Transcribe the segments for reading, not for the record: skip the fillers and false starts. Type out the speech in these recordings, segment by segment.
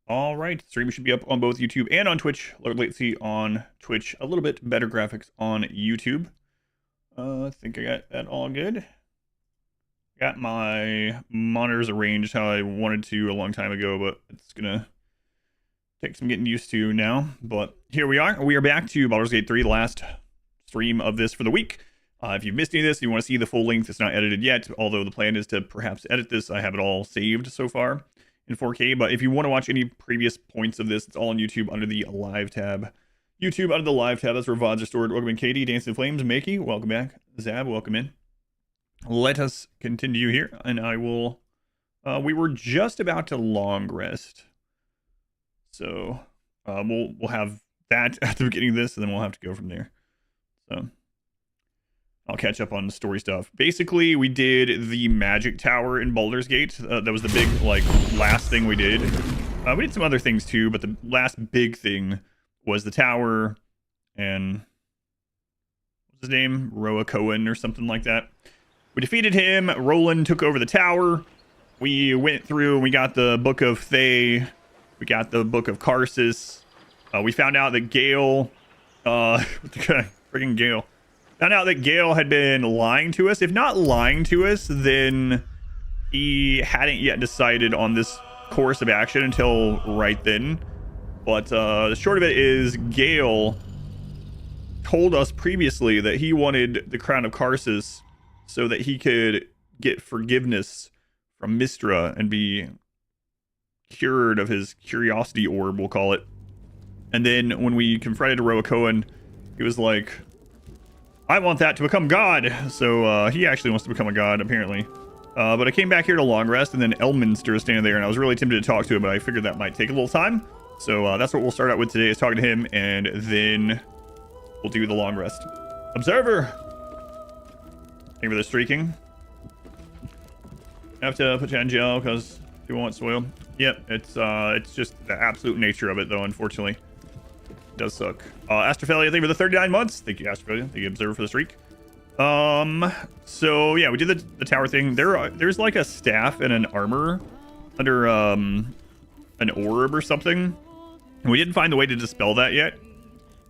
All right, stream should be up on both YouTube and on Twitch. Lower latency on Twitch, a little bit better graphics on YouTube. I think I got that all good. Got my monitors arranged how I wanted to a long time ago, but it's gonna take some getting used to now. But here we are. We are back to Baldur's Gate 3, the last stream of this for the week. If you've missed any of this, you want to see the full length, it's not edited yet, although the plan is to perhaps edit this. I have it all saved so far in 4K, but if you want to watch any previous points of this, it's all on YouTube under the Live tab. YouTube under the Live tab, that's where VODs are stored. Welcome in, Katie, Dancing Flames, Makey, welcome back. Zab, welcome in. Let us continue here, and I will... we were just about to long rest, so we'll have that at the beginning of this, and then we'll have to go from there. So I'll catch up on the story stuff. Basically, we did the magic tower in Baldur's Gate. That was the big, last thing we did. We did some other things too, but the last big thing was the tower, and what's his name? Roa Cohen or something like that. We defeated him. Roland took over the tower. We went through and we got the Book of Thay. We got the Book of Karsus. We found out that Gale, freaking Gale. Found out that Gale had been lying to us. If not lying to us, then he hadn't yet decided on this course of action until right then. But the short of it is Gale told us previously that he wanted the Crown of Karsus so that he could get forgiveness from Mystra and be cured of his curiosity orb, we'll call it. And then when we confronted Roa Cohen, he was like, I want that to become God. So he actually wants to become a god, apparently. But I came back here to long rest, and then Elminster is standing there, and I was really tempted to talk to him, but I figured that might take a little time. So that's what we'll start out with today, is talking to him, and then we'll do the long rest. Observer! Thank you for the streaking. I have to put you on jail because people want spoil. Yep, it's just the absolute nature of it, though, unfortunately. It does suck. Astrophalia, thank you for the 39 months. Thank you, Astrophalia. Thank you, Observer, for the streak. So yeah, we did the tower thing. There's like a staff and an armor under an orb or something, and we didn't find the way to dispel that yet.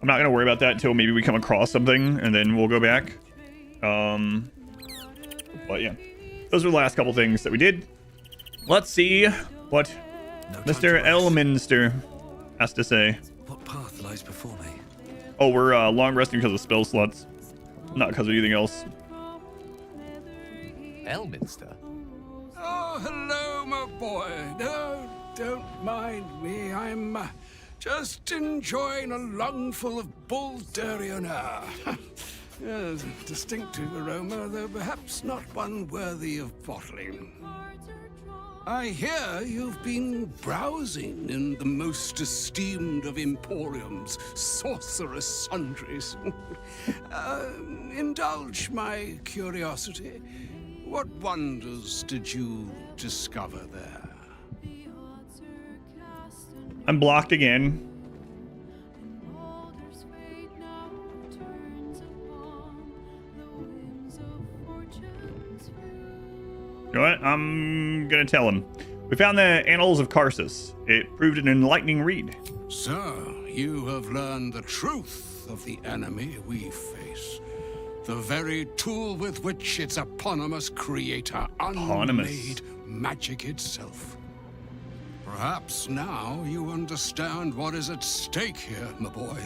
I'm not gonna worry about that until maybe we come across something, and then we'll go back. But yeah, those are the last couple things that we did. Let's see what Mr. Elminster has to say. What path lies before me? Oh, we're long resting because of spell slots, not because of anything else. Elminster? Oh, hello, my boy. No, don't mind me. I'm just enjoying a lungful of Baldurian air. Yes, a distinctive aroma, though perhaps not one worthy of bottling. I hear you've been browsing in the most esteemed of emporiums, sorcerous sundries. Indulge my curiosity. What wonders did you discover there? I'm blocked again. You know what? I'm gonna tell him. We found the Annals of Karsus. It proved an enlightening read. So, you have learned the truth of the enemy we face. The very tool with which its eponymous creator unmade magic itself. Perhaps now you understand what is at stake here, my boy.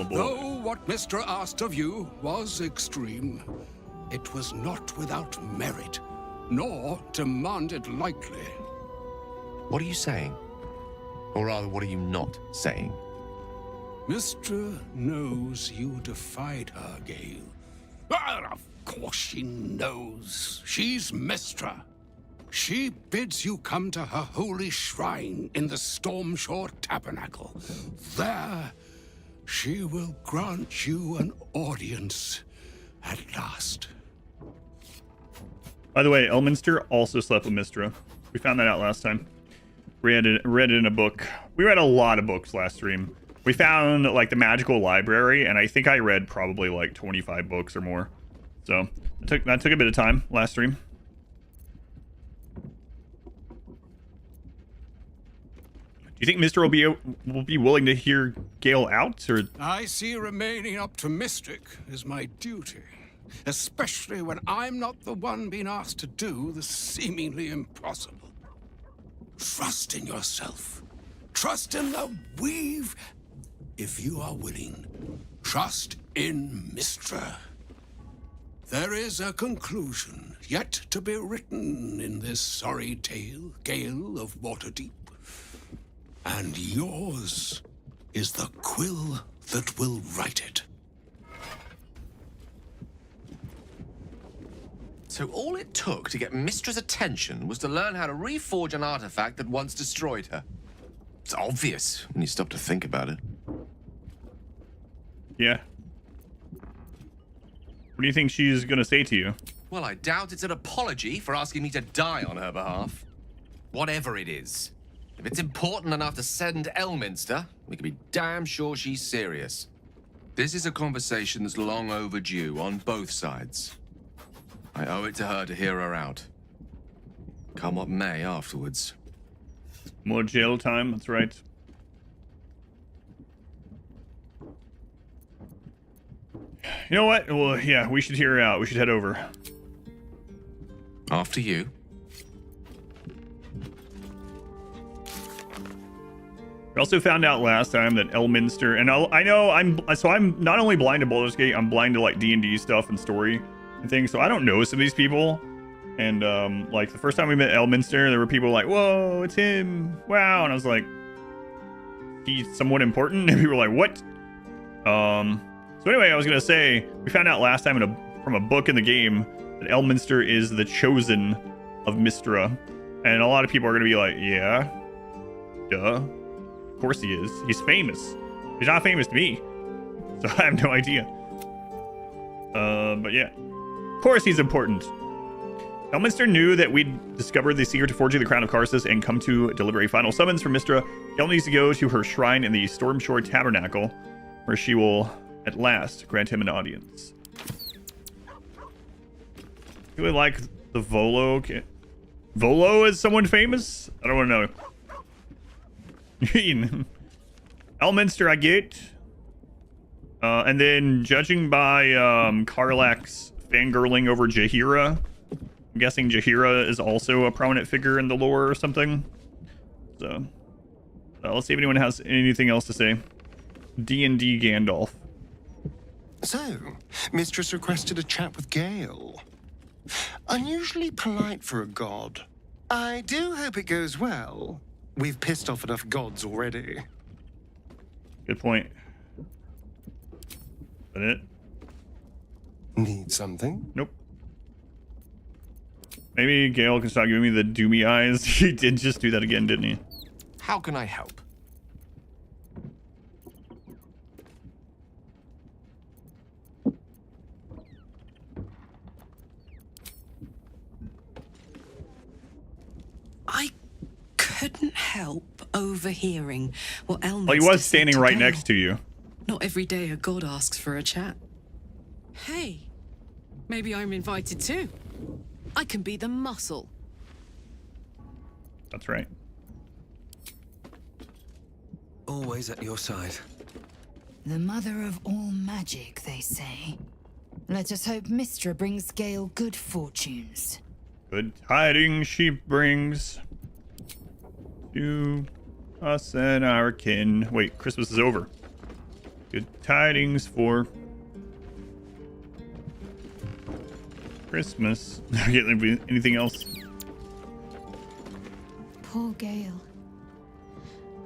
Though what Mr. asked of you was extreme, it was not without merit, nor demanded lightly. What are you saying? Or rather, what are you not saying? Mystra knows you defied her, Gale. Of course she knows. She's Mystra. She bids you come to her holy shrine in the Stormshore Tabernacle. There, she will grant you an audience at last. By the way, Elminster also slept with Mystra. We found that out last time. Read it in a book. We read a lot of books last stream. We found like the magical library, and I think I read probably like 25 books or more. So that took a bit of time last stream. you think Mr. will be willing to hear Gale out, or? I see remaining optimistic is my duty, especially when I'm not the one being asked to do the seemingly impossible. Trust in yourself. Trust in the weave, if you are willing. Trust in Mistra. There is a conclusion yet to be written in this sorry tale, Gale of Waterdeep. And yours is the quill that will write it. So all it took to get Mistra's attention was to learn how to reforge an artifact that once destroyed her. It's obvious when you stop to think about it. Yeah. What do you think she's gonna say to you? Well, I doubt it's an apology for asking me to die on her behalf. Whatever it is. If it's important enough to send Elminster, we can be damn sure she's serious. This is a conversation that's long overdue on both sides. I owe it to her to hear her out. Come what may afterwards. More jail time, that's right. You know what? Well, yeah, we should hear her out. We should head over. After you. We also found out last time that Elminster, and I know I'm not only blind to Baldur's Gate, I'm blind to like D&D stuff and story and things, so I don't know some of these people. And like the first time we met Elminster, there were people like, "Whoa, it's him! Wow!" And I was like, "He's somewhat important." And people were like, "What?" So anyway, I was gonna say we found out last time from a book in the game that Elminster is the chosen of Mistra, and a lot of people are gonna be like, "Yeah, duh." Of course he is. He's famous. He's not famous to me. So I have no idea. But yeah. Of course he's important. Elminster knew that we'd discovered the secret to forging the crown of Karsus and come to deliver a final summons from Mistra. Gale needs to go to her shrine in the Stormshore Tabernacle, where she will, at last, grant him an audience. Really like the Volo. Volo is someone famous? I don't want to know. Elminster, I get. And then, judging by Karlach's fangirling over Jaheira, I'm guessing Jaheira is also a prominent figure in the lore or something. So, let's see if anyone has anything else to say. D&D Gandalf. So, Mistress requested a chat with Gale. Unusually polite for a god. I do hope it goes well. We've pissed off enough gods already. Good point. Is that it? Need something? Nope. Maybe Gale can stop giving me the doomy eyes. He did just do that again, didn't he? How can I help? I couldn't help overhearing what Elminster Well, he was said standing to right Gale. next to you. Not every day a god asks for a chat. Hey, maybe I'm invited too. I can be the muscle. That's right. Always at your side. The mother of all magic, they say. Let us hope Mistra brings Gale good fortunes. Good tidings she brings to us and our kin. Wait, Christmas is over. Good tidings for Christmas. I can't think of anything else. Poor Gale.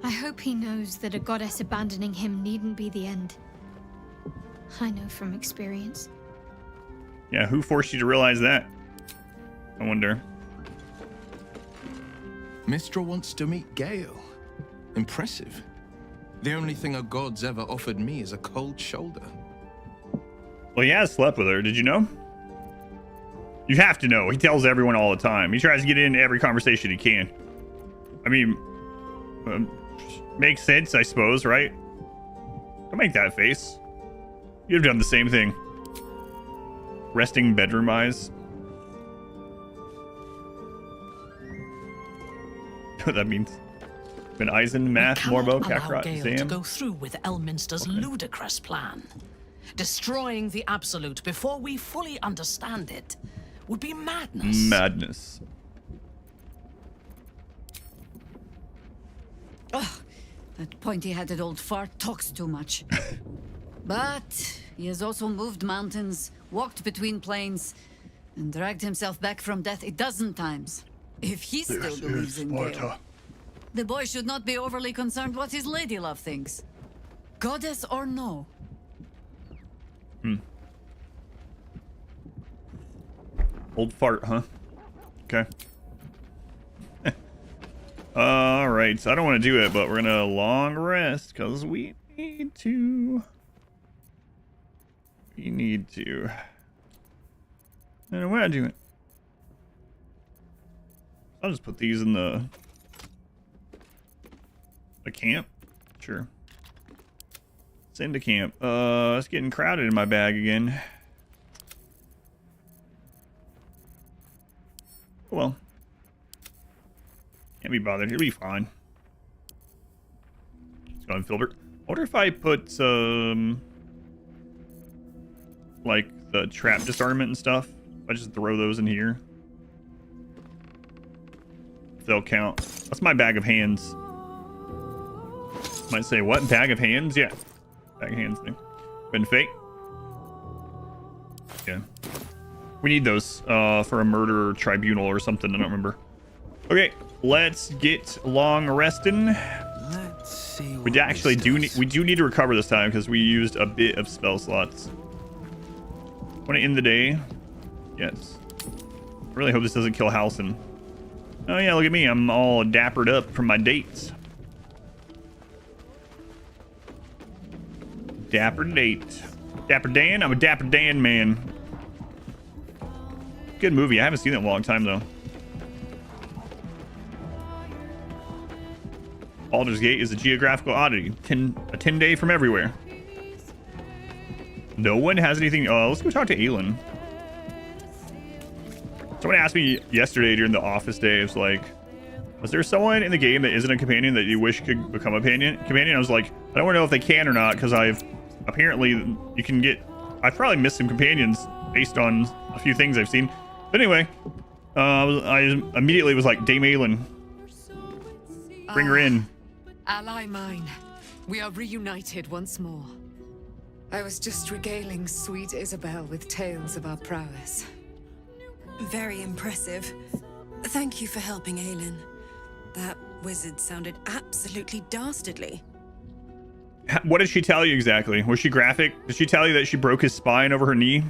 I hope he knows that a goddess abandoning him needn't be the end. I know from experience. Yeah, who forced you to realize that? I wonder. Mistra wants to meet Gale. Impressive. The only thing a god's ever offered me is a cold shoulder. Well, he has slept with her. Did you know? You have to know. He tells everyone all the time. He tries to get into every conversation he can. I mean, makes sense, I suppose, right? Don't make that face. You'd have done the same thing. Resting bedroom eyes. What that means. Ben Eisen, Math, Morbo, Kakarot, Gale to Zam. go through with Elminster's ludicrous plan. Destroying the Absolute before we fully understand it would be madness. Madness. Ugh, that pointy-headed old fart talks too much. But he has also moved mountains, walked between planes, and dragged himself back from death a dozen times. If he still believes in Gale, the boy should not be overly concerned what his ladylove thinks. Goddess or no. Old fart, huh? Okay. Alright, so I don't want to do it, but we're gonna long rest, because we need to. We need to. I don't know what I'm doing. I'll just put these in the camp. Sure. Send to camp. It's getting crowded in my bag again. Well, can't be bothered. It'll be fine. Let's go and filter. I wonder if I put some like the trap disarmament and stuff. If I just throw those in here, if they'll count. That's my bag of hands. Might say what? Bag of hands? Yeah, bag of hands thing. Been fake. Yeah. We need those for a murder tribunal or something. I don't remember. Okay, let's get long resting. Let's see. We actually do need to recover this time because we used a bit of spell slots. Want to end the day? Yes. I really hope this doesn't kill Halcyon. Oh yeah, look at me. I'm all dappered up from my dates. Dapper date. Dapper Dan? I'm a Dapper Dan man. Good movie. I haven't seen it in a long time, though. Baldur's Gate is a geographical oddity. A 10-day from everywhere. No one has anything. Let's go talk to Aelin. Someone asked me yesterday during the office day, it was like, was there someone in the game that isn't a companion that you wish could become a companion? I was like, I don't know if they can or not, because apparently you can get, I've probably missed some companions based on a few things I've seen. But anyway, I immediately was like, Dame Aelin, bring her in. Ally mine, we are reunited once more. I was just regaling sweet Isabel with tales of our prowess. Very impressive. Thank you for helping Aelin. That wizard sounded absolutely dastardly. What did she tell you exactly? Was she graphic? Did she tell you that she broke his spine over her knee?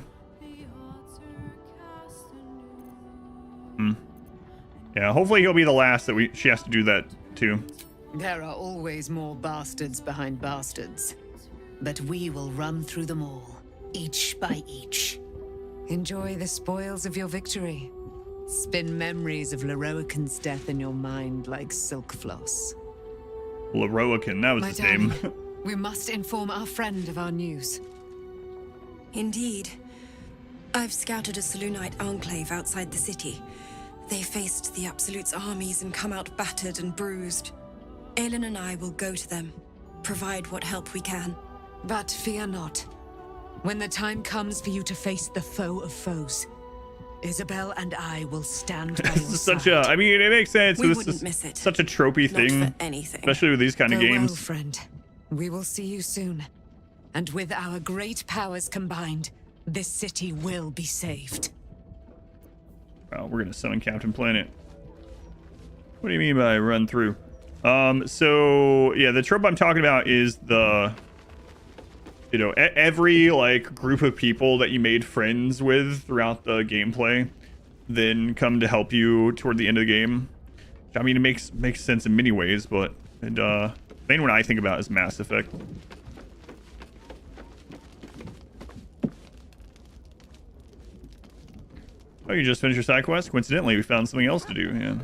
Yeah, hopefully he'll be the last that she has to do that too. There are always more bastards behind bastards. But we will run through them all, each by each. Enjoy the spoils of your victory. Spin memories of Leroican's death in your mind like silk floss. Leroican, that was his name. We must inform our friend of our news. Indeed. I've scouted a Selûnite enclave outside the city. They faced the Absolute's armies and come out battered and bruised. Aelin and I will go to them, provide what help we can. But fear not. When the time comes for you to face the foe of foes, Isabel and I will stand by your Such side. I mean, it makes sense. We This wouldn't is miss it. such a tropey thing, Not for anything. especially with these kind of Farewell, games. friend. We will see you soon. And with our great powers combined, this city will be saved. Well, we're gonna summon Captain Planet. What do you mean by run through? So yeah, the trope I'm talking about is the, you know, every like group of people that you made friends with throughout the gameplay then come to help you toward the end of the game. I mean, it makes sense in many ways, but the main one I think about is Mass Effect. Oh, you just finished your side quest? Coincidentally, we found something else to do. Yeah.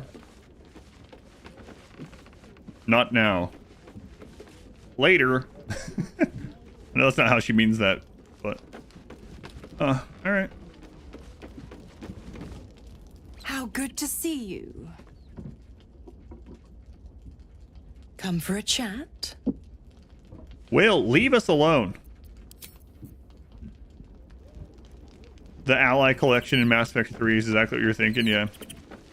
Not now. Later. I know that's not how she means that, but... all right. How good to see you. Come for a chat? Will, leave us alone. The ally collection in Mass Effect 3 is exactly what you're thinking, yeah.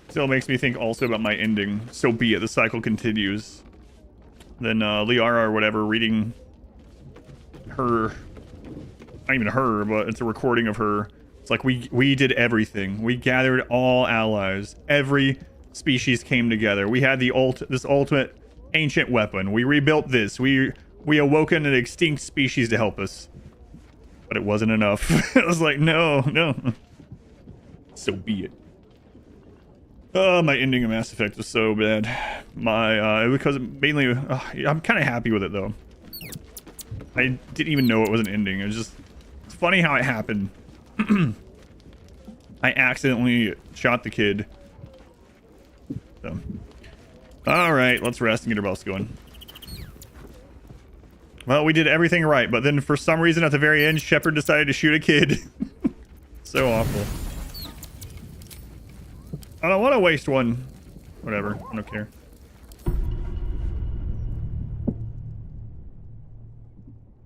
Still makes me think also about my ending. So be it, the cycle continues. Then Liara or whatever reading her, not even her, but it's a recording of her. It's like we did everything. We gathered all allies. Every species came together. We had the this ultimate ancient weapon. We rebuilt this. We awoken an extinct species to help us. But it wasn't enough. I was like, no. So be it. Oh, my ending of Mass Effect was so bad. Because mainly, I'm kind of happy with it though. I didn't even know it was an ending. It's funny how it happened. I accidentally shot the kid. So, all right, let's rest and get our belts going. Well, we did everything right, but then for some reason at the very end, Shepard decided to shoot a kid. So awful. I don't want to waste one. Whatever, I don't care.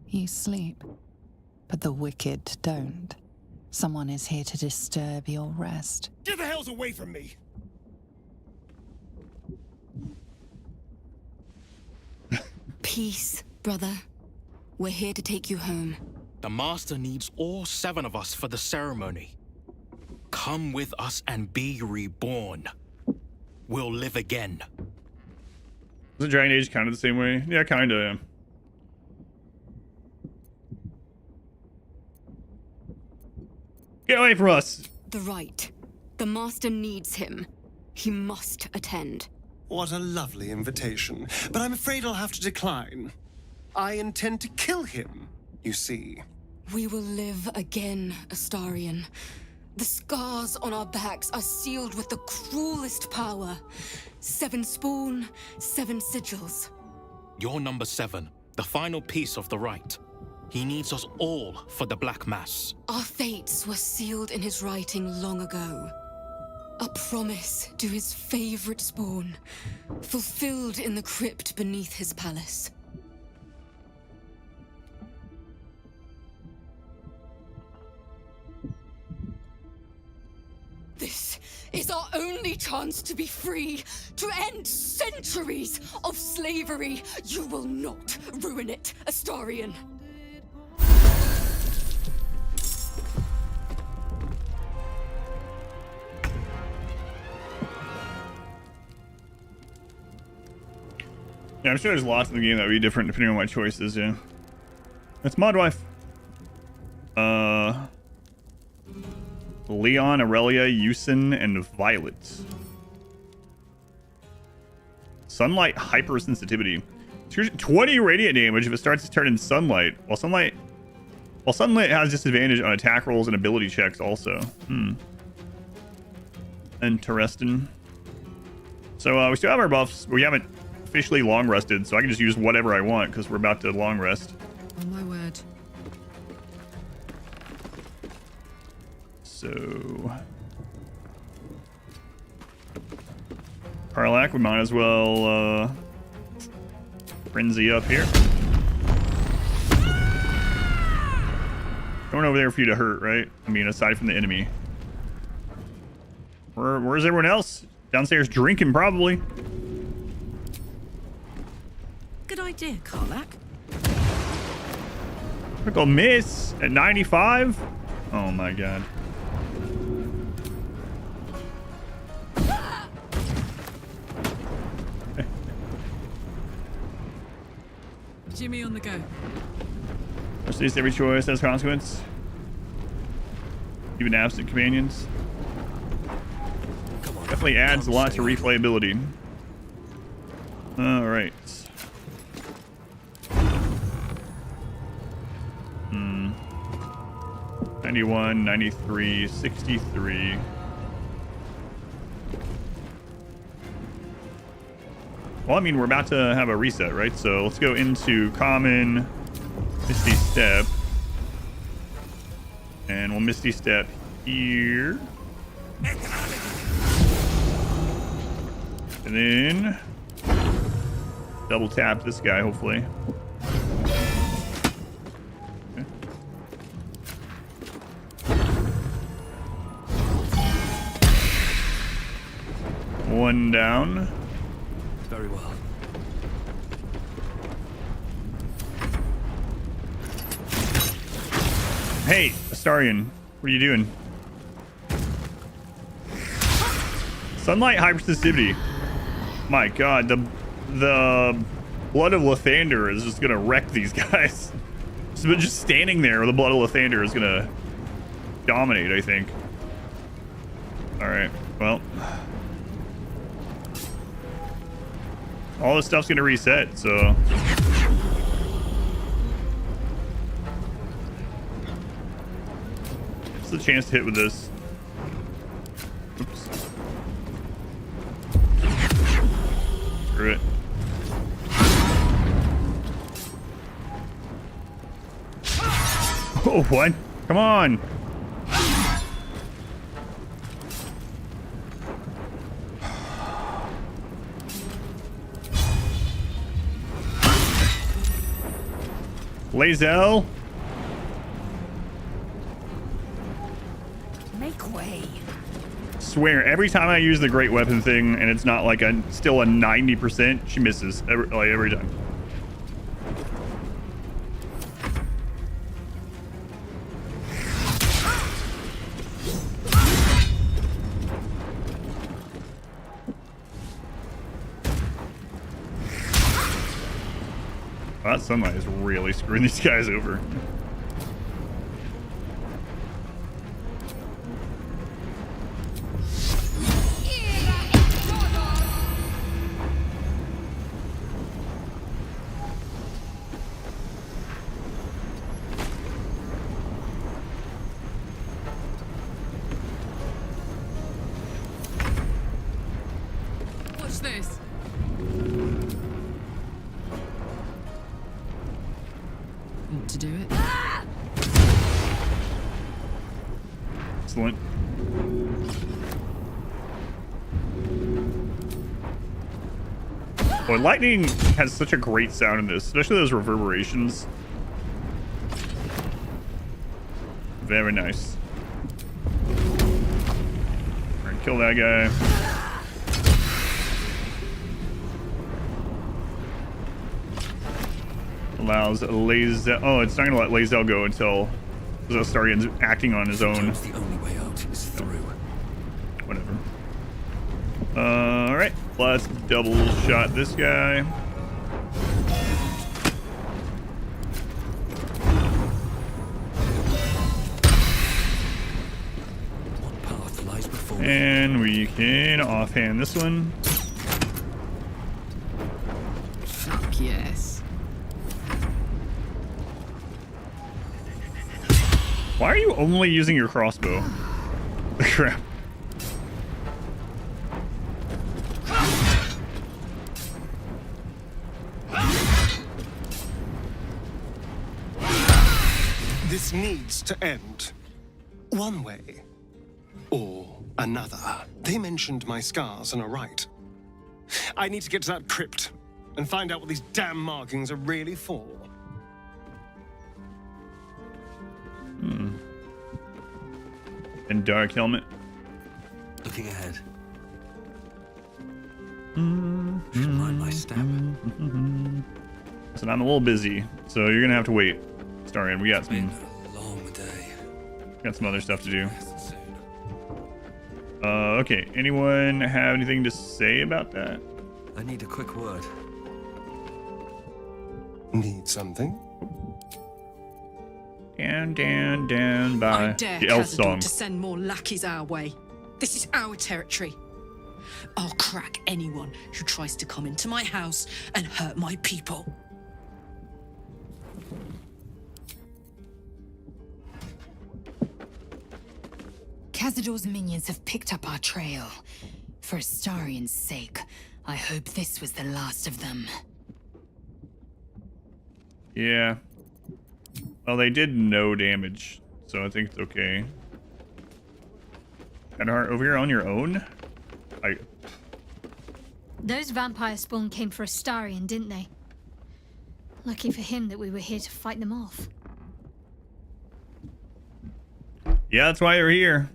You sleep, but the wicked don't. Someone is here to disturb your rest. Get the hells away from me! Peace, brother. We're here to take you home. The Master needs all 7 of us for the ceremony. Come with us and be reborn. We'll live again. Isn't Dragon Age kind of the same way? Yeah, kind of, yeah. Get away from us! The right. The Master needs him. He must attend. What a lovely invitation. But I'm afraid I'll have to decline. I intend to kill him, you see. We will live again, Astarion. The scars on our backs are sealed with the cruelest power. 7 spawn, 7 sigils. You're number 7, the final piece of the rite. He needs us all for the Black Mass. Our fates were sealed in his writing long ago. A promise to his favorite spawn, fulfilled in the crypt beneath his palace. This is our only chance to be free, to end centuries of slavery. You will not ruin it, Astarion. Yeah, I'm sure there's lots in the game that would be different depending on my choices, yeah. That's Modwife. Leon, Aurelia, Yusin, and Violet. Sunlight hypersensitivity. 20 radiant damage if it starts to turn in sunlight. While sunlight has disadvantage on attack rolls and ability checks also. Interesting. So we still have our buffs. We haven't officially long rested, so I can just use whatever I want because we're about to long rest. Oh my word. So Karlak, we might as well frenzy up here. Going over there for you to hurt, right? I mean, aside from the enemy. Where's everyone else? Downstairs drinking, probably. Good idea, Karlak. Critical miss at 95. Oh my god. Jimmy on the go. Proceeds every choice has consequence. Even absent companions. Definitely adds a lot to replayability. Alright. 91, 93, 63. Well, I mean, we're about to have a reset, right? So let's go into common, Misty Step. And we'll Misty Step here. And then double tap this guy, hopefully. Okay. One down. Very well. Hey, Astarion, what are you doing? Sunlight hypersensitivity. My god, the blood of Lathander is just gonna wreck these guys. So just standing there with the blood of Lathander is gonna dominate, I think. Alright, well. All this stuff's gonna reset, so. What's the chance to hit with this? Oops. Screw it. Oh, what? Come on. Lazel. Make way. Swear, every time I use the great weapon thing and it's not like still a 90%, she misses every time. That sunlight is really screwing these guys over. What's this? Want to do it? Excellent. Boy, lightning has such a great sound in this, especially those reverberations. Very nice. Alright, kill that guy. Allows Lazel. Oh, it's not gonna let Lazel go until Astarion's acting on his own. The only way out is through. Whatever. Alright, let's double shot this guy. What path lies before me? And we can offhand this one. Fuck yes. Why are you only using your crossbow? Crap. This needs to end. One way or another. They mentioned my scars and are right. I need to get to that crypt and find out what these damn markings are really for. And dark helmet. Looking ahead. Should mind my step. So I'm a little busy, so you're gonna have to wait. Starion, we got some Long day. got some other stuff to do. Okay. Anyone have anything to say about that? I need a quick word. Need something? Down by I dare the elf Khazad-dûr song. to send more lackeys our way. This is our territory. I'll crack anyone who tries to come into my house and hurt my people. Khazad-dûr's minions have picked up our trail. For Astarion's sake, I hope this was the last of them. Yeah. Well, they did no damage, so I think it's okay. And over here on your own? Those vampire spawn came for Astarion, didn't they? Lucky for him that we were here to fight them off. Yeah, that's why you're here.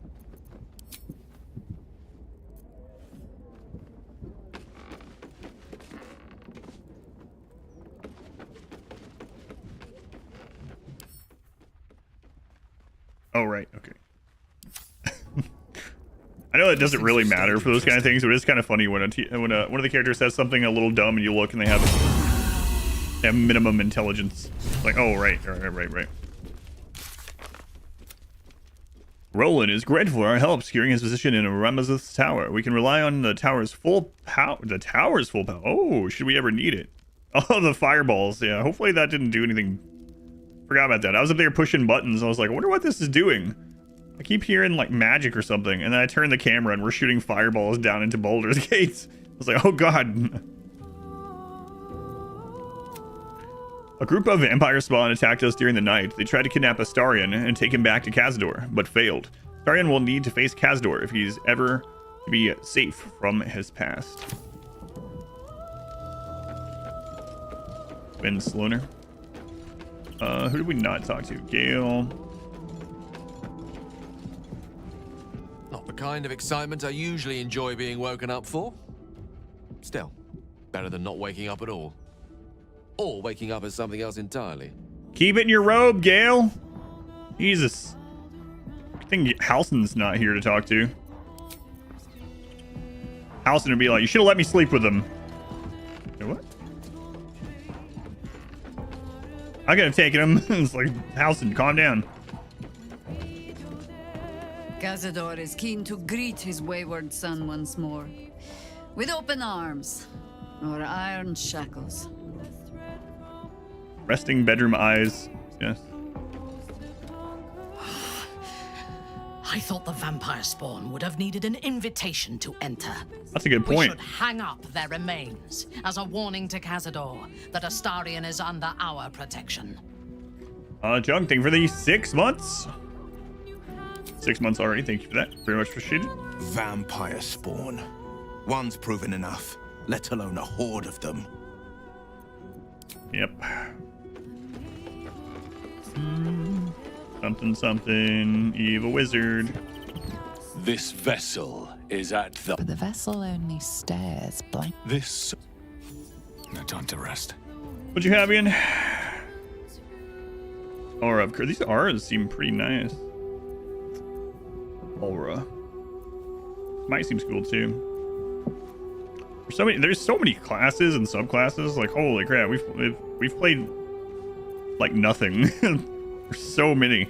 Oh, right. Okay. I know it doesn't really matter for those kind of things, but it's kind of funny when one of the characters says something a little dumb and you look and they have minimum intelligence. It's like, oh, right. Roland is grateful for our help securing his position in Ramazith's tower. We can rely on the tower's full power. The tower's full power. Oh, should we ever need it? Oh, the fireballs. Yeah, hopefully that didn't do anything. Forgot about that. I was up there pushing buttons. I was like, I wonder what this is doing. I keep hearing like magic or something, and then I turn the camera and we're shooting fireballs down into Baldur's Gate. I was like, oh god. A group of vampire spawn attacked us during the night. They tried to kidnap Astarion and take him back to Khazador, but failed. Astarion will need to face Khazador if he's ever to be safe from his past. Ben Sloaner. Who did we not talk to? Gale. Not the kind of excitement I usually enjoy being woken up for. Still, better than not waking up at all. Or waking up as something else entirely. Keep it in your robe, Gale. Jesus. I think Halson's not here to talk to. Halson would be like, you should have let me sleep with him. What? I could have taken him. It's like, Halson, calm down. Khazador is keen to greet his wayward son once more. With open arms. Or iron shackles. Resting bedroom eyes. Yes. I thought the vampire spawn would have needed an invitation to enter. That's a good point. We should hang up their remains as a warning to Khazador that Astarion is under our protection. Jung, thank you for the 6 months. 6 months already. Thank you for that. Very much appreciated. Vampire spawn. One's proven enough, let alone a horde of them. Yep. Something, evil wizard. This vessel is at the... But the vessel only stares blank. This... No time to rest. What'd you have, Ian? Aura. These auras seem pretty nice. Aura. Might seems cool, too. There's so many classes and subclasses. Like, holy crap. We've played... like nothing. There's so many.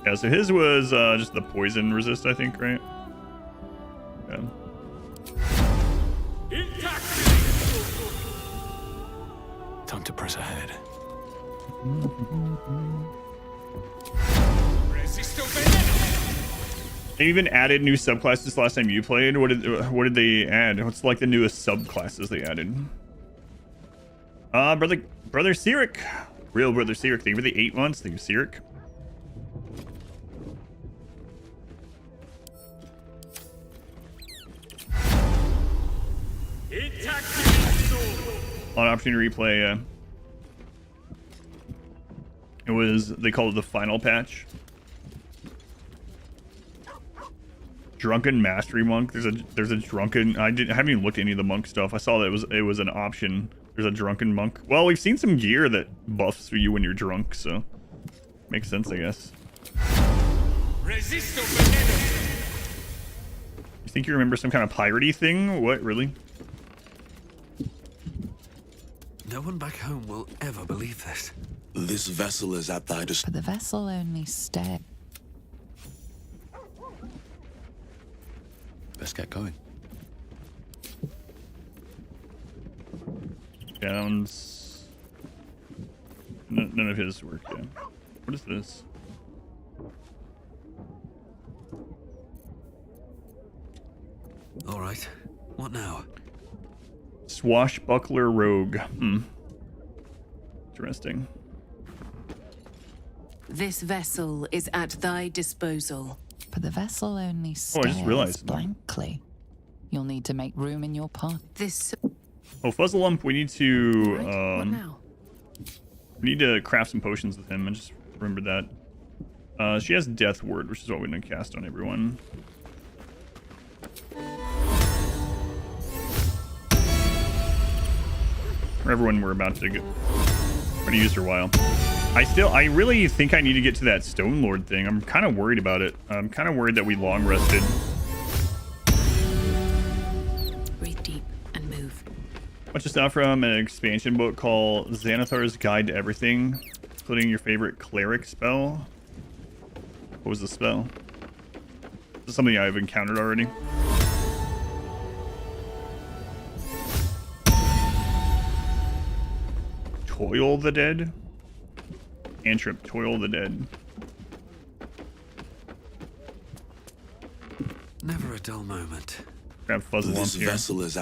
Yeah, so his was just the poison resist, I think, right? Yeah. Time to press ahead. They even added new subclasses last time you played. What did they add? What's like the newest subclasses they added? Brother Sirik. Real Brother Sirik. Thank you for the 8 months. Thank you, Sirik. On opportunity to replay. It was, they called it the final patch. Drunken Mastery Monk. There's a drunken. I haven't even looked at any of the monk stuff. I saw that it was an option. There's a drunken monk. Well, we've seen some gear that buffs for you when you're drunk, so makes sense, I guess. You think you remember some kind of piratey thing? What, really? No one back home will ever believe this. This vessel is at thy But the vessel only stares. Let's get going. Yeah, that one's... None of his work, yeah. What is this? All right. What now? Swashbuckler Rogue. Interesting. This vessel is at thy disposal. the vessel only Oh, I just stares realized. blankly. You'll need to make room in your path. This. Oh, Fuzzlelump, we need to What now? we need to craft some potions with him. I just remembered that. She has Death Word, which is what we're gonna cast on everyone. For everyone we're about to get. We're gonna use for a while. I really think I need to get to that Stone Lord thing. I'm kind of worried about it. I'm kind of worried that we long rested. Breathe deep and move. Bunch of stuff from an expansion book called Xanathar's Guide to Everything, including your favorite cleric spell. What was the spell? This is something I've encountered already. Toil the Dead? Cantrip, Toil the Dead. Never a dull moment. Grab Fuzzlelump here.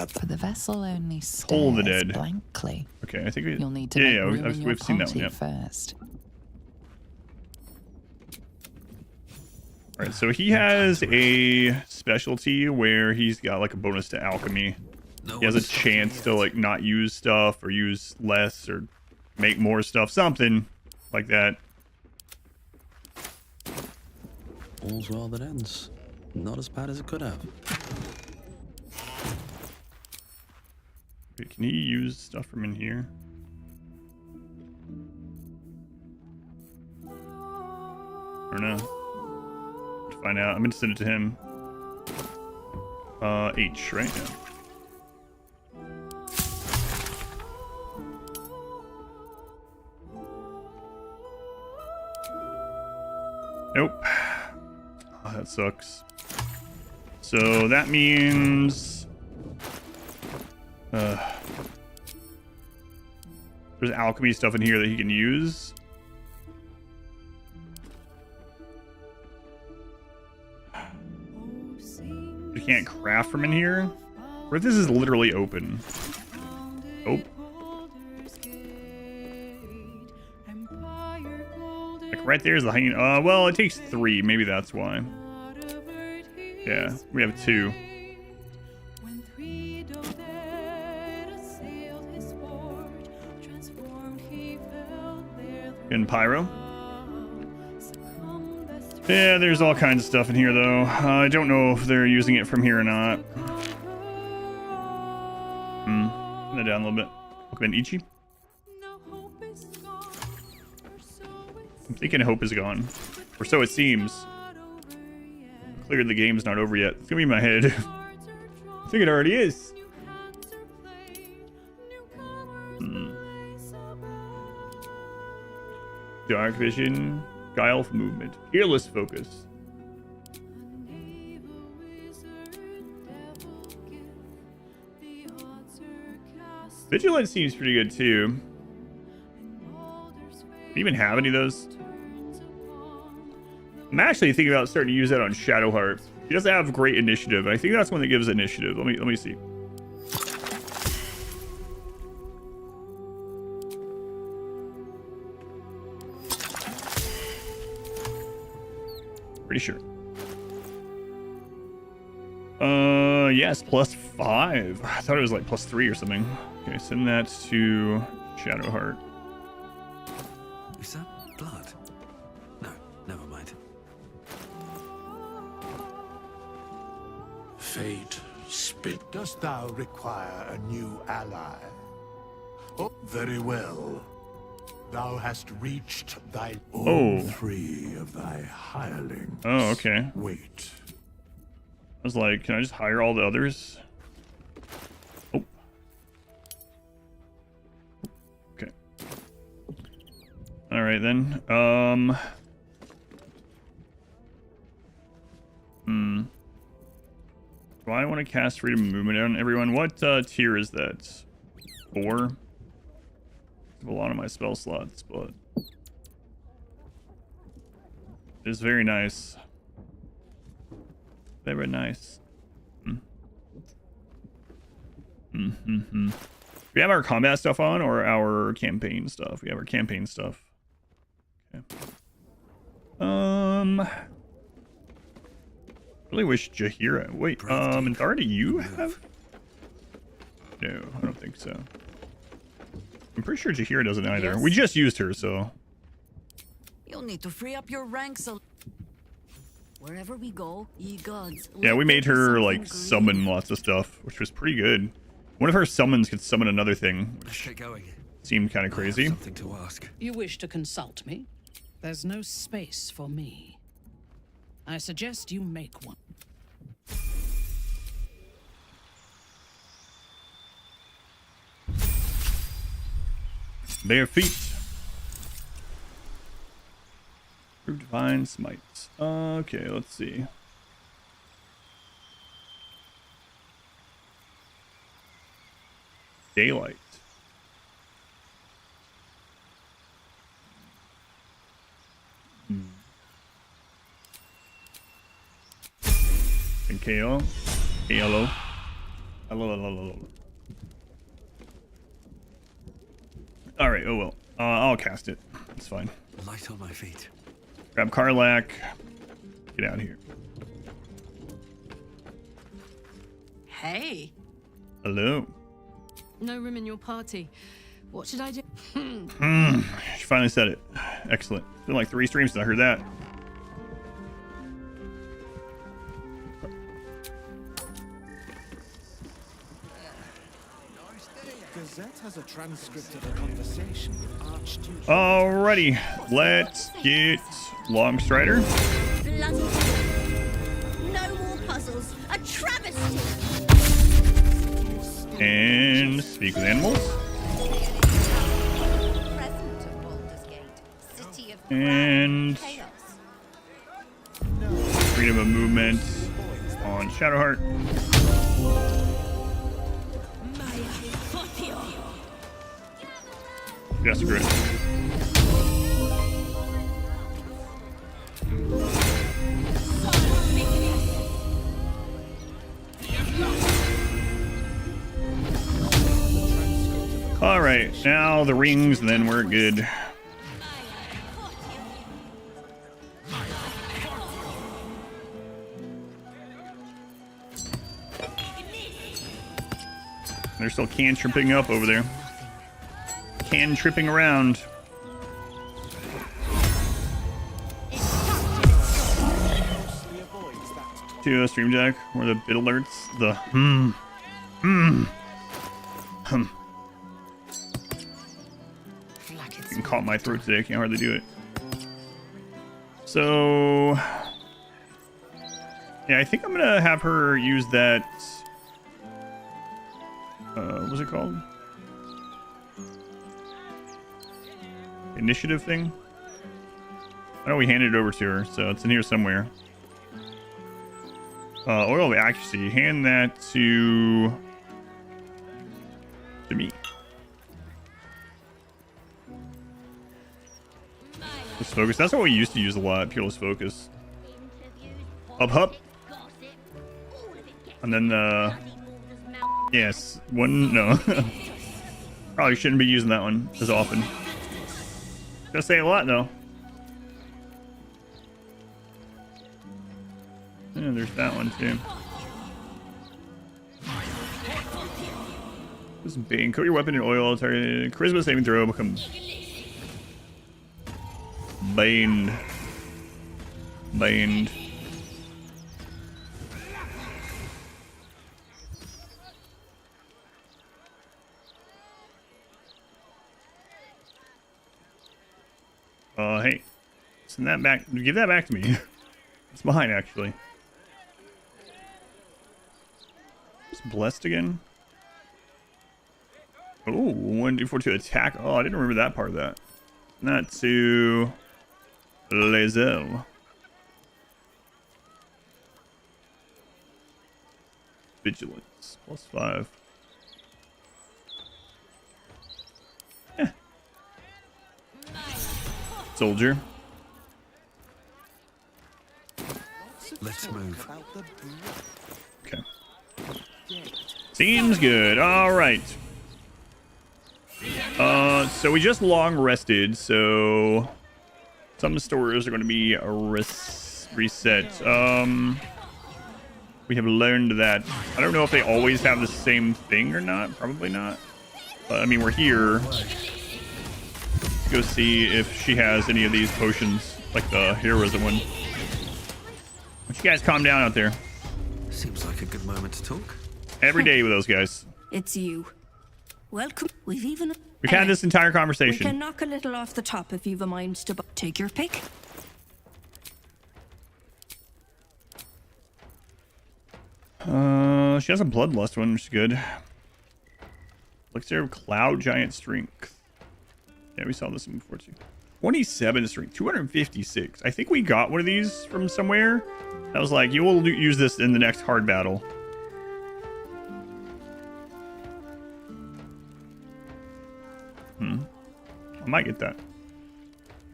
For the vessel only Toll the stares Dead. blankly. Okay, I think we... You'll need to make room in your we've seen that one, party yeah. first. Alright, so he has a specialty where he's got like a bonus to alchemy. He has a chance to like not use stuff or use less or make more stuff, something like that. All's well that ends. Not as bad as it could have. Wait, can he use stuff from in here? I don't know. Let's find out. I'm gonna send it to him. H, right? Yeah. Nope. Oh, that sucks. So that means there's alchemy stuff in here that he can use. You can't craft from in here? Or if this is literally open. Oh. Like right there's the hanging. Well, it takes 3. Maybe that's why. Yeah, we have 2. In Pyro. Yeah, there's all kinds of stuff in here, though. I don't know if they're using it from here or not. Put that down a little bit. Welcome in, Ichi. I'm thinking hope is gone. Or so it seems. Cleared the game's not over yet. It's gonna be in my head. I think it already is. Dark vision, guile movement, fearless focus. Vigilance seems pretty good too. Do you even have any of those? I'm actually thinking about starting to use that on Shadowheart. He doesn't have great initiative, and I think that's one that gives initiative. Let me see. Pretty sure. Yes, +5. I thought it was like +3 or something. Okay, send that to Shadowheart. Is that blood? No, never mind. Fate, spit. Dost thou require a new ally? Oh, very well. Thou hast reached thy all 3 of thy hirelings. Oh, okay. Wait. I was like, can I just hire all the others? Oh. Okay. All right then. Do I want to cast freedom of movement on everyone? What tier is that? 4? I have a lot of my spell slots, but it's very nice. Very nice. We have our combat stuff on or our campaign stuff? We have our campaign stuff. Okay. Really wish Jahira. Wait, Minthara, do you have? No, I don't think so. I'm pretty sure Jahira doesn't either. Yes? We just used her, so. You'll need to free up your ranks a... Wherever we go, ye gods. Yeah, we made her like summon lots of stuff, which was pretty good. One of her summons could summon another thing, which seemed kind of crazy. Something to ask. You wish to consult me? There's no space for me. I suggest you make one. Bare feet. Divine smites. Okay, let's see. Daylight. And KO. Hello. Hello. Alright, oh well. I'll cast it. It's fine. Light on my feet. Grab Karlak. Get out of here. Hey. Hello. No room in your party. What should I do? She finally said it. Excellent. It's been like 3 streams since I heard that. Gazette has a transcript of a conversation with Archduke. Alrighty, let's get Longstrider. Bloody. No more puzzles. A travesty. And speak with animals. President of Baldur's Gate, city of And chaos. freedom of movement on Shadowheart. Desperate. All right, now the rings, and then we're good. They're still cantripping up over there. Tripping around. To a stream deck where the bit alerts, the You can caught my throat today, I can't hardly do it. So yeah, I think I'm gonna have her use that what's it called? Initiative thing. I know we handed it over to her, so it's in here somewhere. Oil of accuracy. Hand that to me. Peerless focus. That's what we used to use a lot. Peerless focus. Up. And then yes, one. No. Probably shouldn't be using that one as often. Gonna say a lot though. Yeah, there's that one too. This is Bane. Coat your weapon in oil. Target charisma saving throw becomes baned. Hey, send that back. Give that back to me. It's mine, actually. Just blessed again. Oh, 1d4 to attack. Oh, I didn't remember that part of that. Not to Lazel. Vigilance +5. Soldier. Let's move. Okay. Seems good. All right. So we just long rested, so some stores are going to be reset. We have learned that. I don't know if they always have the same thing or not. Probably not. But I mean, we're here. Let's go see if she has any of these potions, like the heroism one. Why don't you guys calm down out there? Seems like a good moment to talk. Every day with those guys. It's you. Welcome. We've even... We've had this entire We conversation. can knock a little off the top if you've a mind to take your pick. She has a bloodlust one, which is good. Elixir of Cloud Giant Strength. Yeah, we saw this one before too. 27 strength, 256. I think we got one of these from somewhere. I was like, you will use this in the next hard battle. I might get that.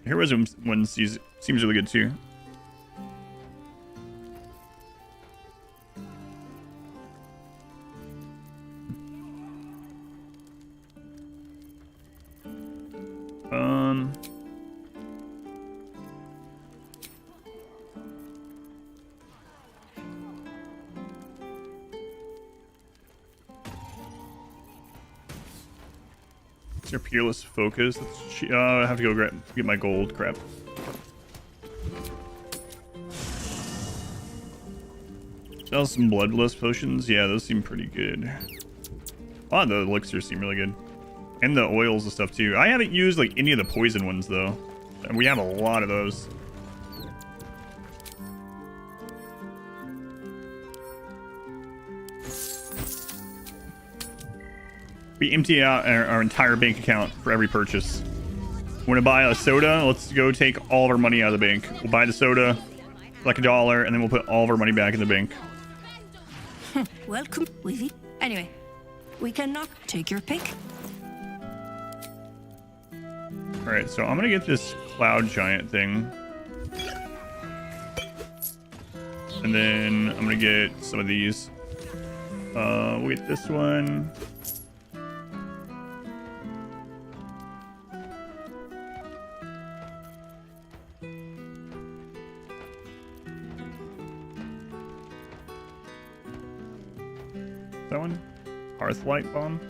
Heroism one seems really good too. It's your Peerless Focus. I have to go get my gold. Crap. Sell some Bloodlust potions. Yeah, those seem pretty good. A lot of the elixirs seem really good. And the oils and stuff too. I haven't used like any of the poison ones though. And we have a lot of those. We empty out our entire bank account for every purchase. Want to buy a soda? Let's go take all of our money out of the bank. We'll buy the soda, like $1, and then we'll put all of our money back in the bank. Welcome. Anyway, we can take your pick. All right, so I'm gonna get this cloud giant thing, and then I'm gonna get some of these. We'll get this one. That one? Hearthlight Bomb?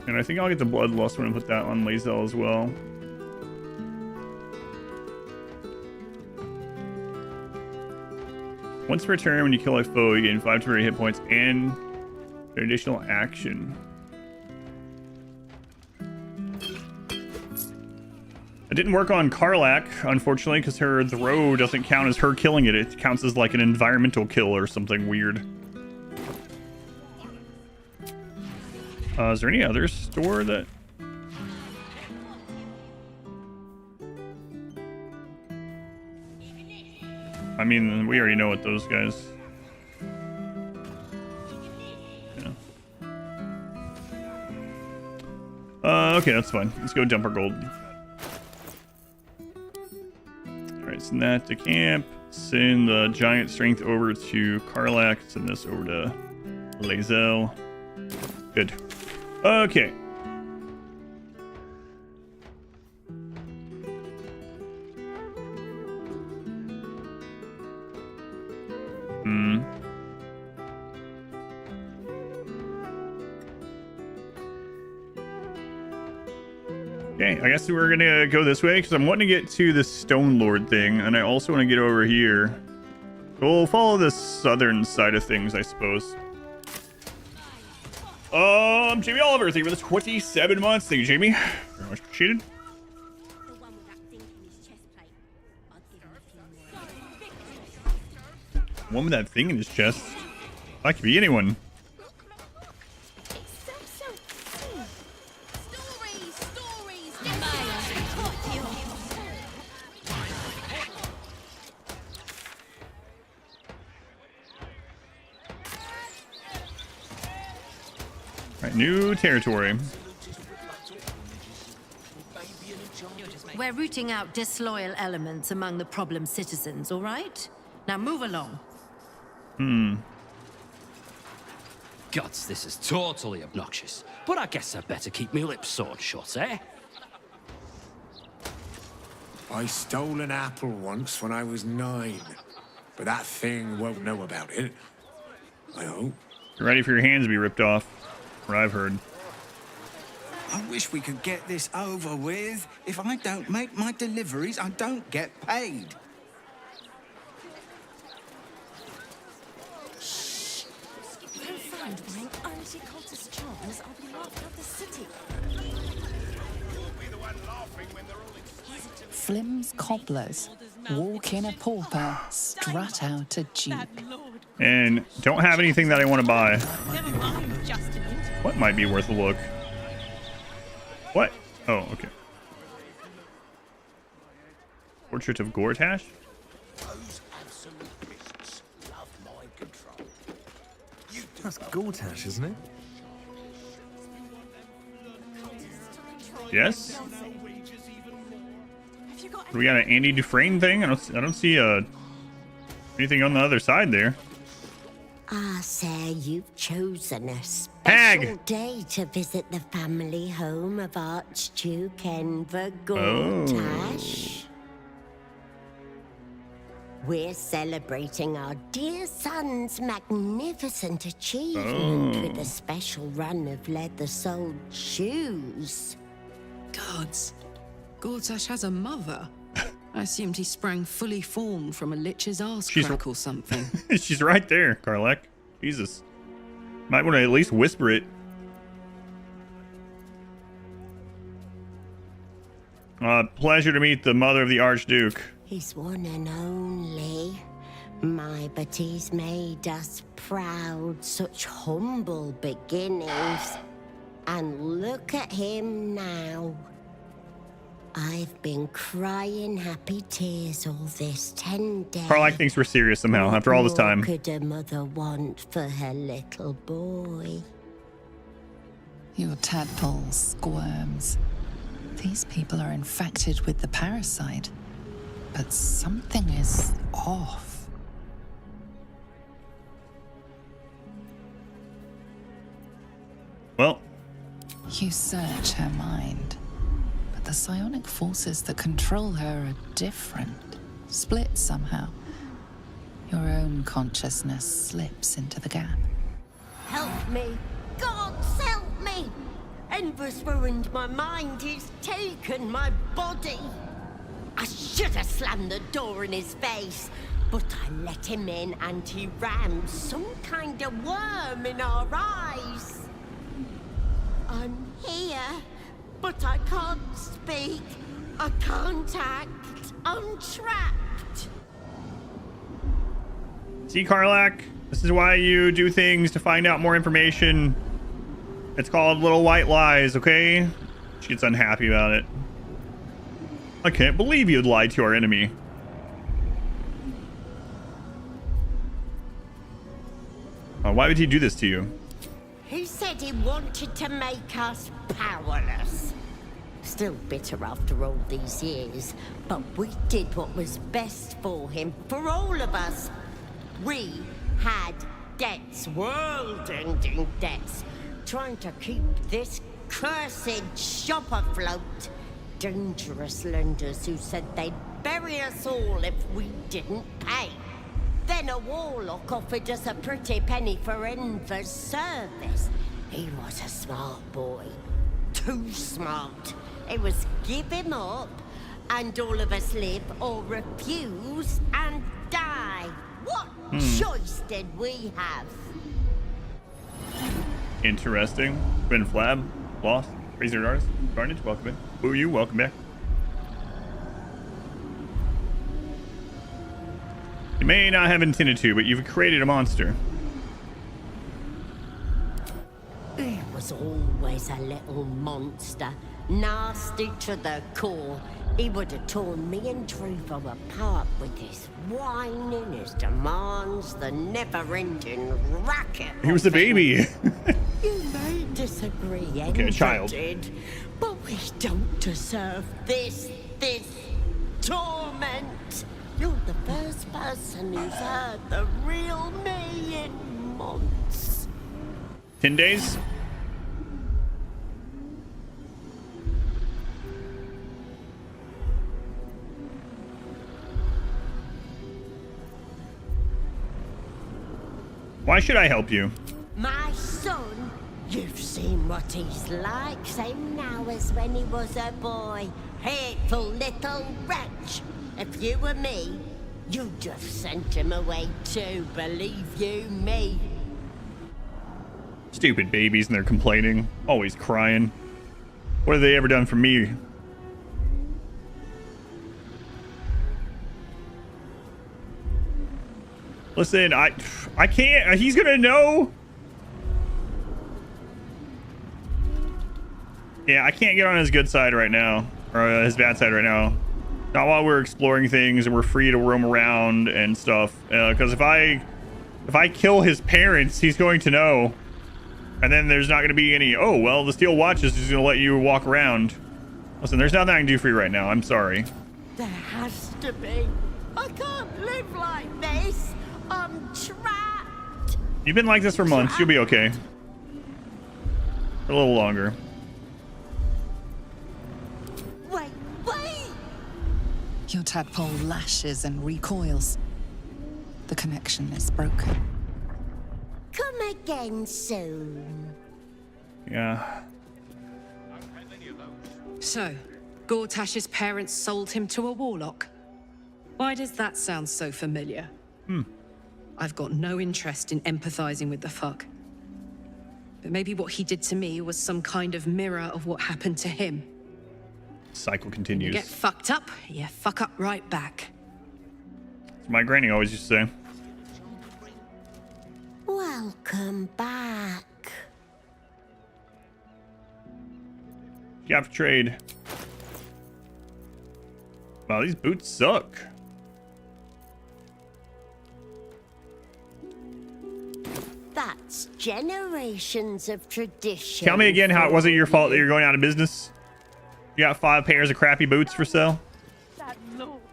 And I think I'll get the Bloodlust one and put that on Lae'zel as well. Once per turn, when you kill a foe, you gain 5 temporary hit points and an additional action. It didn't work on Karlach, unfortunately, because her throw doesn't count as her killing it. It counts as like an environmental kill or something weird. Is there any other store that... I mean, we already know what those guys... Okay, that's fine. Let's go dump our gold. Alright, send that to camp. Send the giant strength over to Karlach. Send this over to Lae'zel. Good. Okay. Okay, I guess we're gonna go this way because I'm wanting to get to the Stone Lord thing, and I also want to get over here. We'll follow the southern side of things, I suppose. Jamie Oliver, thank you for the 27 months. Thank you, Jamie. Very much appreciated. One with that thing in his chest. That could be anyone. Right, new territory. We're rooting out disloyal elements among the problem citizens, all right? Now move along. Gods, this is totally obnoxious. But I guess I'd better keep my lips sewn shut, eh? I stole an apple once when I was 9. But that thing won't know about it. I hope. You're ready for your hands to be ripped off. What I've heard. I wish we could get this over with. If I don't make my deliveries, I don't get paid. Shh! If I'm found wearing anti-cultist charms, I'll be laughed out of the city. Flim's cobblers walk in a pauper, strut out a jeep. And don't have anything that I want to buy. What might be worth a look? What? Oh, okay. Portrait of Gortash? That's Gortash, isn't it? Yes. We got an Andy Dufresne thing. I don't see anything on the other side there. Ah, sir, you've chosen a special day to visit the family home of Archduke Enver Gortash. We're celebrating our dear son's magnificent achievement with a special run of leather-soled shoes. Gods, Gortash has a mother. I assumed he sprang fully formed from a lich's arse crack or something. She's right there, Karlach. Jesus. Might want to at least whisper it. Pleasure to meet the mother of the Archduke. His one and only. My, but he's made us proud. Such humble beginnings. And look at him now. I've been crying happy tears all this 10 days. Karlach thinks we're serious somehow after all this time. What could a mother want for her little boy? Your tadpole squirms. These people are infected with the parasite, but something is off. Well, you search her mind. The psionic forces that control her are different, split somehow. Your own consciousness slips into the gap. Help me! Gods, help me! Enver's ruined my mind. He's taken my body. I should have slammed the door in his face, but I let him in and he rammed some kind of worm in our eyes. I'm here. But I can't speak. I can't act. I'm trapped. See, Karlach, this is why you do things to find out more information. It's called little white lies, okay? She gets unhappy about it. I can't believe you'd lie to our enemy. Why would he do this to you? He said he wanted to make us powerless. Still bitter after all these years, but we did what was best for him, for all of us. We had debts, world-ending debts, trying to keep this cursed shop afloat. Dangerous lenders who said they'd bury us all if we didn't pay. Then a warlock offered us a pretty penny for Enver's service. He was a smart boy. Too smart. It was give him up, and all of us live, or refuse and die. What choice did we have? Interesting. Ben Flab, Lost, Crazy Artist, Carnage, welcome in. Who are you? Welcome back. You may not have intended to, but you've created a monster. He was always a little monster. Nasty to the core. He would have torn me and Druvo apart with his whining, his demands, the never-ending racket. He was a baby. You may disagree, Okay, a child. Did, but we don't deserve this torment. You're the first person who's heard the real me in months. 10 days? Why should I help you? My son, you've seen what he's like, same now as when he was a boy. Hateful little wretch. If you were me, you'd have sent him away too, believe you me. Stupid babies, and they're complaining. Always crying. What have they ever done for me? Listen, I can't. He's gonna know. Yeah, I can't get on his good side right now, or his bad side right now. Not while we're exploring things and we're free to roam around and stuff. Because if I kill his parents, he's going to know, and then there's not going to be any. Oh well, the steel watch is just going to let you walk around. Listen, there's nothing I can do for you right now. I'm sorry. There has to be. I can't live like this. I'm trapped. You've been like this for months. You'll be okay. A little longer. Wait. Your tadpole lashes and recoils. The connection is broken. Come again soon. Yeah. So, Gortash's parents sold him to a warlock. Why does that sound so familiar? I've got no interest in empathizing with the fuck. But maybe what he did to me was some kind of mirror of what happened to him. Cycle continues. You get fucked up, you fuck up right back. That's my granny always used to say. Welcome back. Gap for trade. Wow, these boots suck. That's generations of tradition. Tell me again how it wasn't your fault that you're going out of business. You got 5 pairs of crappy boots for sale.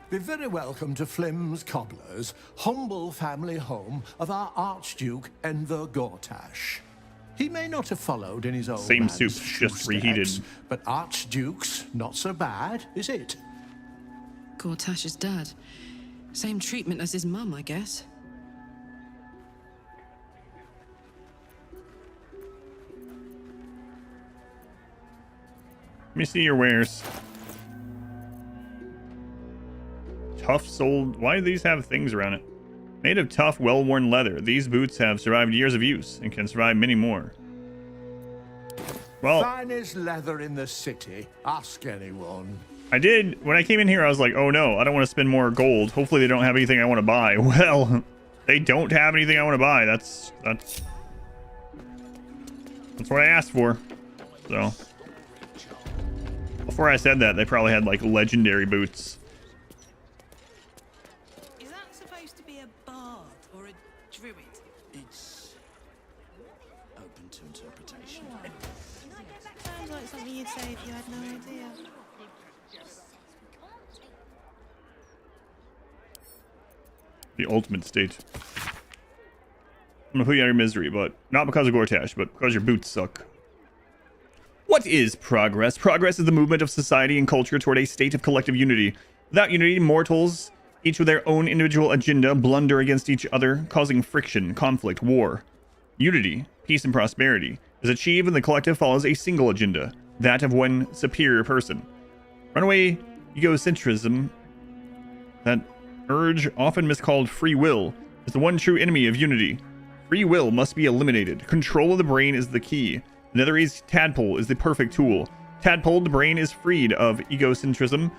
Be very welcome to Flim's Cobblers, humble family home of our Archduke Enver Gortash. He may not have followed in his old Same man's soup, shoe just reheated. steps, but Archduke's not so bad, is it? Gortash's dad. Same treatment as his mum, I guess. Let me see your wares. Tough soled. Why do these have things around it? Made of tough, well-worn leather. These boots have survived years of use and can survive many more. Well, Finest leather in the city. Ask anyone. I did. When I came in here, I was like, oh no, I don't want to spend more gold. Hopefully they don't have anything I want to buy. Well, they don't have anything I want to buy. That's what I asked for. So, before I said that, they probably had like legendary boots. Is that supposed to be a bard or a druid? It's open to interpretation. Sounds like something you'd say if you had no idea. The ultimate state. I'm gonna put you out of your misery, but not because of Gortash, but because your boots suck. What is progress? Progress is the movement of society and culture toward a state of collective unity. Without unity, mortals, each with their own individual agenda, blunder against each other, causing friction, conflict, war. Unity, peace, and prosperity is achieved when the collective follows a single agenda, that of one superior person. Runaway egocentrism, that urge, often miscalled free will, is the one true enemy of unity. Free will must be eliminated. Control of the brain is the key. Netherese tadpole is the perfect tool. Tadpole, the brain is freed of egocentrism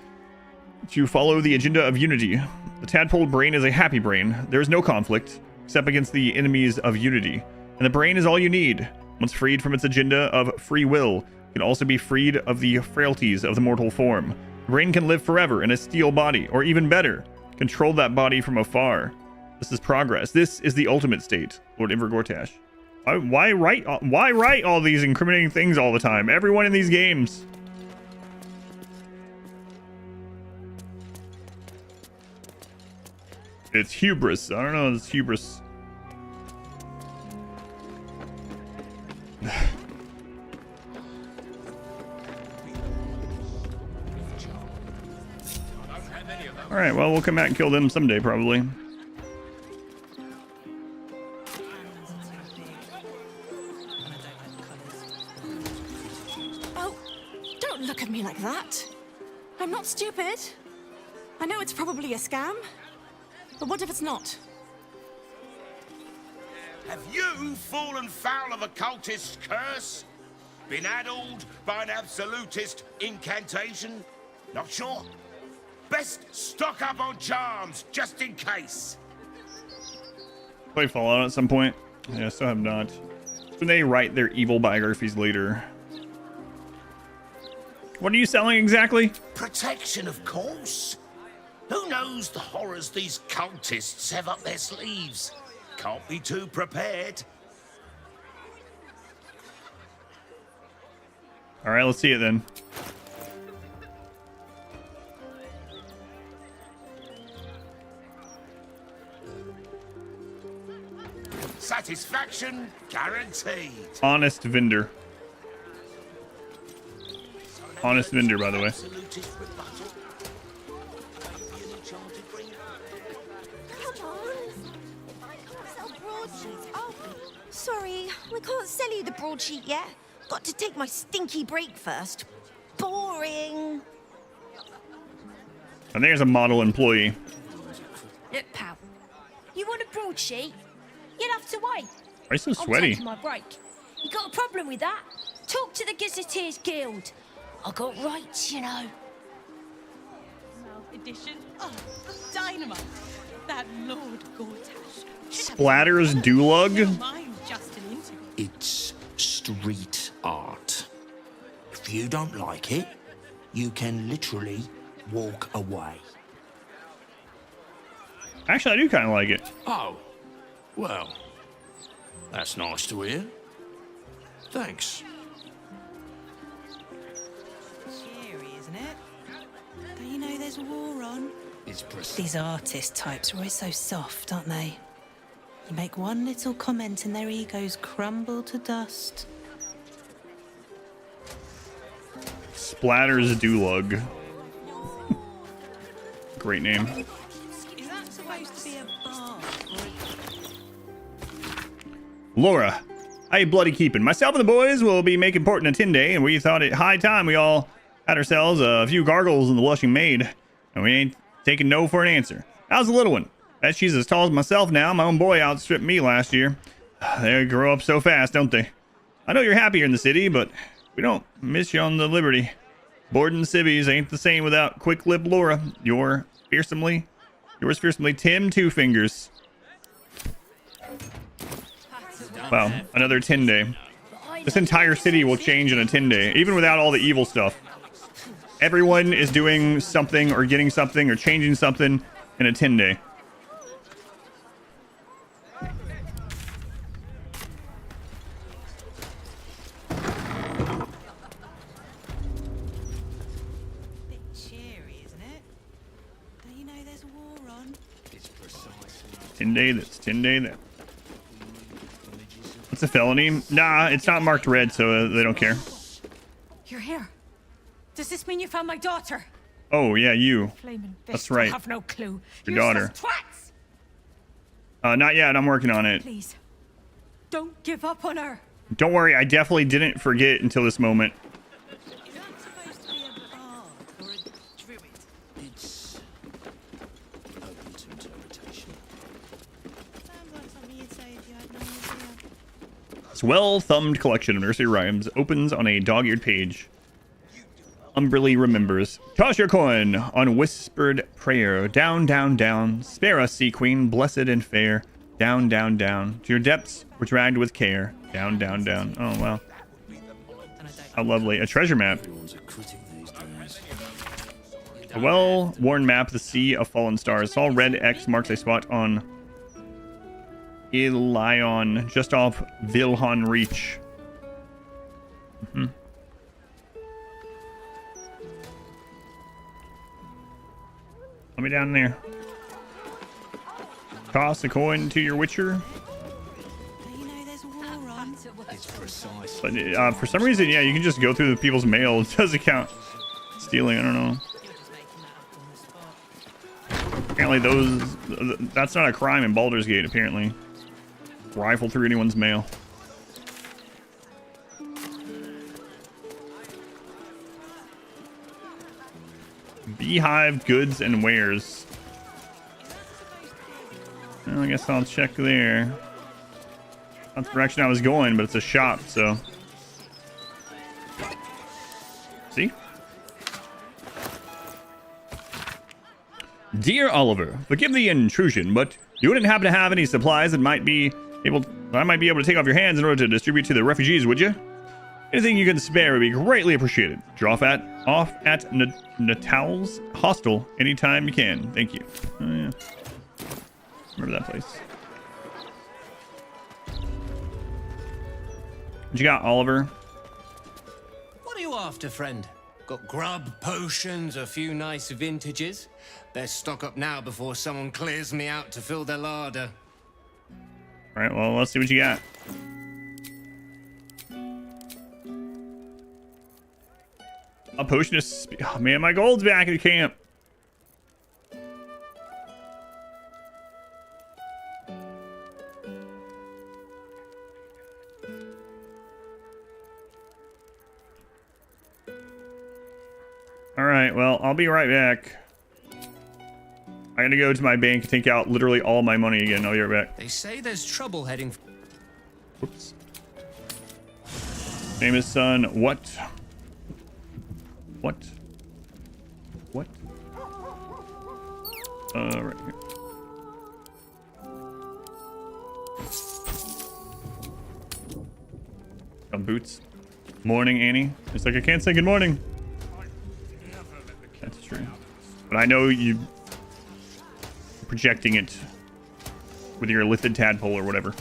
to follow the agenda of unity. The tadpole brain is a happy brain. There is no conflict, except against the enemies of unity. And the brain is all you need. Once freed from its agenda of free will, it can also be freed of the frailties of the mortal form. The brain can live forever in a steel body, or even better, control that body from afar. This is progress. This is the ultimate state, Lord Enver Gortash. Why write all these incriminating things all the time? Everyone in these games. It's hubris. I don't know. It's hubris. All right, well, we'll come back and kill them someday, probably. Oh, don't look at me like that. I'm not stupid. I know it's probably a scam, but what if it's not? Have you fallen foul of a cultist's curse? Been addled by an absolutist incantation? Not sure? Best stock up on charms, just in case. Play Fallout at some point. Yeah, still have not. When they write their evil biographies later. What are you selling exactly? Protection, of course. Who knows the horrors these cultists have up their sleeves? Can't be too prepared. All right, let's see it then. Satisfaction guaranteed. Honest vendor. Honest vendor, by the way. Sorry, we can't sell you the broadsheet yet. Got to take my stinky break first. Boring. And there's a model employee. Look, pal, you want a broadsheet? You'll have to wait. Why are you so I'm sweaty? taking my break. You got a problem with that? Talk to the Gazetteers Guild. I got rights, you know. Edition. Oh, dynamite. That Lord Gortash. Splatters Dulug? It's street art. If you don't like it, you can literally walk away. Actually, I do kind of like it. Oh, well, that's nice to hear. Thanks. Scary, isn't it? Don't you know there's a war on? It's These artist types are always so soft, aren't they? You make one little comment and their egos crumble to dust. Splatters Dulug. Great name. Is that supposed to be a bar? Laura. Hey, bloody keeping. Myself and the boys will be making port in a 10-day, and we thought it high time we all had ourselves a few gargles in the Blushing Maid, and we ain't taking no for an answer. How's the little one? Bet she's as tall as myself now. My own boy outstripped me last year. They grow up so fast, don't they? I know you're happy here in the city, but we don't miss you on the Liberty. Boarding civvies ain't the same without quick-lipped Laura. Yours fearsomely, Tim Two Fingers. Wow, another 10-day. This entire city will change in a 10-day, even without all the evil stuff. Everyone is doing something or getting something or changing something in a 10-day. Cheery, isn't it? Don't you know there's a war on? It's precisely 10-day this, 10-day that. What's a felony? Nah, it's not marked red, so they don't care. You're here. Does this mean you found my daughter? Oh, yeah, you. Flaming That's fist, right. I have no clue. Your daughter. Twats! Not yet, I'm working on it. Please, don't give up on her. Don't worry, I definitely didn't forget until this moment. Is that supposed to be a bard or a druid? It's open to interpretation. Sounds like something you'd say if you had no idea. This well-thumbed collection of nursery rhymes opens on a dog-eared page. Umberly remembers. Toss your coin on whispered prayer. Down, down, down. Spare us, sea queen, blessed and fair. Down, down, down. To your depths were dragged with care. Down, down, down. Oh, wow. How lovely. A treasure map. A well-worn map of the Sea of Fallen Stars. Small red X marks a spot on Ilion, just off Vilhan Reach. Let me down there. Toss a coin to your witcher. Don't you know there's a war on? It's precise. But for some reason, yeah, you can just go through the people's mail. It doesn't count stealing. I don't know. Apparently that's not a crime in Baldur's Gate, apparently. Rifle through anyone's mail. Beehive goods and wares. Well, I guess I'll check there. That's the direction I was going, but it's a shop, so. See? Dear Oliver, forgive the intrusion, but you wouldn't happen to have any supplies that I might be able to take off your hands in order to distribute to the refugees, would you? Anything you can spare would be greatly appreciated. Off at Natal's Hostel anytime you can. Thank you. Oh, yeah. Remember that place. What you got, Oliver? What are you after, friend? Got grub, potions, a few nice vintages. Best stock up now before someone clears me out to fill their larder. All right, well, let's see what you got. A potion of speed. Oh, man, my gold's back in camp. All right, well, I'll be right back. I gotta go to my bank and take out literally all my money again. I'll be right back. They say there's trouble heading. Oops. Famous son, what? What? What? Right here. Oh, boots. Morning, Annie. It's like I can't say good morning. That's true. But I know you projecting it with your lithid tadpole or whatever.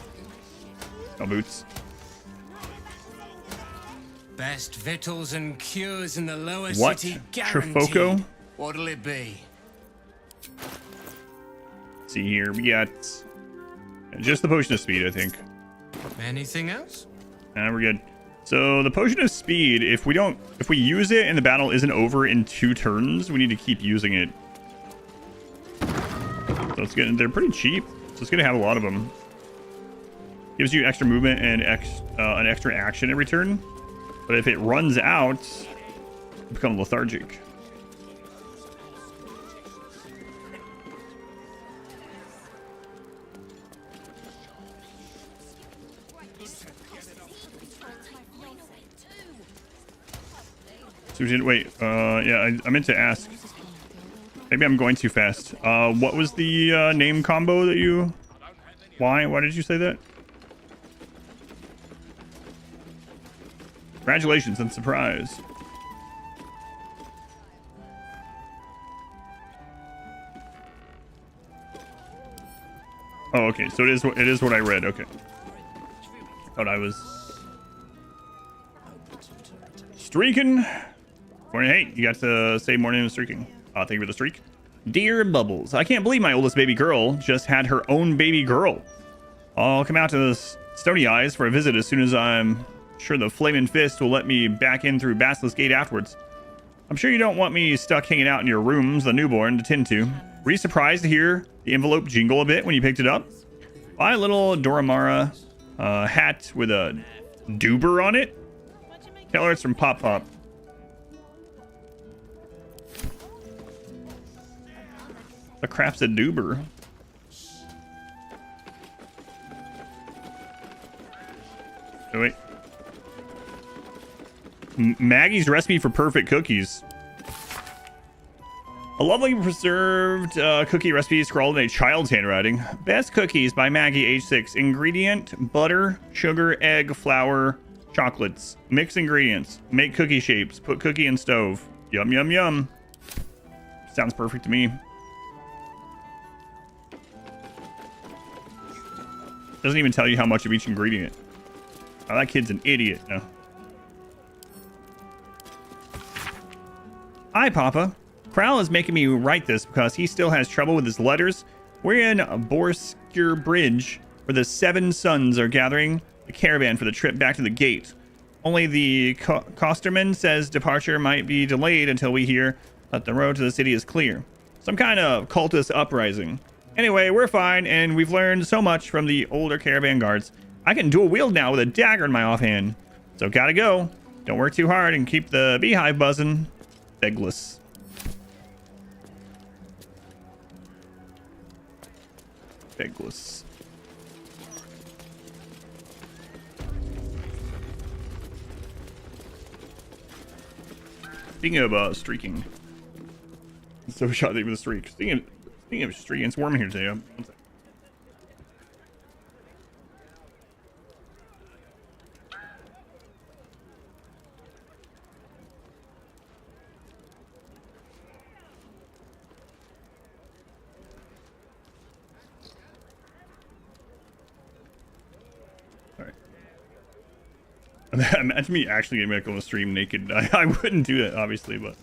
Oh, boots. Best victuals and cures in the lower What? city guaranteed. Trifoco? What'll it be? Let's see here, we got just the potion of speed, I think. Anything else? Nah, we're good. So the potion of speed, if we use it and the battle isn't over in 2 turns, we need to keep using it. So it's good. They're pretty cheap, so it's gonna have a lot of them. Gives you extra movement and an extra action every turn. But if it runs out, you become lethargic. So we did, wait, yeah, I meant to ask. Maybe I'm going too fast. What was the name combo that you... Why did you say that? Congratulations and surprise. Oh, okay. So it is what I read. Okay. Thought I was streaking. Morning. Hey, you got to say morning and streaking. Thank you for the streak. Dear Bubbles, I can't believe my oldest baby girl just had her own baby girl. I'll come out to the Stony Eyes for a visit as soon as I'm sure the Flaming Fist will let me back in through Basilisk Gate afterwards. I'm sure you don't want me stuck hanging out in your rooms, the newborn, to tend to. Were you surprised to hear the envelope jingle a bit when you picked it up? My little Doramara hat with a Duber on it? Tell her it's from Pop Pop. The crap's a Duber? Oh, wait. Maggie's recipe for perfect cookies. A lovely preserved cookie recipe scrawled in a child's handwriting. Best cookies by Maggie, age 6. Ingredient: butter, sugar, egg, flour, chocolates. Mix ingredients. Make cookie shapes. Put cookie in stove. Yum, yum, yum. Sounds perfect to me. Doesn't even tell you how much of each ingredient. Oh, that kid's an idiot. No. Hi, Papa. Kral is making me write this because he still has trouble with his letters. We're in Borskir Bridge, where the 7 sons are gathering a caravan for the trip back to the gate. Only the Costerman says departure might be delayed until we hear that the road to the city is clear. Some kind of cultist uprising. Anyway, we're fine, and we've learned so much from the older caravan guards. I can dual wield now with a dagger in my offhand. So gotta go. Don't work too hard and keep the beehive buzzing. Begless. Begless. Speaking of streaking. So shot with a streak. Speaking of streaking, it's warm here today. One sec. Imagine me actually getting back on the stream naked. I wouldn't do that, obviously, but...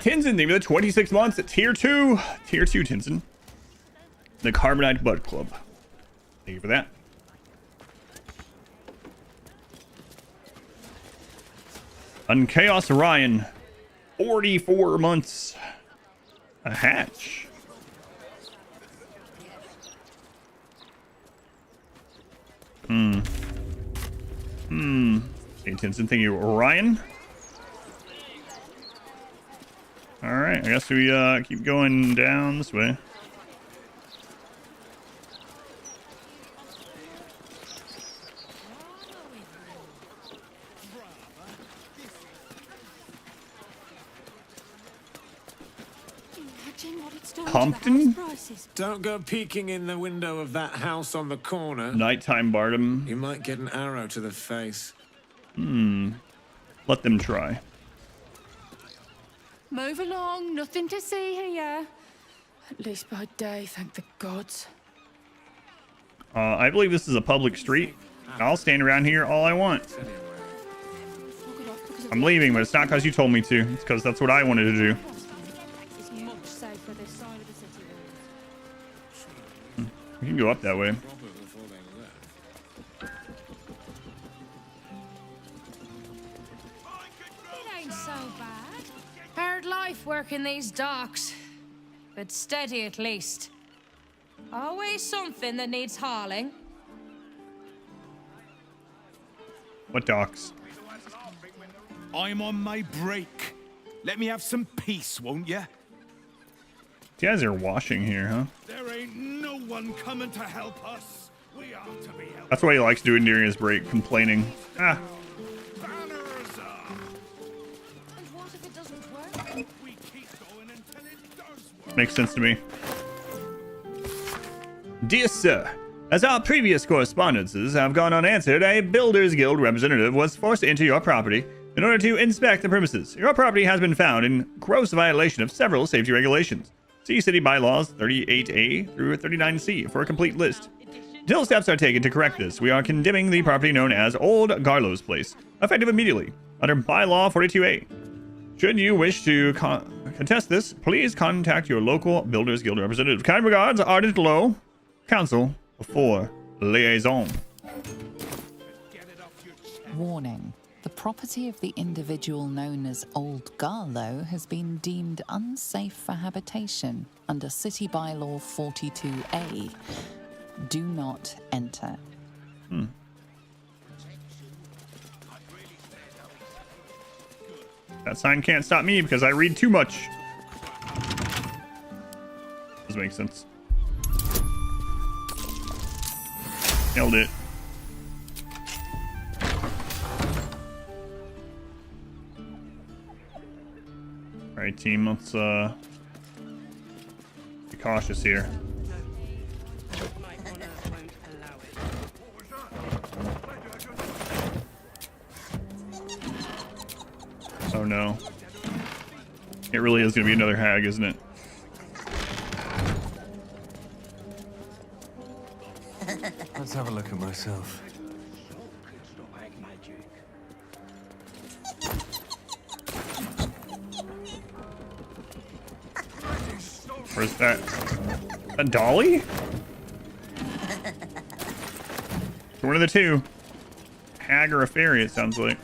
Tinson, thank you for the 26 months at Tier 2. Tier 2, Tinson. The Carbonite Bud Club. Thank you for that. Unchaos Orion. 44 months. A hatch. Hey, Tinson, thank you, Orion. Alright, I guess we keep going down this way. Compton? Don't go peeking in the window of that house on the corner. Nighttime Bardom. You might get an arrow to the face. Let them try. Move along, nothing to see here. At least by day, thank the gods. I believe this is a public street. I'll stand around here all I want. I'm leaving, but it's not because you told me to. It's because that's what I wanted to do. We can go up that way. It ain't so bad. Hard life working these docks, but steady at least. Always something that needs hauling. What docks? I'm on my break. Let me have some peace, won't ya? You guys are washing here, huh? There ain't no one coming to help us. We are to be helped. That's what he likes doing during his break, complaining. Ah. Banners up. And what if it doesn't work? We keep going until it does work. Makes sense to me. Dear sir, as our previous correspondences have gone unanswered, a Builders Guild representative was forced to enter your property in order to inspect the premises. Your property has been found in gross violation of several safety regulations. See City Bylaws 38A through 39C for a complete list. Until steps are taken to correct this, we are condemning the property known as Old Garlow's Place, effective immediately, under Bylaw 42A. Should you wish to contest this, please contact your local Builders Guild representative. Kind regards, Ardent Low, Council for Liaison. Warning. The property of the individual known as Old Garlow has been deemed unsafe for habitation under City Bylaw 42A. Do not enter. That sign can't stop me because I read too much. Doesn't make sense. Nailed it. Alright, team, let's be cautious here. Oh no. It really is gonna be another hag, isn't it? Let's have a look at myself. Where's that? A dolly? One of the two. Hag or a fairy, it sounds like.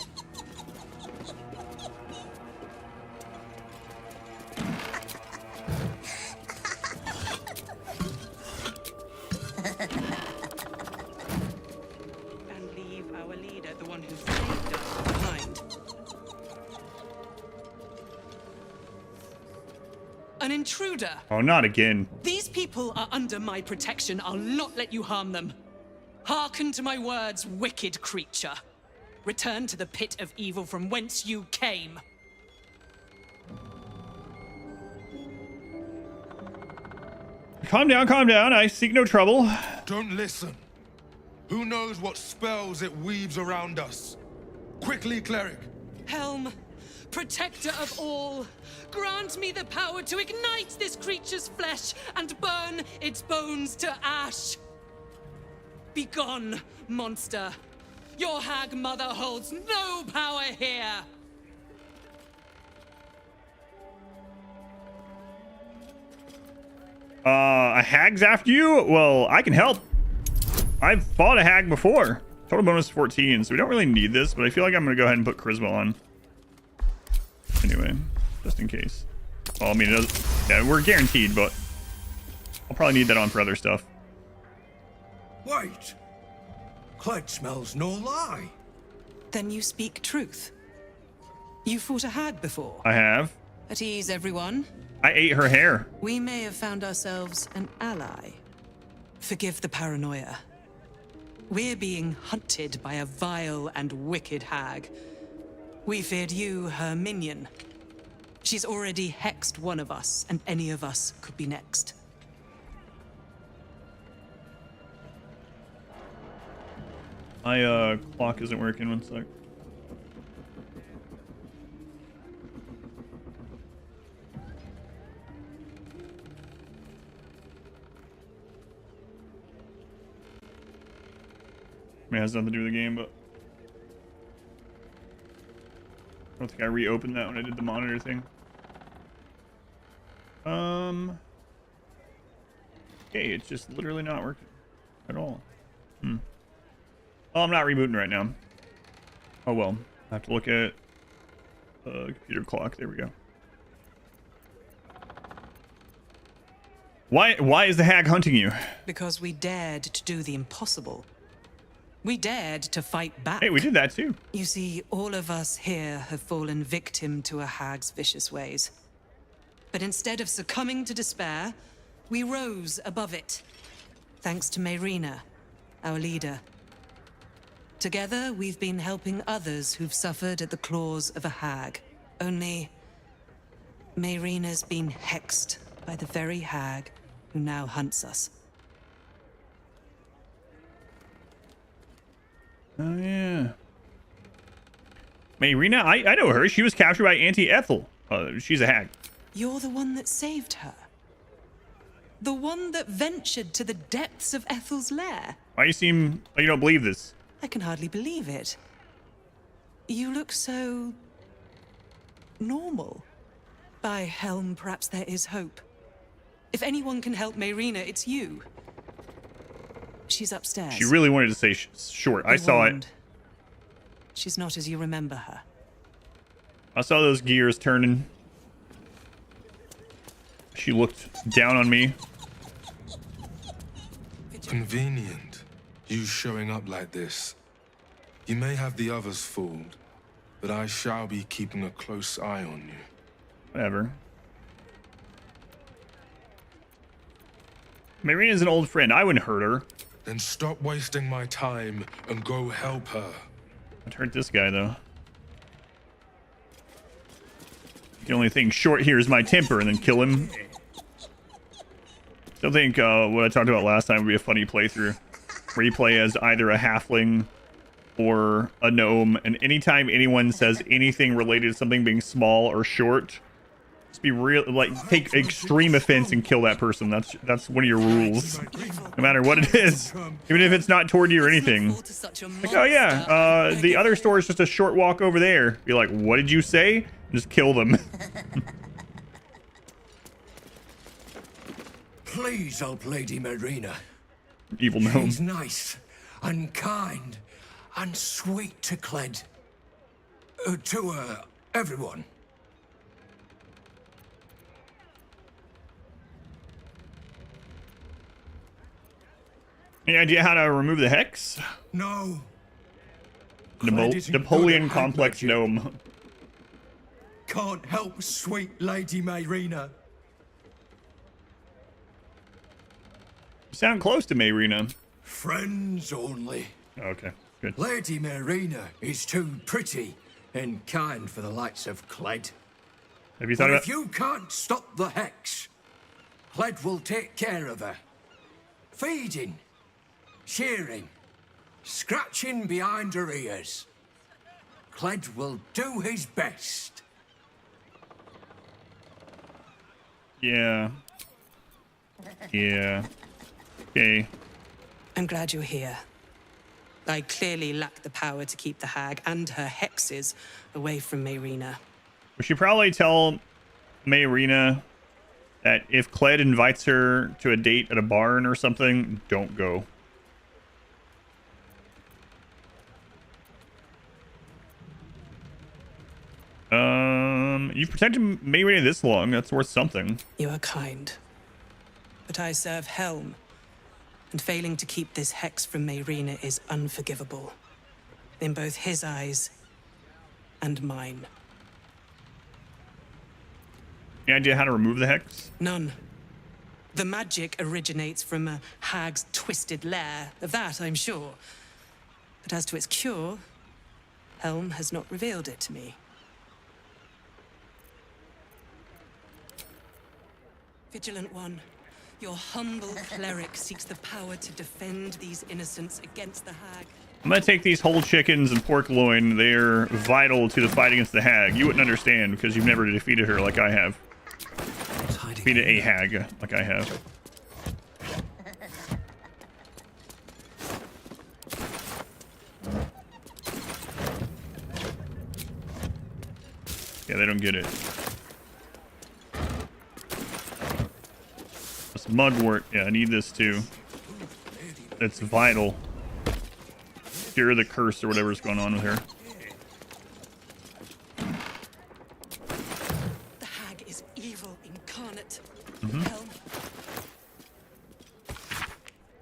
one who saved us behind. An intruder. Oh, not again. These people are under my protection. I'll not let you harm them. Hearken to my words, wicked creature. Return to the pit of evil from whence you came. Calm down. I seek no trouble. Don't listen. Who knows what spells it weaves around us? Quickly, cleric. Helm, protector of all, grant me the power to ignite this creature's flesh and burn its bones to ash. Begone, monster. Your hag mother holds no power here. A hag's after you? Well, I can help. I've fought a hag before. Total bonus 14, so we don't really need this, but I feel like I'm going to go ahead and put charisma on. Anyway, just in case. Well, I mean, it does, yeah, we're guaranteed, but I'll probably need that on for other stuff. Wait. Cled smells no lie. Then you speak truth. You fought a hag before. I have. At ease, everyone. I ate her hair. We may have found ourselves an ally. Forgive the paranoia. We're being hunted by a vile and wicked hag. We feared you, her minion. She's already hexed one of us, and any of us could be next. My clock isn't working. One sec. I mean, it has nothing to do with the game, but I don't think I reopened that when I did the monitor thing. Okay, it's just literally not working at all. Oh, I'm not rebooting right now. Oh well, I have to look at computer clock. There we go. Why is the hag hunting you? Because we dared to do the impossible. We dared to fight back. Hey, we did that too. You see, all of us here have fallen victim to a hag's vicious ways. But instead of succumbing to despair, we rose above it. Thanks to Mayrina, our leader. Together, we've been helping others who've suffered at the claws of a hag. Only, Mayrina's been hexed by the very hag who now hunts us. Oh, yeah. Mayrina, I know her. She was captured by Auntie Ethel. She's a hag. You're the one that saved her. The one that ventured to the depths of Ethel's lair. Why you seem like you don't believe this? I can hardly believe it. You look so... normal. By Helm, perhaps there is hope. If anyone can help Mayrina, it's you. She's upstairs. She really wanted to say short. I saw it. She's not as you remember her. I saw those gears turning. She looked down on me. Convenient. You showing up like this. You may have the others fooled, but I shall be keeping a close eye on you. Whatever. Mayrina's an old friend. I wouldn't hurt her. Then stop wasting my time and go help her. I'd hurt this guy, though. The only thing short here is my temper, and then kill him. Still think what I talked about last time would be a funny playthrough. Where you play as either a halfling or a gnome, and anytime anyone says anything related to something being small or short, just be real, like, take extreme offense and kill that person. That's one of your rules, no matter what it is, even if it's not toward you or anything. Like, oh yeah, the other store is just a short walk over there. Be like, what did you say? Just kill them. Please help Lady Mayrina. Evil gnome. She's nice and kind and sweet to Cled. To everyone. Any idea how to remove the hex? No. Napoleon complex gnome. Can't help sweet Lady Mayrina. You sound close to Mayrina. Friends only. Okay, good. Lady Mayrina is too pretty and kind for the likes of Cled. Have you thought but about... if you can't stop the hex, Cled will take care of her. Feeding, shearing, scratching behind her ears. Cled will do his best. Yeah. Yeah. Okay. I'm glad you're here. I clearly lack the power to keep the hag and her hexes away from Mayrina. We should probably tell Mayrina that if Cled invites her to a date at a barn or something, don't go. You protected Mayrina this long. That's worth something. You are kind. But I serve Helm, and failing to keep this hex from Mayrina is unforgivable. In both his eyes and mine. Any idea how to remove the hex? None. The magic originates from a hag's twisted lair. Of that, I'm sure. But as to its cure, Helm has not revealed it to me. Vigilant One, your humble cleric seeks the power to defend these innocents against the hag. I'm gonna take these whole chickens and pork loin. They're vital to the fight against the hag. You wouldn't understand because you've never defeated her like I have. Defeated a hag like I have. Yeah, they don't get it. This mugwort. Yeah, I need this too. That's vital. Cure the curse or whatever's going on with her. The hag is evil incarnate. Mm-hmm. Helm.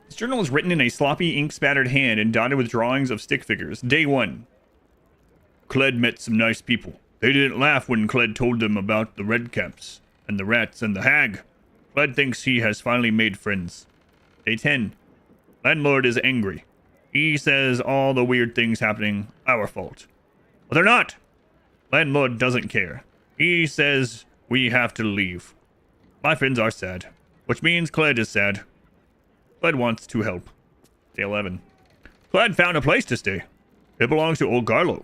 This journal is written in a sloppy, ink-spattered hand and dotted with drawings of stick figures. Day 1. Cled met some nice people. They didn't laugh when Cled told them about the redcaps and the rats and the hag. Cled thinks he has finally made friends. Day 10. Landlord is angry. He says all the weird things happening, our fault. But they're not. Landlord doesn't care. He says we have to leave. My friends are sad, which means Cled is sad. Cled wants to help. Day 11. Cled found a place to stay. It belongs to old Garlo.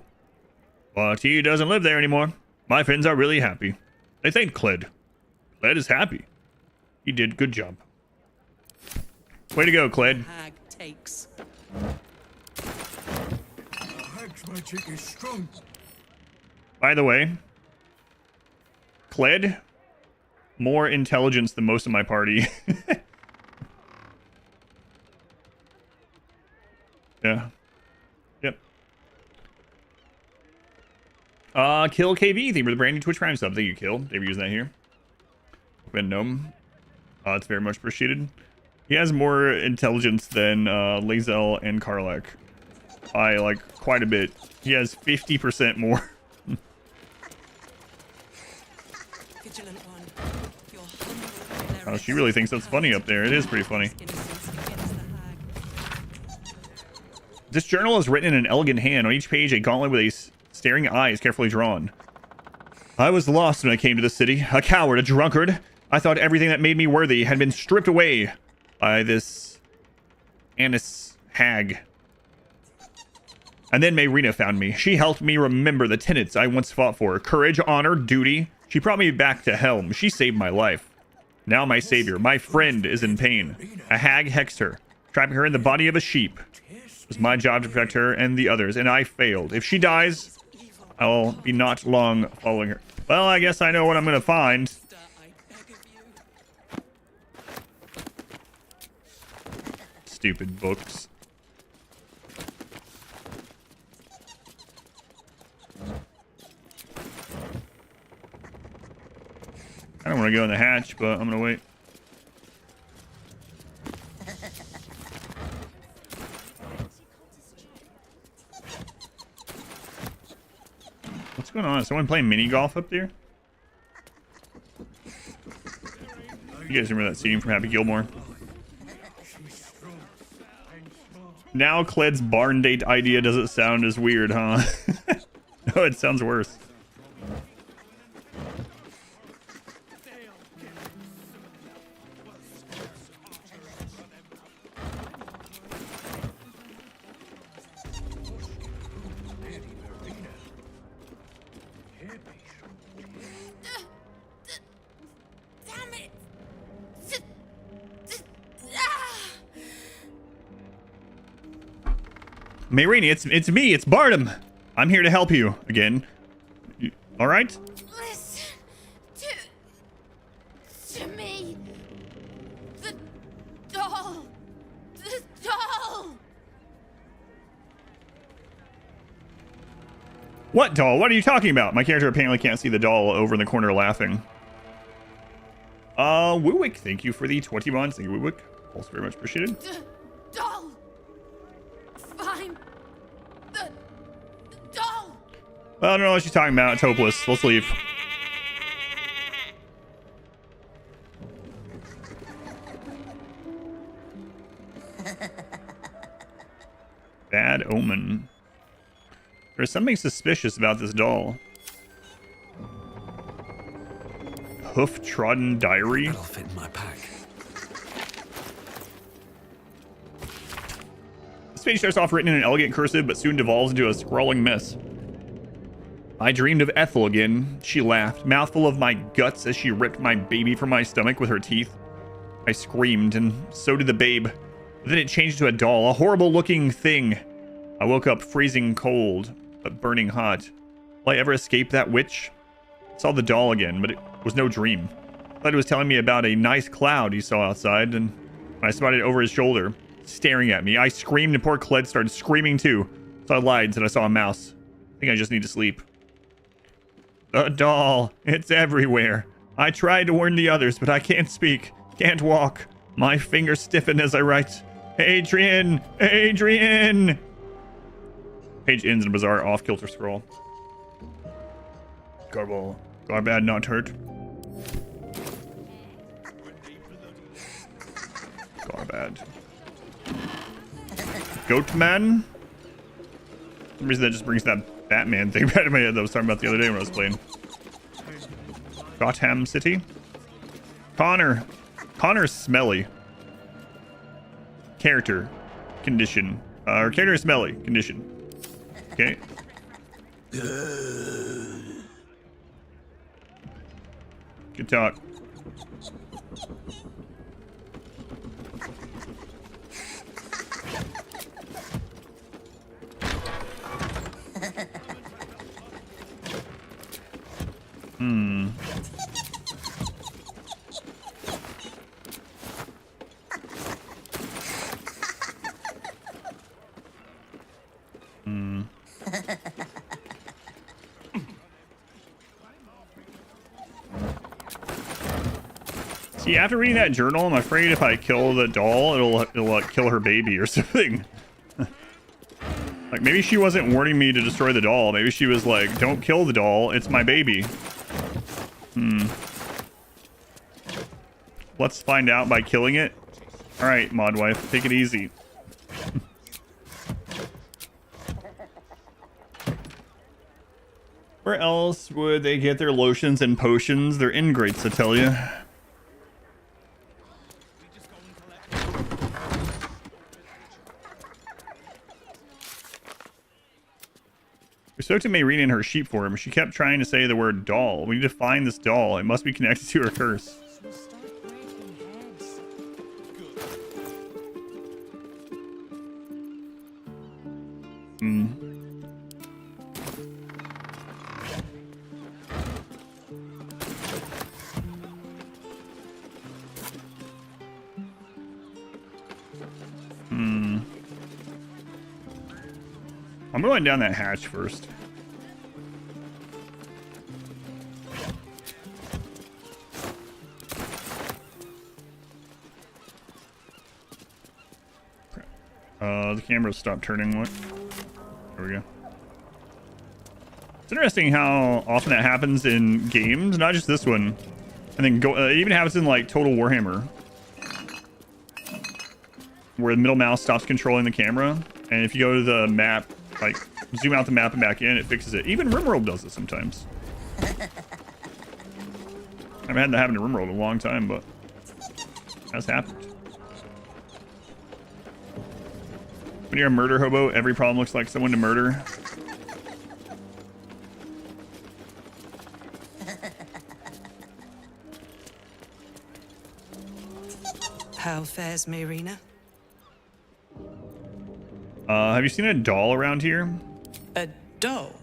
But he doesn't live there anymore. My friends are really happy. They thank Cled. Cled is happy. He did good job. Way to go, Cled. Hag takes. Hag's magic is strong. By the way, Cled, more intelligence than most of my party. Yeah. Yep. Kill KV, thank you for the brand new Twitch Prime sub. Thank you, Kill. They were using that here. Open Gnome. It's very much appreciated. He has more intelligence than Lazel and Karlak. By, like, quite a bit. He has 50% more. Oh, she really thinks that's funny up there. It is pretty funny. This journal is written in an elegant hand. On each page, a gauntlet with a staring eye is carefully drawn. I was lost when I came to the city. A coward, a drunkard. I thought everything that made me worthy had been stripped away by this Annis hag. And then Mayrina found me. She helped me remember the tenets I once fought for. Courage, honor, duty. She brought me back to Helm. She saved my life. Now my savior, my friend, is in pain. A hag hexed her, trapping her in the body of a sheep. It was my job to protect her and the others, and I failed. If she dies, I'll be not long following her. Well, I guess I know what I'm going to find. Stupid books. I don't want to go in the hatch, but I'm going to wait. going on? Is someone playing mini golf up there? You guys remember that scene from Happy Gilmore? Now Cled's barn date idea doesn't sound as weird, huh? No, it sounds worse. Mayrini, it's me, it's Barnum. I'm here to help you again. All right? Listen to me. The doll. The doll. What doll? What are you talking about? My character apparently can't see the doll over in the corner laughing. Woowick, thank you for the 20 months. Thank you, Woowick. Also very much appreciated. The doll. Find the doll. Well, I don't know what she's talking about. It's hopeless. Let's leave. Bad omen. There's something suspicious about this doll. Hoof-trodden diary. That'll fit in my pack. This page starts off written in an elegant cursive, but soon devolves into a scrawling mess. I dreamed of Ethel again. She laughed, mouthful of my guts as she ripped my baby from my stomach with her teeth. I screamed, and so did the babe. Then it changed to a doll, a horrible-looking thing. I woke up freezing cold, but burning hot. Will I ever escape that witch? I saw the doll again, but it was no dream. I thought he was telling me about a nice cloud he saw outside, and when I spotted it over his shoulder, staring at me, I screamed, and poor Cled started screaming too. So I lied and said I saw a mouse. I think I just need to sleep. The doll. It's everywhere. I tried to warn the others, but I can't speak. Can't walk. My fingers stiffen as I write. Adrian! Adrian! Page ends in a bizarre off-kilter scroll. Garble. Garbad not hurt. Garbad. Goatman? For some reason that just brings that Batman thing back to my head that I was talking about the other day when I was playing. Gotham City. Connor. Connor's smelly. Character. Condition. Or character is smelly. Condition. Okay. Good talk. Hmm. Hmm. See, after reading that journal, I'm afraid if I kill the doll, it'll like kill her baby or something. Like, maybe she wasn't warning me to destroy the doll. Maybe she was like, don't kill the doll, it's my baby. Hmm. Let's find out by killing it. Alright, mod wife, take it easy. Where else would they get their lotions and potions? They're ingrates, I tell you. We spoke to Mayrina in her sheep form. She kept trying to say the word doll. We need to find this doll. It must be connected to her curse. Hmm. Hmm. I'm going down that hatch first. The camera stopped turning. What? There we go. It's interesting how often that happens in games, not just this one. I think it even happens in like Total Warhammer, where the middle mouse stops controlling the camera, and if you go to the map, like zoom out the map and back in, it fixes it. Even RimWorld does it sometimes. I haven't had that happen to RimWorld in a long time, but it has happened. When you're a murder hobo, every problem looks like someone to murder. How fares Mayrina? Have you seen a doll around here? A doll?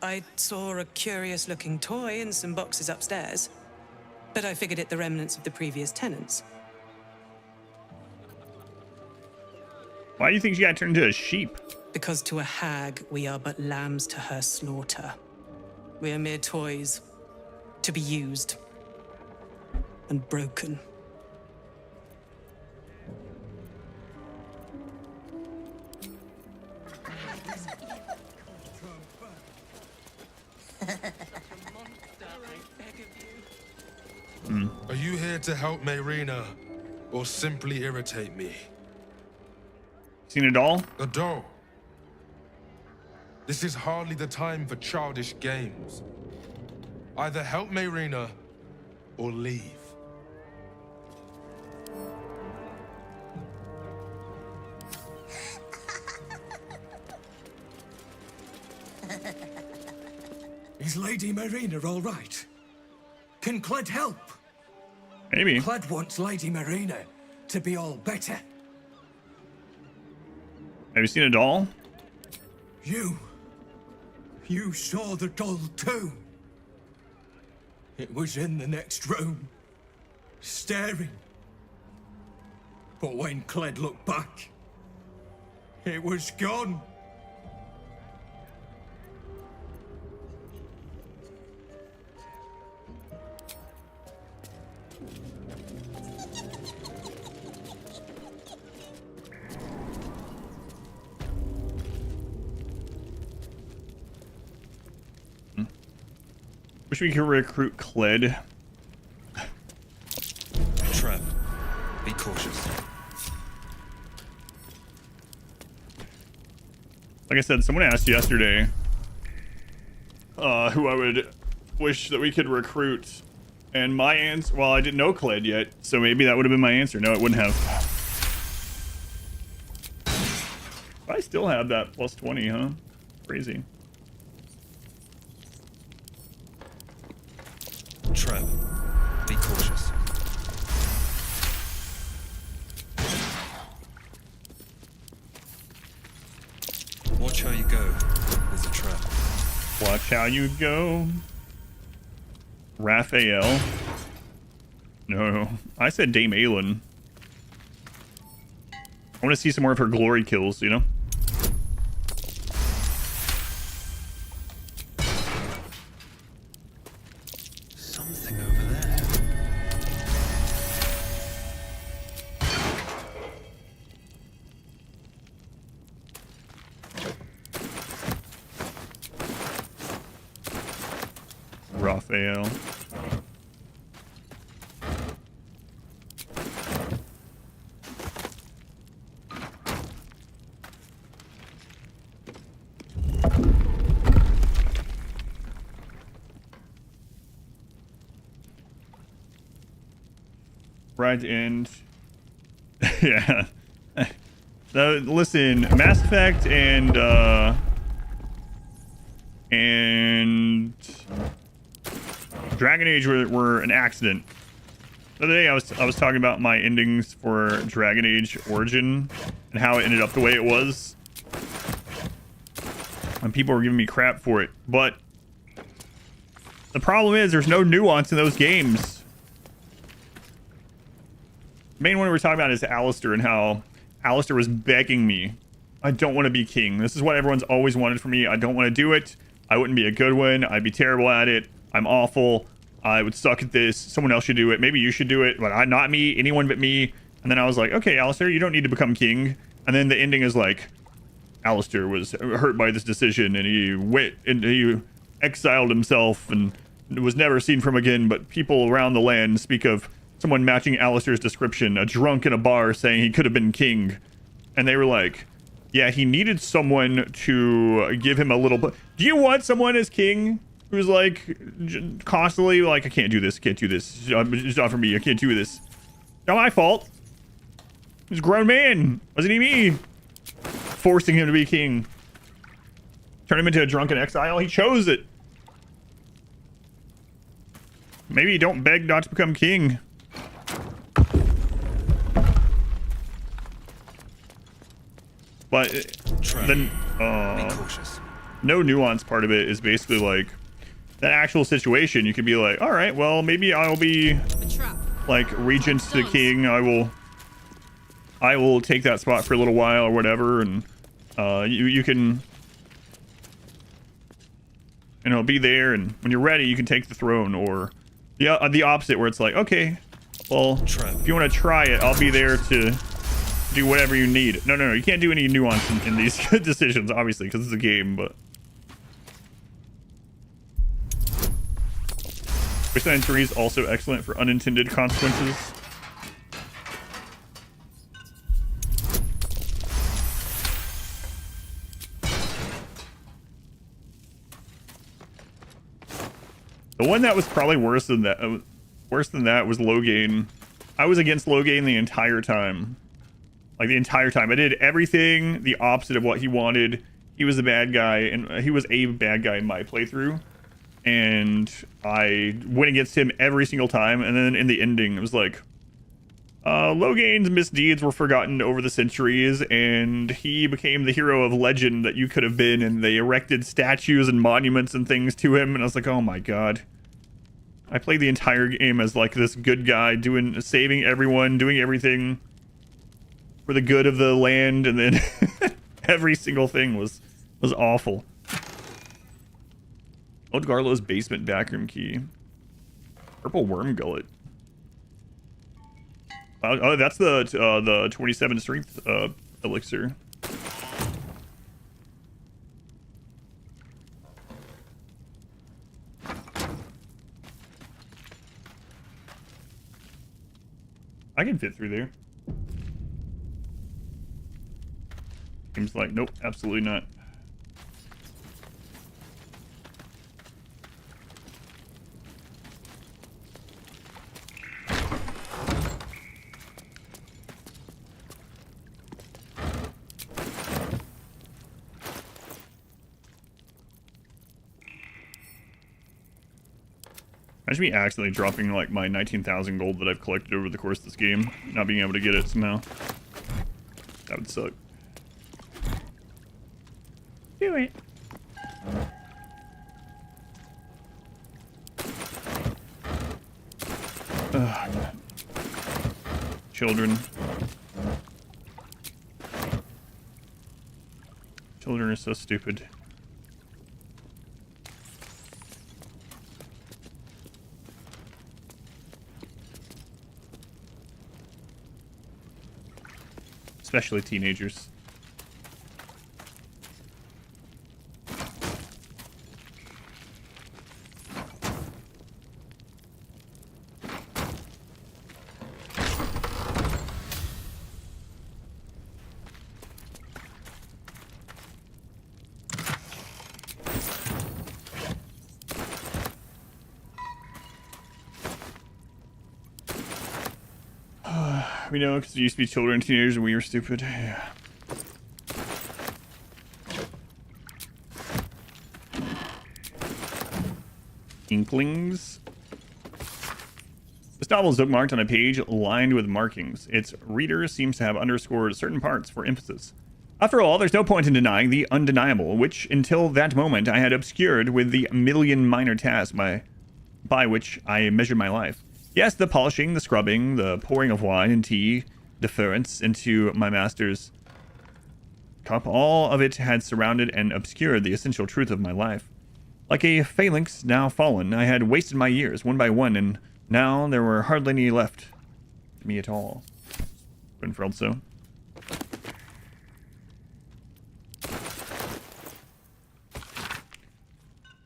I saw a curious-looking toy in some boxes upstairs, but I figured it the remnants of the previous tenants. Why do you think she got turned into a sheep? Because to a hag, we are but lambs to her slaughter. We are mere toys, to be used and broken. Are you here to help Mayrina, or simply irritate me? Seen a doll? A doll. This is hardly the time for childish games. Either help Mayrina, or leave. Is Lady Mayrina all right? Can Cled help? Maybe. Cled wants Lady Mayrina to be all better. Have you seen a doll? You saw the doll too. It was in the next room, staring. But when Cled looked back, it was gone. Wish we could recruit Cled. Trap. Be cautious. Like I said, someone asked yesterday who I would wish that we could recruit. And my answer, well, I didn't know Cled yet, so maybe that would have been my answer. No, it wouldn't have. I still have that plus 20, huh? Crazy. Trap. Be cautious. Watch how you go. There's a trap. Watch how you go. Raphael. No, I said Dame Aelin. I want to see some more of her glory kills, you know? Something over there. Raphael. Right end. Yeah. Listen, Mass Effect and Dragon Age were an accident. The other day I was talking about my endings for Dragon Age Origin and how it ended up the way it was. And people were giving me crap for it. But the problem is there's no nuance in those games. The main one we're talking about is Alistair and how Alistair was begging me. I don't want to be king. This is what everyone's always wanted from me. I don't want to do it. I wouldn't be a good one. I'd be terrible at it. I'm awful. I would suck at this. Someone else should do it. Maybe you should do it, but not me. Anyone but me. And then I was like, okay, Alistair, you don't need to become king. And then the ending is like, Alistair was hurt by this decision, and he went and he exiled himself and was never seen from again. But people around the land speak of someone matching Alistair's description, a drunk in a bar saying he could have been king. And they were like, yeah, he needed someone to give him a little bit. Do you want someone as king who's like constantly like, I can't do this, can't do this. It's not for me, I can't do this. Not my fault. He's a grown man. Wasn't he me? Forcing him to be king. Turn him into a drunken exile. He chose it. Maybe don't beg not to become king. But then no nuance part of it is basically like that actual situation. You could be like, all right, well, maybe I'll be like regent to the king. I will take that spot for a little while or whatever, and you can, you know, be there, and when you're ready, you can take the throne. Or the opposite, where it's like, okay, well, if you want to try it, I'll be there to do whatever you need. No, you can't do any nuance in these decisions, obviously, because it's a game. But Wasteland 3 is also excellent for unintended consequences. The one that was probably worse than that was Loghain. I was against Loghain the entire time. Like, the entire time. I did everything the opposite of what he wanted. He was a bad guy, and he was a bad guy in my playthrough. And I went against him every single time, and then in the ending, it was like, Loghain's misdeeds were forgotten over the centuries, and he became the hero of legend that you could have been, and they erected statues and monuments and things to him, and I was like, oh my god. I played the entire game as like this good guy, saving everyone, doing everything for the good of the land, and then every single thing was awful. Old Garlo's basement backroom key. Purple worm gullet. Oh, that's the 27 strength elixir. I can fit through there. Seems like, nope, absolutely not. Imagine me accidentally dropping like my 19,000 gold that I've collected over the course of this game, not being able to get it somehow. That would suck. Do it. God. Children. Children are so stupid. Especially teenagers. We know, because we used to be children and teenagers and we were stupid. Yeah. Inklings. This novel is bookmarked on a page lined with markings. Its reader seems to have underscored certain parts for emphasis. After all, there's no point in denying the undeniable, which until that moment I had obscured with the million minor tasks by which I measured my life. Yes, the polishing, the scrubbing, the pouring of wine and tea, deference into my master's cup, all of it had surrounded and obscured the essential truth of my life. Like a phalanx now fallen, I had wasted my years, one by one, and now there were hardly any left to me at all. Winfried so.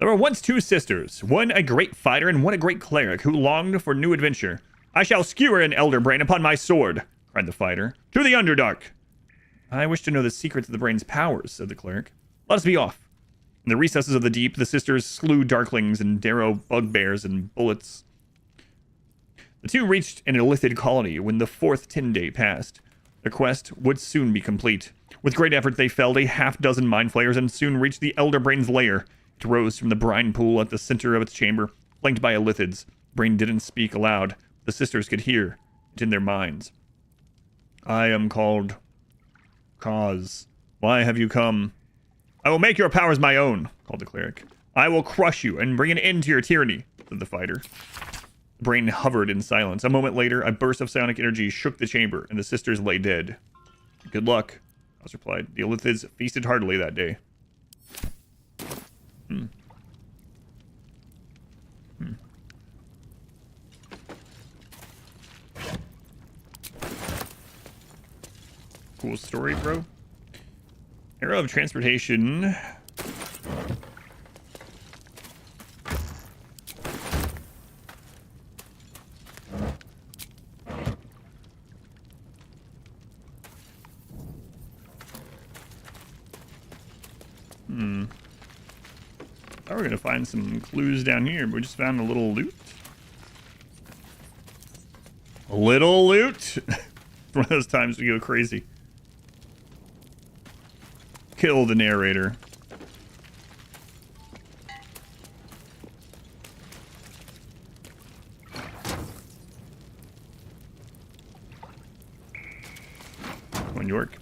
There were once two sisters, one a great fighter and one a great cleric, who longed for new adventure. I shall skewer an elder brain upon my sword, cried the fighter. To the Underdark. I wish to know the secrets of the brain's powers, said the cleric. Let us be off. In the recesses of the deep, the sisters slew darklings and darrow bugbears and bullets. The two reached an illithid colony when the 4th Tin Day passed. Their quest would soon be complete. With great effort, they felled a half-dozen mind flayers and soon reached the Elder Brain's lair. It rose from the brine pool at the center of its chamber, flanked by illithids. Brain didn't speak aloud. The sisters could hear it in their minds. I am called Cause. Why have you come? I will make your powers my own, called the cleric. I will crush you and bring an end to your tyranny, said the fighter. The brain hovered in silence. A moment later, a burst of psionic energy shook the chamber, and the sisters lay dead. Good luck, Cause replied. The illithids feasted heartily that day. Cool story, bro. Arrow of transportation. I thought we were gonna find some clues down here, but we just found a little loot. A little loot. One of those times we go crazy. Kill the narrator. Come on, York.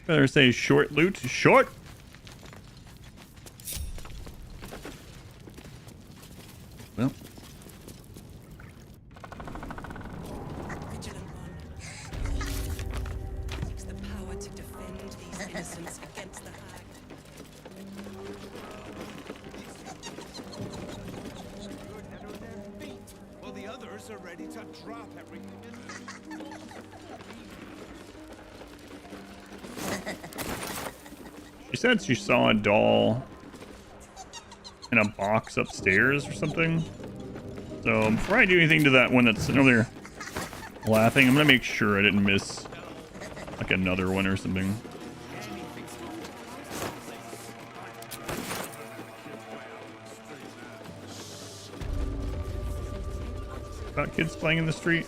Better say short loot. Short! Well. Vigilant one. Seeks the power to defend these innocents against the hag. Well, the others are ready to drop everything in. She said she saw a doll in a box upstairs or something. So before I do anything to that one that's sitting over there laughing, I'm gonna make sure I didn't miss like another one or something. About kids playing in the street.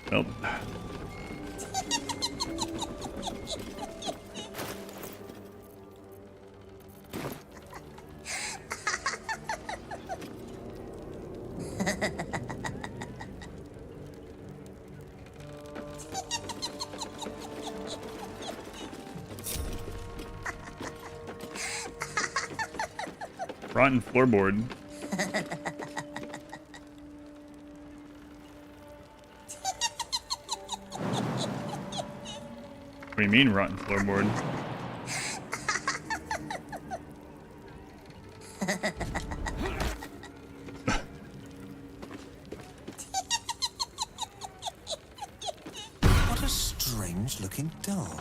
Nope. Rotten floorboard. What do you mean, rotten floorboard? What a strange-looking doll.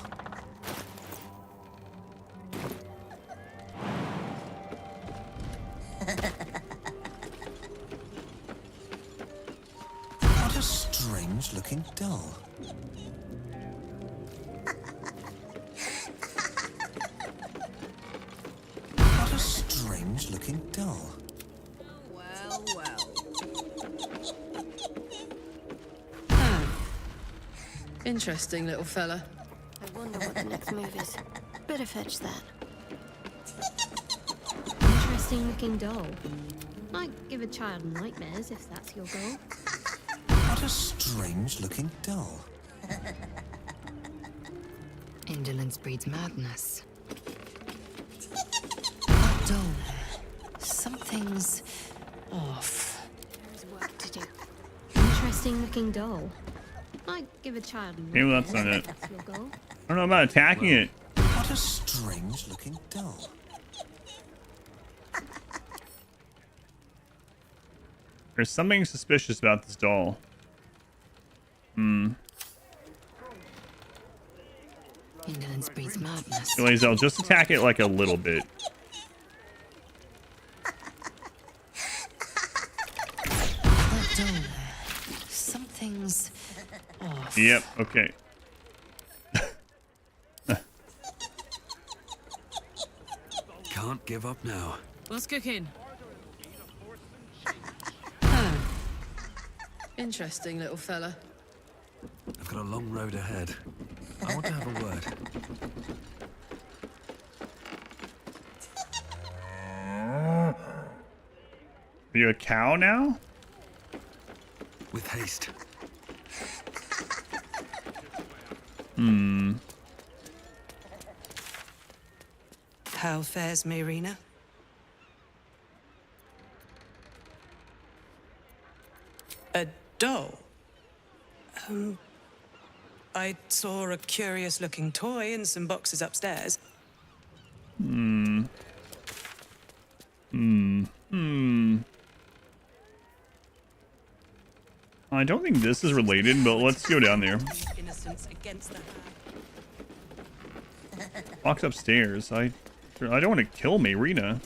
What a strange-looking doll. What a strange-looking doll. Well, well. Interesting little fella. I wonder what the next move is. Better fetch that. Interesting looking doll. Might give a child nightmares if that's your goal. What a strange-looking doll. Indolence breeds madness. That doll there. Something's off. There's work to do. Interesting looking doll. Might give a child. Maybe that's not it. That's your goal. I don't know about attacking it. What a strange-looking doll. There's something suspicious about this doll. Indolence breeds madness. Anyways, I'll just attack it like a little bit. That doll there. Something's off. Yep, okay. Can't give up now. What's cooking? Interesting little fella. I've got a long road ahead. I want to have a word. Are you a cow now? With haste. How fares Mayrina? A doll? I saw a curious-looking toy in some boxes upstairs. I don't think this is related, but let's go down there. Innocence against the Walks upstairs. I don't want to kill Mayrina.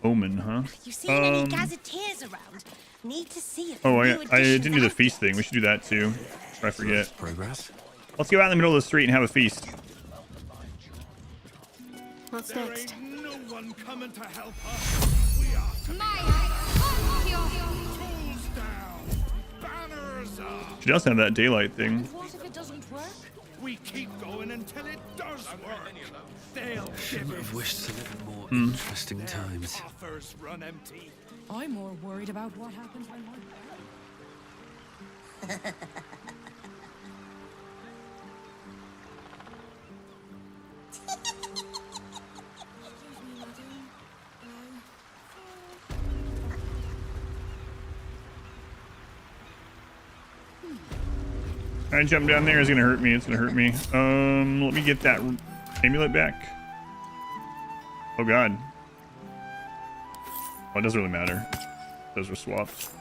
Omen, huh? You seen any gazetteers around? Need to see if Oh, the I new didn't edition's do the out feast thing. We should do that too. Before I forget. Progress. Let's go out in the middle of the street and have a feast. What's There next? ain't no one coming to help us. We are to tools down, banners up. She does have that daylight thing. What if it doesn't work? We keep going until it does work. They'll Shouldn't give have it. wished to live in more interesting Their times. coffers run empty. I'm more worried about what happens when we're I jump down there is gonna hurt me. It's gonna hurt me. Let me get that amulet back. Oh god. Oh, it doesn't really matter. Those were swapped.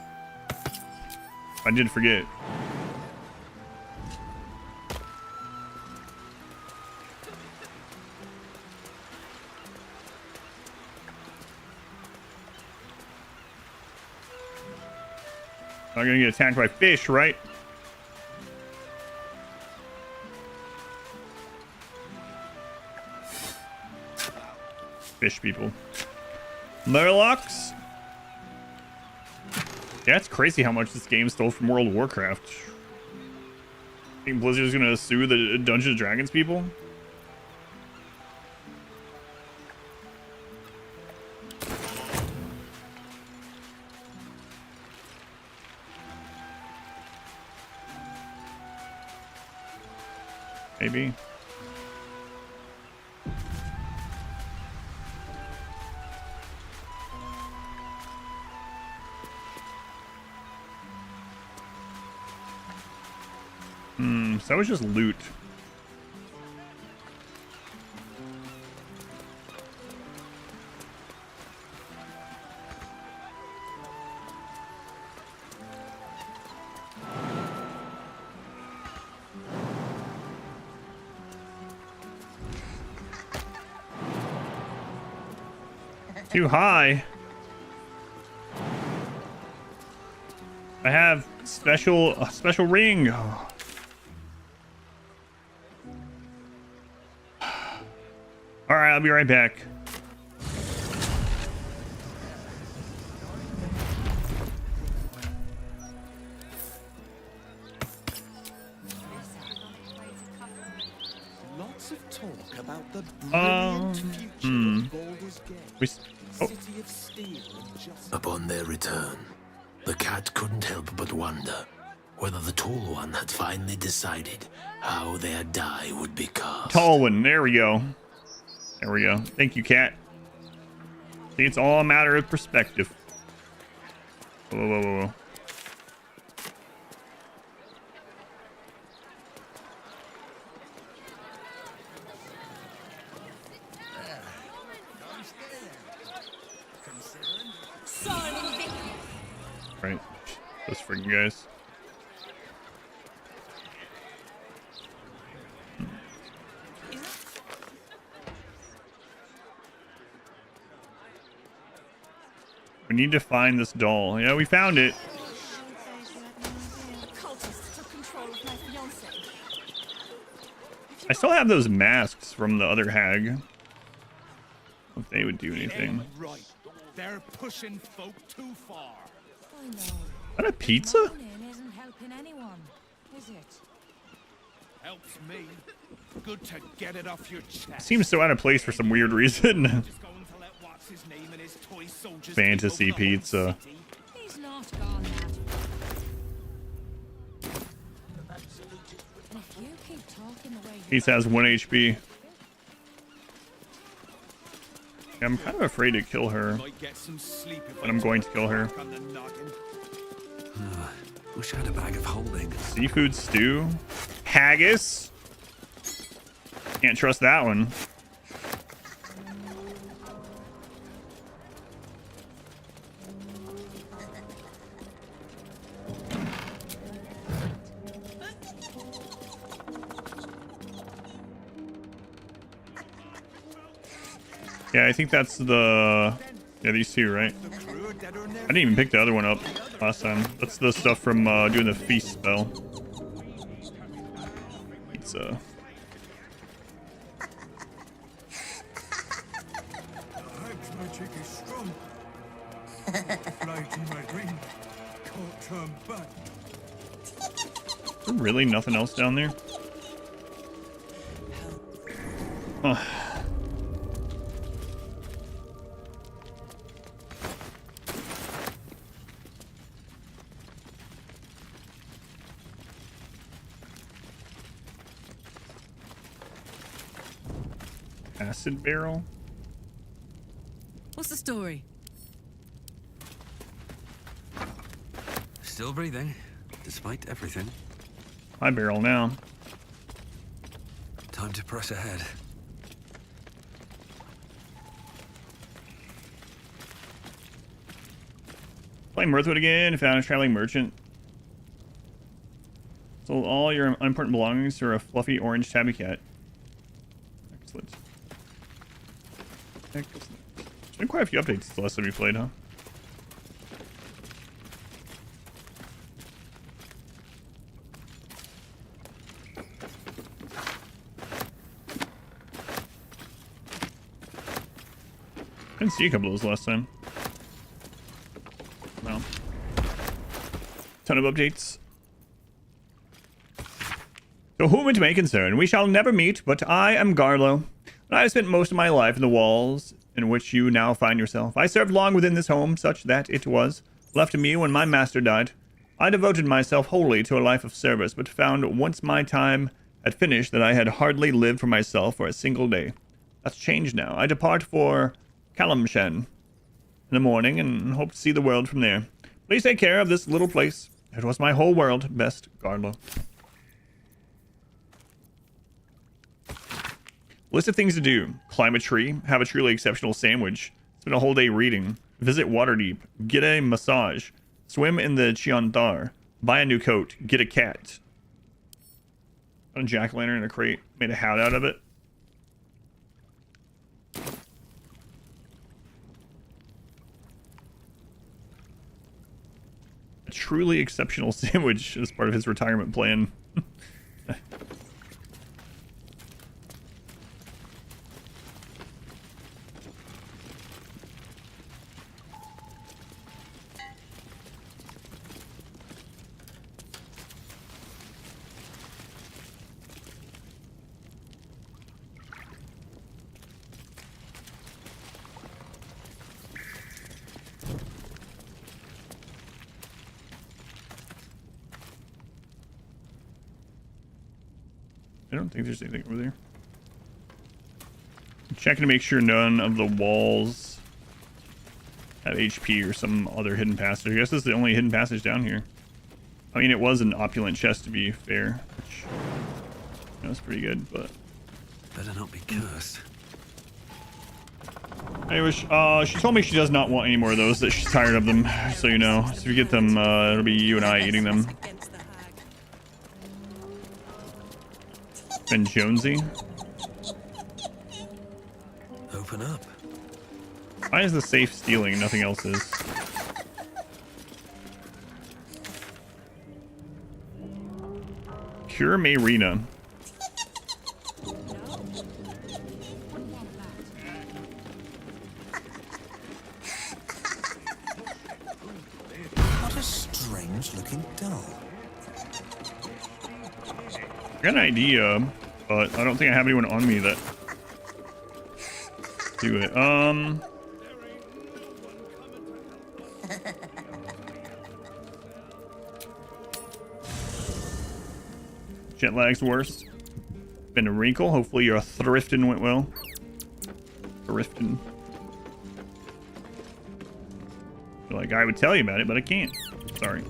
I did forget. I'm gonna get attacked by fish, right? Fish people. Murlocs. Yeah, it's crazy how much this game stole from World of Warcraft. I think Blizzard's gonna sue the Dungeons and Dragons people. Maybe. So that was just loot. Too high. I have a special ring. Oh. All right, I'll be right back. Lots of talk about the brilliant future of Baldur's Gate. City of steel and justice. Upon their return, the cat couldn't help but wonder whether the Tall One had finally decided how their die would be cast. Tall One, there we go. There we go. Thank you, cat. See, it's all a matter of perspective. Whoa, whoa, whoa, whoa. Right, those freaking guys. We need to find this doll. Yeah, we found it. I still have those masks from the other hag. If they would do anything. Right. They're pushing folk too far. Is that a pizza? Isn't helping anyone, is it? Helps me. Good to get it off your chest. Seems so out of place for some weird reason. Fantasy pizza. He's not gone that far. If you keep talking the way you Pizza has 1 HP. Yeah, I'm kind of afraid to kill her. But I'm going to kill her. Wish I had a bag of holding. Seafood stew? Haggis? Can't trust that one. Yeah, I think that's the... Yeah, these two, right? I didn't even pick the other one up last time. That's the stuff from doing the feast spell. Pizza. Magic is strong. Flight in my dream. Can't turn back. Is there really nothing else down there? Oh. Acid barrel? What's the story? Still breathing, despite everything. My barrel now. Time to press ahead. Playing Mirthwood again. Found a traveling merchant. Sold all your unimportant belongings to a fluffy orange tabby cat. Excellent. Excellent. There's been quite a few updates since the last time we played, huh? I didn't see a couple of those last time. Well, ton of updates. To whom it may concern, we shall never meet, but I am Garlo, and I have spent most of my life in the walls in which you now find yourself. I served long within this home, such that it was left to me when my master died. I devoted myself wholly to a life of service, but found once my time had finished that I had hardly lived for myself for a single day. That's changed now. I depart for Kalamshan in the morning and hope to see the world from there. Please take care of this little place. It was my whole world. Best, Garlo. List of things to do. Climb a tree. Have a truly exceptional sandwich. Spend a whole day reading. Visit Waterdeep. Get a massage. Swim in the Chiantar. Buy a new coat. Get a cat. Got a jack-o'-lantern in a crate. Made a hat out of it. A truly exceptional sandwich as part of his retirement plan. don't think there's anything over there. I'm checking to make sure none of the walls have HP or some other hidden passage. I guess this is the only hidden passage down here. I mean, it was an opulent chest, to be fair, which was pretty good, but better not be cursed. Anyway, she told me she does not want any more of those, that she's tired of them, so you know. So if you get them, it'll be you and I eating them. Ben Jonesy. Open up. Why is the safe stealing and nothing else is? Cure Mayrina. What a strange looking doll. I got an idea, but I don't think I have anyone on me that do it. Jet lag's worse. Been a wrinkle. Hopefully your thrifting went well. Thrifting. Feel like I would tell you about it, but I can't. Sorry.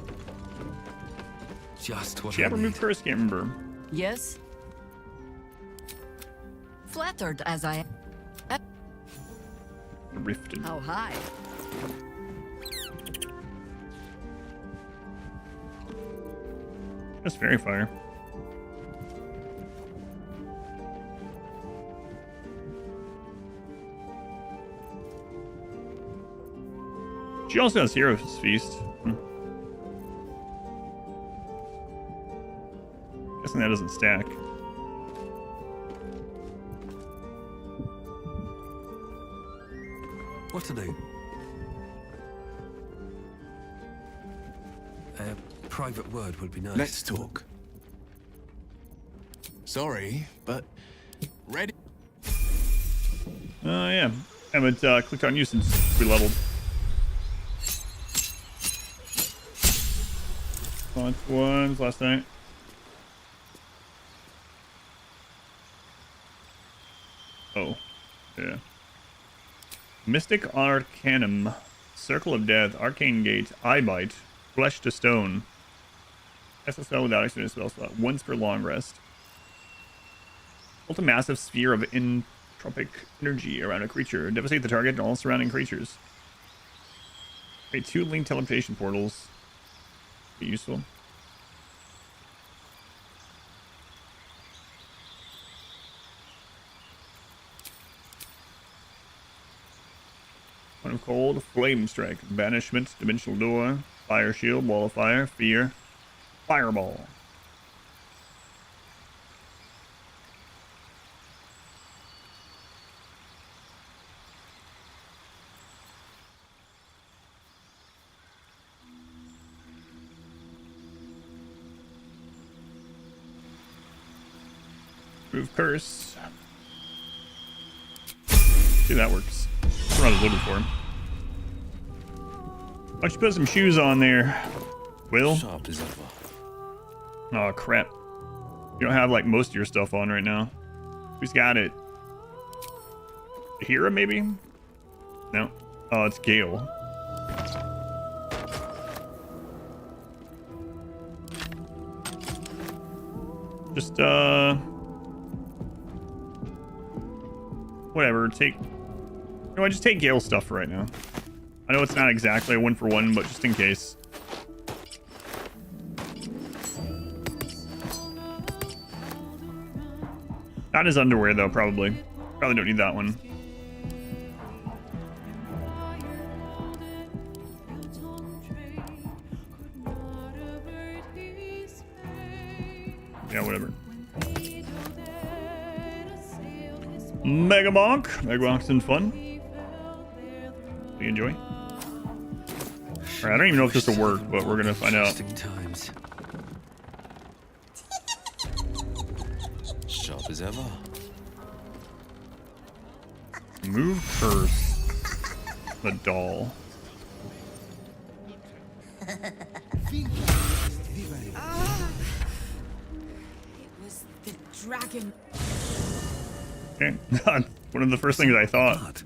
Just what She I ever need. moved first? Can't remember. Yes? Flattered as I am. Rifted. How high? Just fairy fire. She also has Hero's Feast. Guessing that doesn't stack. What to do? A private word would be nice. Let's talk. Sorry, but ready. Yeah. I haven't clicked on you since we leveled. Ones last night. Oh, yeah. Mystic Arcanum, Circle of Death, Arcane Gate, Eye Bite, Flesh to Stone. SSL without extended spell slot, once per long rest. Ult a massive sphere of entropic energy around a creature. Devastate the target and all surrounding creatures. Create 2 linked teleportation portals. Be useful. One of Cold, Flame Strike, Banishment, Dimensional Door, Fire Shield, Wall of Fire, Fear, Fireball. Remove Curse. See, that works. That's what I was looking for. Why don't you put some shoes on there, Will? Sharp as ever. Oh, crap. You don't have, like, most of your stuff on right now. Who's got it? Hera, maybe? No. Oh, it's Gale. Just, whatever, take... You know what, just take Gale stuff for right now. I know it's not exactly a 1-for-1, but just in case. Not his underwear, though, probably. Probably don't need that one. Yeah, whatever. Mega Bonk. Mega Bonk's been fun. You enjoy? Alright, I don't even know if this will work, but we're gonna find out. Times. Sharp as ever. Move Curse. The doll. It was the dragon. Okay. One of the first things I thought. Blood.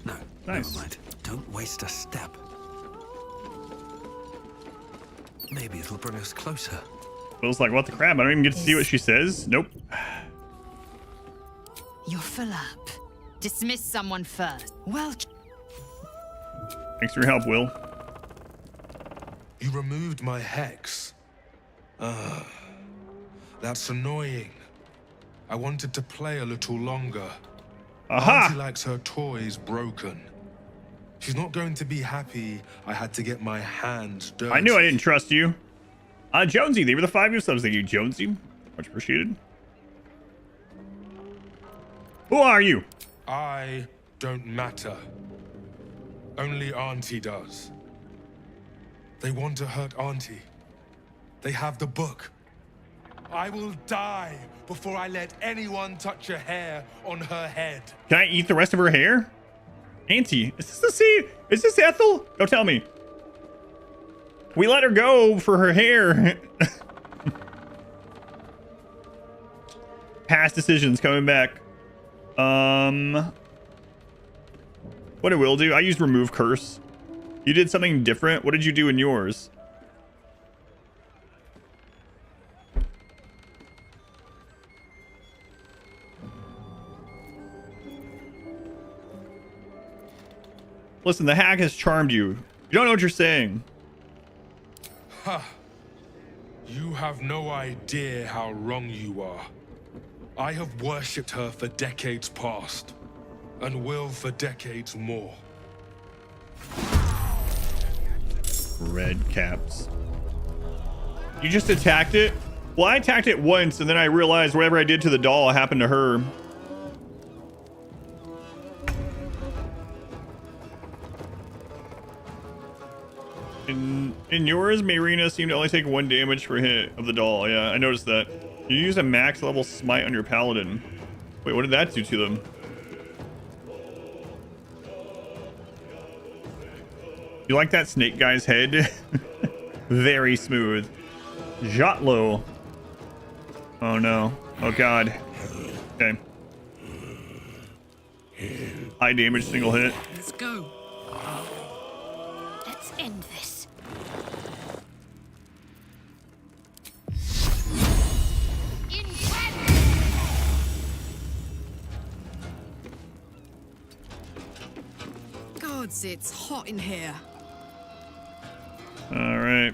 No, nice. Never mind. Don't waste a step. Maybe it'll bring us closer. Will's like, what the crap? I don't even get to see what she says. Nope. You're full up. Dismiss someone first. Well. Thanks for your help, Will. You removed my hex. That's annoying. I wanted to play a little longer. Aha! Auntie likes her toys broken. She's not going to be happy I had to get my hands dirty. I knew I didn't trust you. Jonesy, they were the 5 new subs. Thank you, Jonesy. Much appreciated. Who are you? I don't matter. Only Auntie does. They want to hurt Auntie. They have the book. I will die before I let anyone touch a hair on her head. Can I eat the rest of her hair? Auntie, is this Ethel? Don't tell me. We let her go for her hair. Past decisions coming back. What it will do? I used remove curse. You did something different. What did you do in yours? Listen, the hack has charmed you. You don't know what you're saying. Ha! You have no idea how wrong you are. I have worshipped her for decades past, and will for decades more. Red caps. You just attacked it? Well, I attacked it once, and then I realized whatever I did to the doll happened to her. In yours, Marina seemed to only take 1 damage per hit of the doll. Yeah, I noticed that. You used a max level smite on your paladin. Wait, what did that do to them? You like that snake guy's head? Very smooth. Jotlo. Oh no. Oh god. Okay. High damage single hit. Let's go. Let's end this. Gods, it's hot in here. All right.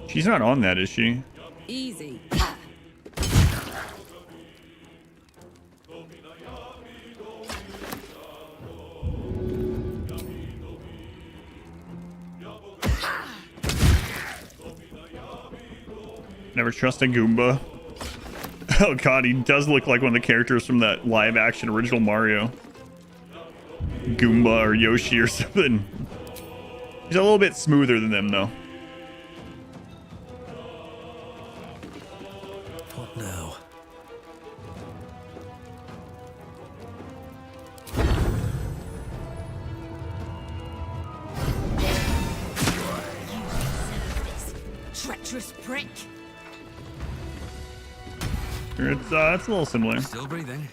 She's not on that, is she? Easy. Never trust a Goomba. Oh god, he does look like one of the characters from that live action original Mario. Goomba or Yoshi or something. He's a little bit smoother than them though. What now? Treacherous prick. It's a little similar. Still breathing,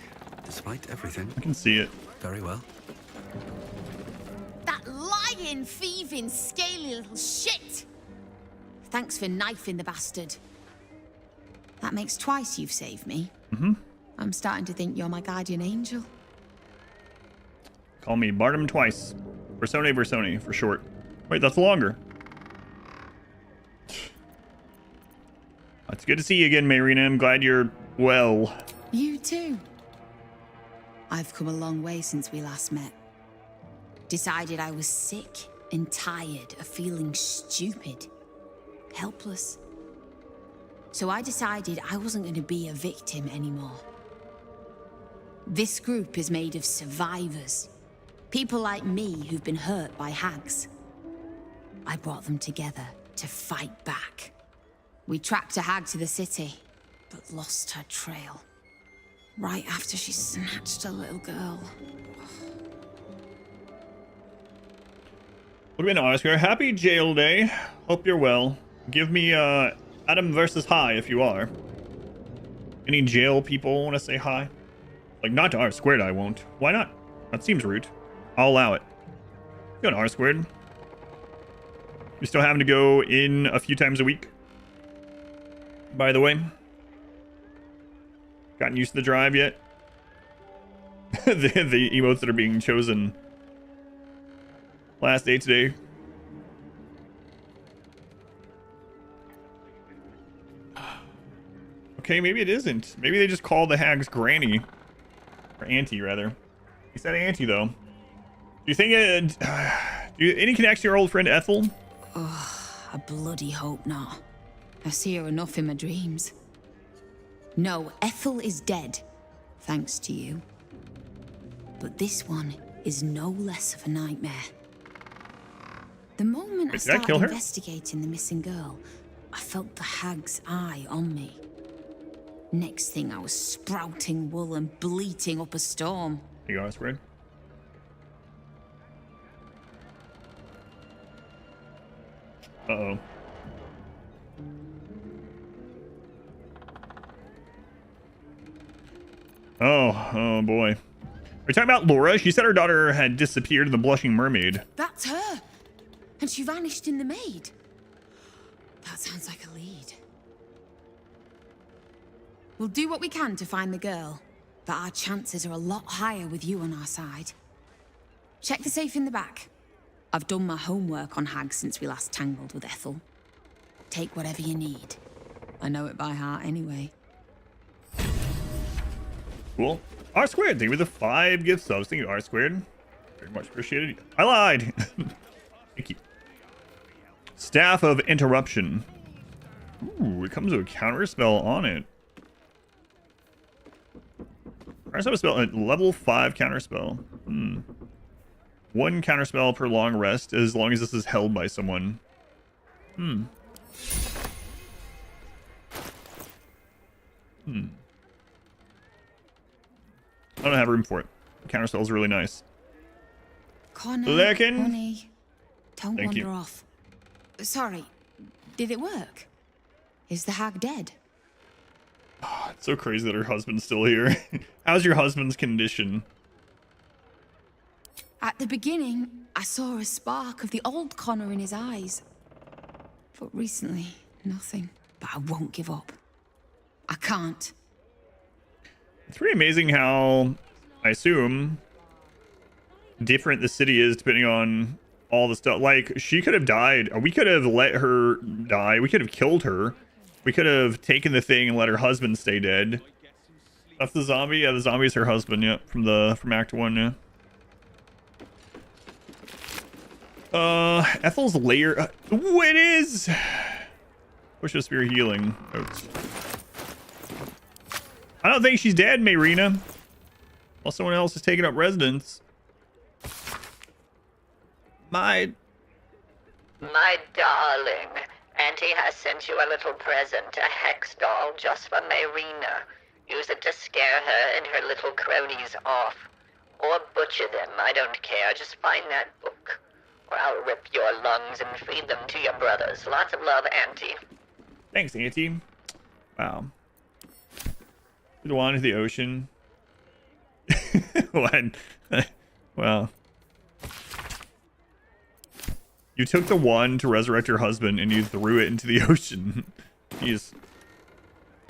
despite everything. I can see it. Very well. That lying, thieving, scaly little shit. Thanks for knifing the bastard. That makes twice you've saved me. Mm-hmm. I'm starting to think you're my guardian angel. Call me Barnum twice. Versone for short. Wait, that's longer. It's good to see you again, Marina. I'm glad you're well. You too. I've come a long way since we last met. Decided I was sick and tired of feeling stupid, helpless. So I decided I wasn't going to be a victim anymore. This group is made of survivors. People like me who've been hurt by hags. I brought them together to fight back. We tracked a hag to the city, but lost her trail. Right after she snatched a little girl. Would have been Oscar. Happy jail day. Hope you're well. Give me Adam versus hi if you are. Any jail people want to say hi? Like, not to R squared, I won't. Why not? That seems rude. I'll allow it. Go to R squared. You're still having to go in a few times a week. By the way. Gotten used to the drive yet? the emotes that are being chosen. Last day today. Okay, maybe it isn't. Maybe they just called the hag's granny. Or auntie, rather. He said auntie, though. Do you think any connection to your old friend Ethel? Oh, I bloody hope not. I see her enough in my dreams. No, Ethel is dead. Thanks to you. But this one is no less of a nightmare. The moment I started investigating the missing girl, I felt the hag's eye on me. Next thing, I was sprouting wool and bleating up a storm. You go, Squid. Uh-oh. Oh boy. Are you talking about Laura? She said her daughter had disappeared in the Blushing Mermaid. That's her! And she vanished in the maid. That sounds like a lead. We'll do what we can to find the girl, but our chances are a lot higher with you on our side. Check the safe in the back. I've done my homework on Hag since we last tangled with Ethel. Take whatever you need. I know it by heart anyway. Cool. R squared, thank you for the 5 gift subs. Thank you, R squared. Very much appreciated. I lied. Thank you. Staff of Interruption. Ooh, it comes with a counter spell on it. Counter spell, level 5 counter spell. 1 counter spell per long rest, as long as this is held by someone. I don't have room for it. The counter spell is really nice. Connor, honey, don't wander off. Sorry, did it work? Is the hag dead? Oh, it's so crazy that her husband's still here. How's your husband's condition? At the beginning, I saw a spark of the old Connor in his eyes. But recently, nothing. But I won't give up. I can't. It's pretty amazing how, I assume, different the city is depending on all the stuff. Like, she could have died. We could have let her die. We could have killed her. We could have taken the thing and let her husband stay dead. That's the zombie? Yeah, the zombie is her husband, yeah. From Act 1, yeah. Ethel's lair. Oh, it is! Push a spear healing. Oops. I don't think she's dead, Mayrina. Well, someone else is taking up residence. My darling, Auntie has sent you a little present, a hex doll just for Mayrina. Use it to scare her and her little cronies off. Or butcher them, I don't care. Just find that book. Or I'll rip your lungs and feed them to your brothers. Lots of love, Auntie. Thanks, Auntie. Wow. The one to the ocean. What? Wow. You took the one to resurrect your husband and you threw it into the ocean. He's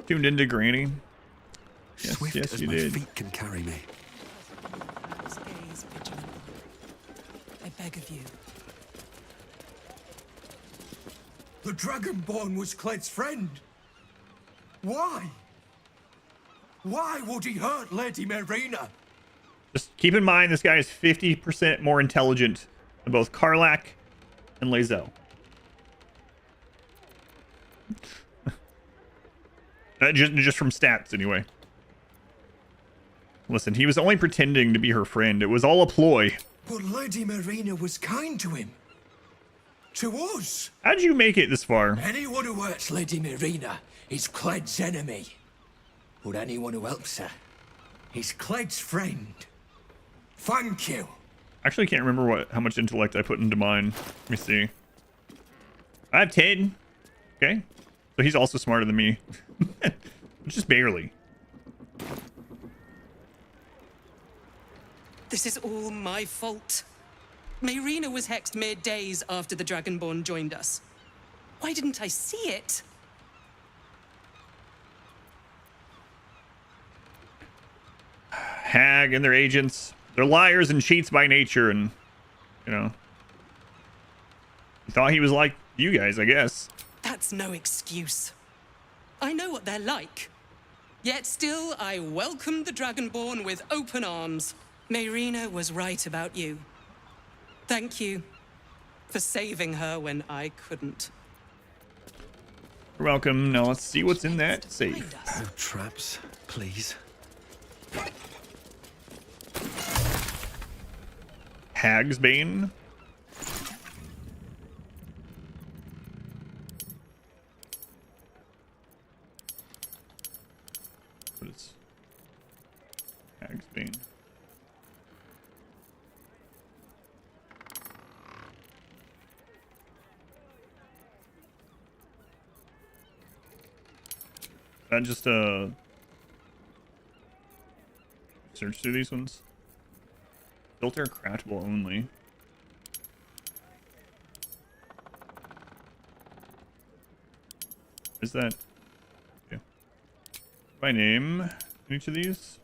tuned into Granny. Yes, Swift yes, as you my did. feet can carry me. Gaze vigilantly. I beg of you. The Dragonborn was Cled's friend. Why? Why would he hurt Lady Mayrina? Just keep in mind this guy is 50% more intelligent than both Karlach and Lae'zel. Just from stats, anyway. Listen, he was only pretending to be her friend. It was all a ploy. But Lady Mayrina was kind to him. To us. How'd you make it this far? Anyone who hurts Lady Mayrina is Cled's enemy. But anyone who helps her is Cled's friend. Thank you. Actually, can't remember how much intellect I put into mine. Let me see. I have 10. Okay. So he's also smarter than me. Just barely. This is all my fault. Mayrina was hexed mere days after the Dragonborn joined us. Why didn't I see it? Hag and their agents. They're liars and cheats by nature, and, you know. He thought he was like you guys, I guess. That's no excuse. I know what they're like. Yet still, I welcomed the Dragonborn with open arms. Mayrina was right about you. Thank you for saving her when I couldn't. You're welcome. Now let's see what's in that safe. No traps, please. Hag's Bane. What is Hag's Bane? That just search through these ones. Filter craftable only. Is that? Yeah. My name in each of these?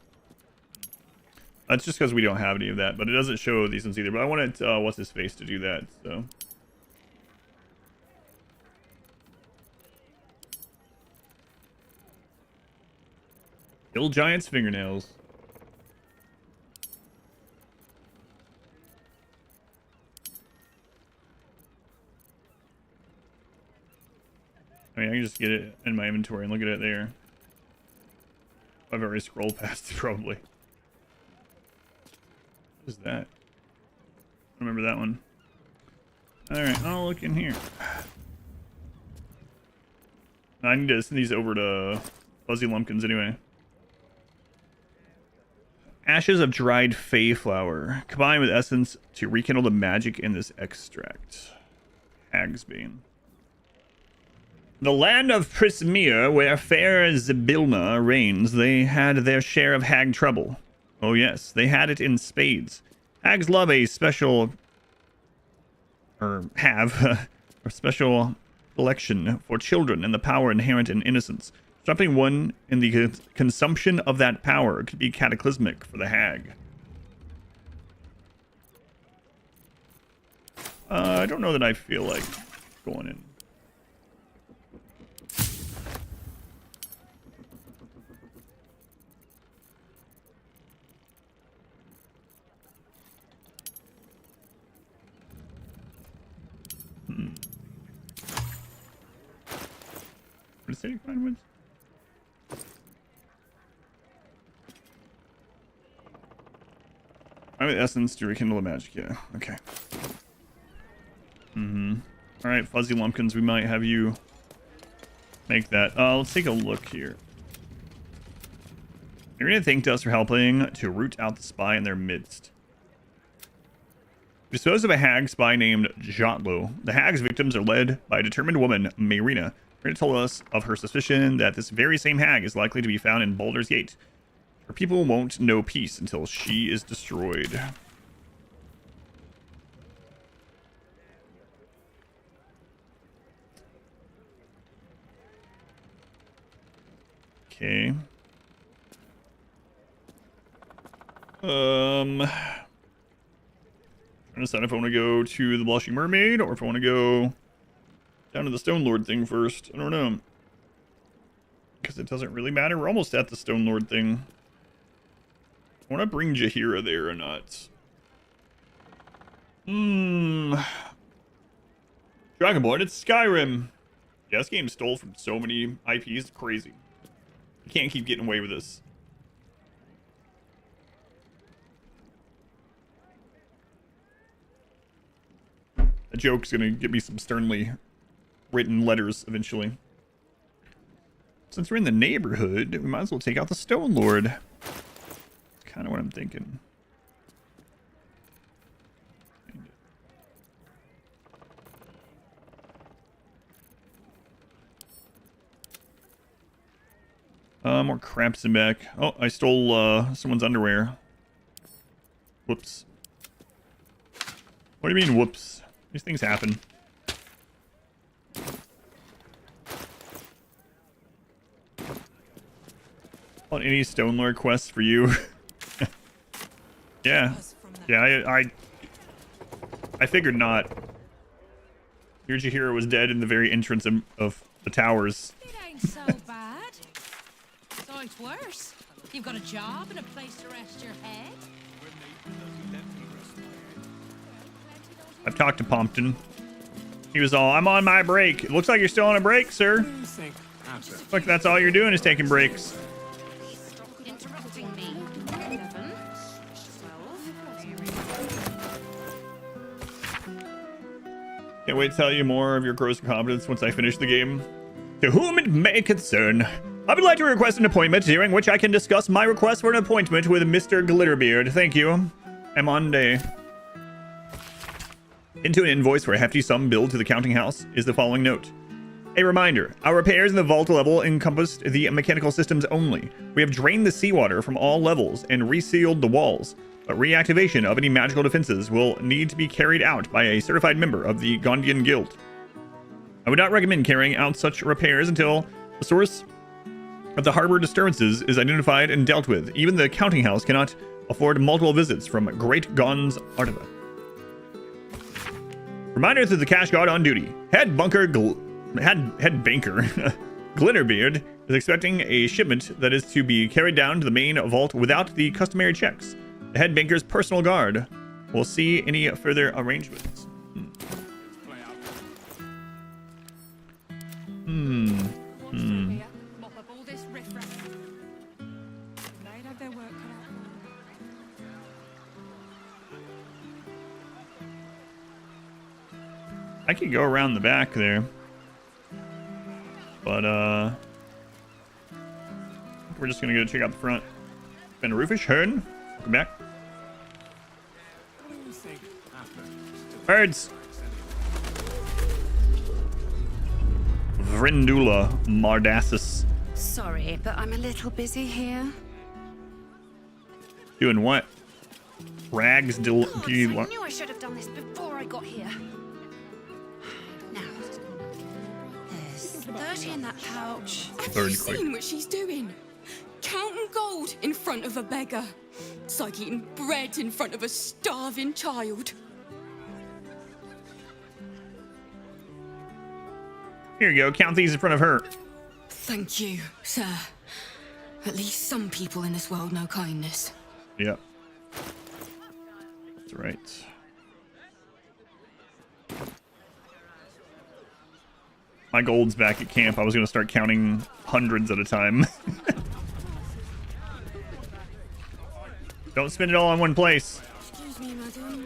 That's just because we don't have any of that, but it doesn't show these ones either. But I wanted what's his face to do that, so. Kill giant's fingernails. I mean, I can just get it in my inventory and look at it there. I've already scrolled past it, probably. What is that? I remember that one. Alright, I'll look in here. I need to send these over to Fuzzy Lumpkins anyway. Ashes of dried fey flower. Combined with essence to rekindle the magic in this extract. Hag's Bane. The land of Prismere, where fair Zybilna reigns, they had their share of hag trouble. Oh yes, they had it in spades. Hags love a special... or have a special election for children and the power inherent in innocence. Stopping one in the consumption of that power could be cataclysmic for the hag. I don't know that I feel like going in. What is it? Find woods? I have essence to rekindle the magic. Yeah. Okay. All right, Fuzzy Lumpkins. We might have you make that. Let's take a look here. You're gonna thank us for helping to root out the spy in their midst. Dispose of a hag spy named Jotlo. The hag's victims are led by a determined woman, Mayrina. Mayrina told us of her suspicion that this very same hag is likely to be found in Baldur's Gate. Her people won't know peace until she is destroyed. Okay. Trying to decide if I want to go to the Blushing Mermaid or if I want to go down to the Stone Lord thing first. I don't know. Because it doesn't really matter. We're almost at the Stone Lord thing. I want to bring Jaheira there or not. Dragonborn, it's Skyrim. Yeah, this game stole from so many IPs. It's crazy. You can't keep getting away with this. A joke's gonna get me some sternly written letters eventually. Since we're in the neighborhood, we might as well take out the Stone Lord. That's kind of what I'm thinking. More craps in back. Oh, I stole someone's underwear. Whoops. What do you mean, whoops? These things happen. Want any Stone Lord quests for you? Yeah. Yeah, I figured not. Here's your hero was dead in the very entrance of the towers. It ain't so bad. So it's worse. You've got a job and a place to rest your head. I've talked to Pompton. He was all, I'm on my break. It looks like you're still on a break, sir. Looks like that's all you're doing is taking breaks. Interrupting me. 11, 12. Can't wait to tell you more of your gross incompetence once I finish the game. To whom it may concern, I would like to request an appointment during which I can discuss my request for an appointment with Mr. Glitterbeard. Thank you. Amonde. Into an invoice for a hefty sum billed to the counting house is the following note. A reminder, our repairs in the vault level encompassed the mechanical systems only. We have drained the seawater from all levels and resealed the walls, but reactivation of any magical defenses will need to be carried out by a certified member of the Gondian Guild. I would not recommend carrying out such repairs until the source of the harbor disturbances is identified and dealt with. Even the counting house cannot afford multiple visits from Great Gon's artifact. Reminder to the cash guard on duty. Head banker Glitterbeard is expecting a shipment that is to be carried down to the main vault without the customary checks. The head banker's personal guard will see any further arrangements. I could go around the back there. But, we're just gonna go check out the front. Ben Roofish, Hearn, welcome back. Birds! Vrindula Mardassus. Sorry, but I'm a little busy here. Doing what? Rags I knew I should have done this before I got here. Now, there's 30 in that pouch. Have you seen what she's doing? Counting gold in front of a beggar. It's like eating bread in front of a starving child. Here you go, count these in front of her. Thank you, sir. At least some people in this world know kindness. Yep. That's right. My gold's back at camp. I was going to start counting hundreds at a time. Don't spend it all in one place. Excuse me, madam.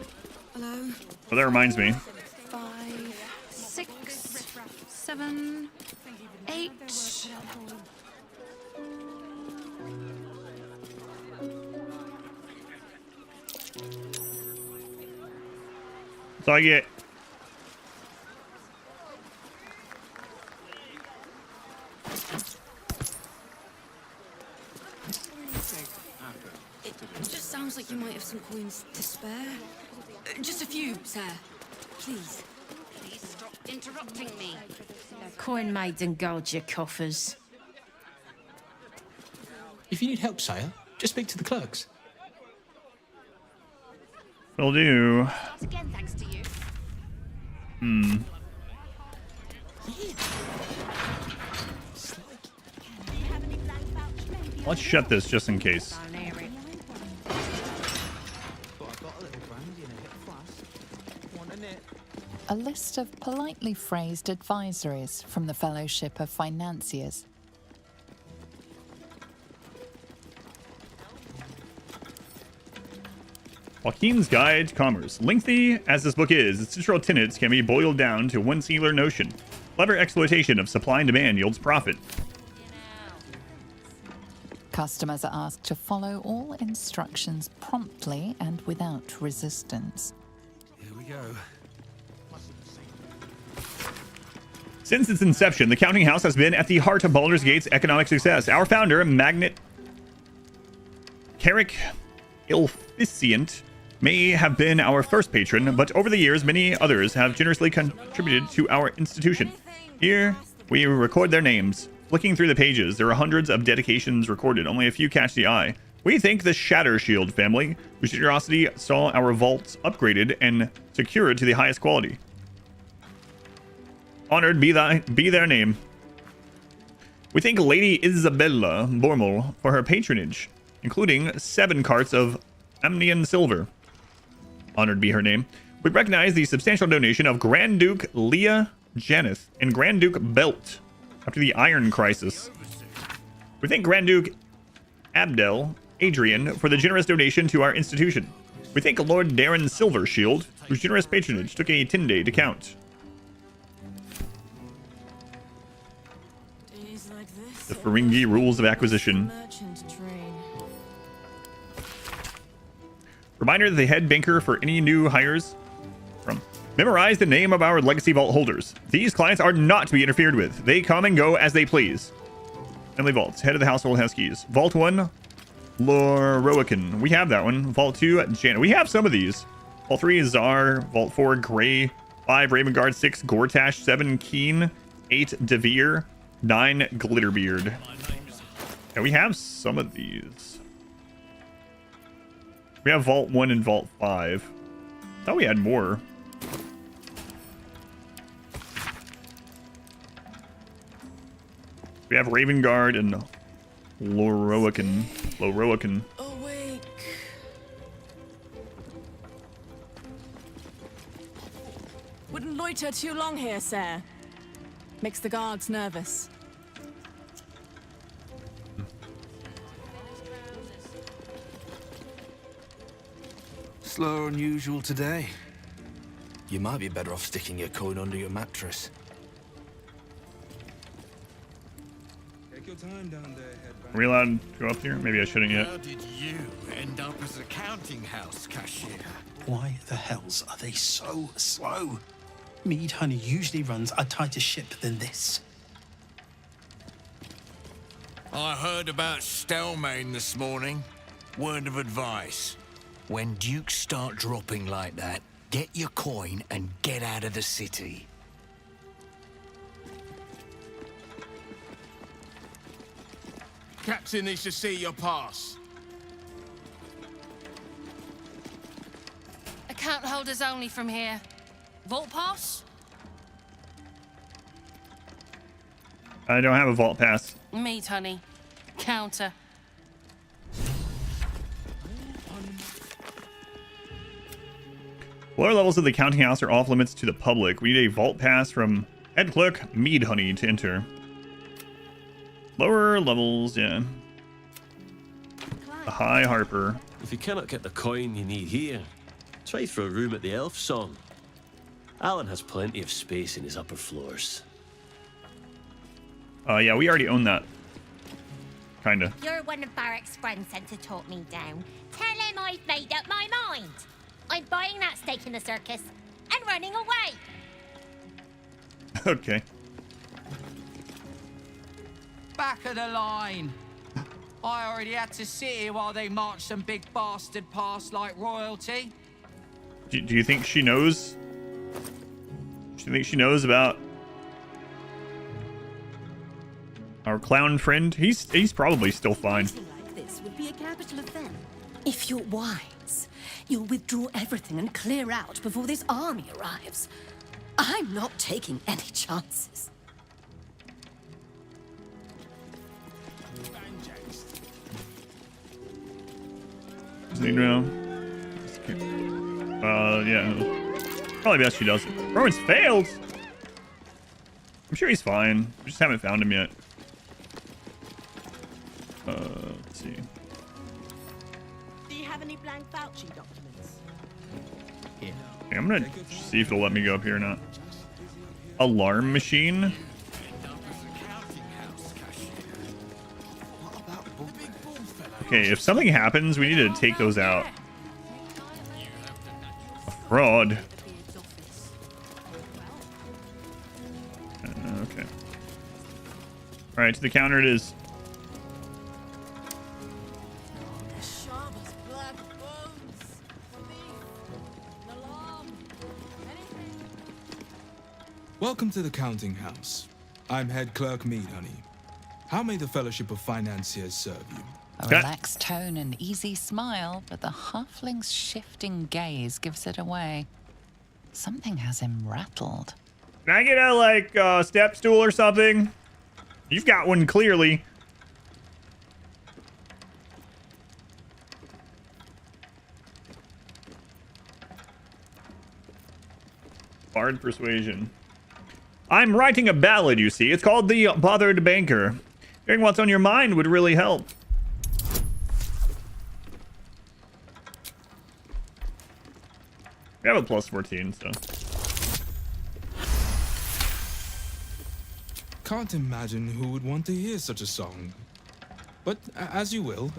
Hello. Well, that reminds me. 5, 6, 7, 8. That's all I get. It just sounds like you might have some coins to spare. Just a few, sir. Please. Please stop interrupting me. Coin maids and guard your coffers. If you need help, sire, just speak to the clerks. Will do. Again, thanks to you. Let's shut this just in case. A list of politely phrased advisories from the Fellowship of Financiers. Joaquin's Guide to Commerce. Lengthy as this book is, its central tenets can be boiled down to one singular notion. Clever exploitation of supply and demand yields profit. Customers are asked to follow all instructions promptly and without resistance. Here we go. Since its inception, the counting house has been at the heart of Baldur's Gate's economic success. Our founder, Magnet Carrick Ilficient, may have been our first patron, but over the years, many others have generously contributed to our institution. Here, we record their names. Flicking through the pages, there are hundreds of dedications recorded. Only a few catch the eye. We thank the Shatter Shield family, whose generosity saw our vaults upgraded and secured to the highest quality. Honored be their name. We thank Lady Isabella Bormel for her patronage, including 7 carts of Amnian silver. Honored be her name. We recognize the substantial donation of Grand Duke Leah Janeth and Grand Duke Belt after the Iron Crisis. We thank Grand Duke Abdel Adrian for the generous donation to our institution. We thank Lord Darren Silvershield, whose generous patronage took a 10-day to count. The Ferengi Rules of Acquisition. Reminder that the head banker for any new hires from memorize the name of our legacy vault holders. These clients are not to be interfered with. They come and go as they please. Family vaults. Head of the household has keys. Vault 1, Loroican. We have that one. Vault 2, Janet. We have some of these. Vault 3, Czar. Vault 4, Gray. 5, Ravenguard. 6, Gortash. 7, Keen. 8, Devere. 9, Glitterbeard. Yeah, we have some of these. We have Vault 1 and Vault 5. I thought we had more. We have Ravenguard and Loroican. Awake. Wouldn't loiter too long here, sir. Makes the guards nervous. Slower than usual today. You might be better off sticking your coin under your mattress. Take your time down there, headband. Are we allowed to go up here? Maybe I shouldn't yet. How did you end up as a counting house cashier? Why the hells are they so slow? Mead Honey usually runs a tighter ship than this. I heard about Stelmane this morning. Word of advice. When dukes start dropping like that, get your coin and get out of the city. Captain needs to see your pass. Account holders only from here. Vault pass? I don't have a vault pass. Meat, honey. Counter. Lower levels of the counting house are off limits to the public. We need a vault pass from head clerk Mead Honey to enter. Lower levels, yeah. The High Harper. If you cannot get the coin you need here, try for a room at the Elf Song. Alan has plenty of space in his upper floors. Yeah, we already own that. Kinda. You're one of Barrack's friends sent to talk me down. Tell him I've made up my mind. I'm buying that stake in the circus and running away. Okay. Back of the line. I already had to sit here while they marched some big bastard past like royalty. Do you think she knows? Do you think she knows about our clown friend? He's probably still fine. Like this would be a capital offense. If you're wise, you'll withdraw everything and clear out before this army arrives. I'm not taking any chances. Yeah. Probably best she does it. Rowan's failed. I'm sure he's fine. We just haven't found him yet. Let's see. Do you have any blank vouching documents? Yeah. Okay, I'm gonna see if it'll let me go up here or not. Alarm machine. Okay, if something happens, we need to take those out. A fraud. Alright, to the counter it is. Welcome to the counting house. I'm head clerk Mead, honey. How may the Fellowship of Financiers serve you? A relaxed tone and easy smile, but the halfling's shifting gaze gives it away. Something has him rattled. Can I get a, like, step stool or something? You've got one, clearly. Bard persuasion. I'm writing a ballad, you see. It's called The Bothered Banker. Hearing what's on your mind would really help. We have a plus 14, so. Can't imagine who would want to hear such a song. But as you will.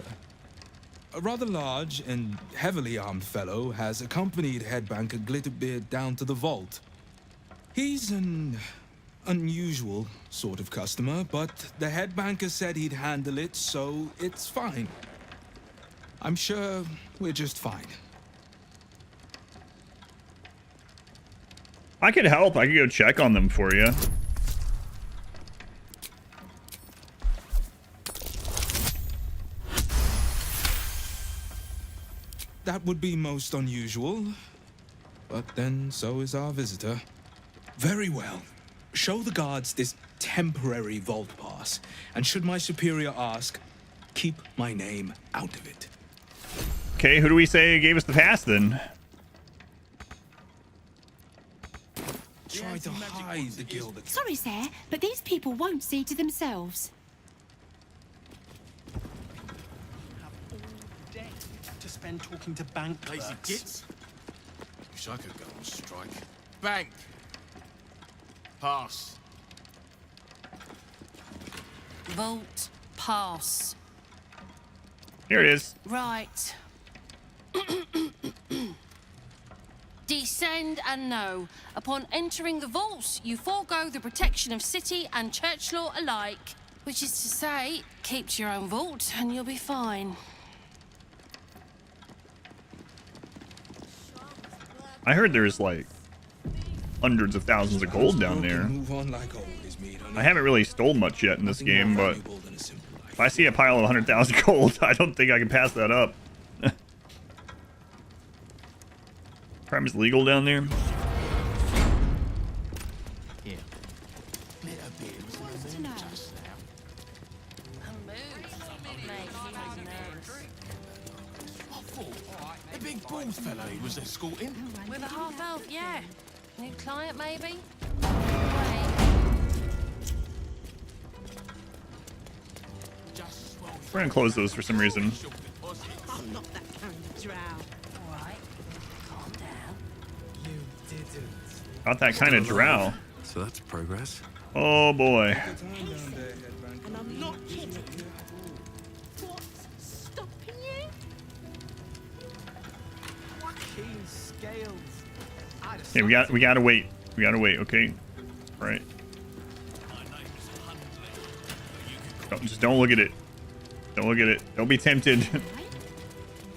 A rather large and heavily armed fellow has accompanied head banker Glitterbeard down to the vault. He's an unusual sort of customer, but the head banker said he'd handle it, so it's fine. I'm sure we're just fine. I could help. I could go check on them for you. That would be most unusual, but then so is our visitor. Very well. Show the guards this temporary vault pass, and should my superior ask, keep my name out of it. Okay, who do we say gave us the pass then? Try to hide the guild. Sorry, sir, but these people won't see to themselves. To spend talking to bank Lazy clerks. gits. Wish I could go on strike. Bank. Pass. Vault pass. Here it is. Right. Descend and know. Upon entering the vaults, you forego the protection of city and church law alike. Which is to say, keep to your own vault and you'll be fine. I heard there's like hundreds of thousands of gold down there. I haven't really stole much yet in this game, but if I see a pile of 100,000 gold, I don't think I can pass that up. Crime is legal down there. Here. The big bald fellow he was escorting. With a half elf, yeah. New client, maybe? We're gonna close those for some reason. I'm not that kind of drow. All right. Calm down. You didn't. Not that kind of drow. So that's progress. Oh boy. And I'm not kidding. What's stopping you? Keen scales. Hey, we gotta wait. We gotta wait, okay? All right. Just don't look at it. Don't look at it. Don't be tempted.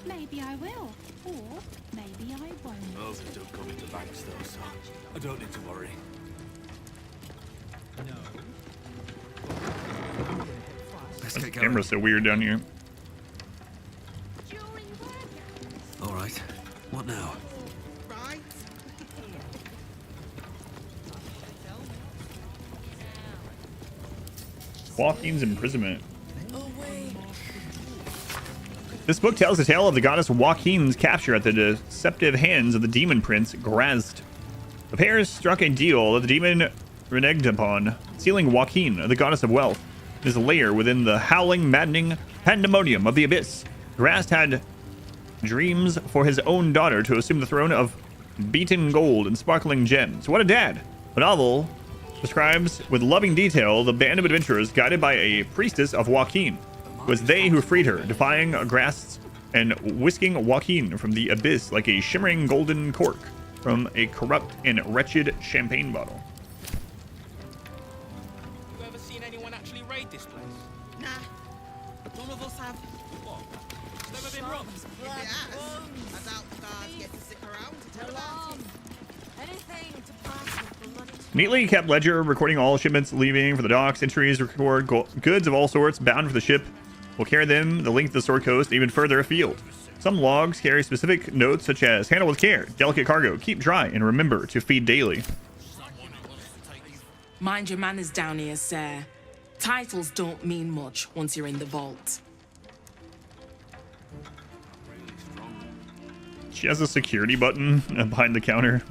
Maybe I will, or maybe I won't. Those don't come into banks though, so I don't need to worry. The camera's so weird down here. All right. What now? Right. Joaquin's imprisonment. This book tells the tale of the goddess Joaquin's capture at the deceptive hands of the demon prince Grazd. The pair struck a deal that the demon reneged upon, sealing Joaquin, the goddess of wealth, in his lair within the howling, maddening pandemonium of the abyss. Grazd had dreams for his own daughter to assume the throne of beaten gold and sparkling gems. What a dad! The novel describes with loving detail the band of adventurers guided by a priestess of Joaquin. It was they who freed her, defying Grazd and whisking Joaquin from the abyss like a shimmering golden cork from a corrupt and wretched champagne bottle. You ever seen anyone actually raid this None of us have. What? It's never been robbed. If it has, I doubt the guards get to stick around to tell about it. Anything to pass with bloody. Neatly kept ledger recording all shipments leaving for the docks. Entries record goods of all sorts bound for the ship. Will carry them the length of the Sword Coast and even further afield. Some logs carry specific notes such as handle with care, delicate cargo, keep dry, and remember to feed daily. Mind your manners down here, sir. Titles don't mean much once you're in the vault. She has a security button behind the counter.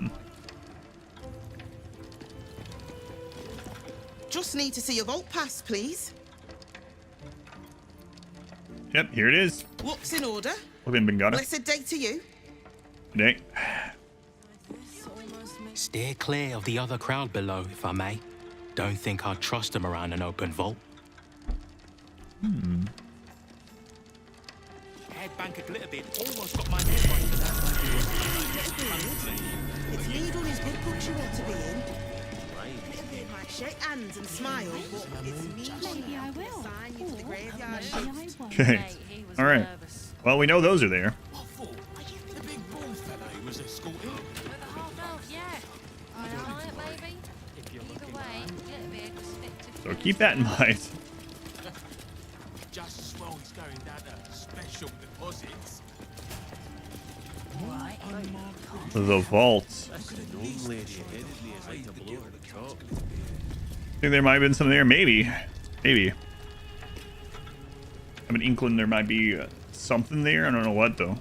Just need to see your vault pass, please. Yep, here it is. Looks in order. Blessed day to you. Good day. Steer clear of the other crowd below, if I may. Don't think I'd trust them around an open vault. Head bank a little bit. Almost got my head right for that. It's me done his good books you want to be in. Little bit like shake hands and smile, but it's me. Maybe I will. Sign you to the graveyard. Okay. All right. Well, we know those are there. The big bull fella who was escorted. With a half elf, yeah. Alright, maybe. Either way, little bit perspective. So keep that in mind. Just as well he's going down to special deposits. The vault. I think there might have been some there. Maybe. Maybe. I have an inkling there might be something there. I don't know what, though.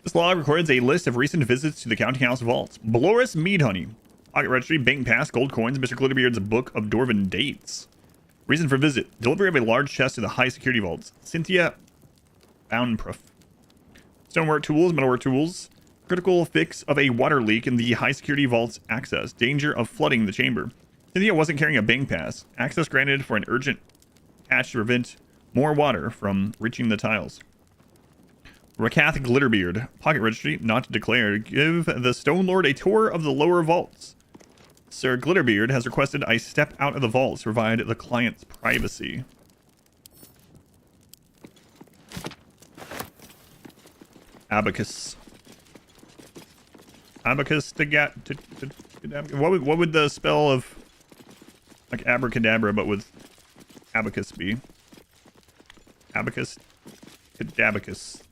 This log records a list of recent visits to the Counting House vaults. Bloris Mead Honey. Pocket Registry, Bank Pass, Gold Coins, Mr. Glitterbeard's Book of Dwarven Dates. Reason for visit. Delivery of a large chest to the high security vaults. Cynthia Boundproof. Stonework tools, metalwork tools. Critical fix of a water leak in the high security vault's access. Danger of flooding the chamber. Cynthia wasn't carrying a bank pass. Access granted for an urgent patch to prevent more water from reaching the tiles. Rakath Glitterbeard. Pocket Registry, not declared. Give the Stone Lord a tour of the lower vaults. Sir Glitterbeard has requested I step out of the vaults to provide the client's privacy. Abacus. Abacus to get. What would the spell of like abracadabra but with abacus be? Abacus. Cadabacus.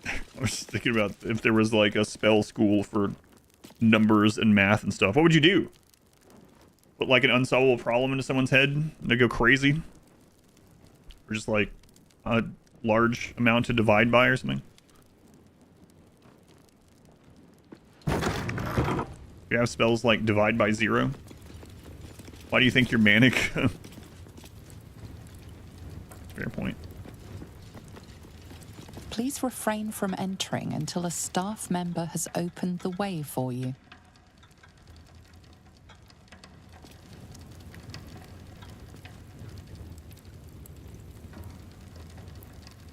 I was just thinking about if there was like a spell school for numbers and math and stuff. What would you do? Put like an unsolvable problem into someone's head and they go crazy? Or just like a large amount to divide by or something? You have spells like divide by 0? Why do you think you're manic? Fair point. Please refrain from entering until a staff member has opened the way for you.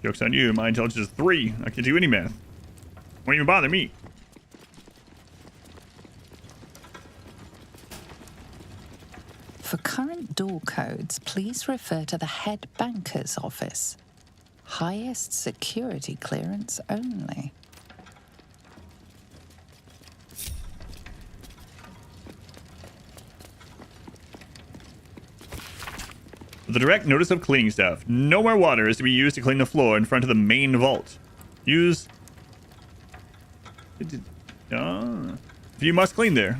Joke's on you. My intelligence is 3. I can do any math. Won't even bother me. For current door codes, please refer to the head banker's office. Highest security clearance only. The direct notice of cleaning staff. No more water is to be used to clean the floor in front of the main vault. Use... if you must clean there.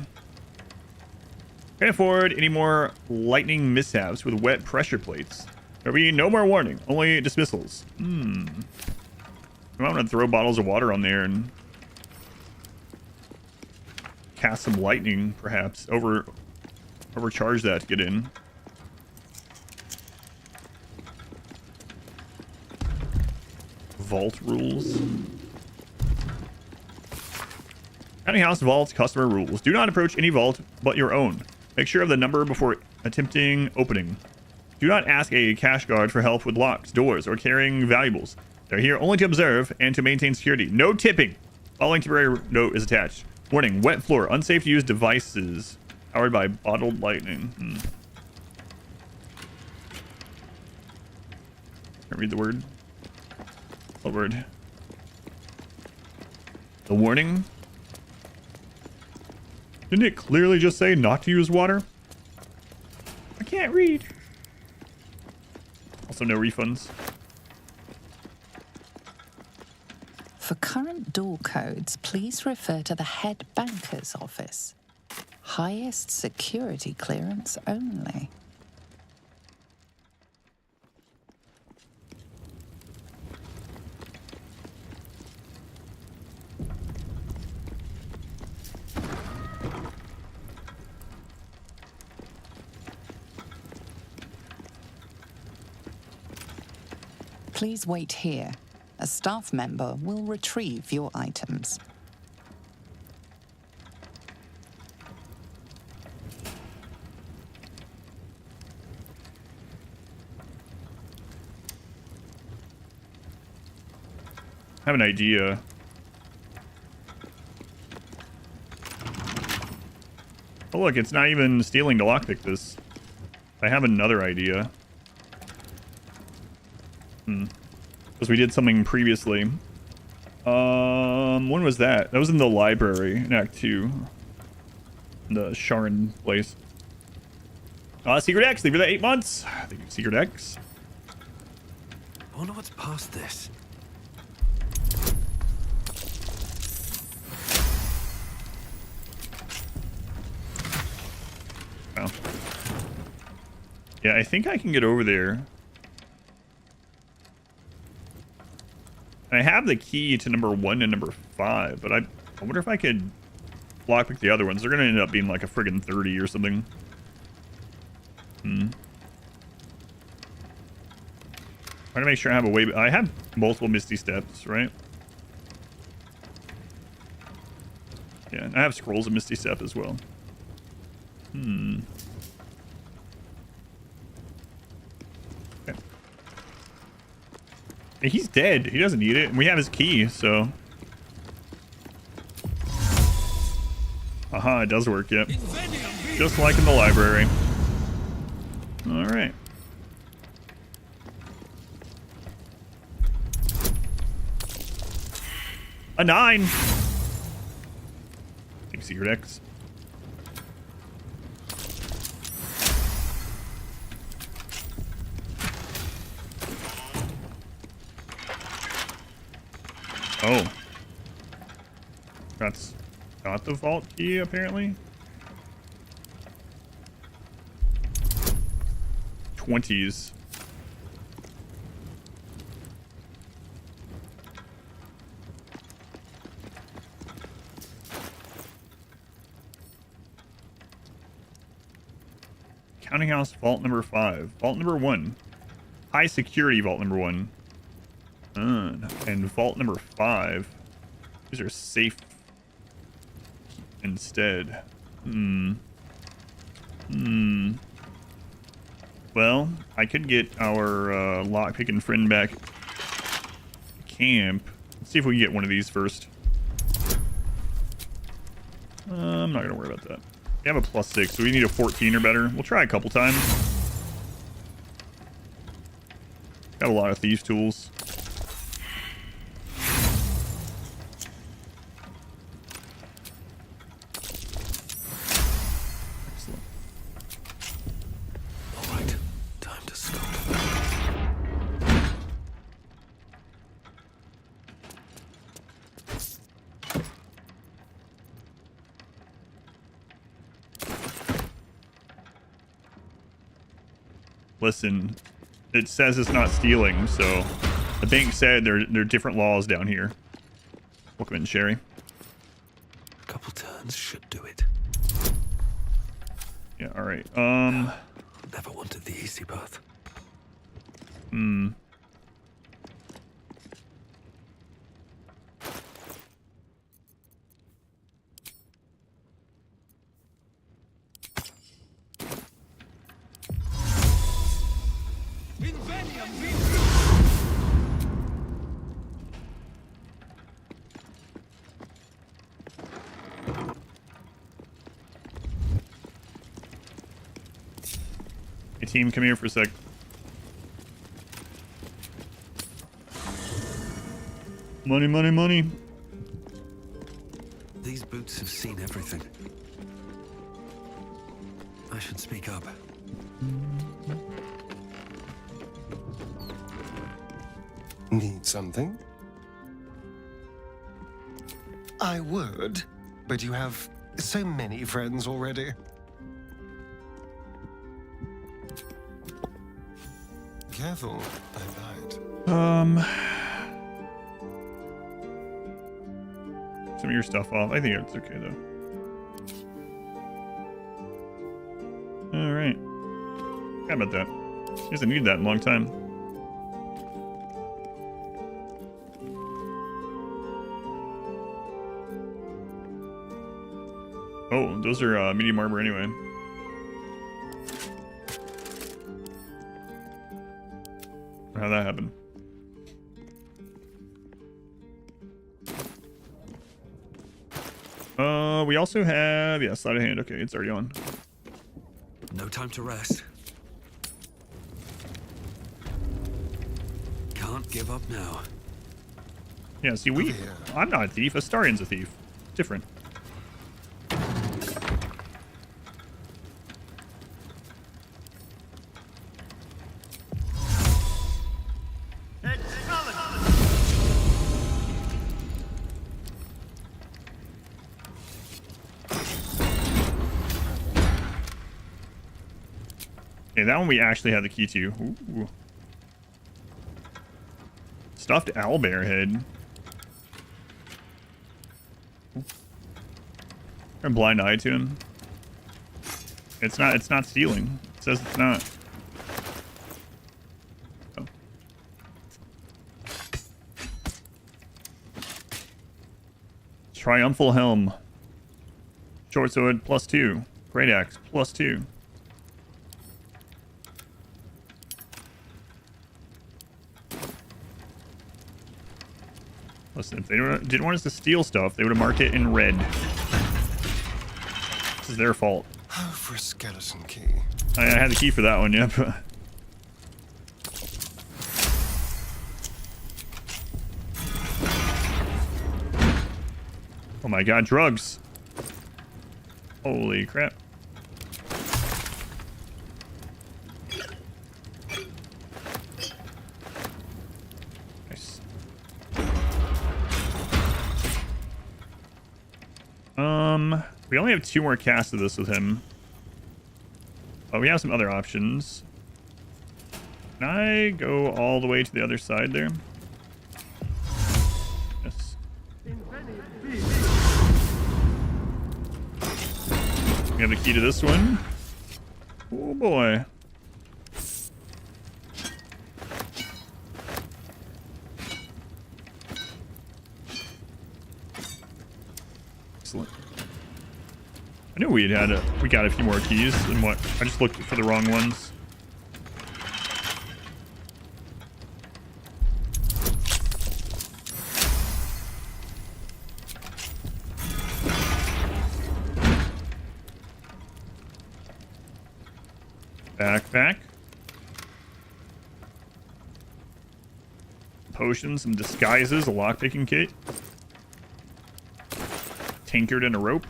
Can't afford any more lightning mishaps with wet pressure plates. There'll be no more warning, only dismissals. I'm gonna throw bottles of water on there and cast some lightning, perhaps. Overcharge that to get in. Vault rules. Counting House vault customer rules. Do not approach any vault but your own. Make sure of the number before Attempting opening. Do not ask a cash guard for help with locks, doors, or carrying valuables. They're here only to observe and to maintain security. No tipping. Following temporary note is attached. Warning, wet floor. Unsafe to use devices. Powered by bottled lightning. Can I read the word? What word? The warning? Didn't it clearly just say not to use water? I can't read. Also no refunds. For current door codes, please refer to the head banker's office. Highest security clearance only. Please wait here. A staff member will retrieve your items. I have an idea. Oh look, it's not even stealing to lockpick this. I have another idea. Because we did something previously. When was that? That was in the library in Act 2. The Sharon place. Secret X, thank you for the 8 months. Thank you, Secret X. I wonder what's past this. Oh. Yeah, I think I can get over there. I have the key to number 1 and number 5, but I wonder if I could lockpick the other ones. They're going to end up being like a friggin' 30 or something. Trying to make sure I have a way. I have multiple Misty Steps, right? Yeah, and I have Scrolls of Misty Step as well. Okay. He's dead. He doesn't need it. And we have his key, so. Aha, it does work, yep. Just like in the library. Alright. A 9! Big Secret X. Oh. That's not the vault key, apparently. 20s. Counting House vault number 5. Vault number 1. High security vault number 1. And vault number 5. These are safe instead. Well, I could get our lockpicking friend back to camp. Let's see if we can get one of these first. I'm not going to worry about that. We have a +6, so we need a 14 or better. We'll try a couple times. Got a lot of thieves' tools. Excellent. All right, time to scout. Listen, it says it's not stealing, so the bank said there are different laws down here. Welcome in, Sherry. A couple turns should do it. Yeah, all right. Never wanted the easy path. Hey team, come here for a sec. Money, money, money. These boots have seen everything. I should speak up. Need something? I would, but you have so many friends already. Careful, I bite. Some of your stuff off. I think it's okay though. All right. How about that? Guess I needed that in a long time. Oh, those are medium armor anyway. How'd that happen? We also have, yeah, sleight of hand. Okay, it's already on. No time to rest. Can't give up now. Yeah, see, I'm not a thief. Astarian's a thief. Different. Okay, that one we actually have the key to. Ooh. Stuffed owlbear head. A blind eye to him. It's not stealing. It says it's not. Oh. Triumphal helm. Short sword +2. Great axe +2. Listen, if they didn't want us to steal stuff, they would have marked it in red. This is their fault. Oh, for a skeleton key. I had the key for that one, yep. Oh my god, drugs. Holy crap. Nice. We only have 2 more casts of this with him. Oh, we have some other options. Can I go all the way to the other side there? Yes. We have the key to this one. Oh boy. Excellent. I knew we got a few more keys and what I just looked for the wrong ones. Backpack. Potions, some disguises, a lockpicking kit. Tankard and a rope.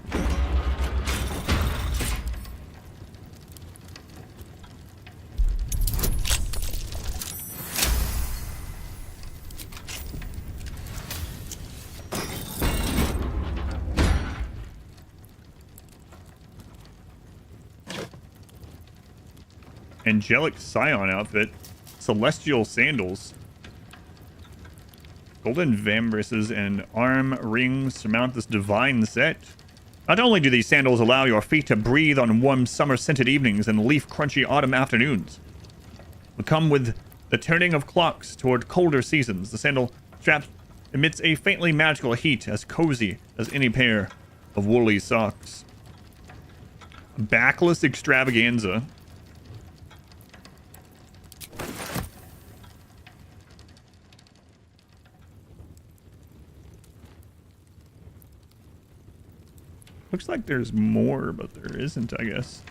Angelic Scion outfit. Celestial sandals. Golden vambraces and arm rings surmount this divine set. Not only do these sandals allow your feet to breathe on warm summer-scented evenings and leaf-crunchy autumn afternoons, but come with the turning of clocks toward colder seasons. The sandal strap emits a faintly magical heat as cozy as any pair of woolly socks. Backless extravaganza. Looks like there's more, but there isn't, I guess.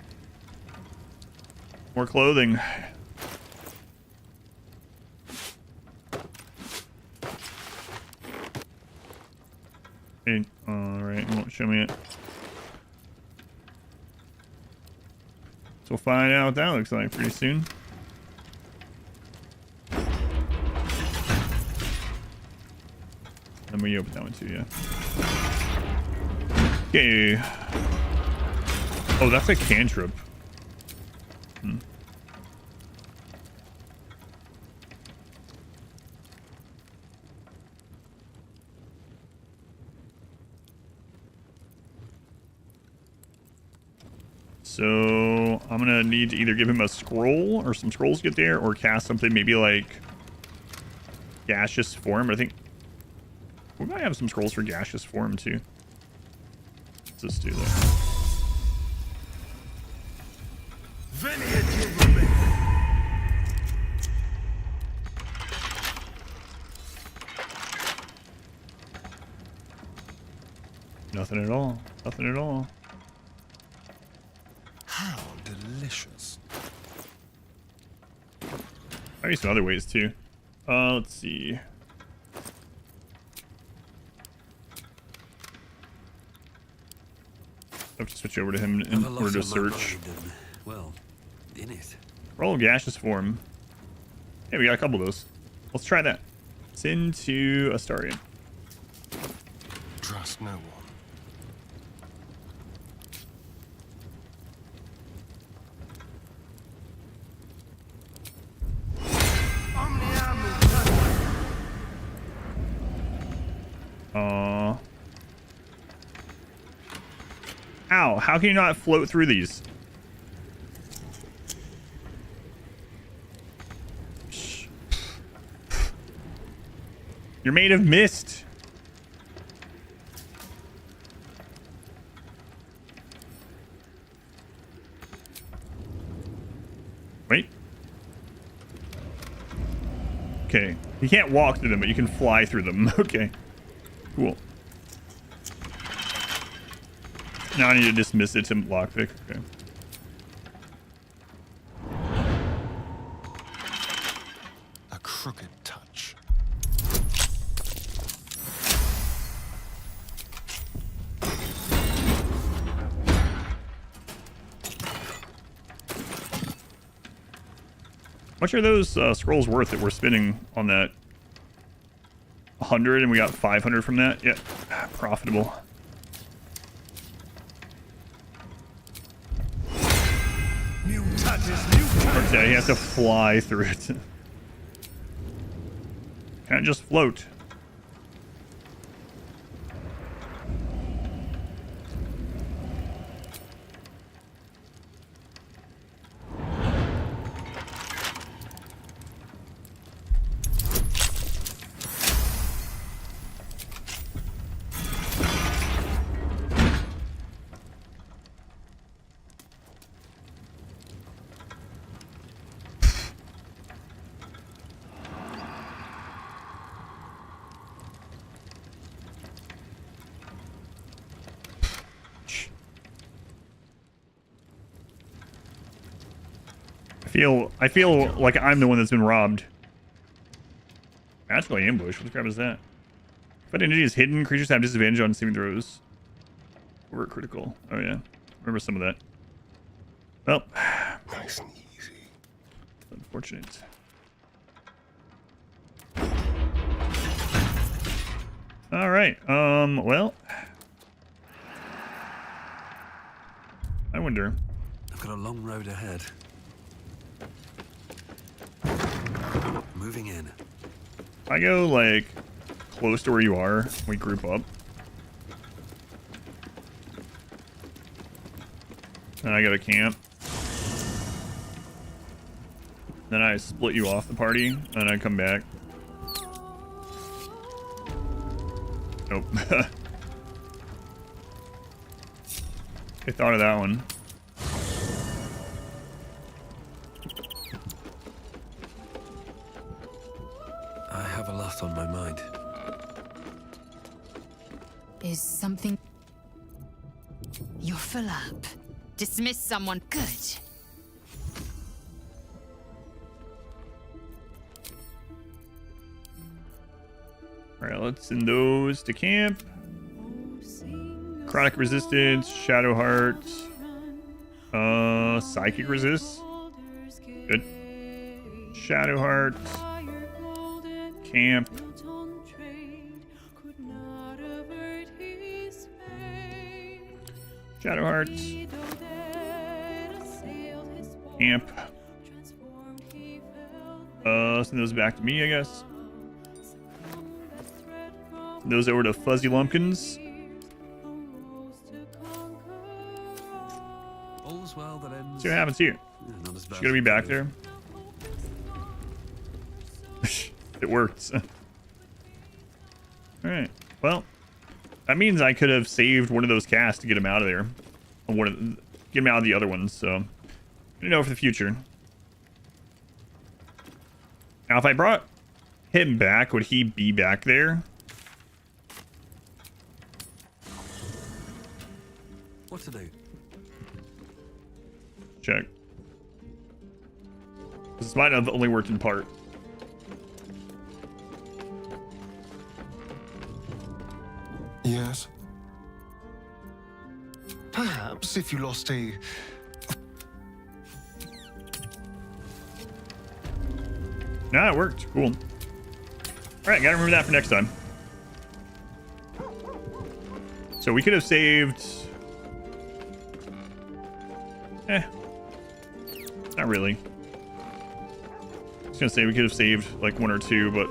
More clothing. Okay, alright, it won't show me it. So we'll find out what that looks like pretty soon. Then we open that one too, yeah. Okay. Oh, that's a cantrip. So I'm gonna need to either give him a scroll or some scrolls to get there, or cast something maybe like gaseous form. I think we might have some scrolls for gaseous form too. Let's just do that. Nothing at all. Nothing at all. How delicious. Maybe some other ways too. Let's see. I have to switch over to him in order to search. Well, in it. Roll gaseous form. Hey, we got a couple of those. Let's try that. Send to Astarian. Trust no one. Ow, how can you not float through these? You're made of mist. Wait. Okay. You can't walk through them, but you can fly through them. Okay. Cool. Now I need to dismiss it to lockpick. Okay. A crooked touch. How much are those scrolls worth that we're spending on that? 100 and we got 500 from that? Yeah, profitable. Okay, he has to fly through it. Can't just float. I feel like I'm the one that's been robbed. Magical ambush. What the crap is that? But energy is hidden. Creatures have disadvantage on saving throws. We're critical. Oh yeah. Remember some of that. Well. Nice and easy. Unfortunate. All right. Well. I wonder. I've got a long road ahead. Moving in. I go like close to where you are. We group up. Then I go to camp. Then I split you off the party. And I come back. Nope. I thought of that one. I have a lot on my mind. Is something... You're full up. Dismiss someone. Good. Alright, let's send those to camp. Chronic resistance, shadow heart, psychic resist. Good. Shadow heart. Camp. Shadow hearts. Camp. Send those back to me, I guess. Send those over to Fuzzy Lumpkins. All's well that ends. See what happens here. Not as bad She's gonna be back there. It worked. Alright. Well, that means I could have saved one of those casts to get him out of there. Or get him out of the other ones, so you know for the future. Now if I brought him back, would he be back there? What to do? Check. This might have only worked in part. Yes. Perhaps if you lost a... Nah, it worked. Cool. Alright, gotta remember that for next time. So we could have saved... Not really. I was gonna say we could have saved like one or two, but...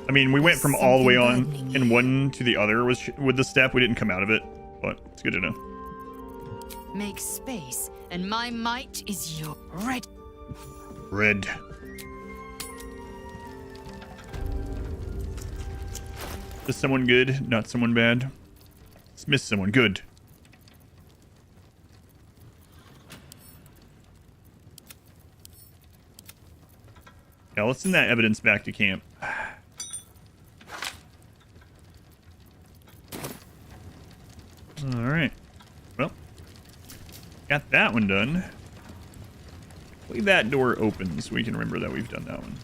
I mean, we went from all the way on in one to the other with the step. We didn't come out of it, but it's good to know. Make space, and my might is your red. Red. Is someone good, not someone bad? Dismiss someone good. Yeah, let's send that evidence back to camp. Alright. Well, got that one done. Leave that door open so we can remember that we've done that one.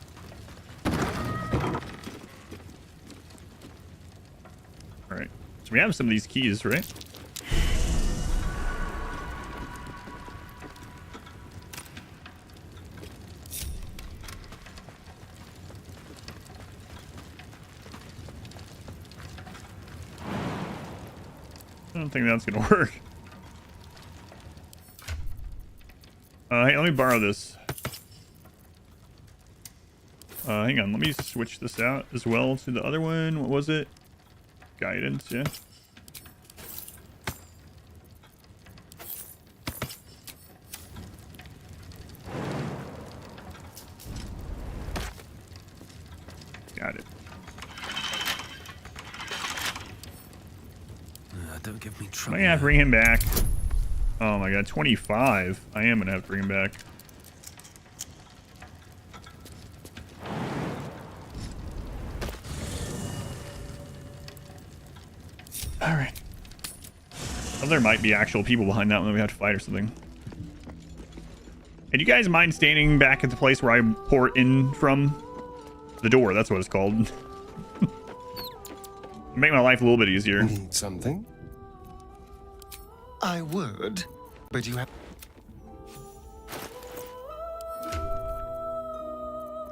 Alright. So we have some of these keys, right? I don't think that's gonna work. Hey, let me borrow this. Hang on, let me switch this out as well to the other one. What was it? Guidance, yeah. Got it. Don't give me I trouble. might have to bring him back. Oh my god, 25. I am gonna have to bring him back. Alright. Well, there might be actual people behind that one that we have to fight or something. Hey, do you guys mind standing back at the place where I pour in from? The door, that's what it's called. Make my life a little bit easier. Need something? I would, but you have...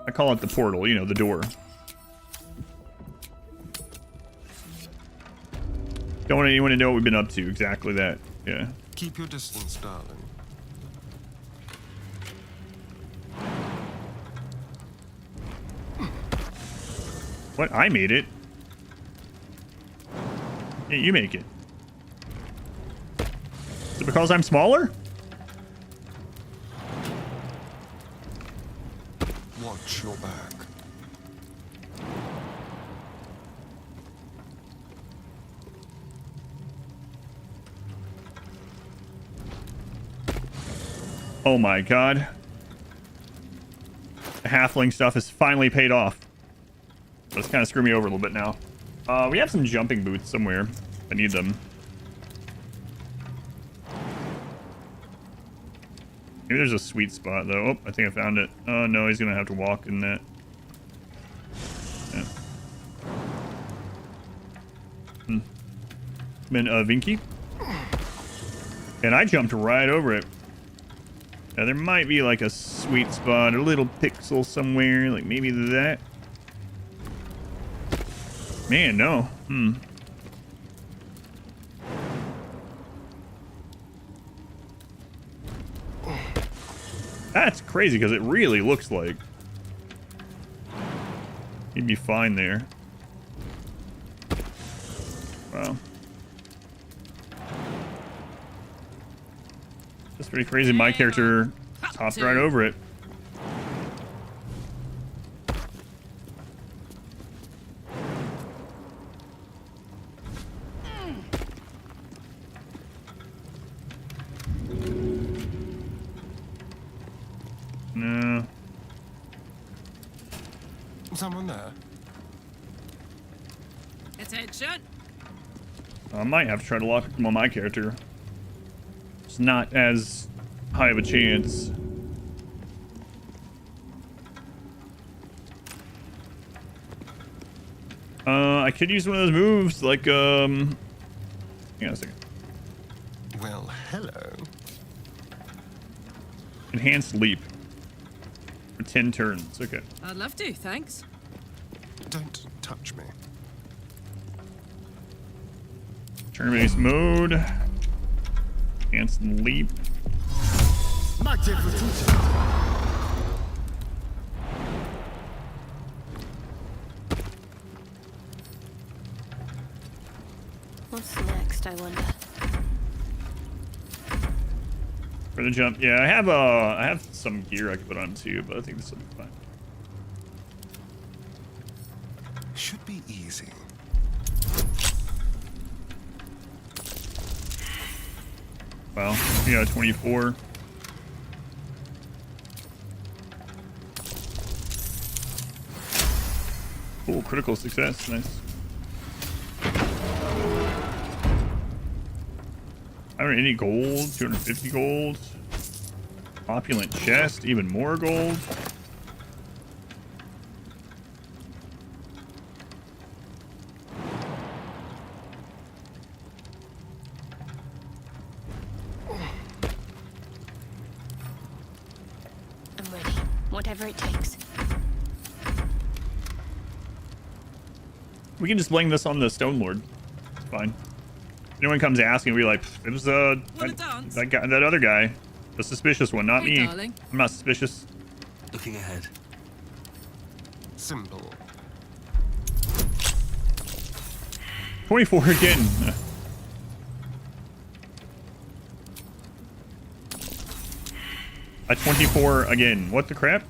I call it the portal, you know, the door. Don't want anyone to know what we've been up to. Exactly that. Yeah. Keep your distance, darling. What? I made it. Yeah, you make it. Is it because I'm smaller? Watch your back. Oh my god. The halfling stuff has finally paid off. But it's kind of screwing me over a little bit now. We have some jumping boots somewhere. If I need them. Maybe there's a sweet spot though. Oh, I think I found it. Oh no, he's gonna have to walk in that. Yeah. Vinky. And I jumped right over it. Now, there might be like a sweet spot, a little pixel somewhere, like maybe that. Man, no. That's crazy because it really looks like he'd be fine there. Wow. That's pretty crazy. My character hopped right over it. No. Someone there? Attention. I might have to try to lock him on my character. It's not as high of a chance. I could use one of those moves, like, hang on a second. Well, hello. Enhanced leap. For 10 turns, okay. I'd love to, thanks. Don't touch me. Turn-based mode. Enhanced leap. What's next, I wonder? For the jump, yeah, I have some gear I could put on too, but I think this will be fine. Should be easy. Well, yeah, 24. Cool, critical success, nice. I don't need any gold, 250 gold. Opulent chest, even more gold. I'm ready. Whatever it takes. We can just blame this on the Stone Lord. Fine. If anyone comes asking, we're like, it was that guy, that other guy, the suspicious one, not me. Darling. I'm not suspicious. Looking ahead. Simple. 24 again. A 24 again. What the crap?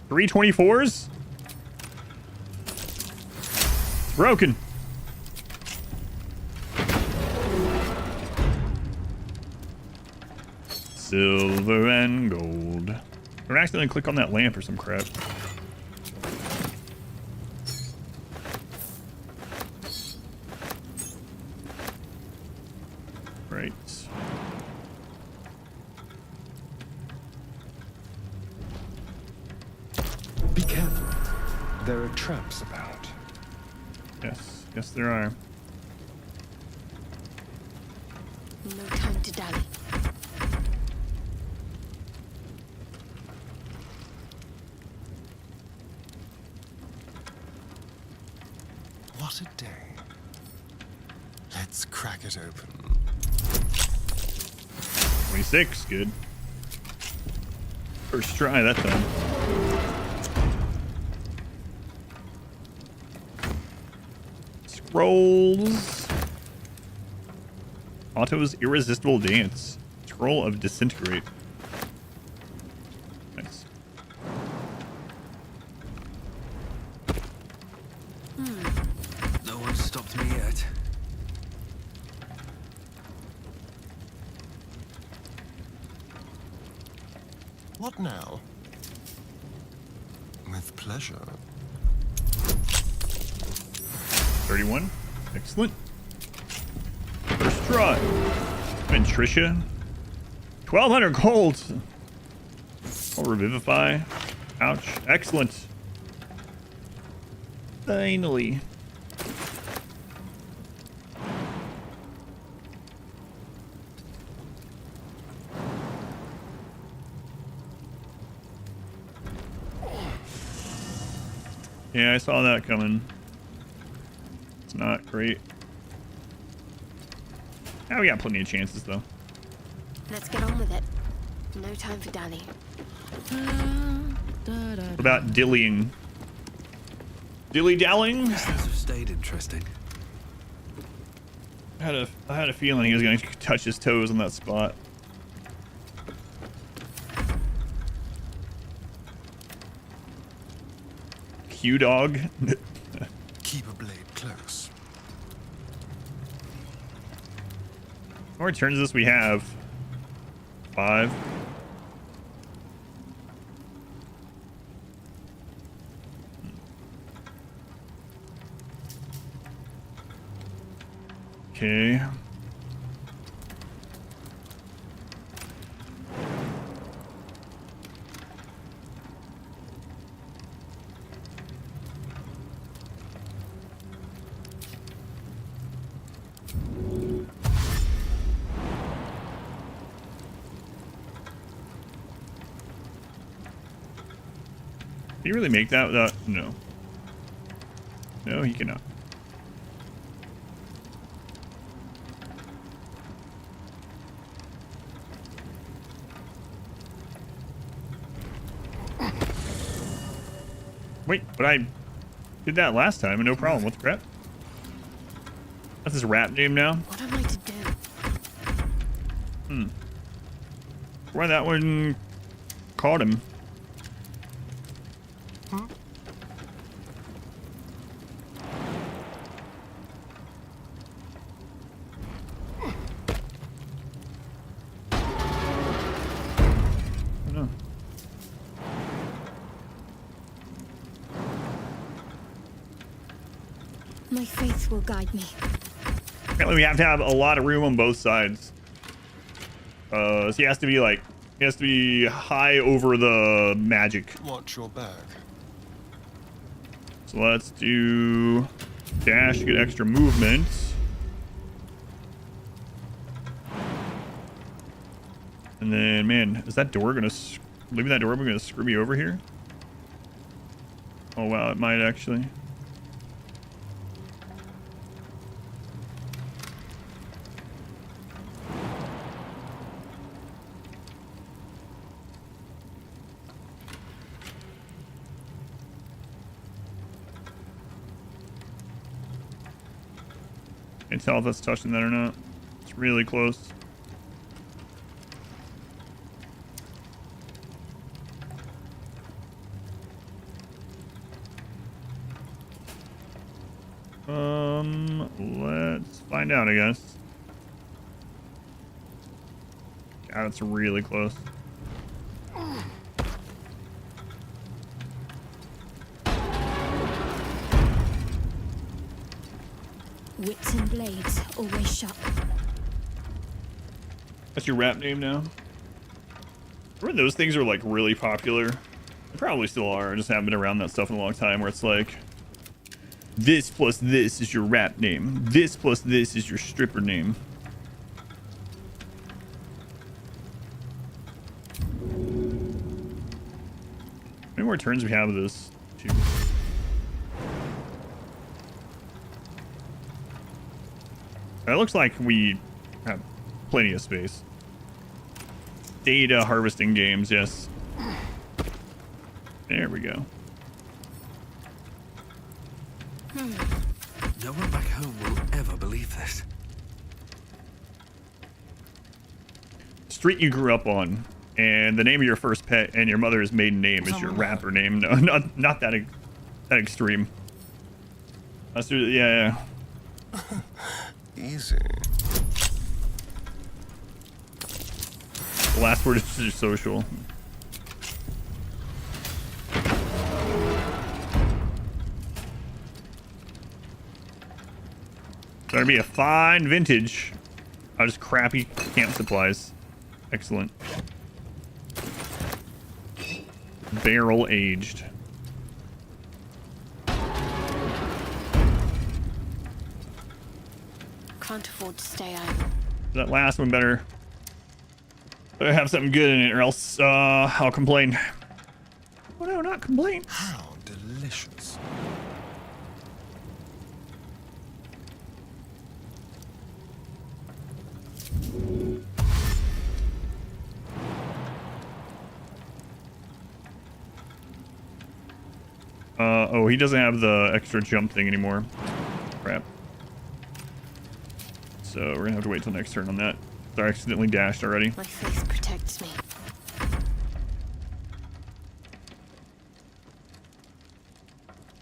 3 24s? Broken. Silver and gold. Or accidentally click on that lamp or some crap. Right. Be careful. There are traps about. Yes, yes there are. No time to dally. What a day. Let's crack it open. 26, good. First try that time. Scrolls. Otto's Irresistible Dance. Scroll of Disintegrate. Nice. No one stopped me yet. What now? With pleasure. 31. Excellent. First try. And Tricia. 1,200 gold. Oh, Revivify. Ouch. Excellent. Finally. Yeah, I saw that coming. It's not great. Oh, we got plenty of chances, though. Let's get on with it. No time for dally. What about dillying? Dilly-dallying? Those have stayed interesting. I had a feeling he was going to touch his toes on that spot. Q-dog. Keep a blade close. How many turns this we have? 5. Okay. Can you really make that without... No. No, he cannot. Wait, but I did that last time and no problem. What the crap? That's his rap name now? What am I to do? Why that one caught him? My faith will guide me. Apparently we have to have a lot of room on both sides. So he has to be like, he has to be high over the magic. Watch your back. So let's do dash to get extra movement. And then, man, is that door gonna, leaving that door gonna screw me over here? Oh wow, it might actually. Can't tell if that's touching that or not. It's really close. Let's find out, I guess. God, it's really close. Wits and blades, always sharp. That's your rap name now? Remember those things are like really popular? They probably still are. I just haven't been around that stuff in a long time where it's like, this plus this is your rap name. This plus this is your stripper name. How many more turns we have of this? 2. It looks like we have plenty of space. Data harvesting games, yes. There we go. No one back home will ever believe this. Street you grew up on, and the name of your first pet, and your mother's maiden name is your rapper name. No, not that extreme. That's yeah. Easy. The last word is your social. Better be a fine vintage. Oh, just crappy camp supplies. Excellent. Barrel aged. Can't afford to stay idle. That last one better have something good in it, or else I'll complain. Oh no, not complaints. How delicious. Oh, he doesn't have the extra jump thing anymore. Crap. So we're gonna have to wait till next turn on that. I accidentally dashed already. My faith protects me.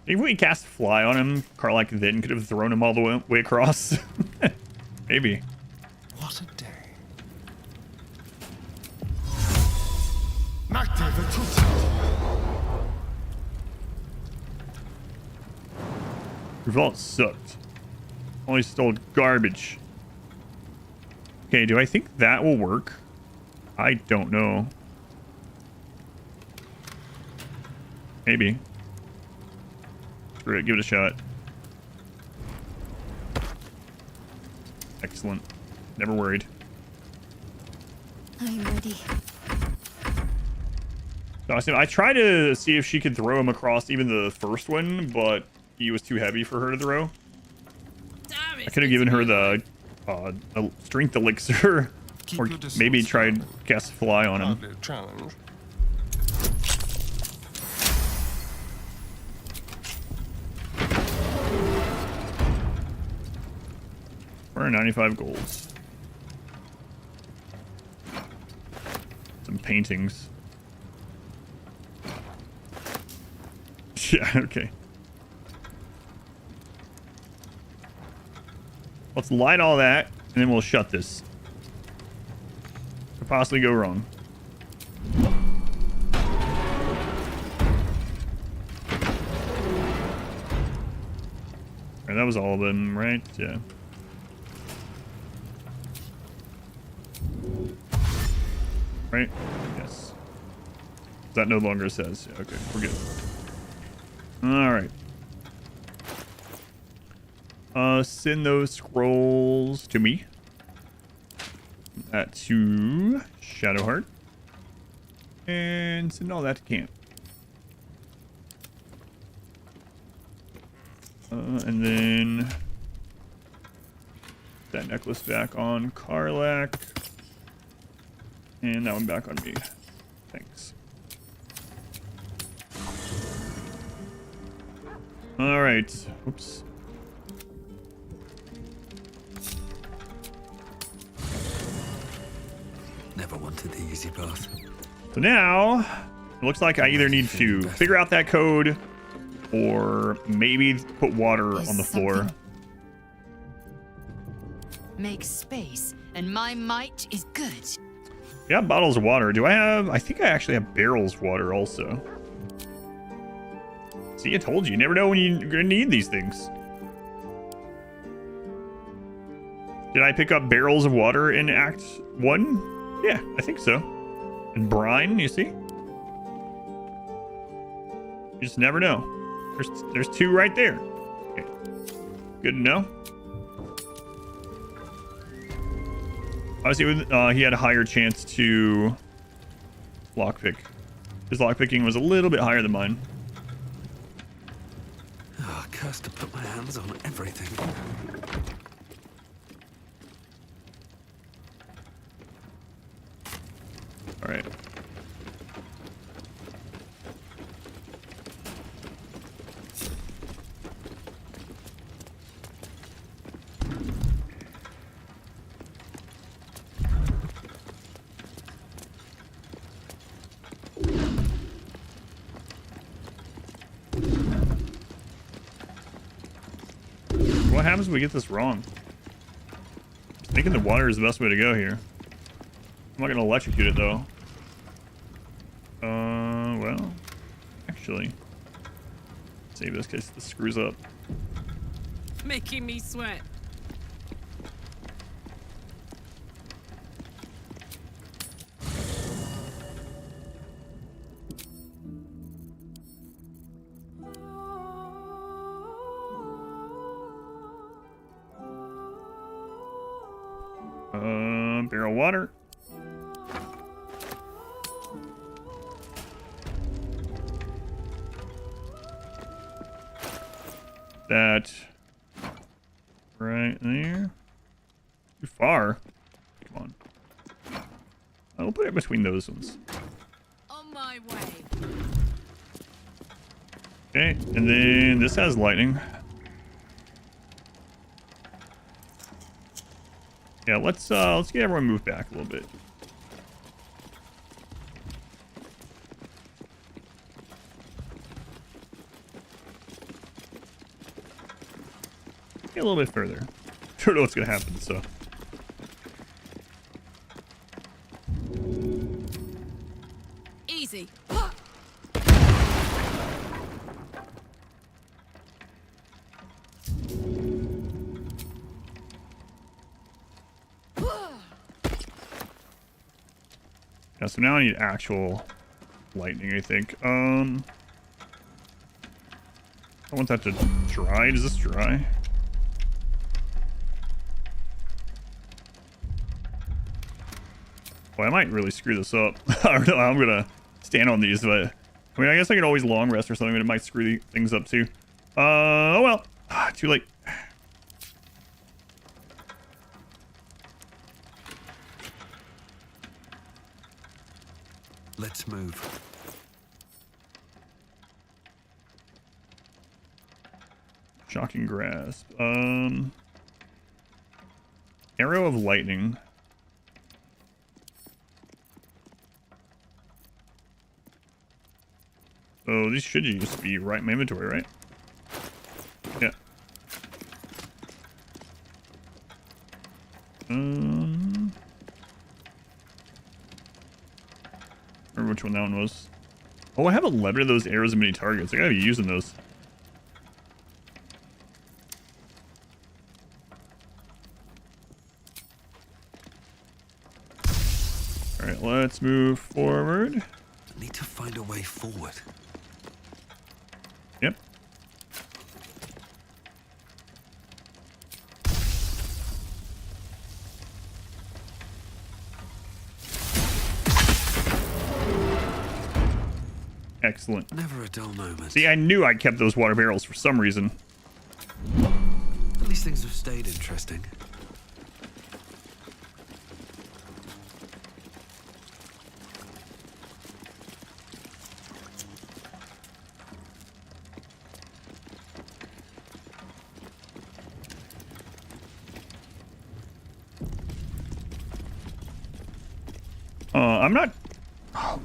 If we cast fly on him, Karlak then could have thrown him all the way across. Maybe. What a day. Revolt sucked. Only stole garbage. Okay, do I think that will work? I don't know. Maybe. Screw it, give it a shot. Excellent. Never worried. I'm ready. So I tried to see if she could throw him across even the first one, but he was too heavy for her to throw. I could have given her the strength elixir, or maybe tried cast fly on him. Challenge. For 95 golds. Some paintings. Yeah, okay. Let's light all that, and then we'll shut this. Could possibly go wrong. Alright, that was all of them, right? Yeah. Right? Yes. That no longer says. Yeah, okay, we're good. Alright. Send those scrolls to me. That to Shadowheart. And send all that to camp. And then that necklace back on Karlak. And that one back on me. Thanks. Alright. Oops. Never wanted the easy path. So now, it looks like I either need to figure out that code or maybe put water on the floor. Make space, and my might is good. Yeah, bottles of water. Do I have... I think I actually have barrels of water also. See, I told you. You never know when you're going to need these things. Did I pick up barrels of water in Act 1? Yeah, I think so. And brine, you see? You just never know. There's two right there. Okay. Good to know. Obviously, he had a higher chance to lockpick. His lockpicking was a little bit higher than mine. Oh, cursed to put my hands on everything. All right. What happens if we get this wrong? I'm thinking the water is the best way to go here. I'm not gonna electrocute it though. Well, actually, save this case this screws up. Making me sweat. Barrel water. that right there. Too far. Come on. I'll put it between those ones. On my way. Okay, and then this has lightning. Yeah, let's get everyone moved back a little bit. Get a little bit further. I don't know what's gonna happen, so. Easy. Yeah, so now I need actual lightning, I think. I want that to dry. Does this dry? Well, I might really screw this up. I don't know how I'm gonna stand on these, but I mean, I guess I could always long rest or something, but it might screw things up too. Oh well. Too late. Let's move. Shocking grasp. Arrow of lightning. Oh, these should just be right in my inventory, right? Yeah. Remember which one that one was. Oh, I have 11 of those arrows and mini targets. I gotta be using those. Alright, let's move forward. I need to find a way forward. Yep. Excellent. Never a dull moment. See, I knew I kept those water barrels for some reason. At least things have stayed interesting. I'm not.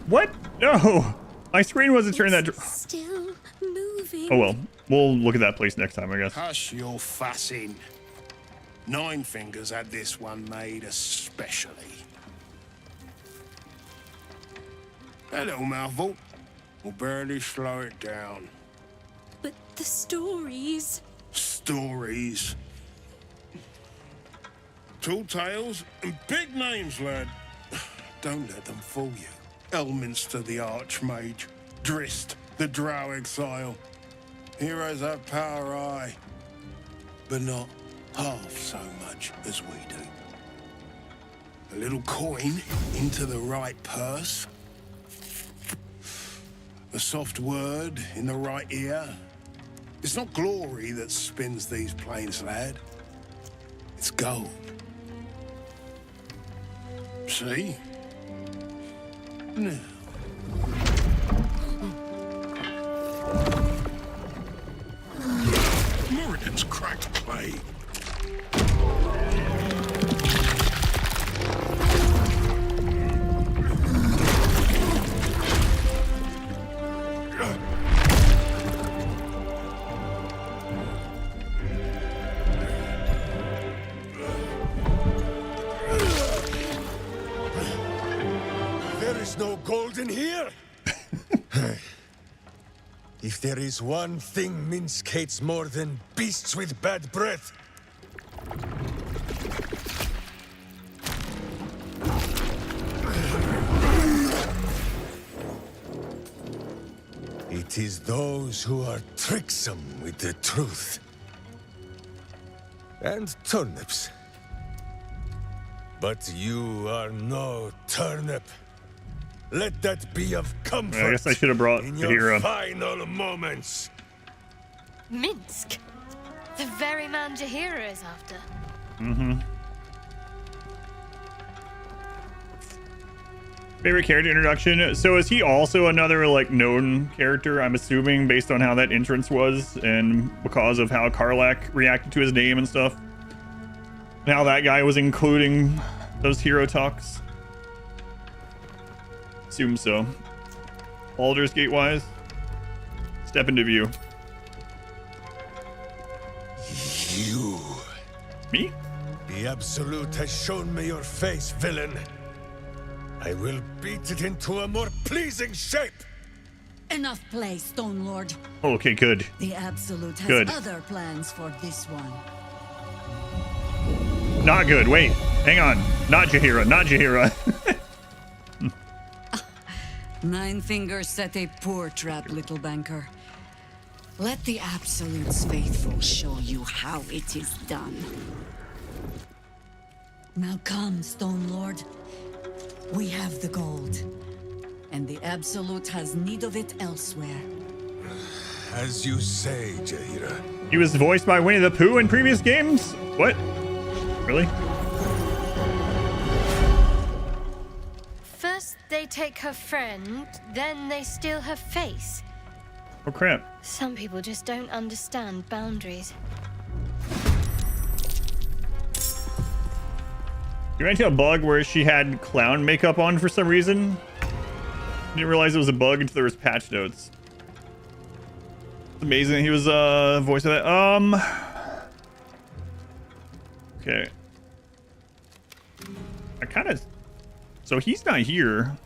What? No, my screen wasn't turning that. Still moving. Oh well, we'll look at that place next time, I guess. Hush your fussing. Nine Fingers had this one made especially. That little mouthful will barely slow it down. But the stories. Stories. Tall tales and big names, lad. Don't let them fool you. Elminster the Archmage, Drist the Drow Exile. Heroes have power, aye, but not half so much as we do. A little coin into the right purse. A soft word in the right ear. It's not glory that spins these plains, lad. It's gold. See? Now. Moradin's cracked clay. There is no gold in here. If there is one thing Minsk hates more than beasts with bad breath, it is those who are tricksome with the truth. And turnips. But you are no turnip. Let that be of comfort. I guess I should have brought in the your hero. final moments. Minsk? The very man Jaheira is after. Mm-hmm. Favorite character introduction. So is he also another like known character? I'm assuming based on how that entrance was and because of how Karlach reacted to his name and stuff. Now that guy was including those hero talks. Assume so. Baldur's Gate wise. Step into view. You. Me? The Absolute has shown me your face, villain. I will beat it into a more pleasing shape. Enough play, Stone Lord. Oh, okay, good. The Absolute has Good. other plans for this one. Not good. Wait, hang on. Not Jaheira. Not Jaheira. Nine Fingers set a poor trap, little banker. Let the Absolute's faithful show you how it is done. Now come, Stone Lord. We have the gold, and the Absolute has need of it elsewhere. As you say, Jaheira. He was voiced by Winnie the Pooh in previous games? What? Really? First, they take her friend, then they steal her face. Oh, crap. Some people just don't understand boundaries. You ran into a bug where she had clown makeup on for some reason. Didn't realize it was a bug until there was patch notes. It's amazing he was voice of that. Okay. I kind of. So he's not here.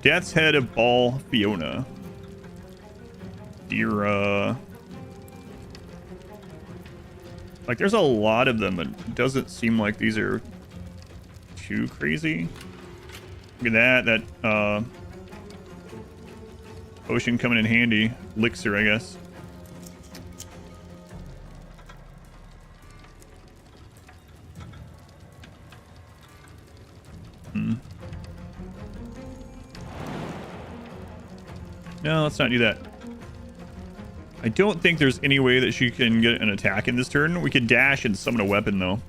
Death's Head of Ball Fiona. Dear. Like, there's a lot of them, and it doesn't seem like these are too crazy. Look at that. That potion coming in handy. Elixir, I guess. No, let's not do that. I don't think there's any way that she can get an attack in this turn. We could dash and summon a weapon, though. I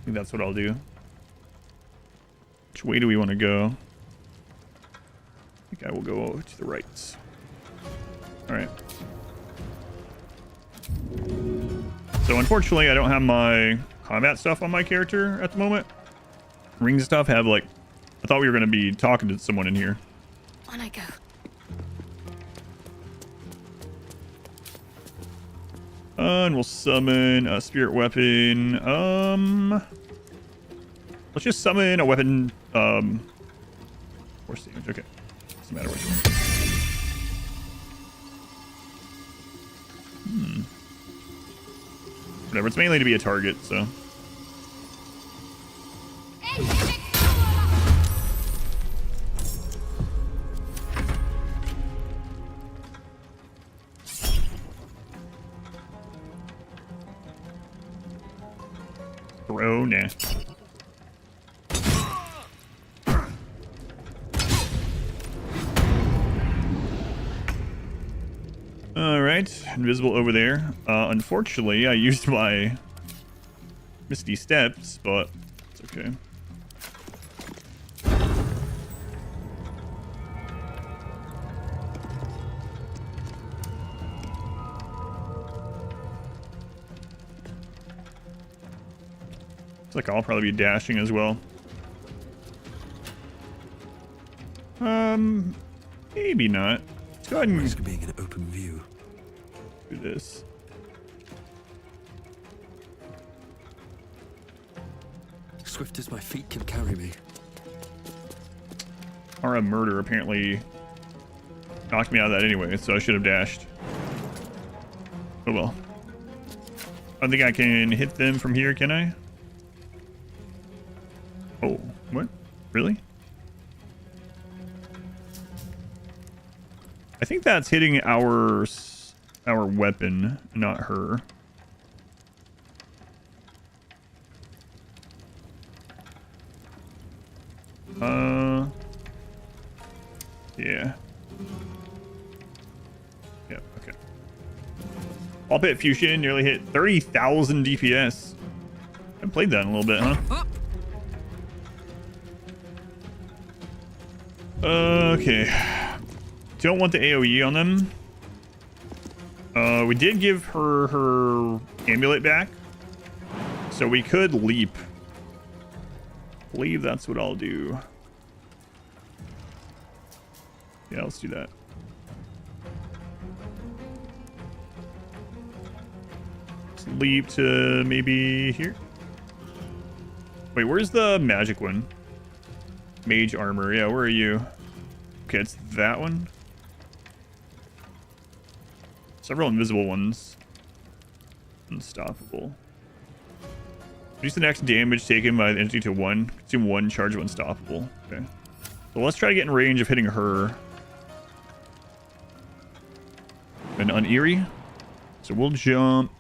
think that's what I'll do. Which way do we want to go? I think I will go to the right. Alright. So, unfortunately, I don't have my combat stuff on my character at the moment. Ring stuff have, like... I thought we were going to be talking to someone in here. On I go. And we'll summon a spirit weapon. Let's just summon a weapon. Force damage. Okay. Doesn't matter which one. Whatever. It's mainly to be a target, so. Bro, nah. Alright, invisible over there. Unfortunately, I used my Misty Steps, but it's okay. Like I'll probably be dashing as well. Maybe not. Let's go ahead and risk being in open view. Do this. Swift as my feet can carry me. Or a murder apparently knocked me out of that anyway, so I should have dashed. Oh well. I don't think I can hit them from here, can I? Oh, what? Really? I think that's hitting our weapon, not her. Yeah. Ball Pit Fusion nearly hit 30,000 DPS. I haven't played that in a little bit, huh? Okay. Don't want the AoE on them. We did give her amulet back, so we could leap. I believe that's what I'll do. Yeah, let's do that. Let's leap to maybe here. Wait, where's the magic one? Mage armor. Yeah, where are you? Okay, it's that one. Several invisible ones. Unstoppable. Reduce the next damage taken by the entity to 1. Consume 1 charge of unstoppable. Okay. So let's try to get in range of hitting her. And unerie. So we'll jump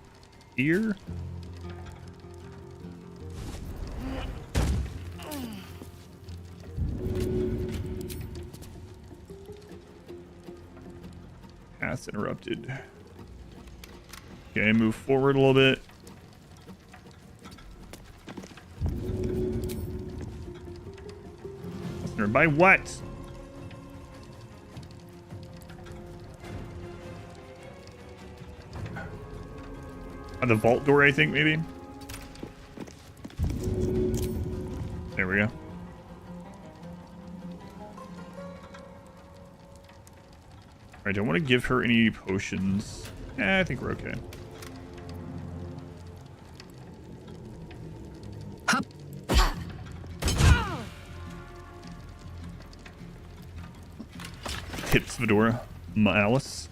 here. Path's interrupted. Okay, move forward a little bit. By what? On the vault door, I think, maybe? There we go. I don't want to give her any potions. I think we're okay. Hits Fedora. Malice.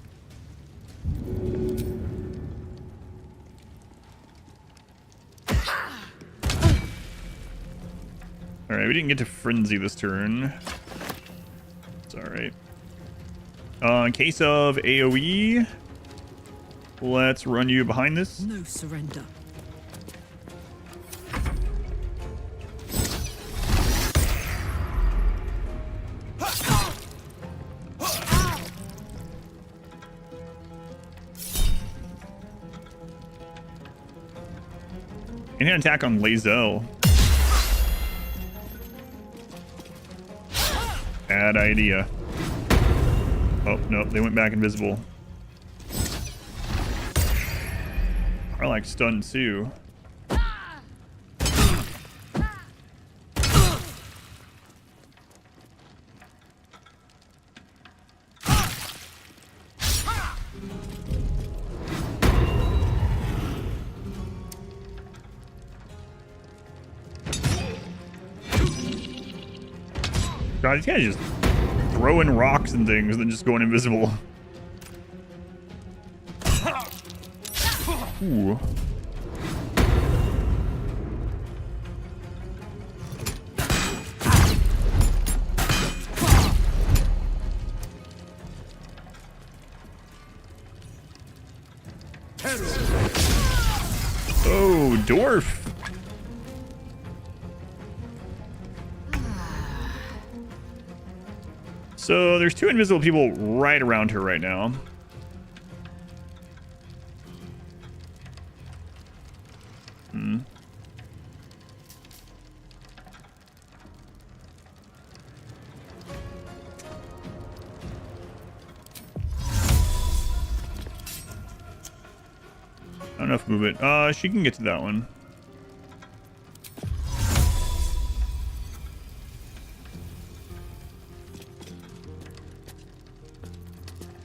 Alright, we didn't get to Frenzy this turn. It's alright. In case of AoE, let's run you behind this. No surrender. And an attack on Lae'zel. Bad idea. Oh, no, they went back invisible. I like stun too. God, these guys just throwing rocks and things and then just going invisible. Ooh. Oh, dwarf. So there's 2 invisible people right around her right now. Not enough movement. She can get to that one.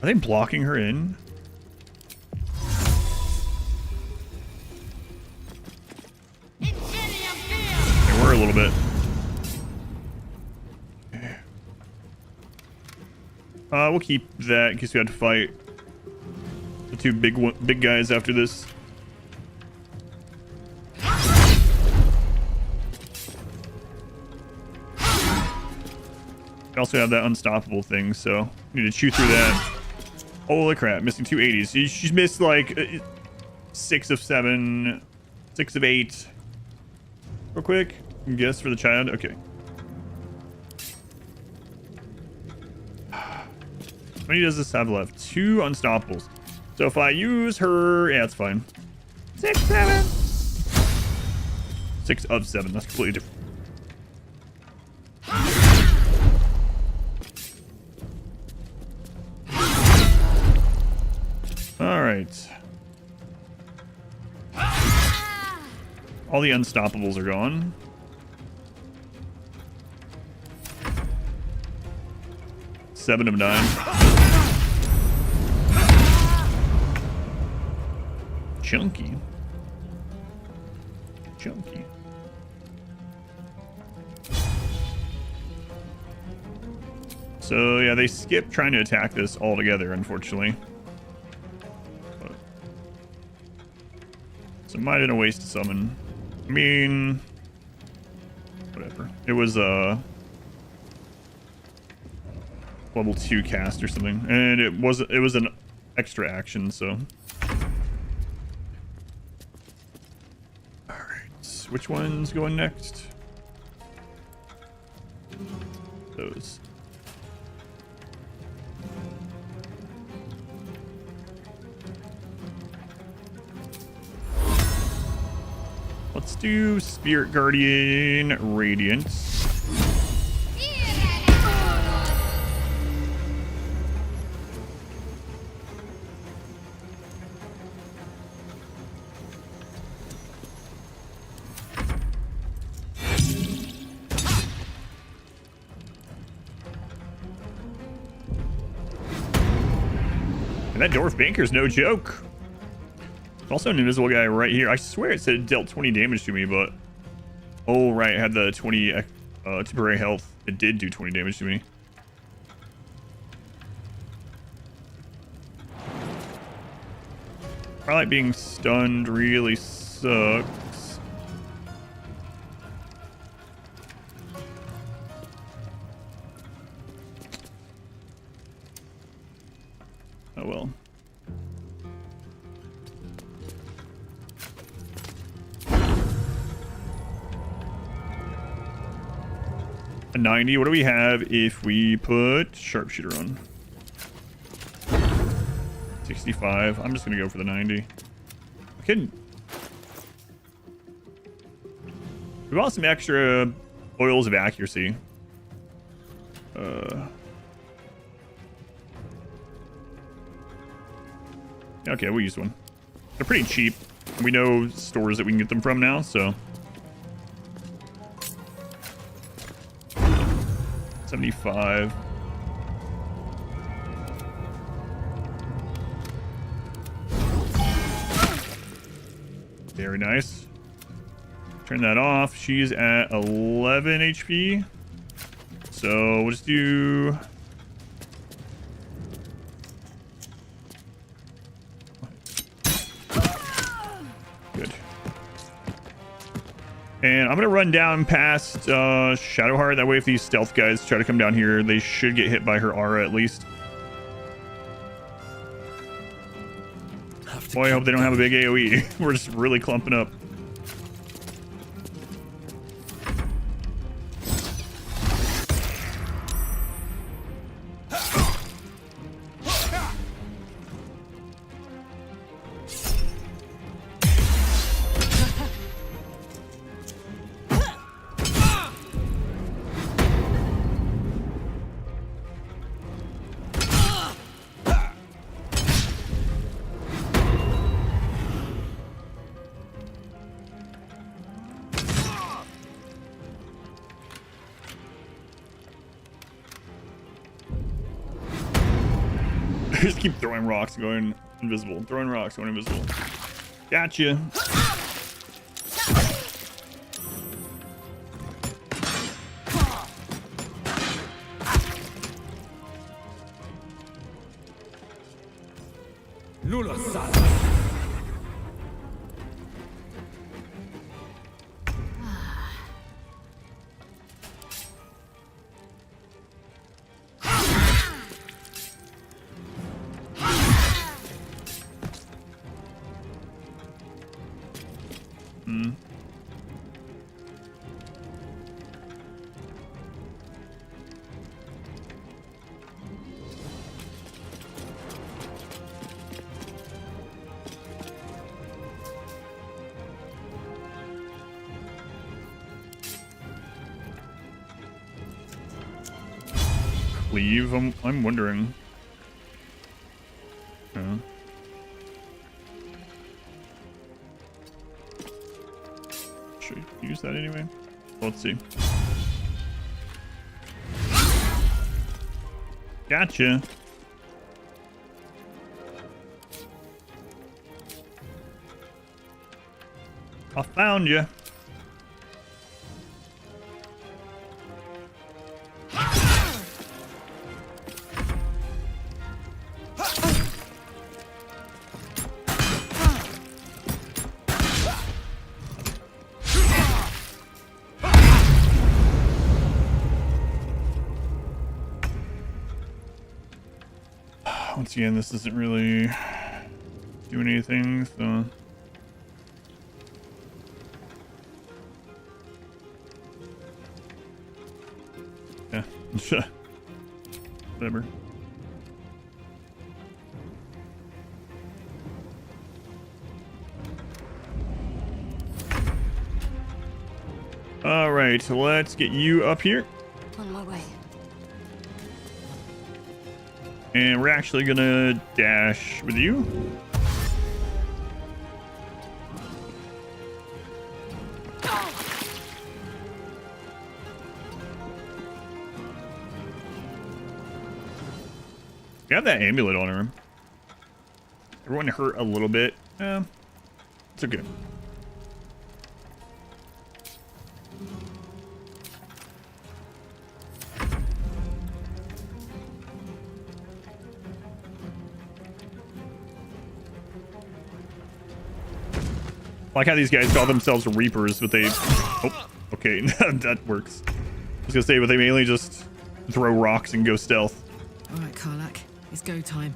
Are they blocking her in? They were a little bit. We'll keep that in case we had to fight the 2 big guys after this. We also have that unstoppable thing, so we need to chew through that. Holy crap, missing 2 80s. She's missed like 6 of 7, 6 of 8. Real quick, guess for the child. Okay. How many does this have left? 2 unstoppables. So if I use her, yeah, it's fine. 6, 7. 6 of 7. That's completely different. All right. All the unstoppables are gone. Seven of 9. Chunky. Chunky. So yeah, they skip trying to attack this altogether, unfortunately. But, so it might have been a waste to summon. I mean, whatever. It was a level 2 cast or something, and it was an extra action. So, all right, which one's going next? Those. Let's do Spirit Guardian Radiance. And that Dwarf Banker's no joke. Also an invisible guy right here. I swear it said it dealt 20 damage to me, but... Oh, right. It had the 20 temporary health. It did do 20 damage to me. I like being stunned really sucks. Oh, well. A 90. What do we have if we put Sharpshooter on? 65. I'm just gonna go for the 90. I can. We want some extra oils of accuracy. Okay, we'll use one. They're pretty cheap. We know stores that we can get them from now, so. 75. Very nice. Turn that off. She's at 11 HP. So we'll just do... Good. And I'm going to run down past Shadowheart. That way if these stealth guys try to come down here, they should get hit by her aura at least. Boy, I hope they don't have a big AoE. We're just really clumping up. Just keep throwing rocks and going invisible. Throwing rocks, going invisible. Gotcha. Nulla sal. leave? I'm wondering. Should I use that anyway? Let's see. Gotcha. I found you. Once again, this isn't really doing anything, so... Yeah, whatever. All right, so let's get you up here. On my way. And we're actually gonna dash with you. You have that amulet on her. Everyone hurt a little bit. It's okay. I like how these guys call themselves Reapers, but they... Oh, okay, that works. I was gonna say, but they mainly just throw rocks and go stealth. All right, Karlak, it's go time.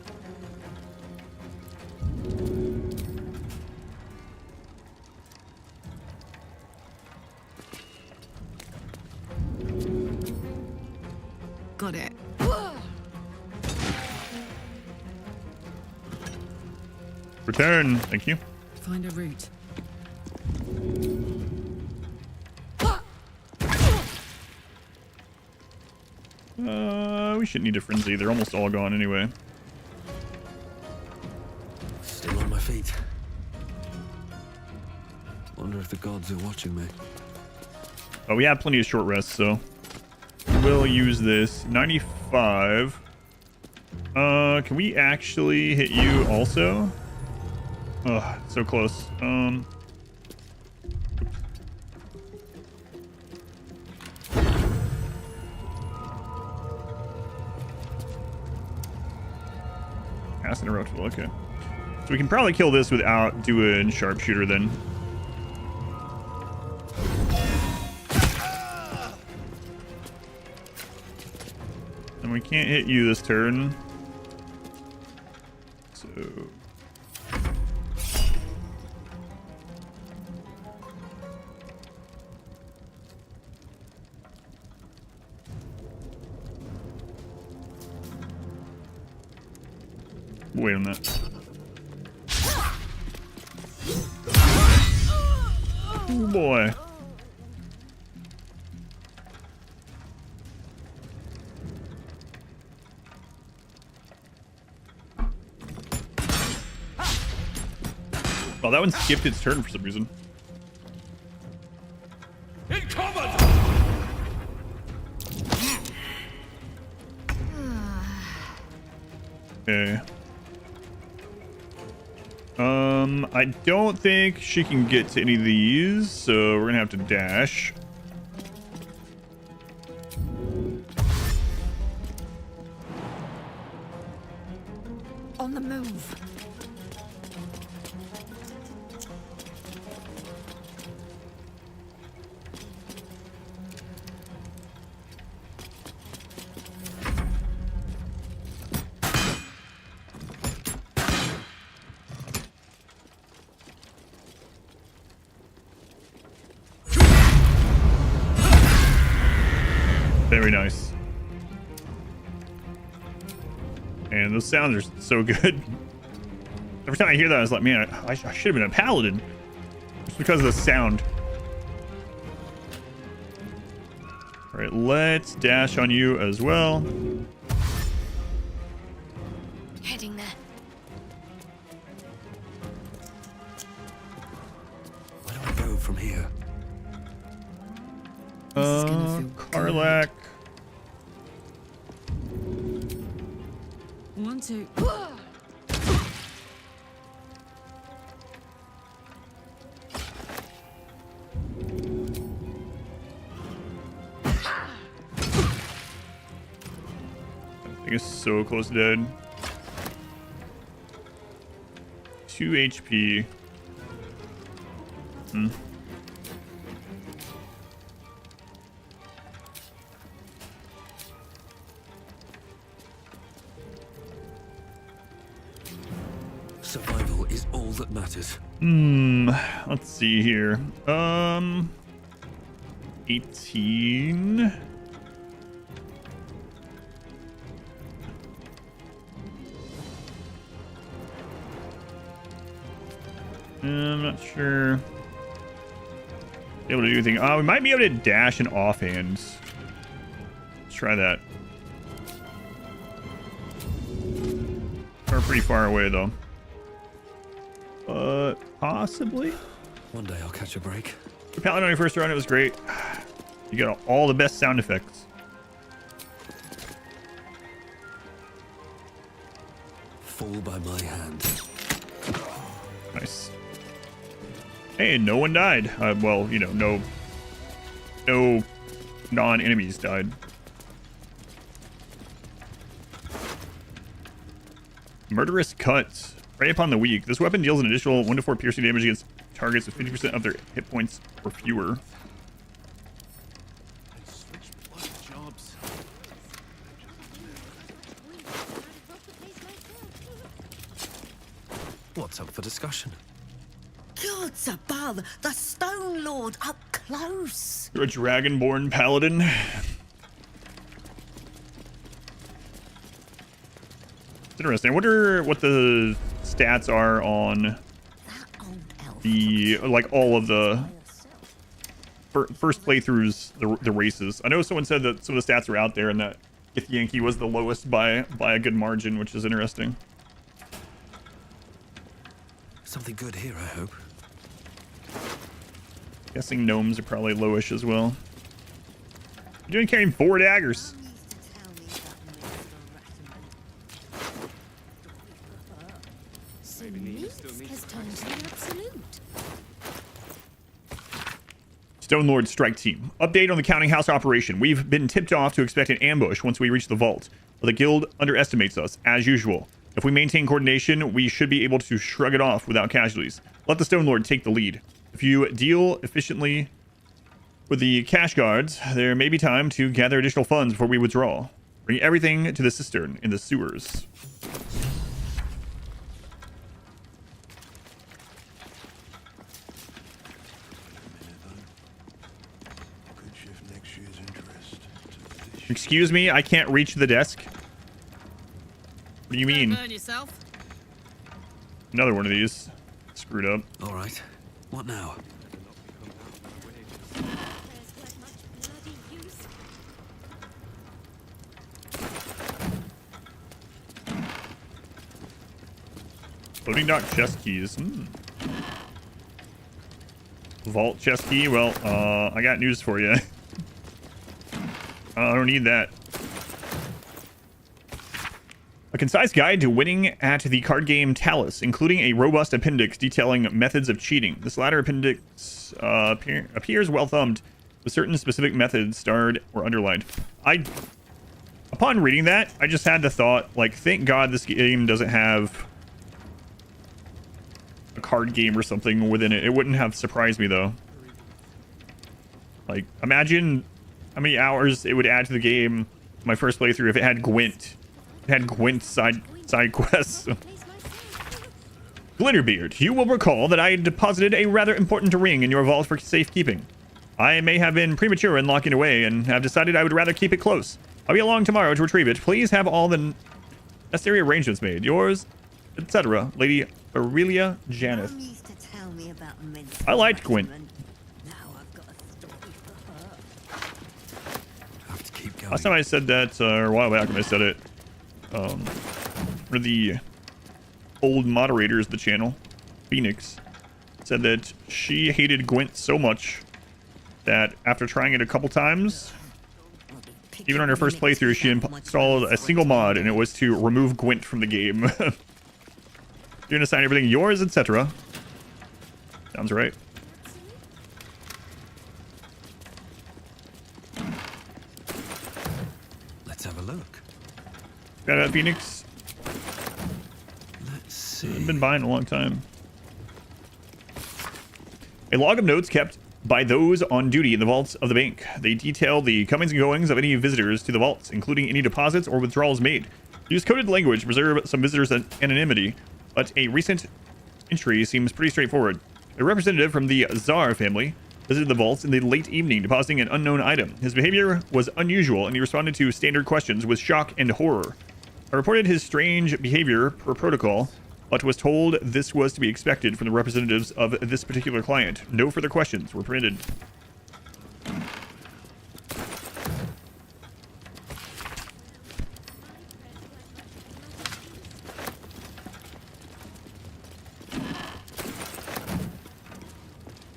Got it. Return, thank you. Find a route. We shouldn't need a frenzy. They're almost all gone anyway. Still on my feet. Wonder if the gods are watching me. Oh, we have plenty of short rests, so we'll use this. 95. Can we actually hit you also? Ugh, so close. Acid interruptible, okay. So we can probably kill this without doing sharpshooter then. And we can't hit you this turn. So... Wait on that. Oh boy. Well, that one skipped its turn for some reason. Okay. I don't think she can get to any of these, so we're gonna have to dash. On the move. Very nice. And those sounds are so good. Every time I hear that, I was like, man, I should have been a paladin. Just because of the sound. All right, let's dash on you as well. Heading there. Where do I go from here? Karlak. 1, 2. I think it's so close to dead. 2 HP. Survival is all that matters. Let's see here. 18. I'm not sure. Be able to do anything. We might be able to dash and offhands. Let's try that. We're pretty far away though. Possibly. One day I'll catch a break. The Paladin on your first run, it was great. You got all the best sound effects. Fall by my hand. Nice. Hey, no one died. Well, you know, no non-enemies died. Murderous cuts. Prey upon the weak. This weapon deals an additional 1 to 4 piercing damage against targets with 50% of their hit points or fewer. What's up for discussion? Gods above, the Stone Lord up close. You're a dragonborn paladin. It's interesting. I wonder what the stats are on the, like, all of the first playthroughs, the races. I know someone said that some of the stats are out there and that Yankee was the lowest by a good margin, which is interesting. Something good here, I hope. Guessing gnomes are probably lowish as well. You're doing carrying 4 daggers. Minsk has turned to the absolute. Stone Lord Strike Team. Update on the counting house operation. We've been tipped off to expect an ambush once we reach the vault, but the guild underestimates us, as usual. If we maintain coordination, we should be able to shrug it off without casualties. Let the Stone Lord take the lead. If you deal efficiently with the cash guards, there may be time to gather additional funds before we withdraw. Bring everything to the cistern in the sewers. Excuse me, I can't reach the desk. What do you mean? Burn yourself. Another one of these. Screwed up. All right. What now? Loading dock chest keys. Vault chest key. Well, I got news for you. I don't need that. A concise guide to winning at the card game Talus, including a robust appendix detailing methods of cheating. This latter appendix appears well thumbed, with certain specific methods starred or underlined. Upon reading that, I just had the thought, like, thank God this game doesn't have a card game or something within it. It wouldn't have surprised me, though. Like, imagine how many hours it would add to the game, my first playthrough, if it had Gwent. It had Gwent side quests. Glitterbeard, you will recall that I deposited a rather important ring in your vault for safekeeping. I may have been premature in locking away and have decided I would rather keep it close. I'll be along tomorrow to retrieve it. Please have all the necessary arrangements made. Yours, etc. Lady Aurelia Janeth. I liked Gwent. Last time I said that, or a while back when I said it, one of the old moderators of the channel, Phoenix, said that she hated Gwent so much that after trying it a couple times, even on her first playthrough, she installed a single mod, and it was to remove Gwent from the game. You're gonna assign everything yours, etc. Sounds right. Let's have a look. Got that, Phoenix? Let's see. I've been buying a long time. A log of notes kept by those on duty in the vaults of the bank. They detail the comings and goings of any visitors to the vaults, including any deposits or withdrawals made. Use coded language to preserve some visitors' anonymity, but a recent entry seems pretty straightforward. A representative from the Tsar family visited the vaults in the late evening, depositing an unknown item. His behavior was unusual, and he responded to standard questions with shock and horror. I reported his strange behavior per protocol, but was told this was to be expected from the representatives of this particular client. No further questions were permitted.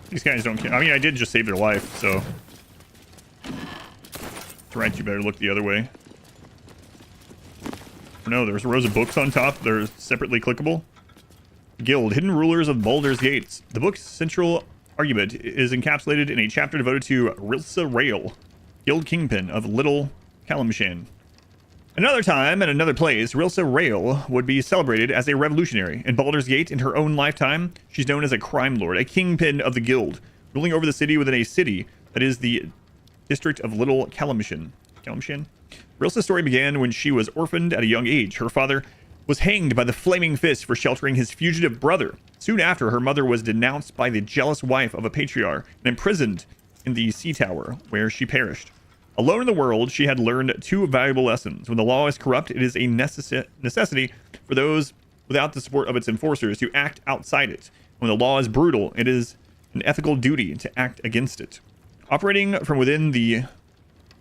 These guys don't care. I mean, I did just save their life, so... Right, you better look the other way. No, there's rows of books on top. They're separately clickable. Guild, Hidden Rulers of Baldur's Gates. The book's central argument is encapsulated in a chapter devoted to Rilsa Rail, Guild Kingpin of Little Kalimshan. Another time, at another place, Rilsa Rail would be celebrated as a revolutionary. In Baldur's Gate, in her own lifetime, she's known as a crime lord, a kingpin of the guild, ruling over the city within a city that is the district of Little Kalimshan. Rilsa's story began when she was orphaned at a young age. Her father was hanged by the Flaming Fist for sheltering his fugitive brother. Soon after, her mother was denounced by the jealous wife of a patriarch and imprisoned in the Sea Tower, where she perished. Alone in the world, she had learned two valuable lessons. When the law is corrupt, it is a necessity for those without the support of its enforcers to act outside it. When the law is brutal, it is an ethical duty to act against it. Operating from within the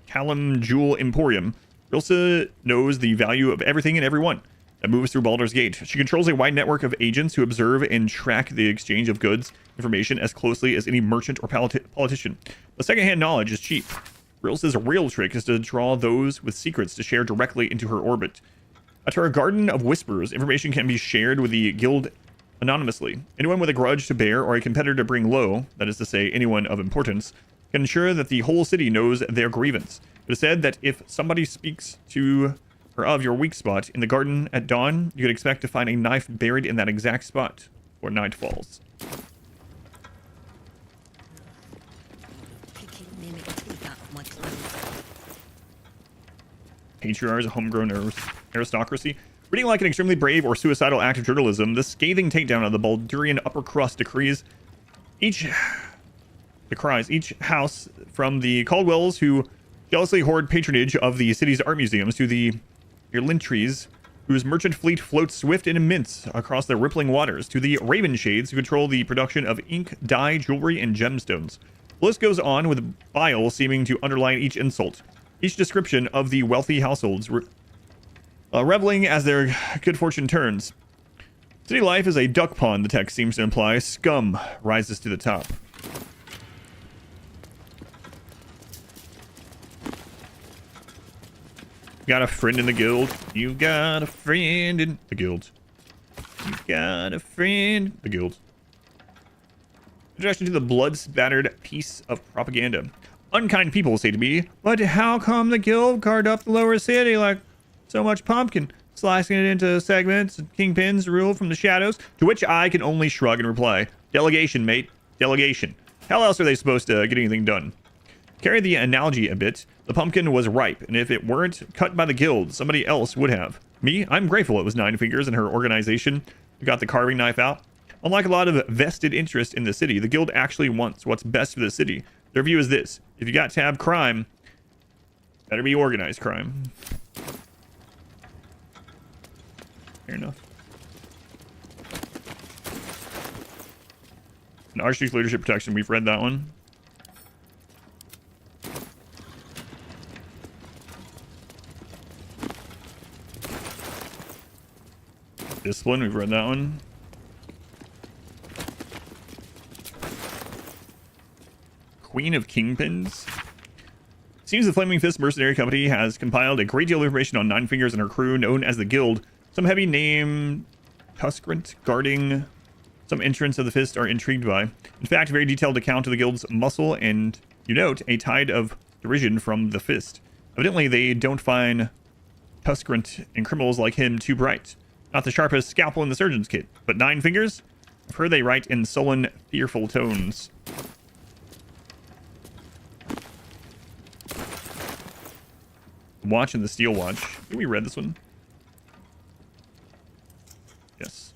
Kalim Jewel Emporium, Rilsa knows the value of everything and everyone that moves through Baldur's Gate. She controls a wide network of agents who observe and track the exchange of goods information as closely as any merchant or politician. The secondhand knowledge is cheap. Rilsa's real trick is to draw those with secrets to share directly into her orbit. At her Garden of Whispers, information can be shared with the guild anonymously. Anyone with a grudge to bear or a competitor to bring low, that is to say, anyone of importance, can ensure that the whole city knows their grievance. It is said that if somebody speaks to or of your weak spot in the garden at dawn, you could expect to find a knife buried in that exact spot before night falls. Patriarch is a homegrown aristocracy. Reading like an extremely brave or suicidal act of journalism, this scathing takedown of the Baldurian upper crust decries each house, from the Caldwells, who jealously hoard patronage of the city's art museums, to the Irlintries, whose merchant fleet floats swift and immense across the rippling waters, to the Ravenshades, who control the production of ink, dye, jewelry, and gemstones. The list goes on, with bile seeming to underline each insult. Each description of the wealthy households reveling as their good fortune turns. City life is a duck pond, the text seems to imply. Scum rises to the top. Got a friend in the guild. You got a friend in the guild. You got a friend in the guild. Introduction to the blood-spattered piece of propaganda. Unkind people say to me, but how come the guild carved up the lower city like so much pumpkin, slicing it into segments and kingpins rule from the shadows? To which I can only shrug and reply, delegation, mate, delegation. How else are they supposed to get anything done? Carry the analogy a bit. The pumpkin was ripe, and if it weren't cut by the guild, somebody else would have. Me, I'm grateful it was Nine Fingers and her organization who got the carving knife out. Unlike a lot of vested interest in the city, the guild actually wants what's best for the city. Their view is this: if you got to have crime, better be organized crime. Fair enough. And Archduke's leadership protection, we've read that one. Discipline, we've read that one. Queen of Kingpins. Seems the Flaming Fist Mercenary Company has compiled a great deal of information on Nine Fingers and her crew, known as the Guild. Some heavy name Tuskrent guarding some entrance of the Fist are intrigued by. In fact, a very detailed account of the Guild's muscle and, you note, a tide of derision from the Fist. Evidently, they don't find Tuskrent and criminals like him too bright. Not the sharpest scalpel in the surgeon's kit, but Nine Fingers? I've heard they write in sullen, fearful tones. Watch and the Steel Watch. I think we read this one. Yes.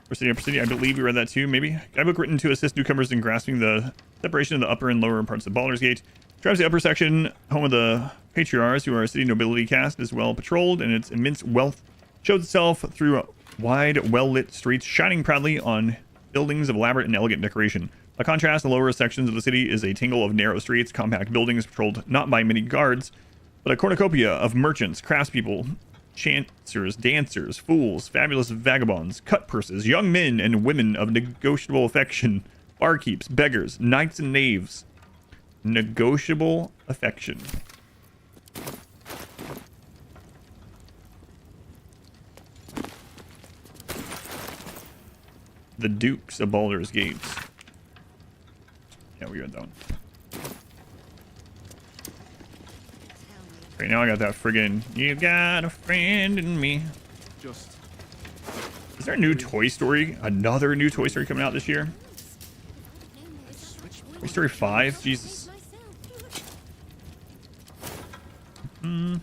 Presidio, I believe we read that too, maybe. Guidebook written to assist newcomers in grasping the separation of the upper and lower parts of Baldur's Gate. Describes the upper section, home of the patriarchs, who are a city nobility caste, is well patrolled, and its immense wealth shows itself through wide, well-lit streets, shining proudly on buildings of elaborate and elegant decoration. By contrast, the lower sections of the city is a tangle of narrow streets, compact buildings patrolled not by many guards, but a cornucopia of merchants, craftspeople, chancers, dancers, fools, fabulous vagabonds, cut purses, young men and women of negotiable affection, barkeeps, beggars, knights and knaves. Negotiable affection. The Dukes of Baldur's Gate. Yeah, we read that one. Right now I got that friggin' "You got a friend in me." Just. Is there a new Toy Story? Another new Toy Story coming out this year? Toy Story 5? Jesus. That's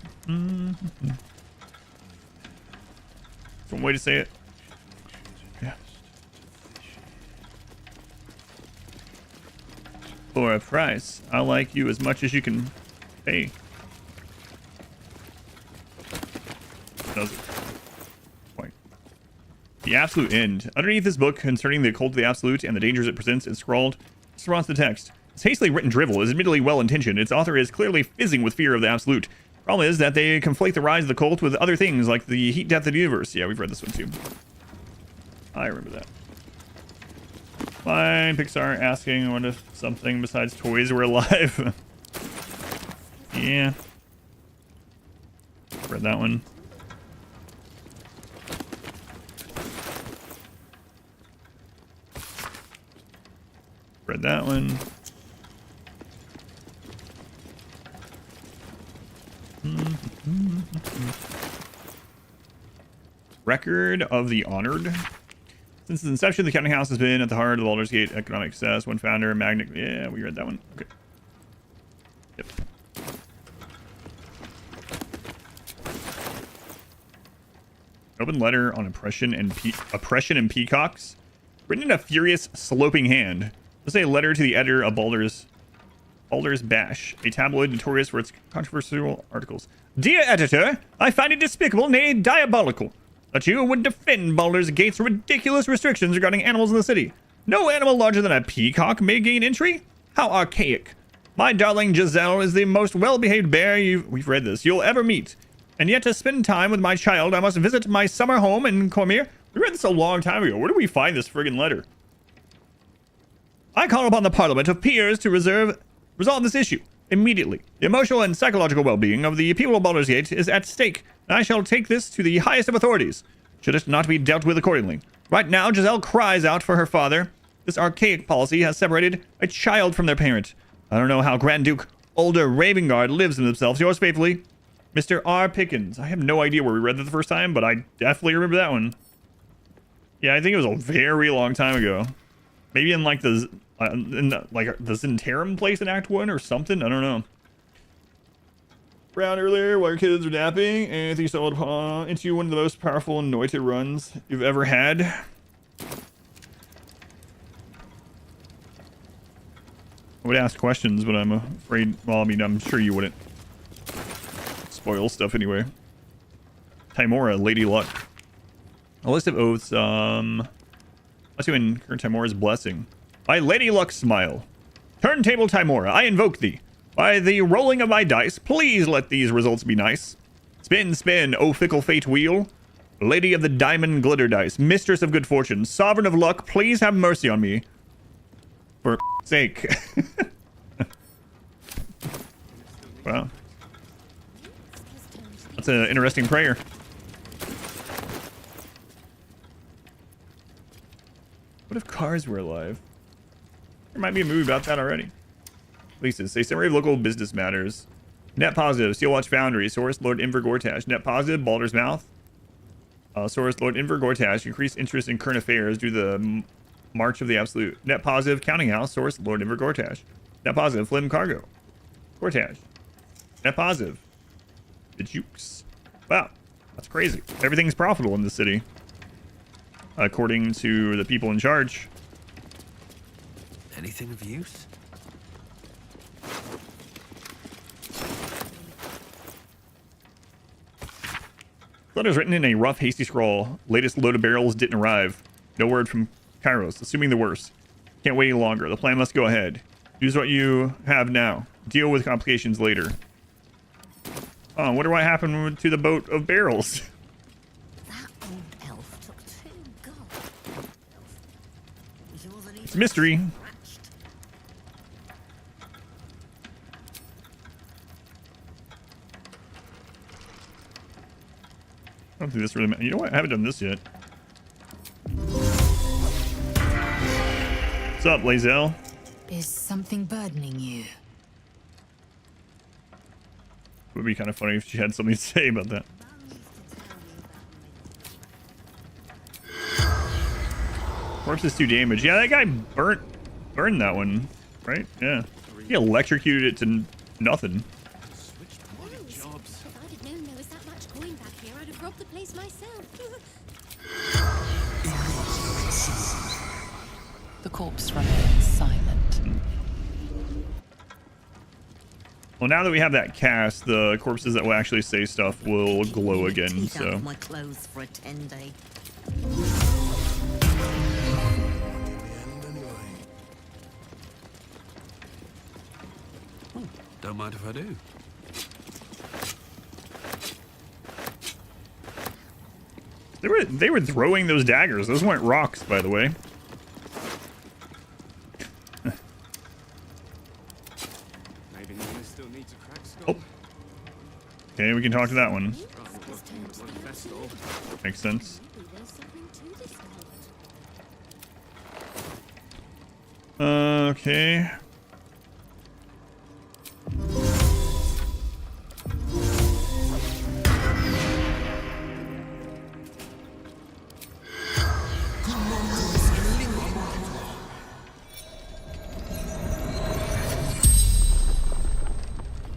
one way to say it. Yeah. For a price, I like you as much as you can pay. Does it? Point. The Absolute End. Underneath this book concerning the occult of the Absolute and the dangers it presents is scrawled, response to text. This hastily written drivel is admittedly well-intentioned. Its author is clearly fizzing with fear of the Absolute. Problem is that they conflate the rise of the cult with other things like the heat death of the universe. Yeah, we've read this one too. I remember that. Fine, Pixar asking what if something besides toys were alive. Yeah. Read that one. Read that one. Record of the Honored. Since its inception, the counting house has been at the heart of the Baldur's Gate economic success. One founder, Magnet. Yeah, we read that one. Okay. Yep. Open letter on oppression and peacocks. Written in a furious, sloping hand. Let's say a letter to the editor of Baldur's Bash, a tabloid notorious for its controversial articles. Dear editor, I find it despicable, nay diabolical, that you would defend Baldur's Gate's ridiculous restrictions regarding animals in the city. No animal larger than a peacock may gain entry? How archaic. My darling Giselle is the most well-behaved bear we've read this, you'll ever meet. And yet to spend time with my child, I must visit my summer home in Cormier. We read this a long time ago. Where do we find this friggin' letter? I call upon the Parliament of Peers to resolve this issue immediately. The emotional and psychological well-being of the people of Baldur's Gate is at stake, and I shall take this to the highest of authorities, should it not be dealt with accordingly. Right now, Giselle cries out for her father. This archaic policy has separated a child from their parent. I don't know how Grand Duke Older Ravengard lives in themselves. Yours faithfully, Mr. R. Pickens. I have no idea where we read that the first time, but I definitely remember that one. Yeah, I think it was a very long time ago. Maybe in like the Zentarum place in Act 1 or something. I don't know. Around earlier while your kids were napping, and you stumbled into one of the most powerful anointed runs you've ever had. I would ask questions, but I'm afraid, well, I mean, I'm sure you wouldn't spoil stuff anyway. Timora, Lady Luck. A list of oaths, let's do incur Timora's blessing. By Lady Luck's smile. Turntable Timora, I invoke thee. By the rolling of my dice, please let these results be nice. Spin, spin, O fickle fate wheel. Lady of the diamond glitter dice, mistress of good fortune, sovereign of luck, please have mercy on me. For sake. Wow. That's an interesting prayer. What if cars were alive? There might be a movie about that already. Leases. A summary of local business matters. Net positive. Steel Watch Foundry. Source Lord Inver Gortash. Net positive. Baldur's Mouth. Source Lord Inver Gortash. Increased interest in current affairs due to the March of the Absolute. Net positive. Counting House. Source Lord Inver Gortash. Net positive. Flim Cargo. Gortash. Net positive. The Jukes. Wow. That's crazy. Everything's profitable in the city. According to the people in charge. Anything of use? Letters written in a rough, hasty scrawl. Latest load of barrels didn't arrive. No word from Kairos, assuming the worst. Can't wait any longer. The plan must go ahead. Use what you have now. Deal with complications later. Oh, I wonder what happened to the boat of barrels. That old elf took 2 gold. It's a mystery. I don't think this really matters. You know what? I haven't done this yet. What's up, Lazel? Is something burdening you? It would be kind of funny if she had something to say about that. Corpses 2 damage. Yeah, that guy burned that one, right? Yeah. He electrocuted it to nothing. If I'd known there was that much coin back here, I'd have robbed the place myself. The corpse remains silent. Well, now that we have that cast, the corpses that will actually say stuff will glow again, so. My clothes for a 10-day. Don't mind if I do. They were throwing those daggers. Those weren't rocks, by the way. Oh. Okay, we can talk to that one. Makes sense. Okay.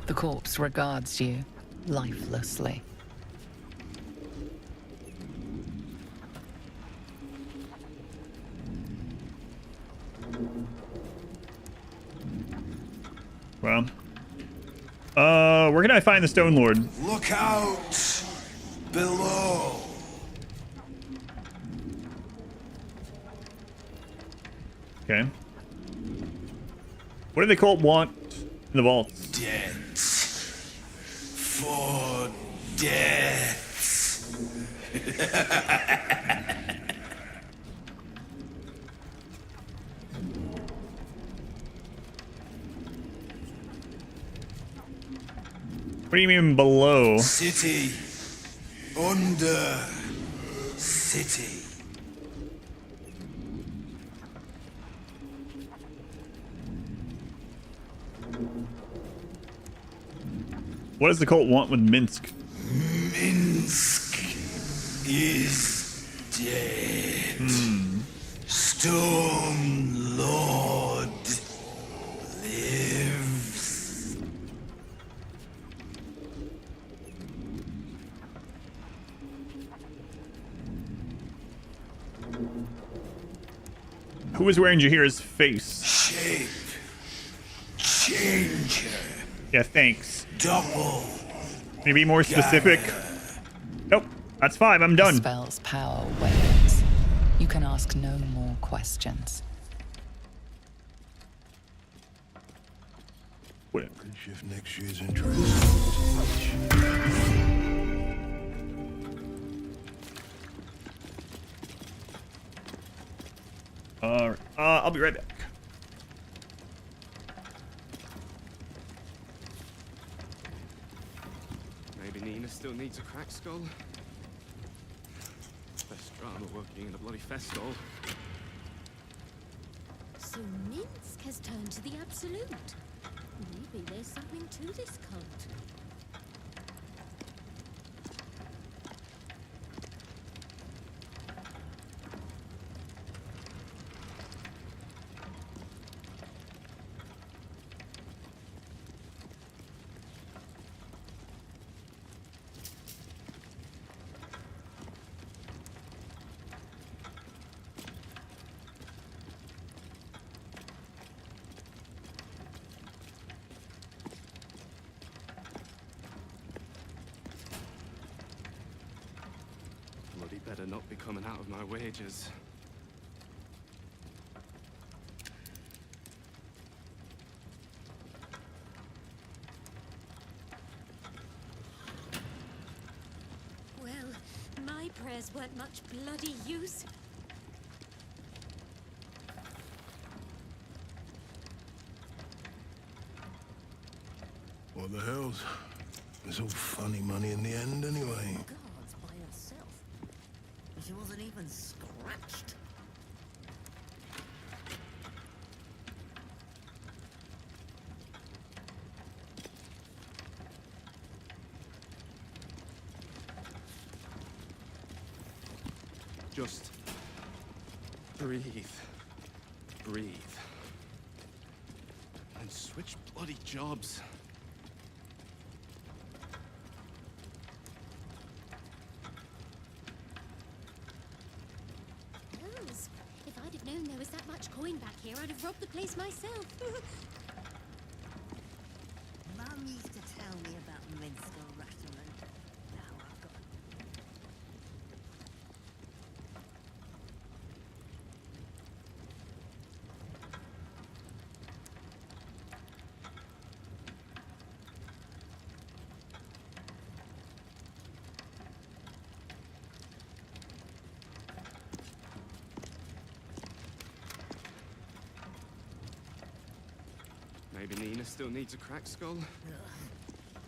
The corpse regards you lifelessly. Well, where can I find the Stone Lord? Look out below. Okay. What do the cult want in the vaults? Debt. For death. What do you mean below? City. Under. City. What does the cult want with Minsk? Minsk is dead. Stone Lord lives. Who is wearing Jahira's face? Shape. Changer. Yeah, thanks. Double. Can you be more specific? Nope. That's 5. I'm done. The spell's power wanes. You can ask no more questions. whatever. Shift next year's interest. Alright, I'll be right back. Maybe Nina still needs a cracked skull. Best drama working in a bloody festival. So Minsk has turned to the absolute. Maybe there's something to this cult. Bloody better not be coming out of my wages. Well, my prayers weren't much bloody use. What the hell's? It's all funny money in the end, anyway. Guards by herself. She wasn't even scratched. Just breathe. Breathe. And switch bloody jobs. Hells, if I'd have known there was that much coin back here, I'd have robbed the place myself. Mum used to tell me about Minsk or Rattleman. Now I've got... Maybe Nina still needs a cracked skull.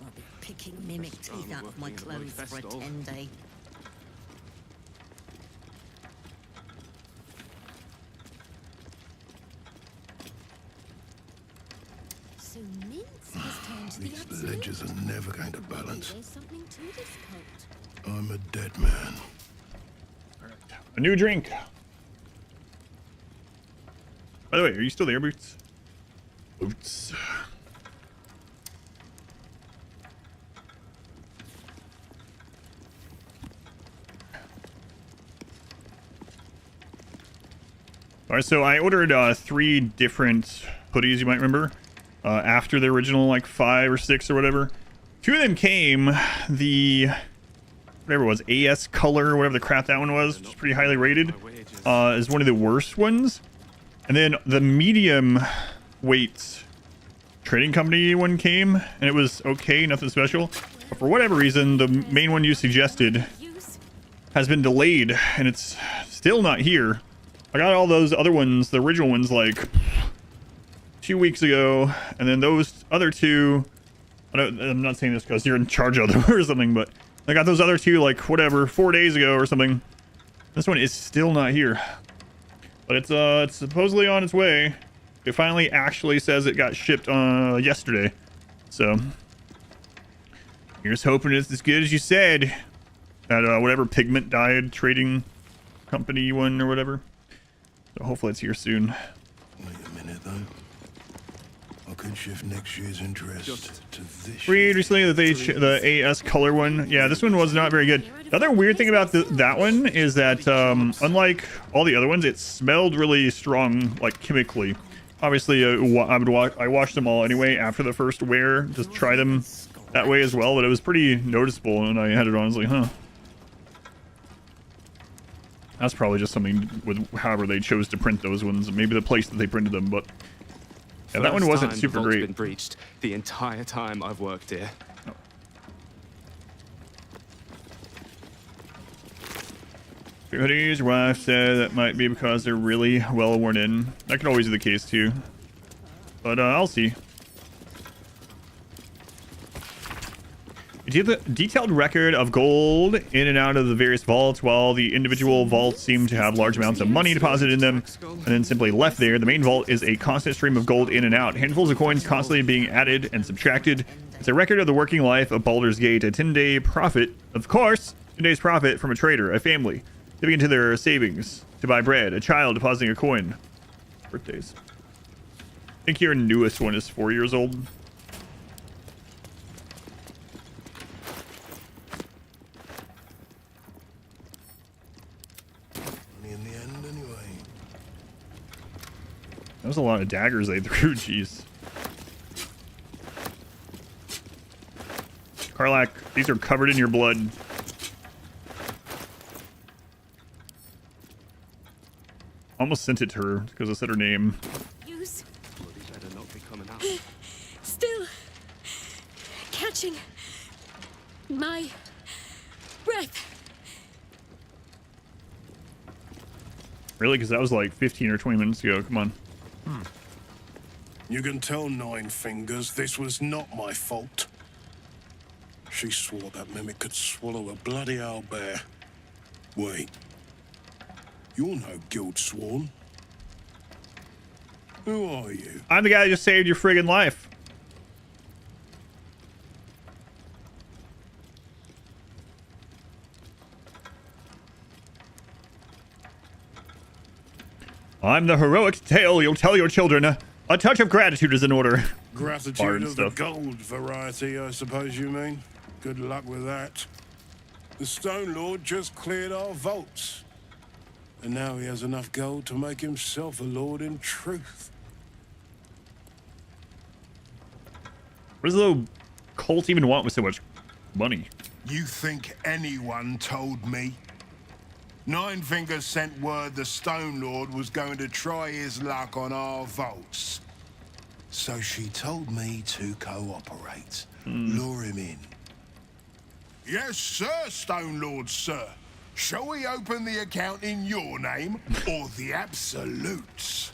I'll be picking mimic teeth out of my clothes for a 10-day. So Minsk has turned to the These absolute. ledgers are never going to balance. There's something to this cult. I'm a dead man. A new drink. By the way, are you still there, Boots? Boots. Alright, so I ordered 3 different hoodies, you might remember, after the original, like, 5 or 6 or whatever. 2 of them came, the, whatever it was, AS color, or whatever the crap that one was, which is pretty highly rated, is one of the worst ones. And then the medium weight trading company one came, and it was okay, nothing special. But for whatever reason, the main one you suggested has been delayed, and it's still not here. I got all those other ones, the original ones, like 2 weeks ago, and then those other 2, I'm not saying this because you're in charge of them or something, but I got those other 2, like, whatever, 4 days ago or something. This one is still not here. But it's supposedly on its way. It finally actually says it got shipped yesterday. So here's hoping it's as good as you said. That whatever pigment dyed trading company one or whatever. So hopefully it's here soon. Wait a minute though. I could shift next year's interest to this. Read recently that the AS color one. Yeah, this one was not very good. The other weird thing about that one is that unlike all the other ones, it smelled really strong, like chemically. Obviously, I washed them all anyway after the first wear, just try them that way as well. But it was pretty noticeable when I had it on. I was like, huh. That's probably just something with however they chose to print those ones. Maybe the place that they printed them, but Yeah, that one First wasn't time super the vault's great. been breached the entire time I've worked here. Hoodie's wife said that might be because they're really well worn in. That could always be the case too. But I'll see. Detailed record of gold in and out of the various vaults. While the individual vaults seem to have large amounts of money deposited in them and then simply left there, the main vault is a constant stream of gold in and out. Handfuls of coins constantly being added and subtracted. It's a record of the working life of Baldur's Gate, a 10-day profit, of course, 10 days profit from a trader, a family, dipping into their savings to buy bread, a child depositing a coin. Birthdays. I think your newest one is 4 years old. That was a lot of daggers they threw, jeez. Karlak, these are covered in your blood. Almost sent it to her because I said her name. Use. Bloody better not be coming out. Still catching my breath. Really? Because that was like 15 or 20 minutes ago. Come on. You can tell Nine Fingers this was not my fault. She swore that mimic could swallow a bloody owlbear. Wait. You're no guild sworn. Who are you? I'm the guy that just saved your friggin' life. I'm the heroic tale you'll tell your children. A touch of gratitude is in order. Gratitude of the gold variety, I suppose you mean. Good luck with that. The Stone Lord just cleared our vaults. And now he has enough gold to make himself a lord in truth. What does the cult even want with so much money? You think anyone told me? Nine Fingers sent word the Stone Lord was going to try his luck on our vaults. So she told me to cooperate. Lure him in. Yes, sir, Stone Lord, sir. Shall we open the account in your name or the Absolute's?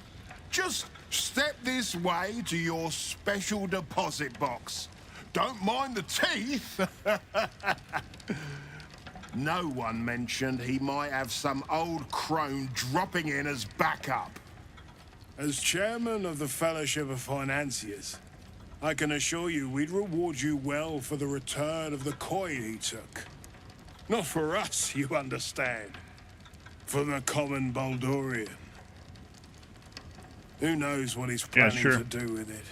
Just step this way to your special deposit box. Don't mind the teeth. No one mentioned he might have some old crone dropping in as backup. As chairman of the Fellowship of Financiers, I can assure you we'd reward you well for the return of the coin he took. Not for us, you understand. For the common Baldurian. Who knows what he's planning to do with it.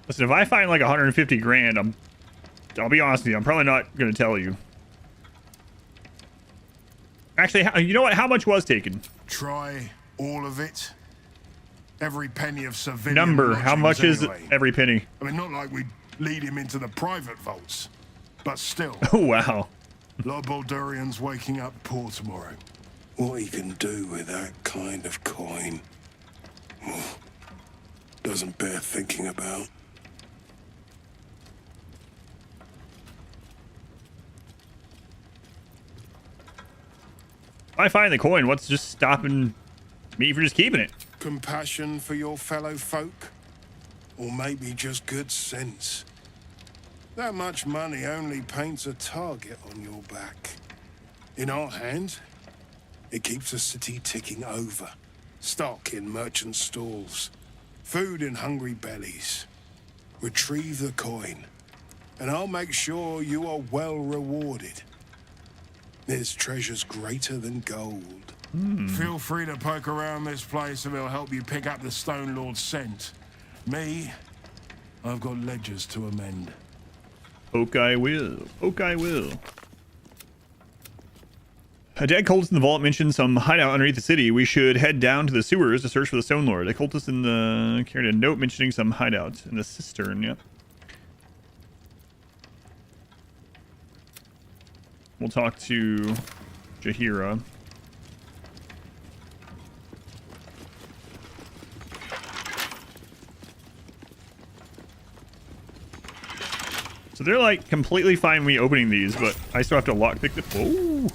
Listen, if I find like 150 grand, I'll be honest with you, I'm probably not going to tell you. Actually, you know what? How much was taken? Try all of it. Every penny of civilian Number. How much is every penny? I mean, not like we'd lead him into the private vaults, but still. Oh, wow. A lot of Baldurians waking up poor tomorrow. What he can do with that kind of coin doesn't bear thinking about. If I find the coin, what's just stopping me from just keeping it? Compassion for your fellow folk? Or maybe just good sense? That much money only paints a target on your back. In our hands, it keeps the city ticking over. Stock in merchant stalls. Food in hungry bellies. Retrieve the coin, and I'll make sure you are well rewarded. There's treasures greater than gold. Feel free to poke around this place and it'll help you pick up the Stone Lord's scent. Me, I've got ledgers to amend. Poke I will. Poke I will. A dead cultist in the vault mentioned some hideout underneath the city. We should head down to the sewers to search for the Stone Lord. A cultist in the carried a note mentioning some hideout in the cistern. Yep. We'll talk to Jaheira. So they're like completely fine me opening these, but I still have to lockpick them. Whoa!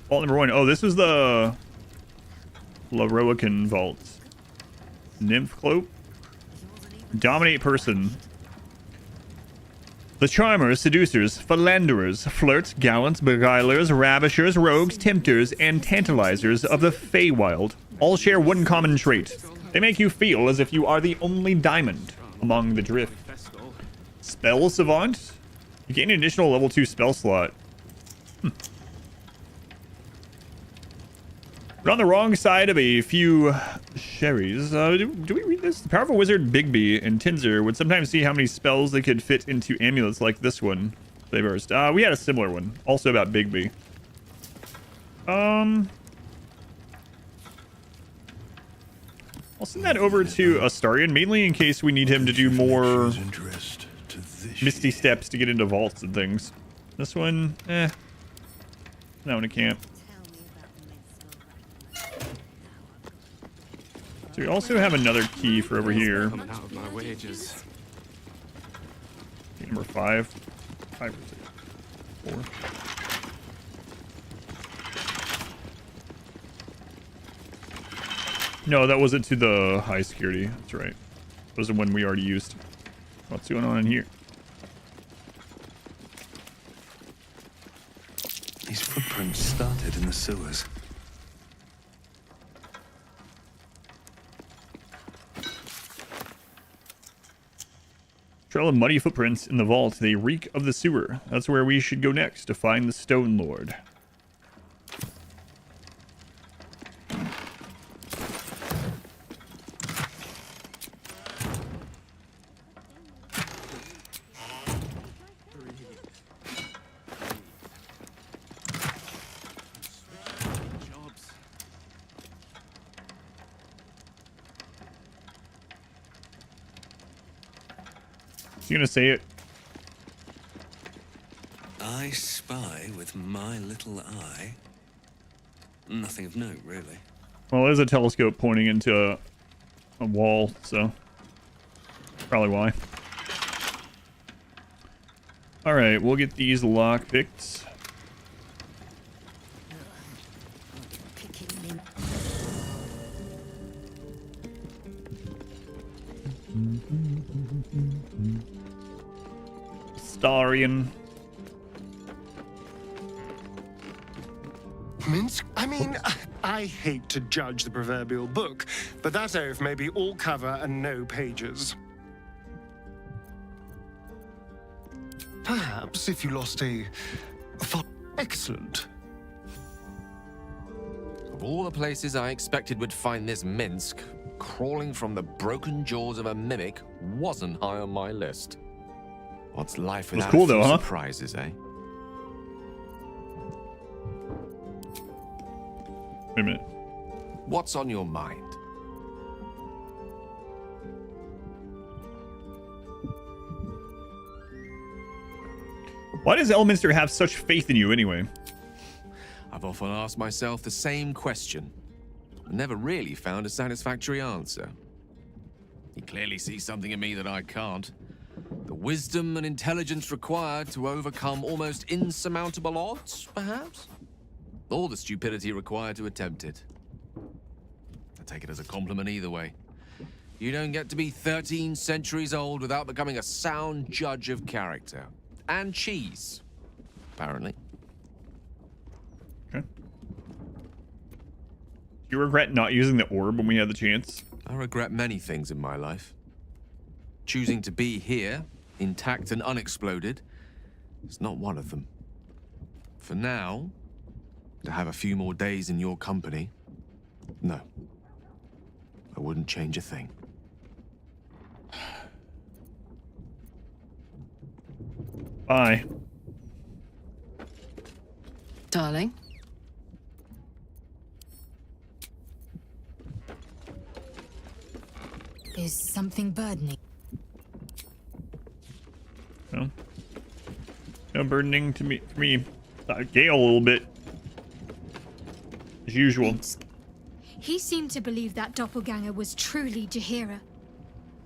Vault number 1. Oh, this is the Laroican vault. Nymph cloak. Dominate person. The charmers, seducers, philanderers, flirts, gallants, beguilers, ravishers, rogues, tempters, and tantalizers of the Feywild all share one common trait. They make you feel as if you are the only diamond among the drift. Spell Savant? You gain an additional level 2 spell slot. We're on the wrong side of a few sherries. Do we read this? The powerful wizard Bigby and Tinzer would sometimes see how many spells they could fit into amulets like this one. They burst. We had a similar one, also about Bigby. I'll send that over to Astarion, mainly in case we need him to do more misty steps to get into vaults and things. This one, that one I can't. So we also have another key for over here. Coming out of my wages. Number 5. 5 or 4. No, that wasn't to the high security. That's right. That was the one we already used. What's going on in here? These footprints started in the sewers. Trail of muddy footprints in the vault. They reek of the sewer. That's where we should go next to find the Stone Lord. You gonna say it? I spy with my little eye. Nothing of note, really. Well, there's a telescope pointing into a wall, so probably why. All right, we'll get these lock picked. Astarion. Minsk? I mean, I hate to judge the proverbial book, but that oath may be all cover and no pages. Perhaps if you lost a... Excellent. Of all the places I expected would find this Minsk, crawling from the broken jaws of a mimic wasn't high on my list. What's life without cool, though, huh? surprises, eh? Wait a minute. What's on your mind? Why does Elminster have such faith in you anyway? I've often asked myself the same question, but never really found a satisfactory answer. He clearly sees something in me that I can't. The wisdom and intelligence required to overcome almost insurmountable odds, perhaps? Or the stupidity required to attempt it. I take it as a compliment either way. You don't get to be 13 centuries old without becoming a sound judge of character. And cheese, apparently. Okay. Do you regret not using the orb when we had the chance? I regret many things in my life. Choosing to be here, intact and unexploded, is not one of them. For now, to have a few more days in your company, no. I wouldn't change a thing. Bye. Darling? Is something burdening? No. No burdening to me. For me. Gale a little bit. As usual. He seemed to believe that doppelganger was truly Jaheira.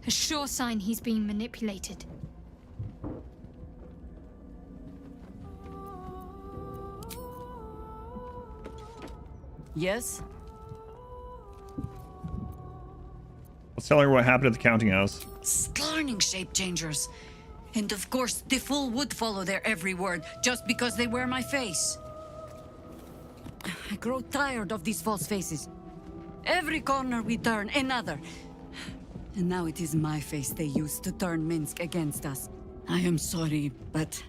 A sure sign he's being manipulated. Yes? Let's tell her what happened at the counting house. Scarning shape changers. And of course, the fool would follow their every word just because they wear my face. I grow tired of these false faces. Every corner we turn, another. And now it is my face they use to turn Minsk against us. I am sorry, but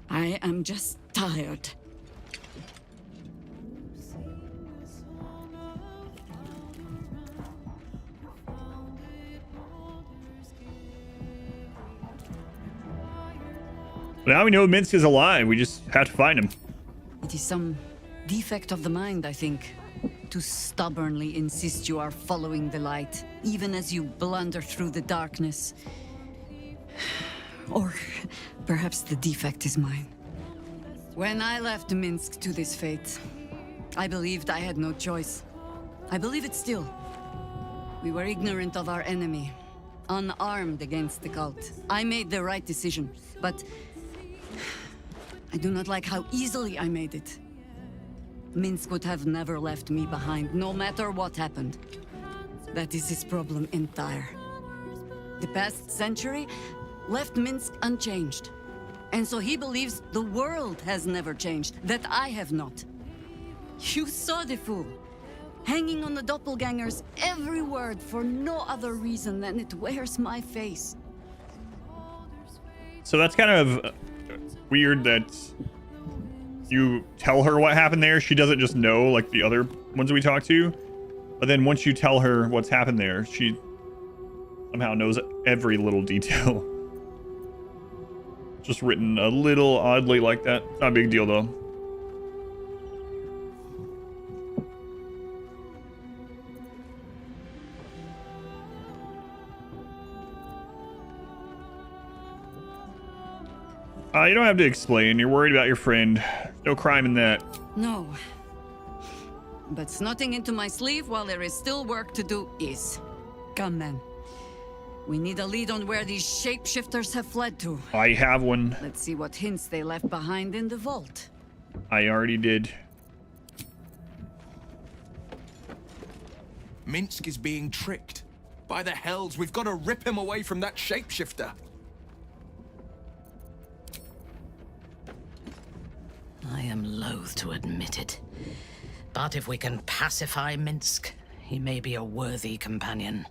I am just tired. Now we know Minsk is alive. We just have to find him. It is some defect of the mind, I think, to stubbornly insist you are following the light, even as you blunder through the darkness. Or perhaps the defect is mine. When I left Minsk to this fate, I believed I had no choice. I believe it still. We were ignorant of our enemy, unarmed against the cult. I made the right decision, but I do not like how easily I made it. Minsk would have never left me behind, no matter what happened. That is his problem entire. The past century left Minsk unchanged. And so he believes the world has never changed, that I have not. You saw the fool, hanging on the doppelganger's every word for no other reason than it wears my face. So that's kind of weird that you tell her what happened there. She doesn't just know like the other ones we talked to. But then once you tell her what's happened there, she somehow knows every little detail. Just written a little oddly like that. Not a big deal though. You don't have to explain. You're worried about your friend. No crime in that. No. But snotting into my sleeve while there is still work to do is. Come then. We need a lead on where these shapeshifters have fled to. I have one. Let's see what hints they left behind in the vault. I already did. Minsk is being tricked. By the hells, we've got to rip him away from that shapeshifter. I am loath to admit it, but if we can pacify Minsk, he may be a worthy companion.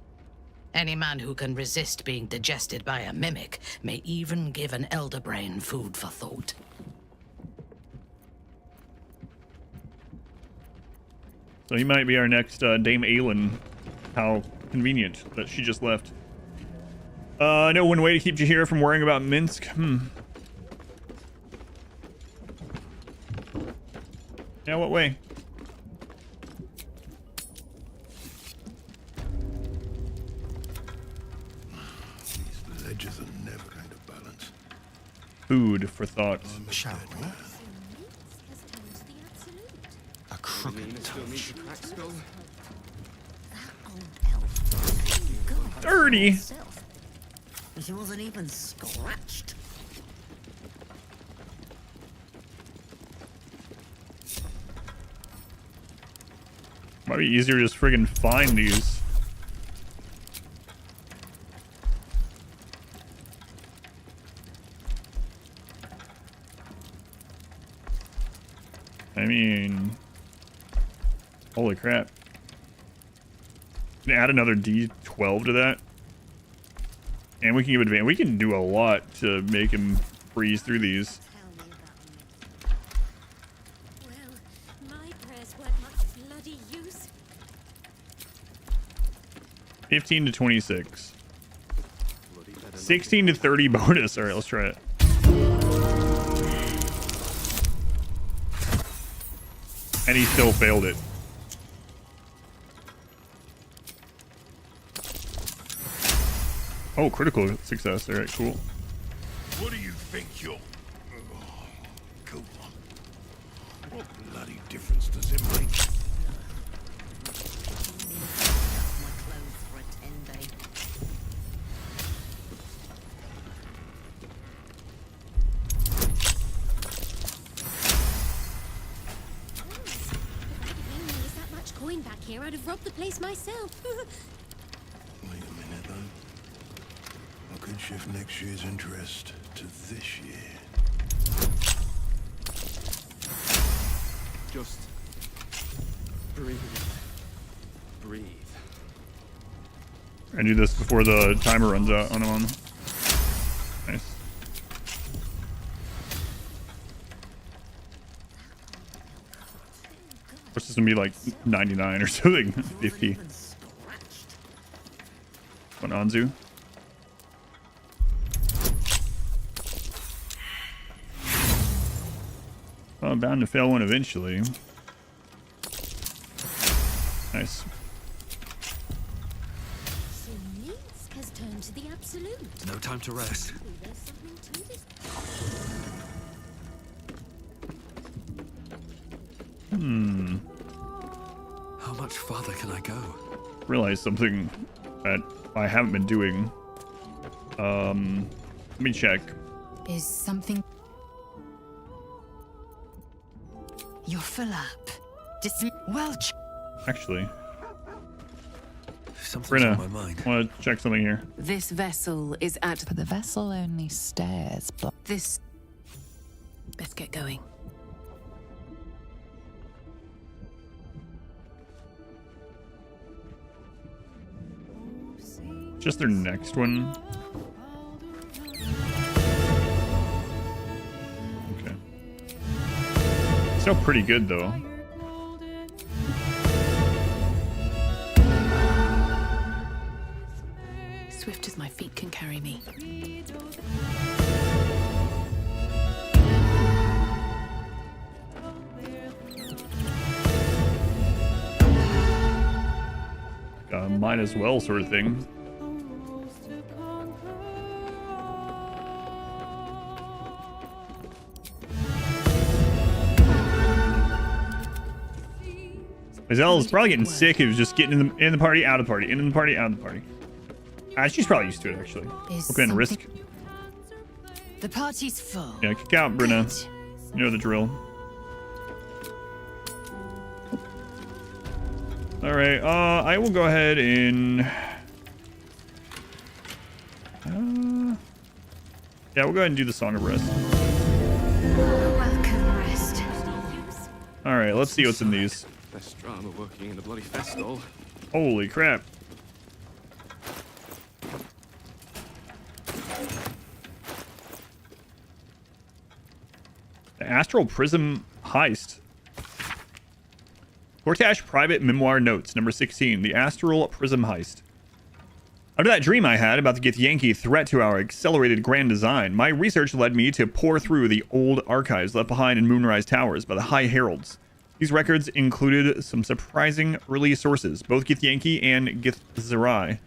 Any man who can resist being digested by a mimic may even give an elder brain food for thought. So he might be our next Dame Aelin. How convenient that she just left. I know one way to keep Jaheira from worrying about Minsk. Yeah, what way? These ledges are never going to balance. Food for thought. Shall we? A crooked touch. 30. She wasn't even scratched. Might be easier to just friggin' find these. I mean, holy crap. Can add another D12 to that. And we can give advantage. We can do a lot to make him breeze through these. Well, my prayers weren't much bloody use. 15 to 26. 16 to 30 bonus. All right, let's try it. And he still failed it. Oh, critical success. All right, cool. What do you think you're... Oh, go on. What bloody difference does it make? here, I'd have robbed the place myself. Wait a minute, though. I could shift next year's interest to this year. Just breathe. Breathe. I do this before the timer runs out on him. Nice. This is gonna be like 99 or something. 50. One Anzu. Well, I'm bound to fail one eventually. Nice. So Minsk has turned to the absolute. No time to rest. There's something to this. How much farther can I go? Realize something that I haven't been doing. Let me check. Is something... You're full up. Well, Actually, something's Brenna, on my mind. I want to check something here. This vessel is at... But the vessel only stares. This... Let's get going. Just their next one. Okay. Still pretty good though. Swift as my feet can carry me. Might as well sort of thing. Mazelle's probably getting sick of just getting in the party, out of the party, in the party, out of the party. She's probably used to it, actually. We're going to risk. The party's full. Yeah, kick out, Brenna. You know the drill. Alright, I will go ahead and... yeah, we'll go ahead and do the Song of Rest. Welcome, rest. Alright, let's see what's in these. Best drama working in the bloody festival. Holy crap. The Astral Prism Heist. Cortash Private Memoir Notes, number 16. The Astral Prism Heist. Under that dream I had about the Githyanki threat to our accelerated grand design, my research led me to pore through the old archives left behind in Moonrise Towers by the High Heralds. These records included some surprising early sources, both Githyanki and Githzerai,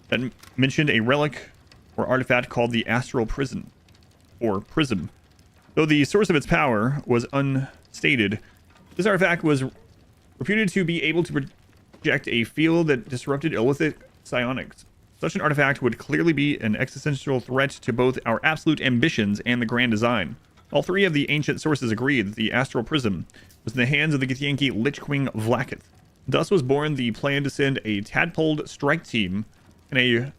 that mentioned a relic or artifact called the Astral Prism, or Prism. Though the source of its power was unstated, this artifact was reputed to be able to project a field that disrupted illicit psionics. Such an artifact would clearly be an existential threat to both our absolute ambitions and the grand design. All three of the ancient sources agreed that the Astral Prism was in the hands of the Githyanki Lich-Queen Vlaakith. Thus was born the plan to send a tadpoled strike team and a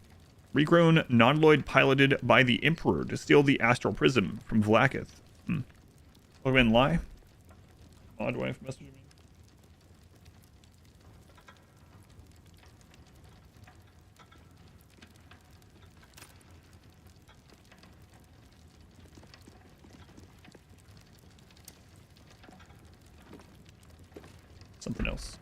regrown Nodloid piloted by the Emperor to steal the Astral Prism from Vlaakith. Will I win lie? Odd wife message me. Something else.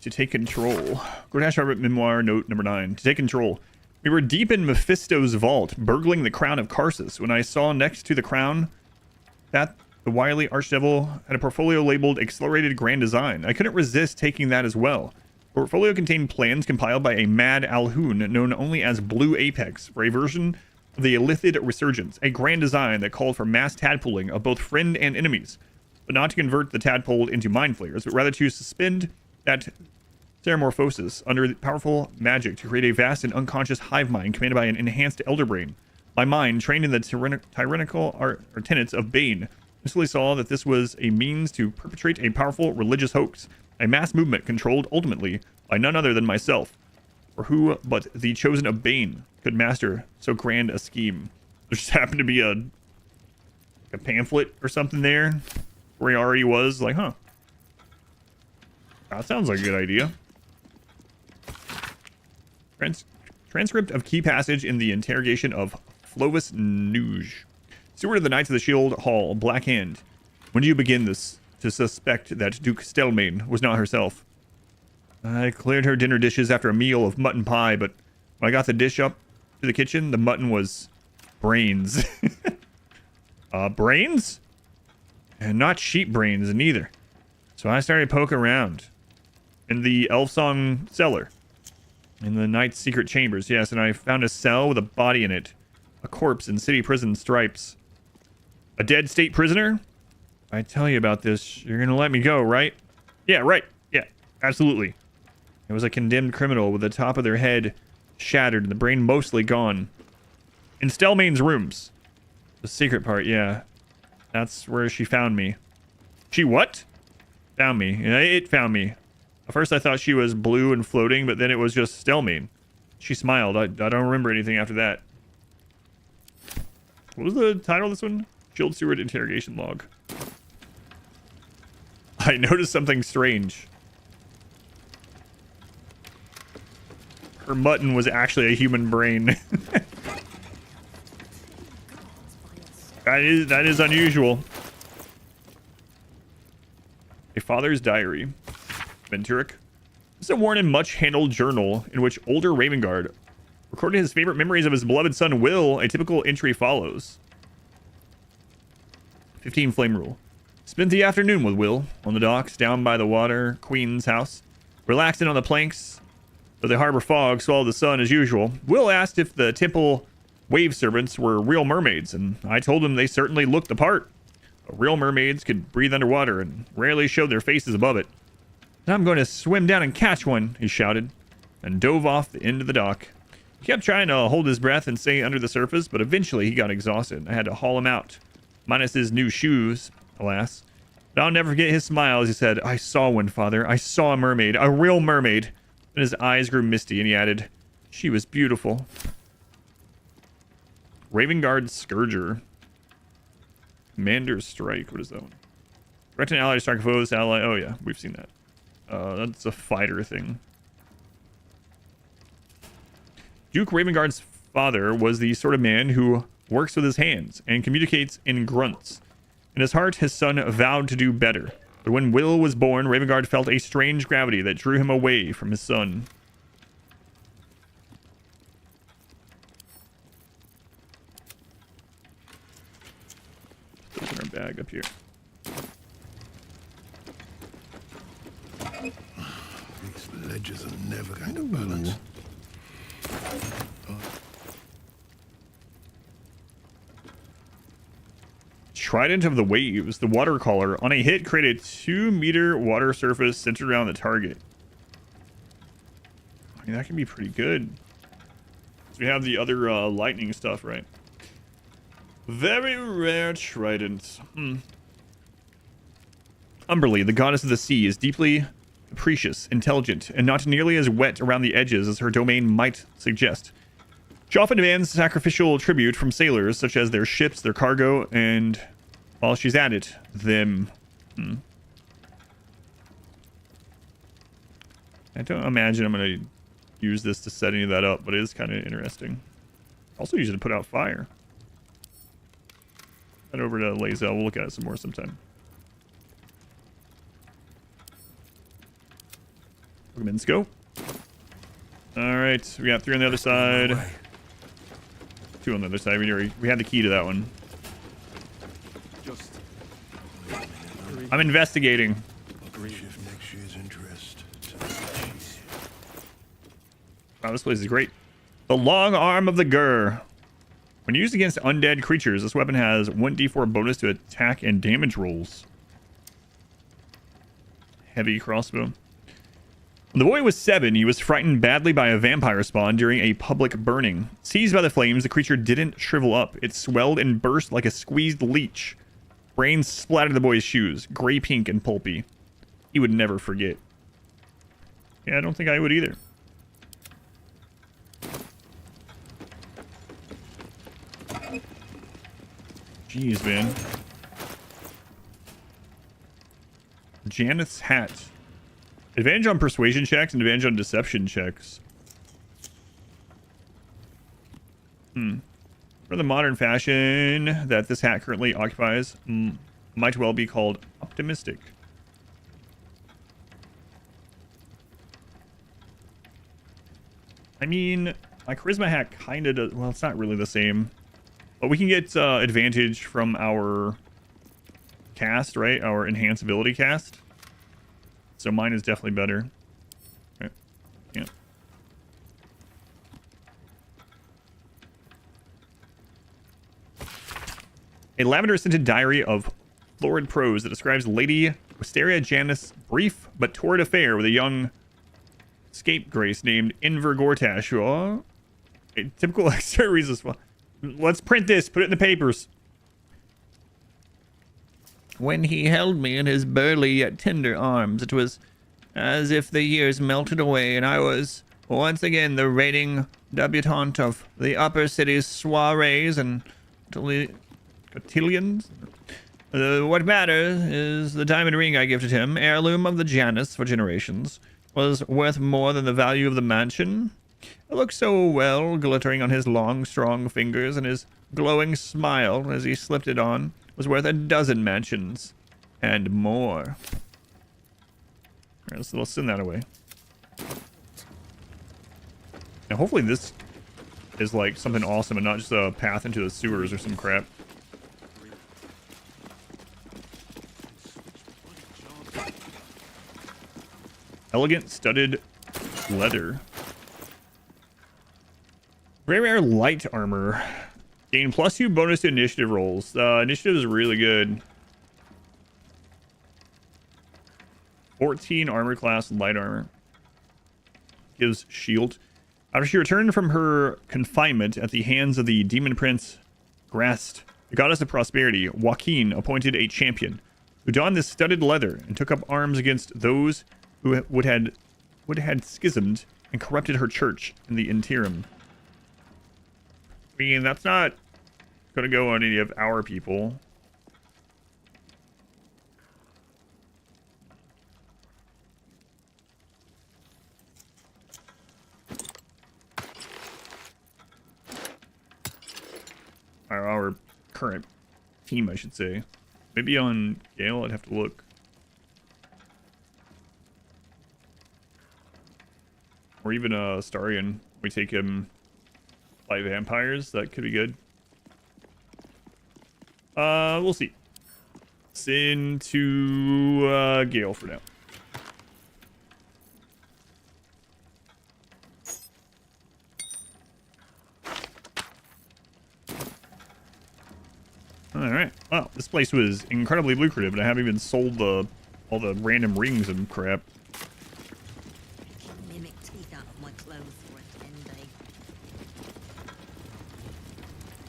To take control. Cortash Private Memoir Note number 9. To take control. We were deep in Mephisto's vault, burgling the crown of Karsus, when I saw next to the crown that the wily archdevil had a portfolio labeled Accelerated Grand Design. I couldn't resist taking that as well. The portfolio contained plans compiled by a mad Alhoon known only as Blue Apex for a version of the Illithid Resurgence, a grand design that called for mass tadpoling of both friend and enemies, but not to convert the tadpole into mind flayers, but rather to suspend that Ceramorphosis under powerful magic to create a vast and unconscious hive mind commanded by an enhanced elder brain. My mind, trained in the tyrannical tenets of Bane, Instantly saw that this was a means to perpetrate a powerful religious hoax, a mass movement controlled ultimately by none other than myself. For who but the chosen of Bane could master so grand a scheme? There just happened to be a pamphlet or something there where he already was like, huh. That sounds like a good idea. Transcript of key passage in the interrogation of Flovis Nuge. Steward of the Knights of the Shield Hall, Black Hand. When did you begin this to suspect that Duke Stelmane was not herself? I cleared her dinner dishes after a meal of mutton pie, but when I got the dish up to the kitchen, the mutton was brains. Brains? And not sheep brains neither. So I started poking around in the Elfsong cellar. In the Knight's secret chambers, yes, and I found a cell with a body in it. A corpse in city prison stripes. A dead state prisoner? I tell you about this, you're gonna let me go, right? Yeah, right. Yeah, absolutely. It was a condemned criminal with the top of their head shattered and the brain mostly gone. In Stelmane's rooms. The secret part, yeah. That's where she found me. She what? Found me. Yeah, it found me. At first I thought she was blue and floating, but then it was just Stelmane. She smiled. I don't remember anything after that. What was the title of this one? Shield Steward Interrogation Log. I noticed something strange. Her mutton was actually a human brain. That is unusual. A father's diary. Venturic. This is a worn and much handled journal in which older Ravengard recorded his favorite memories of his beloved son Will. A typical entry follows. 15 Flame Rule. Spent the afternoon with Will on the docks down by the Water Queen's house, relaxing on the planks. Though the harbor fog swallowed the sun as usual, Will asked if the temple wave servants were real mermaids, and I told him they certainly looked the part. But real mermaids could breathe underwater and rarely showed their faces above it. I'm going to swim down and catch one, he shouted, and dove off the end of the dock. He kept trying to hold his breath and stay under the surface, but eventually he got exhausted. I had to haul him out, minus his new shoes, alas. But I'll never forget his smile as he said, I saw one, Father. I saw a mermaid, a real mermaid. Then his eyes grew misty, and he added, she was beautiful. Ravengard Scourger. Commander's Strike. What is that one? Direct an ally to strike a foe's ally. Oh, yeah. We've seen that. That's a fighter thing. Duke Ravengard's father was the sort of man who works with his hands and communicates in grunts. In his heart, his son vowed to do better. But when Will was born, Ravengard felt a strange gravity that drew him away from his son. Open our bag up here. These ledges are never going to balance. Trident of the Waves. The water collar. On a hit, create a 2-meter water surface centered around the target. I mean, that can be pretty good. So we have the other lightning stuff, right? Very rare trident. Umberly, the goddess of the sea, is deeply capricious, intelligent, and not nearly as wet around the edges as her domain might suggest. She often demands sacrificial tribute from sailors, such as their ships, their cargo, and while she's at it, them. I don't imagine I'm going to use this to set any of that up, but it is kind of interesting. Also use it to put out fire. Head over to Lazel. We'll look at it some more sometime. Minsk, go. Alright, we got 3 on the other side. 2 on the other side. We had the key to that one. I'm investigating. Wow, this place is great. The long arm of the Gur. When used against undead creatures, this weapon has 1d4 bonus to attack and damage rolls. Heavy crossbow. When the boy was 7, he was frightened badly by a vampire spawn during a public burning. Seized by the flames, the creature didn't shrivel up. It swelled and burst like a squeezed leech. Brains splattered the boy's shoes, gray, pink, and pulpy. He would never forget. Yeah, I don't think I would either. Jeez, man. Janeth's hat. Advantage on persuasion checks and advantage on deception checks. For the modern fashion that this hat currently occupies, might well be called optimistic. I mean, my charisma hat kind of does... Well, it's not really the same. But we can get advantage from our cast, right? Our enhanced ability cast. So mine is definitely better. Okay. Yeah. A lavender-scented diary of florid prose that describes Lady Wisteria Janeth's brief but torrid affair with a young scapegrace named Inver Gortash. Oh, a typical extra reasons. Let's print this. Put it in the papers. When he held me in his burly yet tender arms, it was as if the years melted away and I was once again the reigning debutante of the upper city's soirees and cotillions. What matters is the diamond ring I gifted him, heirloom of the Janus for generations, was worth more than the value of the mansion. It looked so well, glittering on his long, strong fingers, and his glowing smile as he slipped it on was worth a dozen mansions and more. All right, let's send that away. Now, hopefully this is like something awesome and not just a path into the sewers or some crap. Elegant studded leather. Very rare light armor. Gain +2 bonus to initiative rolls. Initiative is really good. 14 armor class light armor. Gives shield. After she returned from her confinement at the hands of the demon prince Grast, the goddess of prosperity, Joaquin appointed a champion who donned this studded leather and took up arms against those who would had schismed and corrupted her church in the interim. I mean, that's not going to go on any of our people. Our current team, I should say. Maybe on Gale, I'd have to look. Or even Starion. We take him by vampires. That could be good. We'll see. Send to Gale for now. Alright. Wow, this place was incredibly lucrative, and I haven't even sold all the random rings and crap.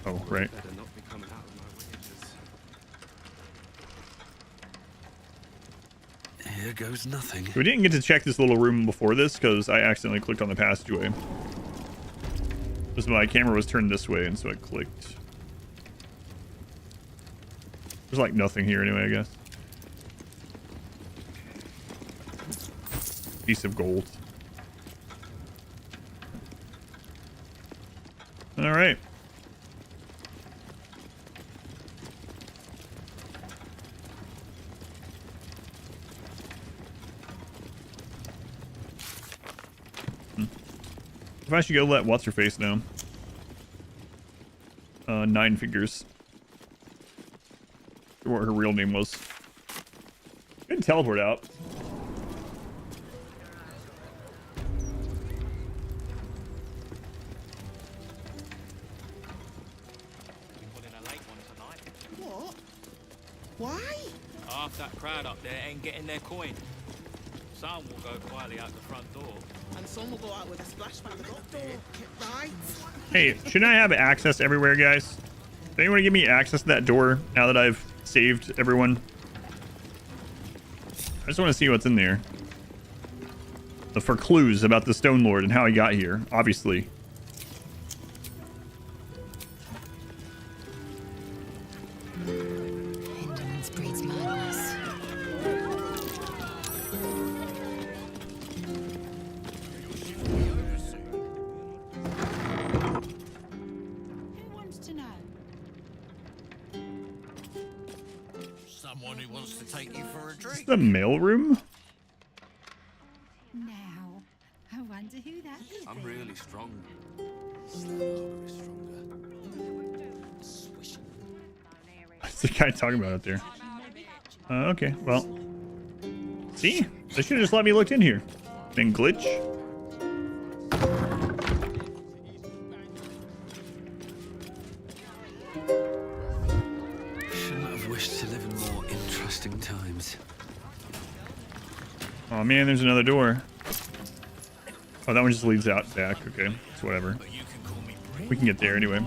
Oh, right. Here goes nothing. We didn't get to check this little room before this because I accidentally clicked on the passageway. Because my camera was turned this way, and so I clicked. There's like nothing here anyway, I guess. Piece of gold. All right. If I should go let what's-her-face know. 9 figures. What her real name was. Couldn't teleport out. What? Why? Half that crowd up there ain't getting their coin. Some will go quietly out the front door. And some will go out with a splash by the back door. Right? Hey, shouldn't I have access everywhere, guys? Does anyone give me access to that door now that I've saved everyone. I just want to see what's in there. For clues about the Stone Lord and how he got here, obviously. Indolence breeds madness. Who wants to know? Someone who wants to take you for a Is drink. this the mail room? Now, I wonder who that is. I'm really strong. What's the guy talking about out there? Okay, well. See? They should have just let me look in here. Then glitch. Shouldn't have wished to live in more interesting times. Oh man, there's another door. Oh, that one just leads out back. Okay, it's whatever. We can get there anyway.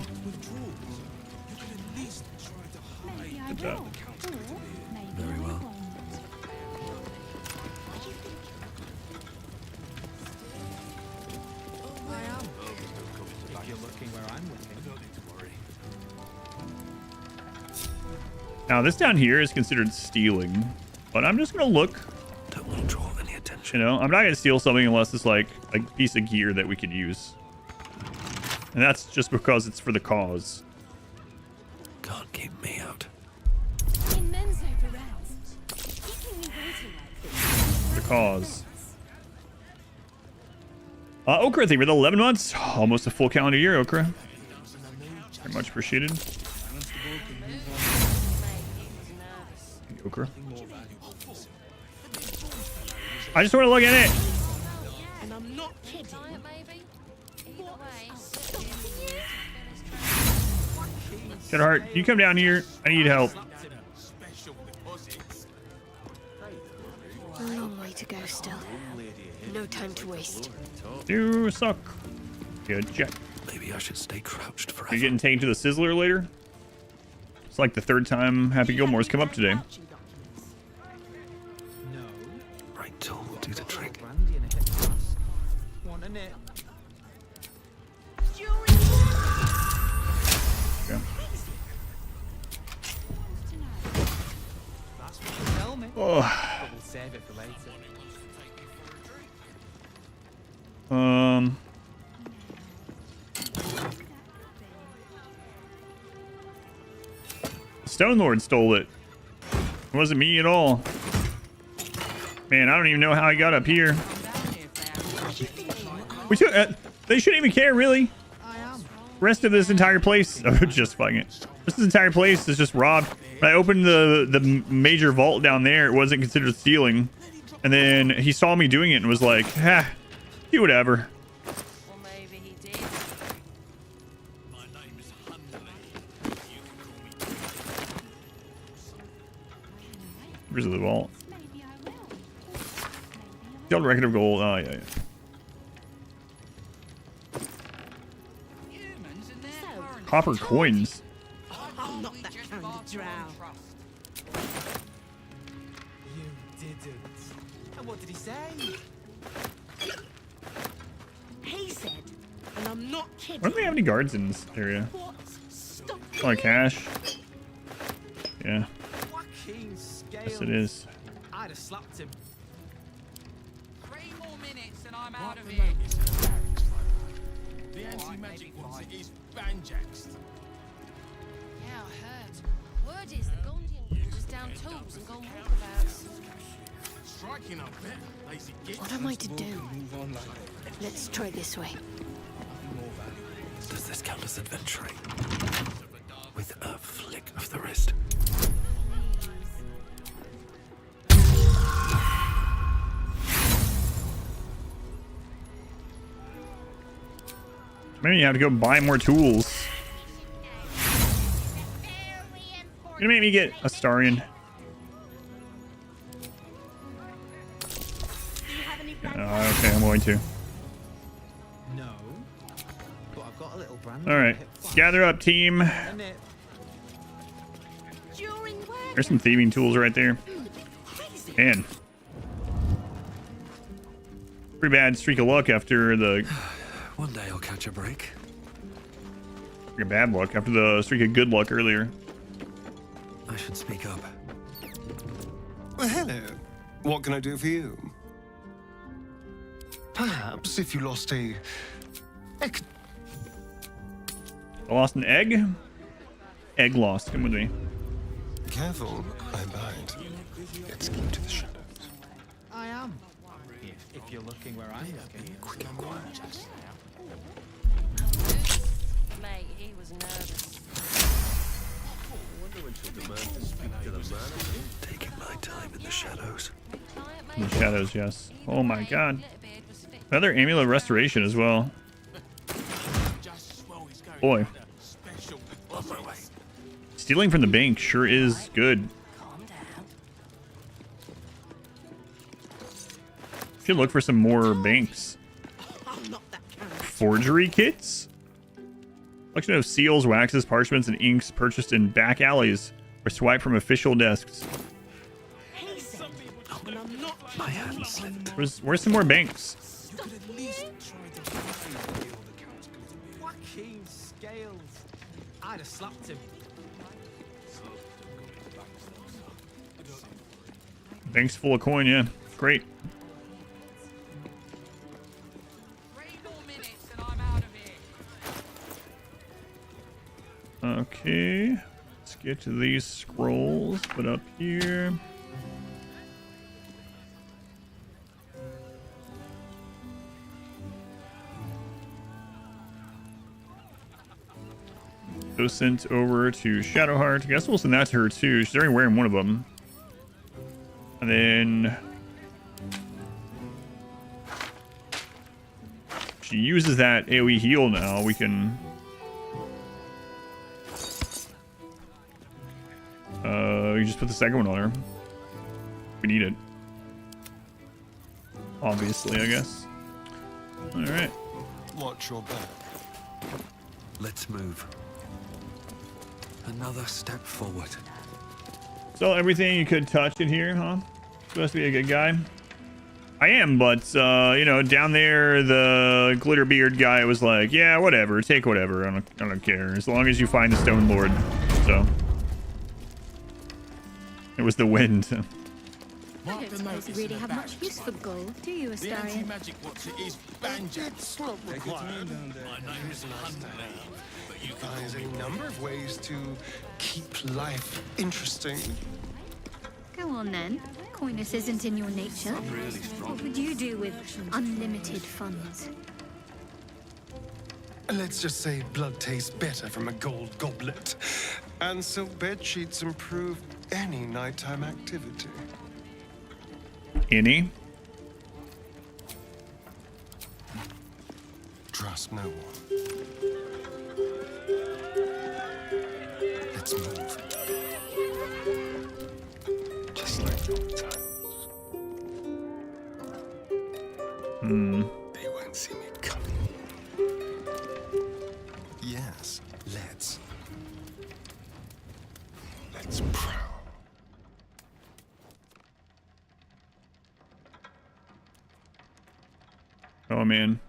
Good job. Very well. You're looking where I'm looking. Now this down here is considered stealing, but I'm just gonna look. Don't want to draw any attention. You know, I'm not gonna steal something unless it's like a piece of gear that we could use, and that's just because it's for the cause. Can't keep me out. In men's over rats. Keeping me waiting like this. The cause. Okra, thank you for the 11 months. Almost a full calendar year, Okra. Very much appreciated. Okra. I just want to look at it. And I'm not kidding. Shedheart, you come down here. I need help. A long way to go still. No time to waste. You suck. Good check. Maybe I should stay crouched forever. You're getting taken to the Sizzler later? It's like the third time Happy Gilmore's come up today. Right tool will do the trick. Want a nip? Okay. That's what you tell me. Oh. But we'll save it for later. Stone Lord stole it. It wasn't me at all. Man, I don't even know how I got up here. We should, they shouldn't even care, really. Rest of this entire place, just fucking it. This entire place is just robbed. When I opened the major vault down there, it wasn't considered stealing. And then he saw me doing it and was like, "Ha, do whatever." Where's the vault? Gold record of gold. Oh, yeah. Copper coins. I'm not that kind of drow. You didn't. And what did he say? He said, and I'm not kidding. Why don't we have any guards in this area? Like cash. Yeah. Yes, it is. I'd have slapped him. 3 more minutes and I'm out of here. The anti-magic one is banjaxed. Yeah, I heard. Word is the Gondian Guild is down tools and gone walkabouts. Striking up there, lazy git. What am I to do? Let's try this way. Does this count as adventuring? With a flick of the wrist. Maybe you have to go buy more tools. You're gonna make me get a Starian. Okay, I'm going to. No. But I've got a little brand. All right, gather up, team. A nip. During where? There's some thieving tools right there. Man. Pretty bad streak of luck after the... One day I'll catch a break. Streak of bad luck after the streak of good luck earlier. I should speak up. Well, hello. What can I do for you? Perhaps if you lost a... I lost an egg? Egg lost. Come with me. Careful, I bite. It's key to the shadows. I am. If you're looking where I'm looking. Quick and quiet. Mate, he was nervous. Taking my time in the shadows. In the shadows, yes. Oh my god. Another amulet restoration as well. Boy. Stealing from the bank sure is good. Should look for some more banks. Forgery kits? Collection of seals, waxes, parchments, and inks purchased in back alleys or swiped from official desks. My hand slipped. Where's some more banks? Joaquin Scales. I'd have slapped him. Banks full of coin, yeah. Great. 3 more minutes and I'm out of here. Okay. Let's get to these scrolls. Put up here. Those sent over to Shadowheart. I guess we'll send that to her too. She's already wearing one of them. And then she uses that AoE heal now. We can we just put the second one on her. We need it. Obviously, I guess. Alright. Watch your back. Let's move. Another step forward. So everything you could touch in here, huh? Supposed to be a good guy. I am, but you know, down there the glitter beard guy was like, yeah, whatever, take whatever. I don't care as long as you find the Stone Lord. So it was the wind. I don't suppose you really have much use for gold, do you, Astarion? Magic what it is, banjo. It's not required. My name is Hunter, but you can There's a number of ways to keep life interesting. Go on then. Coyness isn't in your nature. really strong. What would you do with unlimited funds? Let's just say blood tastes better from a gold goblet. And silk bed sheets improve any nighttime activity. Any? Trust no one. Let's move. Just like old times. They won't see me coming. Yes, let's prowl. Oh man.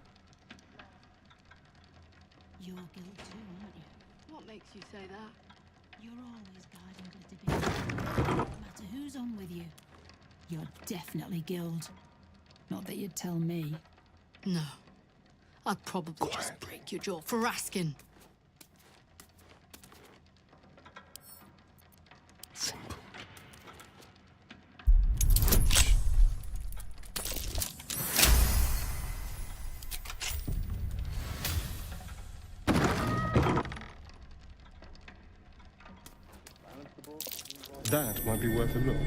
You're guilt too, aren't you? What makes you say that? You're always guarding Glitterbeard. No matter who's on with you, you're definitely guild. Not that you'd tell me. No. I'd probably just break your jaw for asking. That might be worth a look.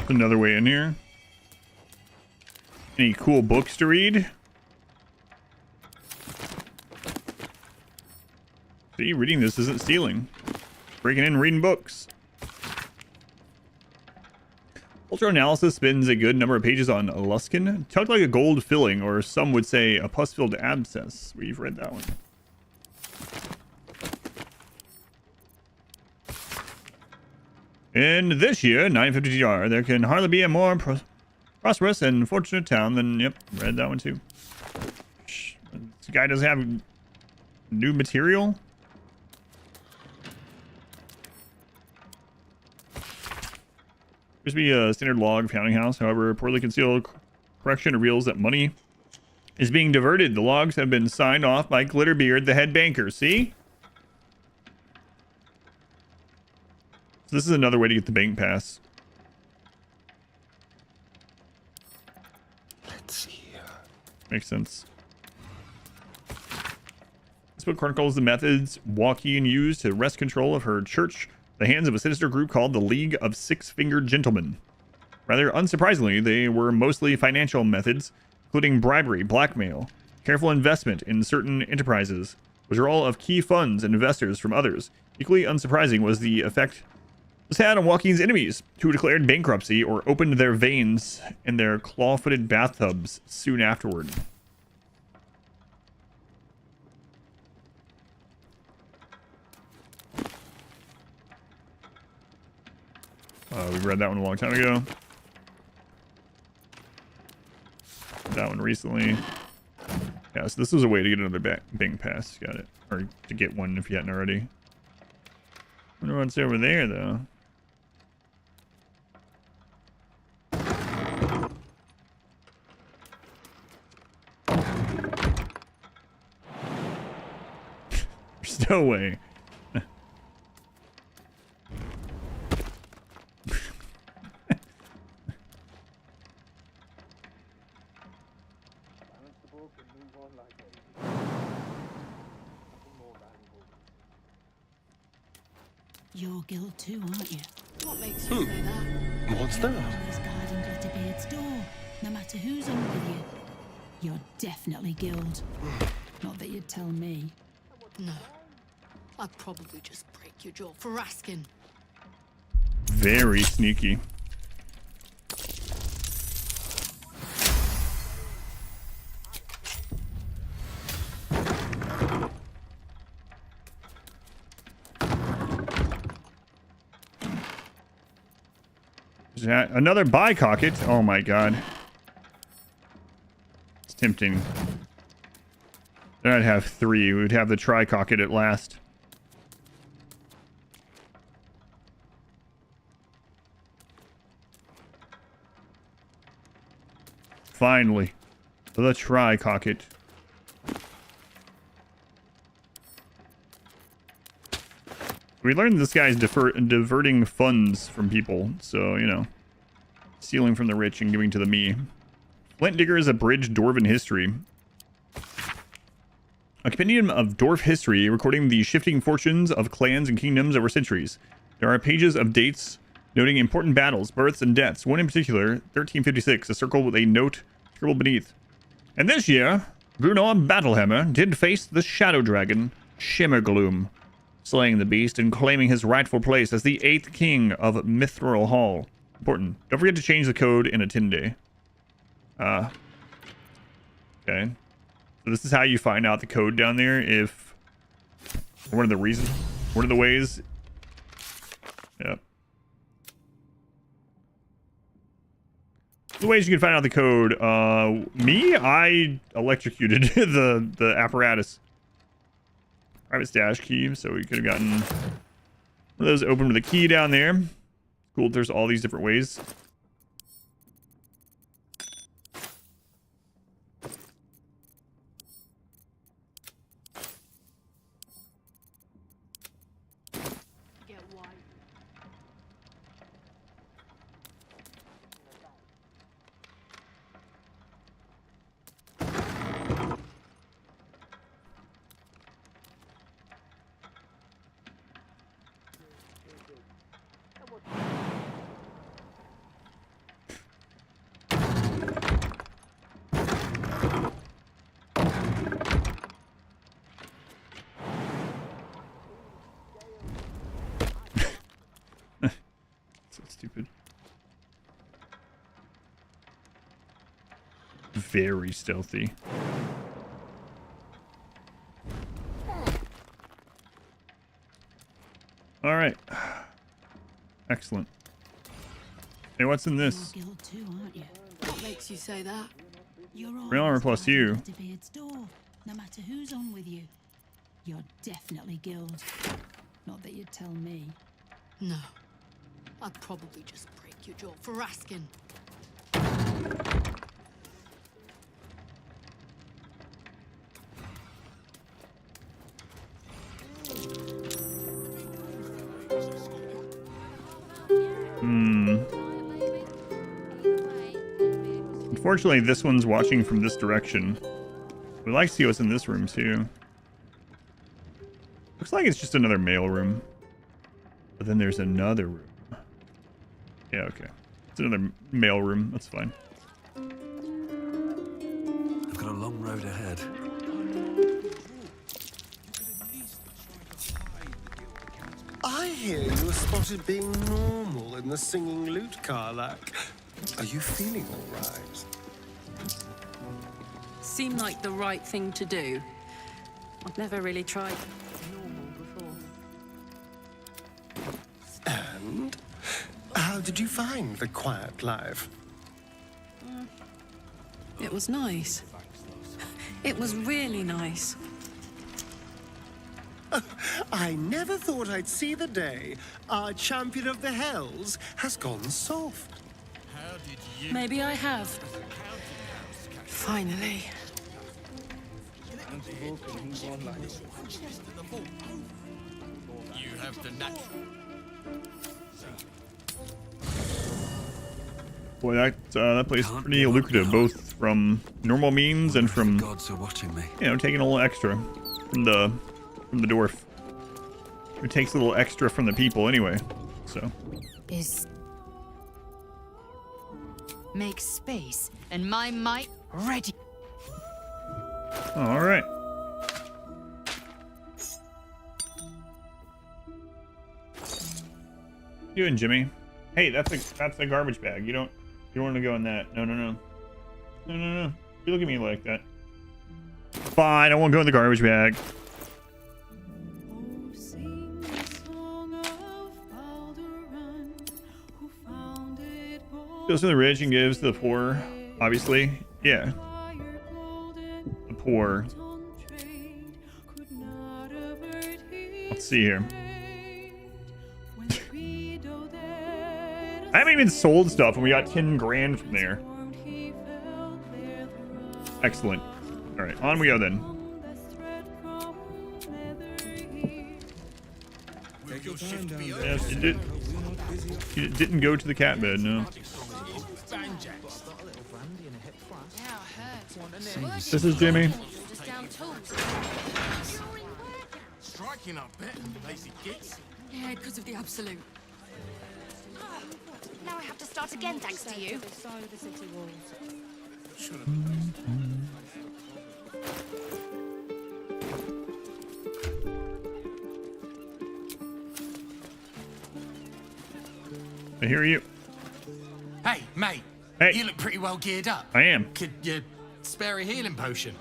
Another way in here. Any cool books to read? See, reading this isn't stealing. Breaking in, reading books. Ultra Analysis spends a good number of pages on Luskin. Tucked like a gold filling, or some would say a pus-filled abscess. We've read that one. In this year, 950 GR, there can hardly be a more prosperous and fortunate town than, yep, read that one too. This guy doesn't have new material. Appears to be a standard log founding house. However, a poorly concealed correction reveals that money is being diverted. The logs have been signed off by Glitterbeard, the head banker. See? So this is another way to get the bank pass. Let's see. Makes sense. This book chronicles the methods Joaquin used to wrest control of her church, the hands of a sinister group called the League of Six-Fingered Gentlemen. Rather unsurprisingly, they were mostly financial methods, including bribery, blackmail, careful investment in certain enterprises, withdrawal of key funds and investors from others. Equally unsurprising was the effect this had on Joaquin's enemies, who declared bankruptcy or opened their veins in their claw-footed bathtubs soon afterward. We read that one a long time ago. That one recently. Yeah, so this was a way to get another bank pass. Got it. Or to get one if you hadn't already. Wonder what's over there, though. There's no way. You're guild too, aren't you? What makes you say that? What's that? Always guarding Glitterbeard's door, no matter who's on with you. You're definitely guild. Not that you'd tell me. No. I'd probably just break your jaw for asking. Very sneaky. Another bicocket. Oh my god. It's tempting. Then I'd have 3. We would have the tricocket at last. Finally. The tricocket. We learned this guy's diverting funds from people, so, you know, stealing from the rich and giving to the me. Flint Digger is a bridged Dwarven history. A compendium of dwarf history recording the shifting fortunes of clans and kingdoms over centuries. There are pages of dates noting important battles, births, and deaths. One in particular, 1356, a circle with a note scribbled beneath. And this year, Bruno Battlehammer did face the Shadow Dragon, Shimmergloom, slaying the beast and claiming his rightful place as the 8th king of Mithril Hall. Important. Don't forget to change the code in a 10-day. Okay. So this is how you find out the code down there. If one of the ways. Yep. The ways you can find out the code. I electrocuted the apparatus. Private stash key, so we could have gotten one of those open with a key down there. Cool, there's all these different ways. Stupid. Very stealthy. All right. Excellent. Hey, what's in this? You're guild too, aren't you? What makes you say that? You're Real armor plus you. at Beard's door, no matter who's on with you. You're definitely guild. Not that you'd tell me. No. I'd probably just break your jaw for asking. Unfortunately, this one's watching from this direction. We'd like to see what's in this room, too. Looks like it's just another mail room. But then there's another room. Yeah, okay. It's another mail room. That's fine. I've got a long road ahead. I hear you were spotted being normal in the singing loot car, like. Are you feeling all right? Seemed like the right thing to do. I've never really tried normal before. And how did you find the quiet life? It was nice. It was really nice. I never thought I'd see the day our champion of the Hells has gone soft. Maybe I have. Finally. You have the natural. Boy, that place is pretty lucrative, both from normal means and from gods are watching me. You know, taking a little extra from the dwarf. It takes a little extra from the people anyway. So make space and my might ready. All right. You doing, Jimmy? Hey, that's a garbage bag. You don't want to go in that. No. You look at me like that. Fine, I won't go in the garbage bag. Goes to the rich and gives to the poor. Obviously, yeah. The poor. Let's see here. I haven't even sold stuff and we got 10 grand from there. Excellent. All right, on we go then. Yes, you didn't go to the cat bed, no. This is Jimmy. Striking up better than lazy gits. Yeah, because of the absolute. Now I have to start again thanks to you. I hear you. Hey, mate. Hey. You look pretty well geared up. I am. Could you spare a healing potion?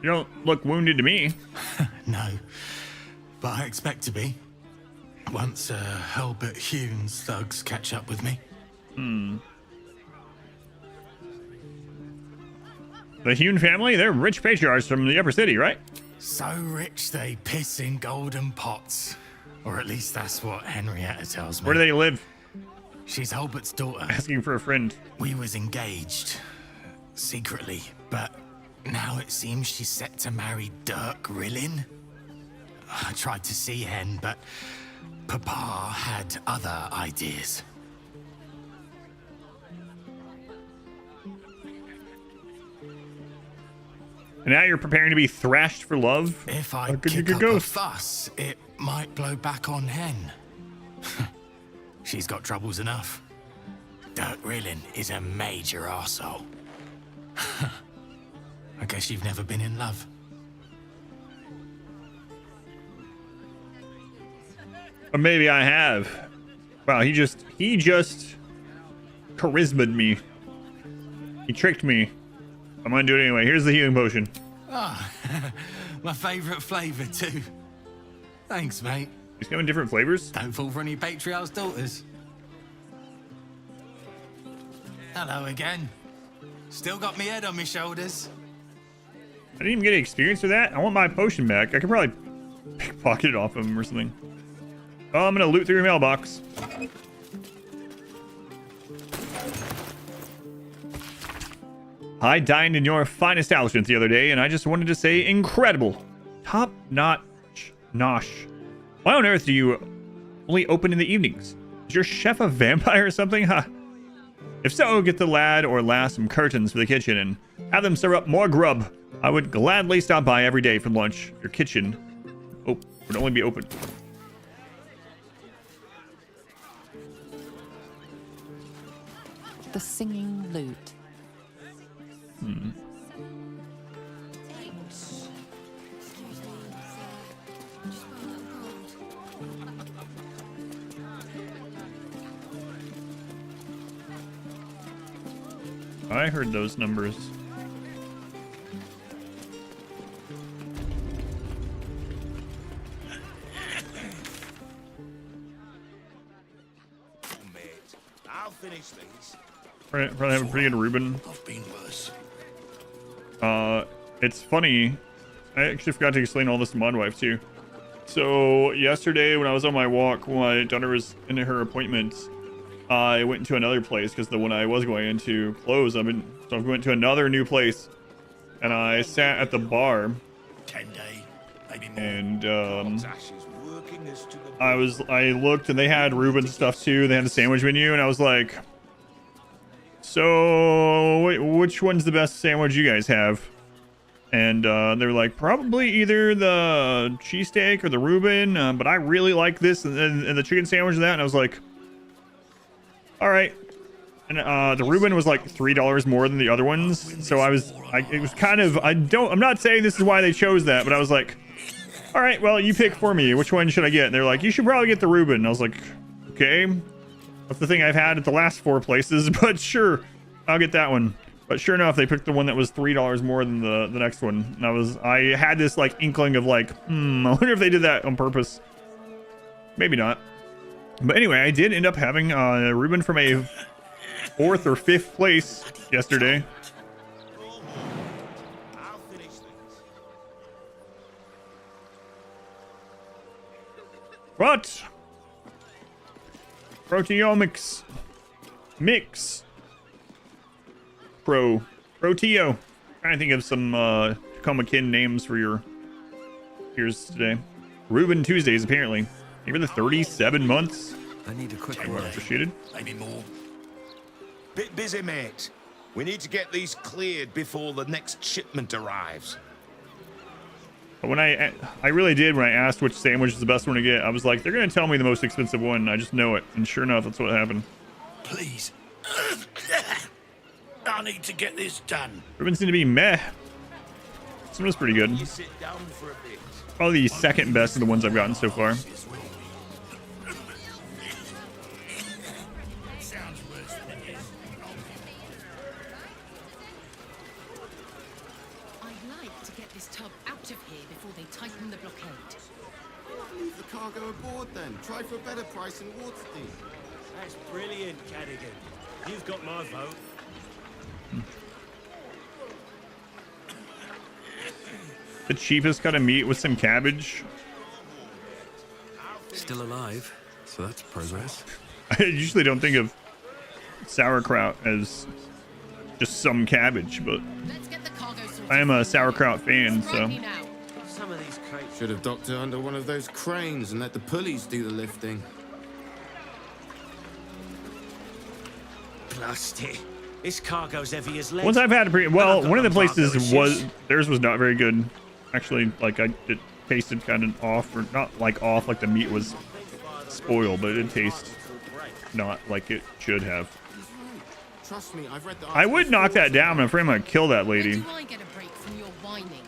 You don't look wounded to me. No, but I expect to be. Once Hulbert Hune's thugs catch up with me. The Hune family? They're rich patriarchs from the upper city, right? So rich they piss in golden pots. Or at least that's what Henrietta tells me. Where do they live? She's Hulbert's daughter. Asking for a friend. We was engaged. Secretly. But now it seems she's set to marry Dirk Rillin. I tried to see Hen, but Papa had other ideas. And now you're preparing to be thrashed for love? If I kick up a fuss, it might blow back on Hen. She's got troubles enough. Dirk Rillin is a major arsehole. I guess you've never been in love. Or maybe I have. Wow, he just charisma'd me. He tricked me. I'm gonna do it anyway. Here's the healing potion. Ah, my favorite flavor too. Thanks, mate. These come in different flavors. Don't fall for any patriarch's daughters. Hello again. Still got me head on my shoulders. I didn't even get any experience for that. I want my potion back. I could probably pickpocket it off of him or something. Oh, I'm gonna loot through your mailbox. I dined in your fine establishment the other day, and I just wanted to say incredible. Top notch. Nosh. Why on earth do you only open in the evenings? Is your chef a vampire or something? Huh? If so, get the lad or lass some curtains for the kitchen and have them serve up more grub. I would gladly stop by every day for lunch. Your kitchen would only be open. The singing lute. I heard those numbers. I'll finish these. Probably have a pretty good Reuben. I've been worse. It's funny. I actually forgot to explain all this to Modwife too. So yesterday when I was on my walk, when my daughter was in her appointment, I went into another place because the one I was going into closed. So I went to another new place, and I sat at the bar. 10 day, maybe more. And I looked and they had Reuben stuff too. They had a sandwich menu, and I was like, so wait, which one's the best sandwich you guys have? And they were like, probably either the cheesesteak or the Reuben, but I really like this and the chicken sandwich and that. And I was like, all right. And the Reuben was like $3 more than the other ones. So it was kind of, I'm not saying this is why they chose that, but I was like, all right, well, you pick for me. Which one should I get? And they're like, you should probably get the Reuben. And I was like, okay. That's the thing I've had at the last 4 places, but sure, I'll get that one. But sure enough, they picked the one that was $3 more than the next one. And I had this like inkling of like, I wonder if they did that on purpose. Maybe not. But anyway, I did end up having a Reuben from a 4th or 5th place yesterday. What? Proteomics. Mix. Proteo. Trying to think of some Tacoma-kin names for your ears today. Reuben Tuesdays, apparently. Maybe the 37 months. I need a quick word. Appreciated. Maybe more. Bit busy, mate. We need to get these cleared before the next shipment arrives. But when I really did, when I asked which sandwich is the best one to get, I was like, they're going to tell me the most expensive one. I just know it. And sure enough, that's what happened. Please. I need to get this done. Reuben seemed to be meh. This one was pretty good. You sit down for a bit. Probably the second best of the ones I've gotten so far. I'd like to get this tub out of here before they tighten the blockade. Leave the cargo aboard then. Try for a better price in Waterdeep. That's brilliant, Cadigan. You've got my vote. The cheapest cut of meat with some cabbage. Still alive, so that's progress. I usually don't think of sauerkraut as just some cabbage, but I am a sauerkraut fan, so. Some of these crates should have docked her under one of those cranes and let the pulleys do the lifting. Blasty. This cargo's heavy as lead. Once I've had one of the places theirs was not very good. Actually, like it tasted kind of off, or not like off, like the meat was spoiled, but it did taste not like it should have. Trust me, I've read the I would knock that down. I'm afraid I'm gonna kill that lady. Do I get a break from your whining?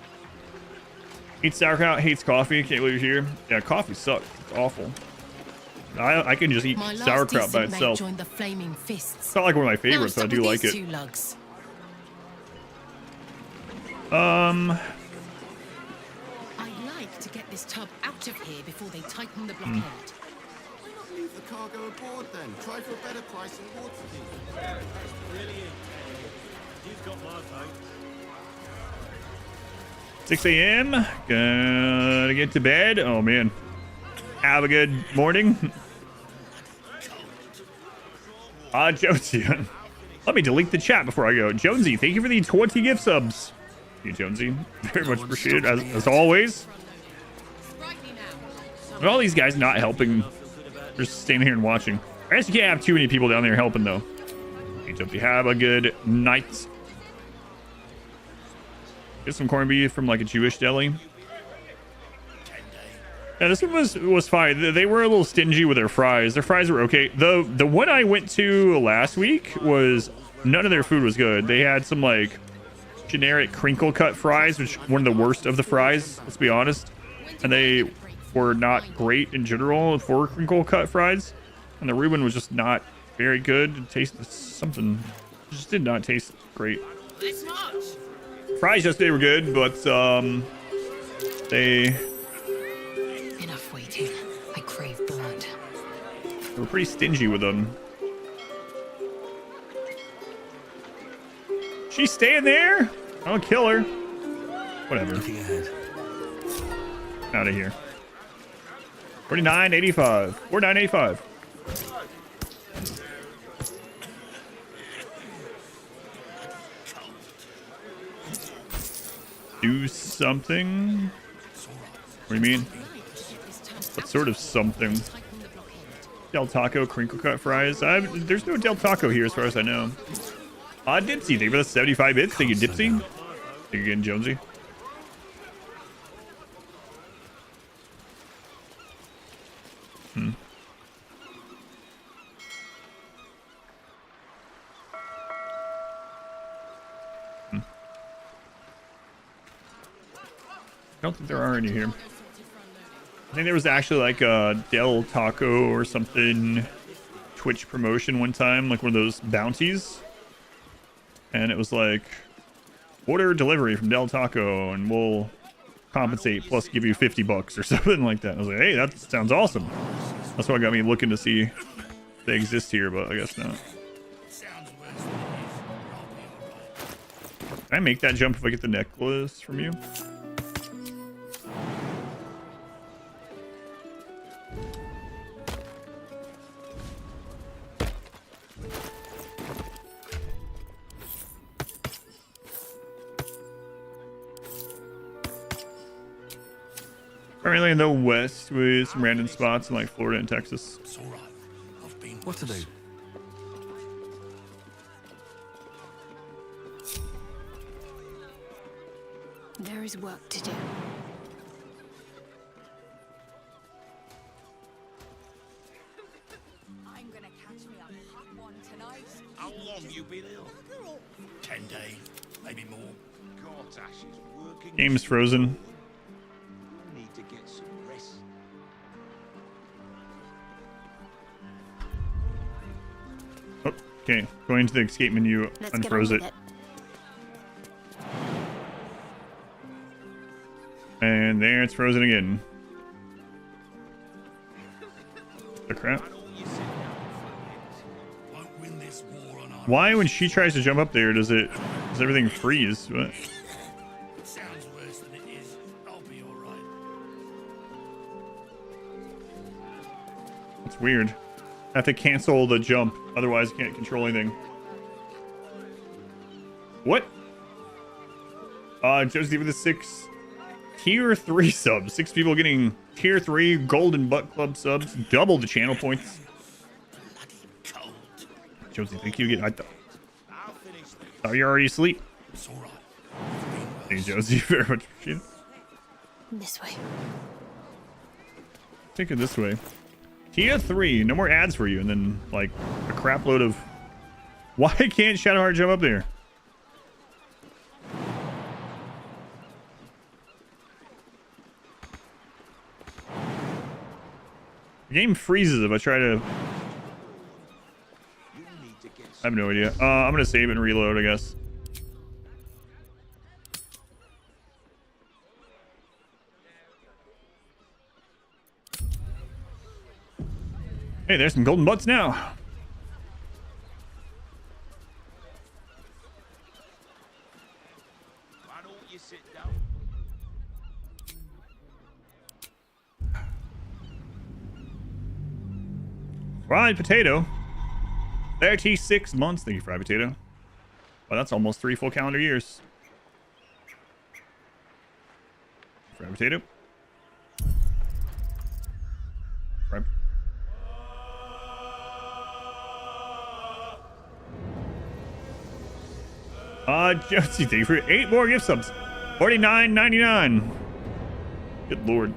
Eats sauerkraut, hates coffee. Can't believe you're here. Yeah, coffee sucks. It's awful. I can just eat sauerkraut by itself. Joined the Flaming Fists. It's not like one of my favorites, but I do like it. I'd like better get this tub out of here before they tighten the blockade. Why not leave the cargo aboard then? Try for a better price in Waterdeep. That's brilliant. You've got my vote. 6 a.m. Gonna get to bed. Oh man. Have a good morning. Jonesy. Let me delete the chat before I go. Jonesy, thank you for the 20 gift subs. Thank you, Jonesy. Very much appreciated, as always. And all these guys not helping. Just standing here and watching. I guess you can't have too many people down there helping, though. Hey, Jonesy, have a good night. Get some corned beef from, like, a Jewish deli. Yeah, this one was fine. They were a little stingy with their fries. Their fries were okay. The one I went to last week was none of their food was good. They had some like generic crinkle cut fries, which one of the worst of the fries, let's be honest. And they were not great in general for crinkle cut fries. And the Reuben was just not very good. It tasted something. It just did not taste great. Fries yesterday were good, but they I crave blood. We're pretty stingy with them. She's staying there? I'll kill her. Whatever. Out of here. 49.85. 49.85. Do something? What do you mean? What sort of something? Del Taco crinkle cut fries. There's no Del Taco here as far as I know. Dipsy, thank you for the 75 bits. Thank you, Dipsy. Thank you again, Jonesy. I don't think there are any here. I think there was actually like a Del Taco or something Twitch promotion one time, like one of those bounties. And it was like, order delivery from Del Taco and we'll compensate plus give you $50 or something like that. I was like, hey, that sounds awesome. That's what got me looking to see if they exist here, but I guess not. Can I make that jump if I get the necklace from you? Currently in the west with some random spots in like Florida and Texas. What to do? There is work to do. I'm gonna catch me a hot one tonight. How long you been ill? 10 days, maybe more. God's ashes working. Game's frozen. Need to get some rest. Oh, okay, going to the escape menu, unfroze it. And there it's frozen again. The crap. Why, when she tries to jump up there, does everything freeze? What? Sounds worse than it is. I'll be all right. It's weird. I have to cancel the jump, otherwise I can't control anything. What? Josie with the 6 tier 3 subs. 6 people getting tier 3 golden butt club subs. Double the channel points. Josie, thank you again. I thought you're already asleep. Hey, Josie, very much appreciated. This way. Take it this way. Tier 3, no more ads for you, and then like a crap load of. Why can't Shadowheart jump up there? The game freezes if I try to. I have no idea. I'm gonna save and reload, I guess. Hey, there's some golden butts now. Fried potato. 36 months. Thank you, fried potato. Well, that's almost 3 full calendar years. Fried potato. Fried. Jonesy, thank you for 8 more gift subs. $49.99. Good lord.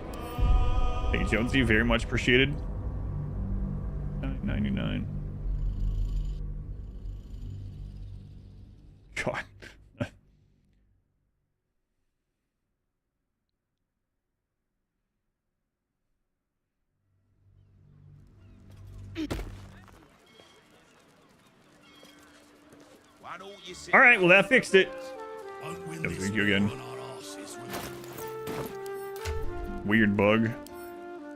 Thank you, Jonesy. Very much appreciated. $9.99. God. All right, well that fixed it. Thank you again. Weird bug.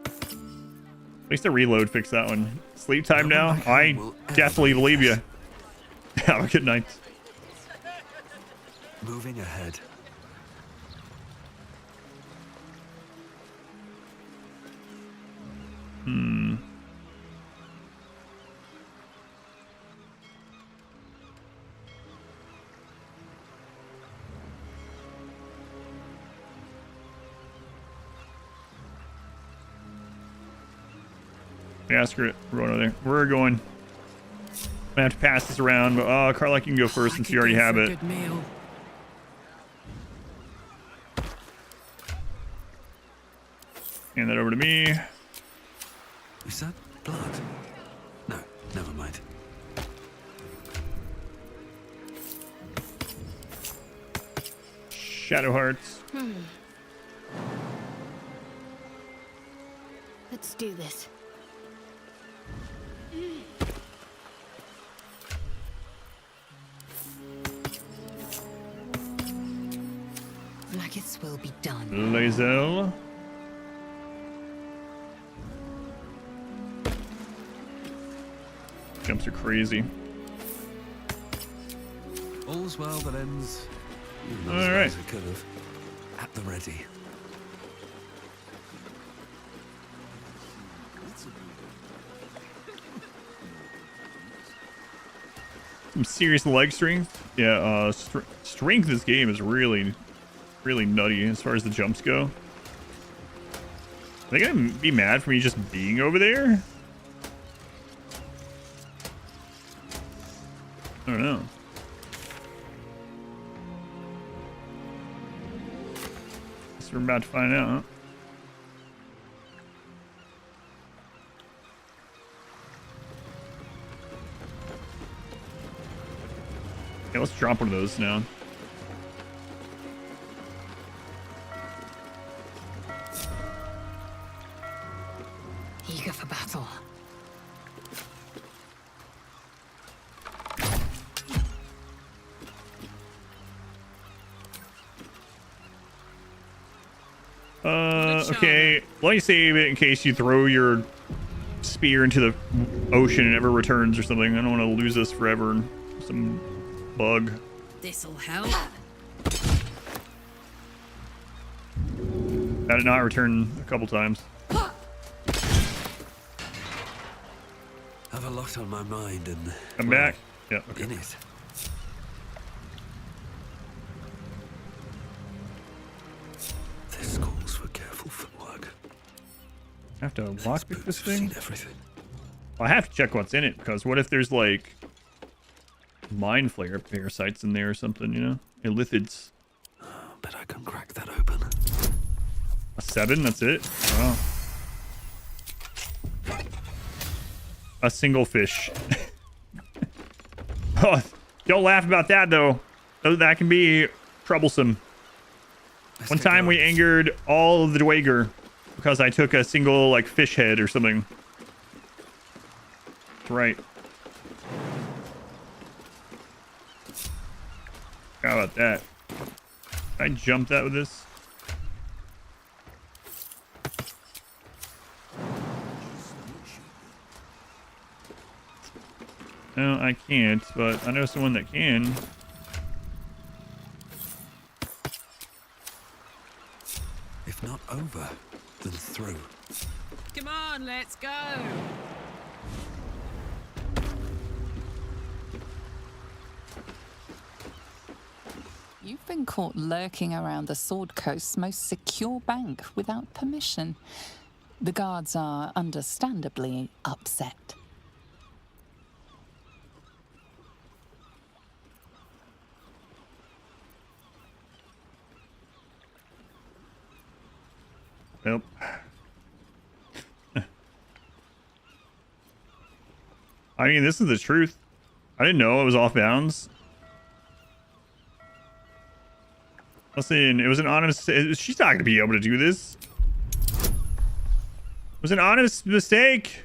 At least the reload fixed that one. Sleep time now? I definitely believe you. Have a good night. Moving ahead. Yeah, screw it. We're going over there. We're going. I have to pass this around, but Carla, you can go first since you already have it. Hand that over to me. Is that blood? No, never mind. Shadow hearts. Let's do this. Nuggets will be done. Lazel. Jumps are crazy. All's well that ends. All right. As it could have. At the ready. Some serious leg strength. Yeah, strength this game is really nutty as far as the jumps go. Are they gonna be mad for me just being over there? I don't know. Guess we're about to find out. Okay, let's drop one of those now. Eager for battle. Okay. Let me save it in case you throw your spear into the ocean and never returns or something. I don't want to lose this forever and some bug. This'll help. Had it not return a couple times. Have a lot on my mind and come back. Yeah. Okay. In it. This calls for careful footwork. I have to lockpick this thing. Everything. Well, I have to check what's in it because what if there's like mind flare parasites in there or something, you know? Illithids. Bet I can crack that open. A 7, that's it? Wow. A single fish. Oh, don't laugh about that though. That can be troublesome. One time we angered all of the Dwager because I took a single like fish head or something. That's right. How about that? Can I jump that with this? No, I can't, but I know someone that can. If not over, then through. Come on, let's go. You've been caught lurking around the Sword Coast's most secure bank without permission. The guards are understandably upset. Nope. I mean, this is the truth. I didn't know it was off bounds. Listen, it was an honest... She's not going to be able to do this. It was an honest mistake.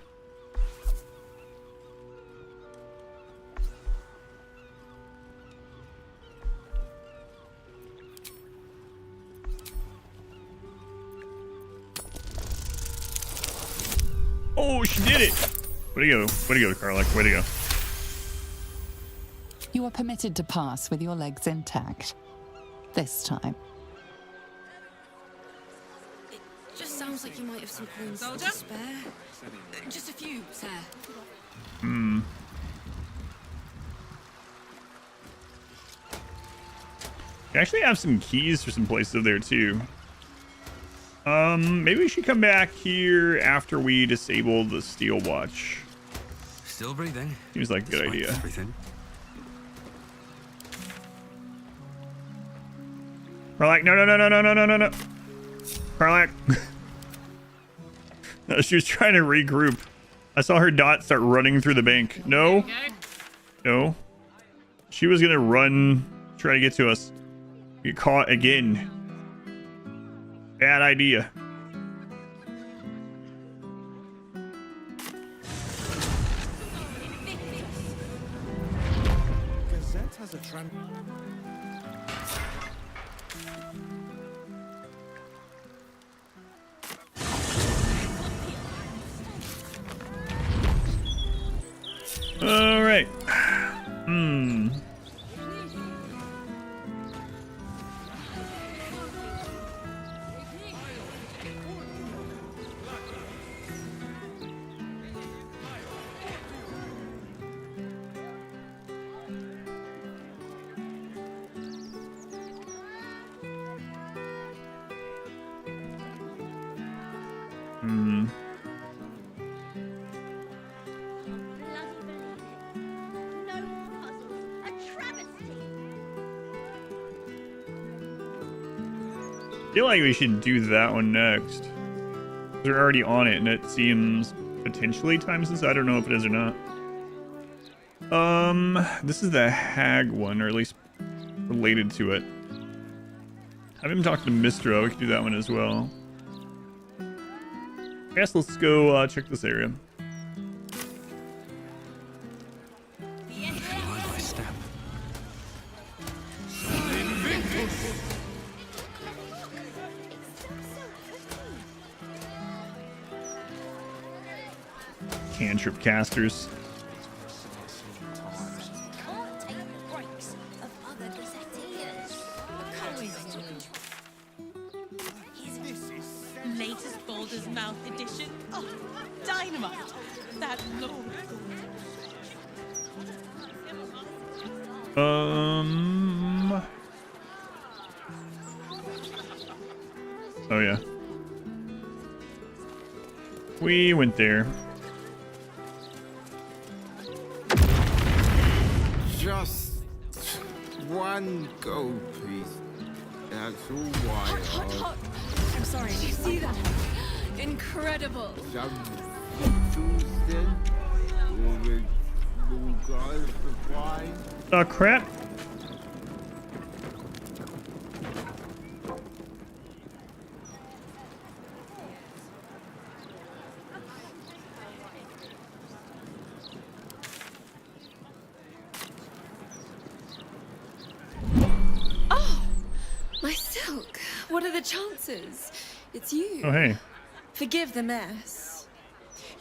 Oh, she did it. Way to go. Way to go, Karlach. Way to go. You are permitted to pass with your legs intact. This time. It just sounds like you might have some coins to spare. Just a few, sir. Hmm. You actually have some keys for some places over there too. Maybe we should come back here after we disable the steel watch. Still breathing. Seems like a good idea. Everything. Karlach, no. Karlach. No, she was trying to regroup. I saw her dot start running through the bank. No. No. She was gonna run, try to get to us. Get caught again. Bad idea. Gazette has a All right. I feel like we should do that one next. They're already on it, and it seems potentially time sensitive. I don't know if it is or not. This is the hag one, or at least related to it. I haven't talked to Mistra. We could do that one as well. I guess let's go check this area. Cantrip casters. Latest Baldur's Mouth edition. Oh, dynamite! That lord. Oh yeah. We went there. Just one go, please. That's all right. Hot. I'm sorry. Did you see that? Incredible. Crap. My silk. What are the chances? It's you. Oh, hey. Forgive the mess.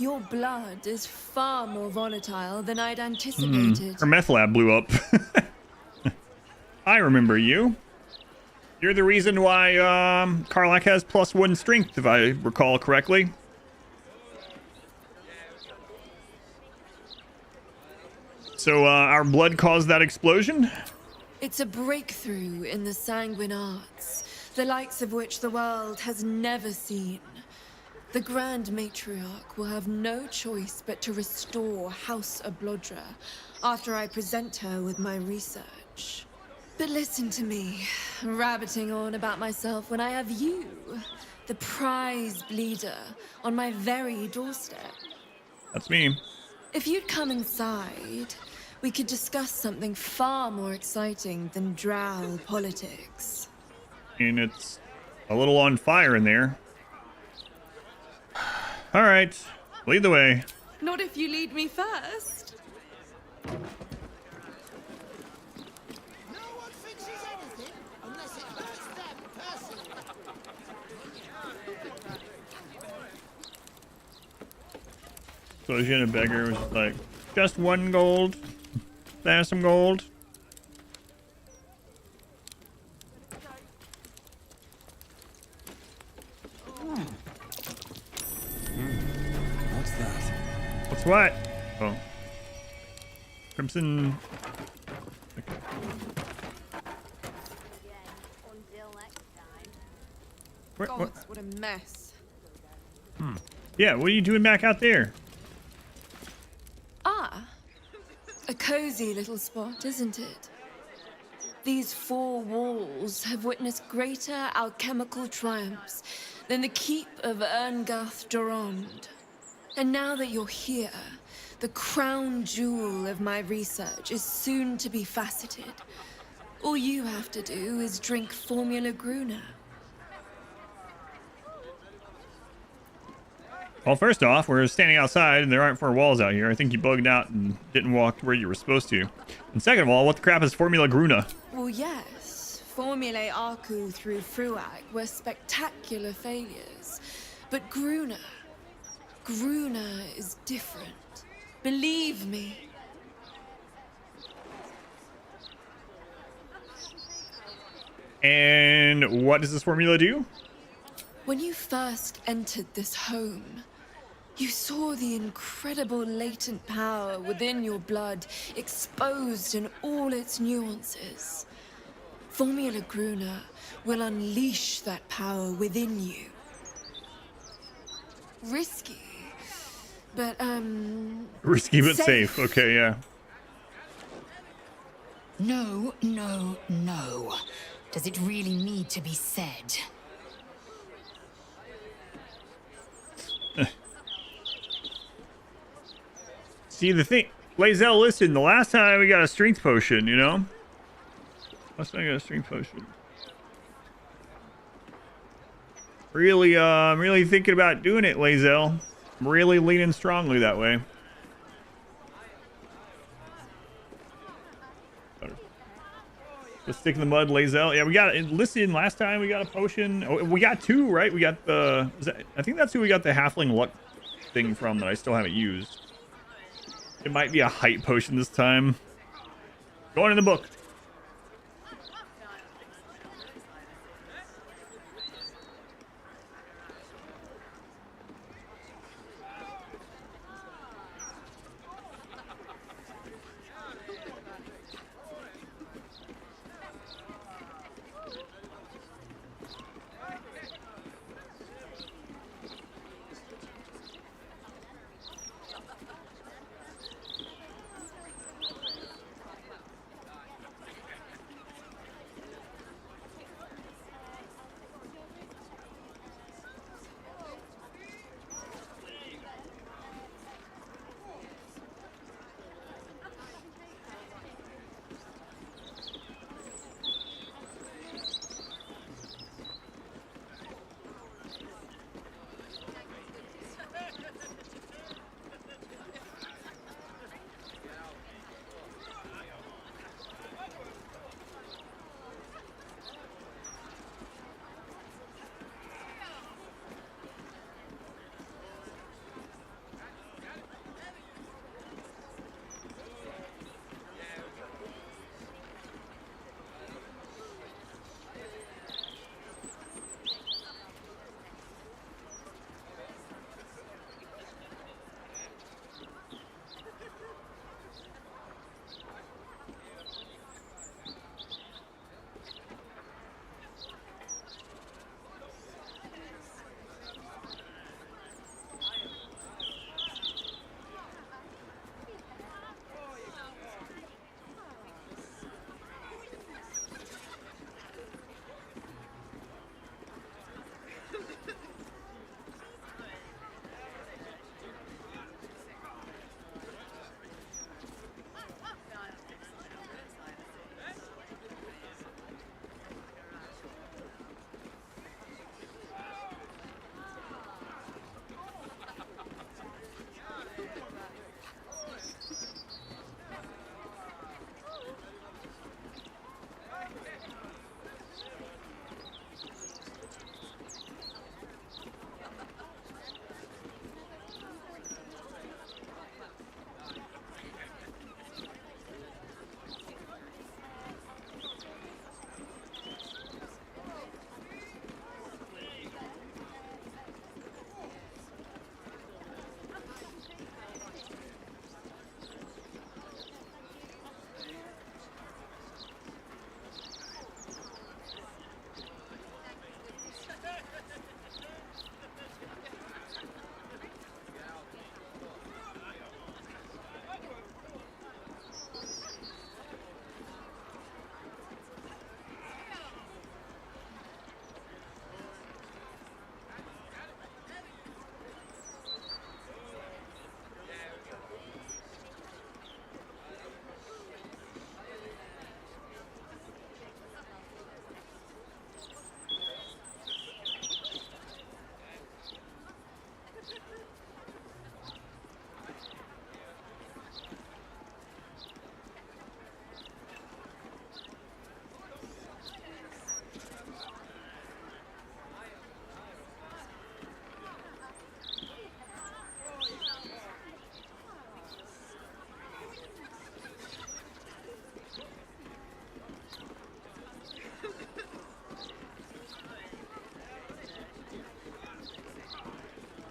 Your blood is far more volatile than I'd anticipated. Her meth lab blew up. I remember you. You're the reason why Karlach has +1 strength, if I recall correctly. So our blood caused that explosion? It's a breakthrough in the sanguine arts, the likes of which the world has never seen. The Grand Matriarch will have no choice but to restore House Ablodra after I present her with my research. But listen to me, rabbiting on about myself when I have you, the prize bleeder, on my very doorstep. That's me. If you'd come inside, we could discuss something far more exciting than drow politics. And it's a little on fire in there. All right, lead the way. Not if you lead me first. So she had a beggar was like, just 1 gold. There's some gold. What's that? What's what? Oh. Crimson. Okay. What? What a mess. Yeah, what are you doing back out there? Ah, a cozy little spot, isn't it? These 4 walls have witnessed greater alchemical triumphs than the keep of Erngath Durand. And now that you're here, the crown jewel of my research is soon to be faceted. All you have to do is drink Formula Gruner. Well, first off, we're standing outside and there aren't 4 walls out here. I think you bugged out and didn't walk where you were supposed to. And second of all, what the crap is Formula Gruna? Well, yes. Formulae Arcu through Fruag were spectacular failures. But Gruner is different. Believe me. And what does this formula do? When you first entered this home, you saw the incredible latent power within your blood exposed in all its nuances. Formula Gruner will unleash that power within you. Risky, but Risky but safe. Okay, yeah. No, no, no. Does it really need to be said? See, the thing, Lae'zel, listen, the last time we got a strength potion, you know? Last time I got a strength potion. Really, I'm really thinking about doing it, Lae'zel. I'm really leaning strongly that way. Let's stick in the mud, Lae'zel. Yeah, we got it. Listen, last time we got a potion. Oh, we got 2, right? We got the... I think that's who we got the halfling luck thing from that I still haven't used. It might be a height potion this time. Going in the book.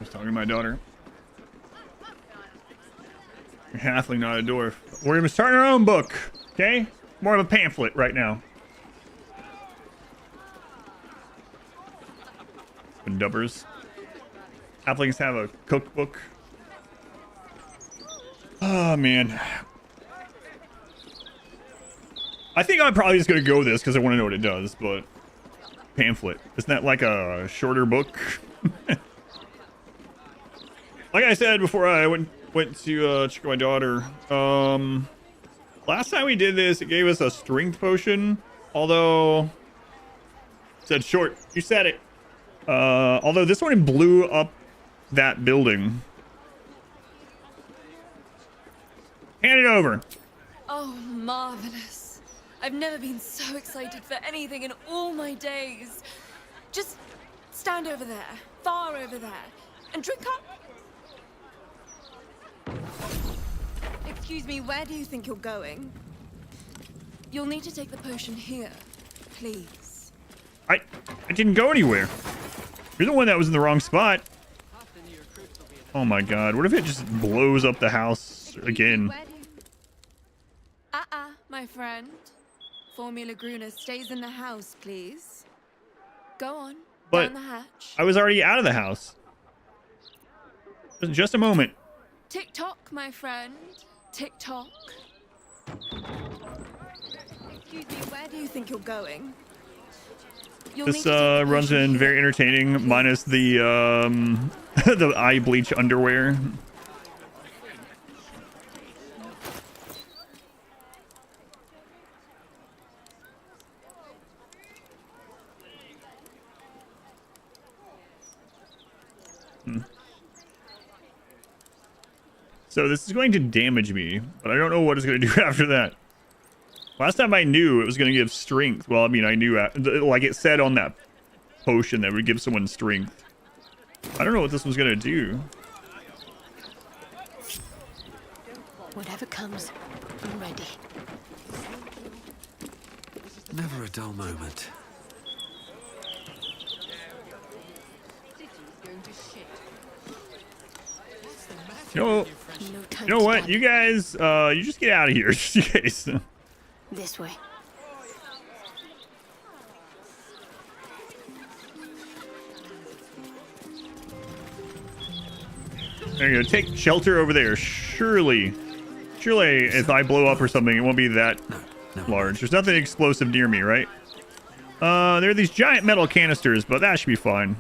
was talking to my daughter. You're halfling, not a dwarf. We're gonna start our own book, okay? More of a pamphlet right now. Dubbers. Halflings have a cookbook. Oh man. I think I'm probably just gonna go with this because I want to know what it does, but pamphlet. Isn't that like a shorter book? Like I said before I went to check my daughter. Last time we did this, it gave us a strength potion. Although it said short. You said it. Although this one blew up that building. Hand it over. Oh, marvelous. I've never been so excited for anything in all my days. Just stand over there, far over there, and drink up. Excuse me, where do you think you're going? You'll need to take the potion here, please. I didn't go anywhere. You're the one that was in the wrong spot. Oh my god, what if it just blows up the house again? My friend. Formula Gruner stays in the house, please. Go on, But down the hatch. I was already out of the house. Just a moment. Tick-tock, my friend. Tick-tock. Excuse me, where do you think you're going? This runs in very entertaining, minus the the eye bleach underwear. So this is going to damage me, but I don't know what it's going to do after that. Last time I knew it was going to give strength. Well, I mean, I knew, like it said on that potion that would give someone strength. I don't know what this was going to do. Whatever comes, I'm ready. Never a dull moment. You know what? You guys, you just get out of here, just in case. This way. There you go. Take shelter over there. Surely, if I blow up or something, it won't be that large. There's nothing explosive near me, right? There are these giant metal canisters, but that should be fine.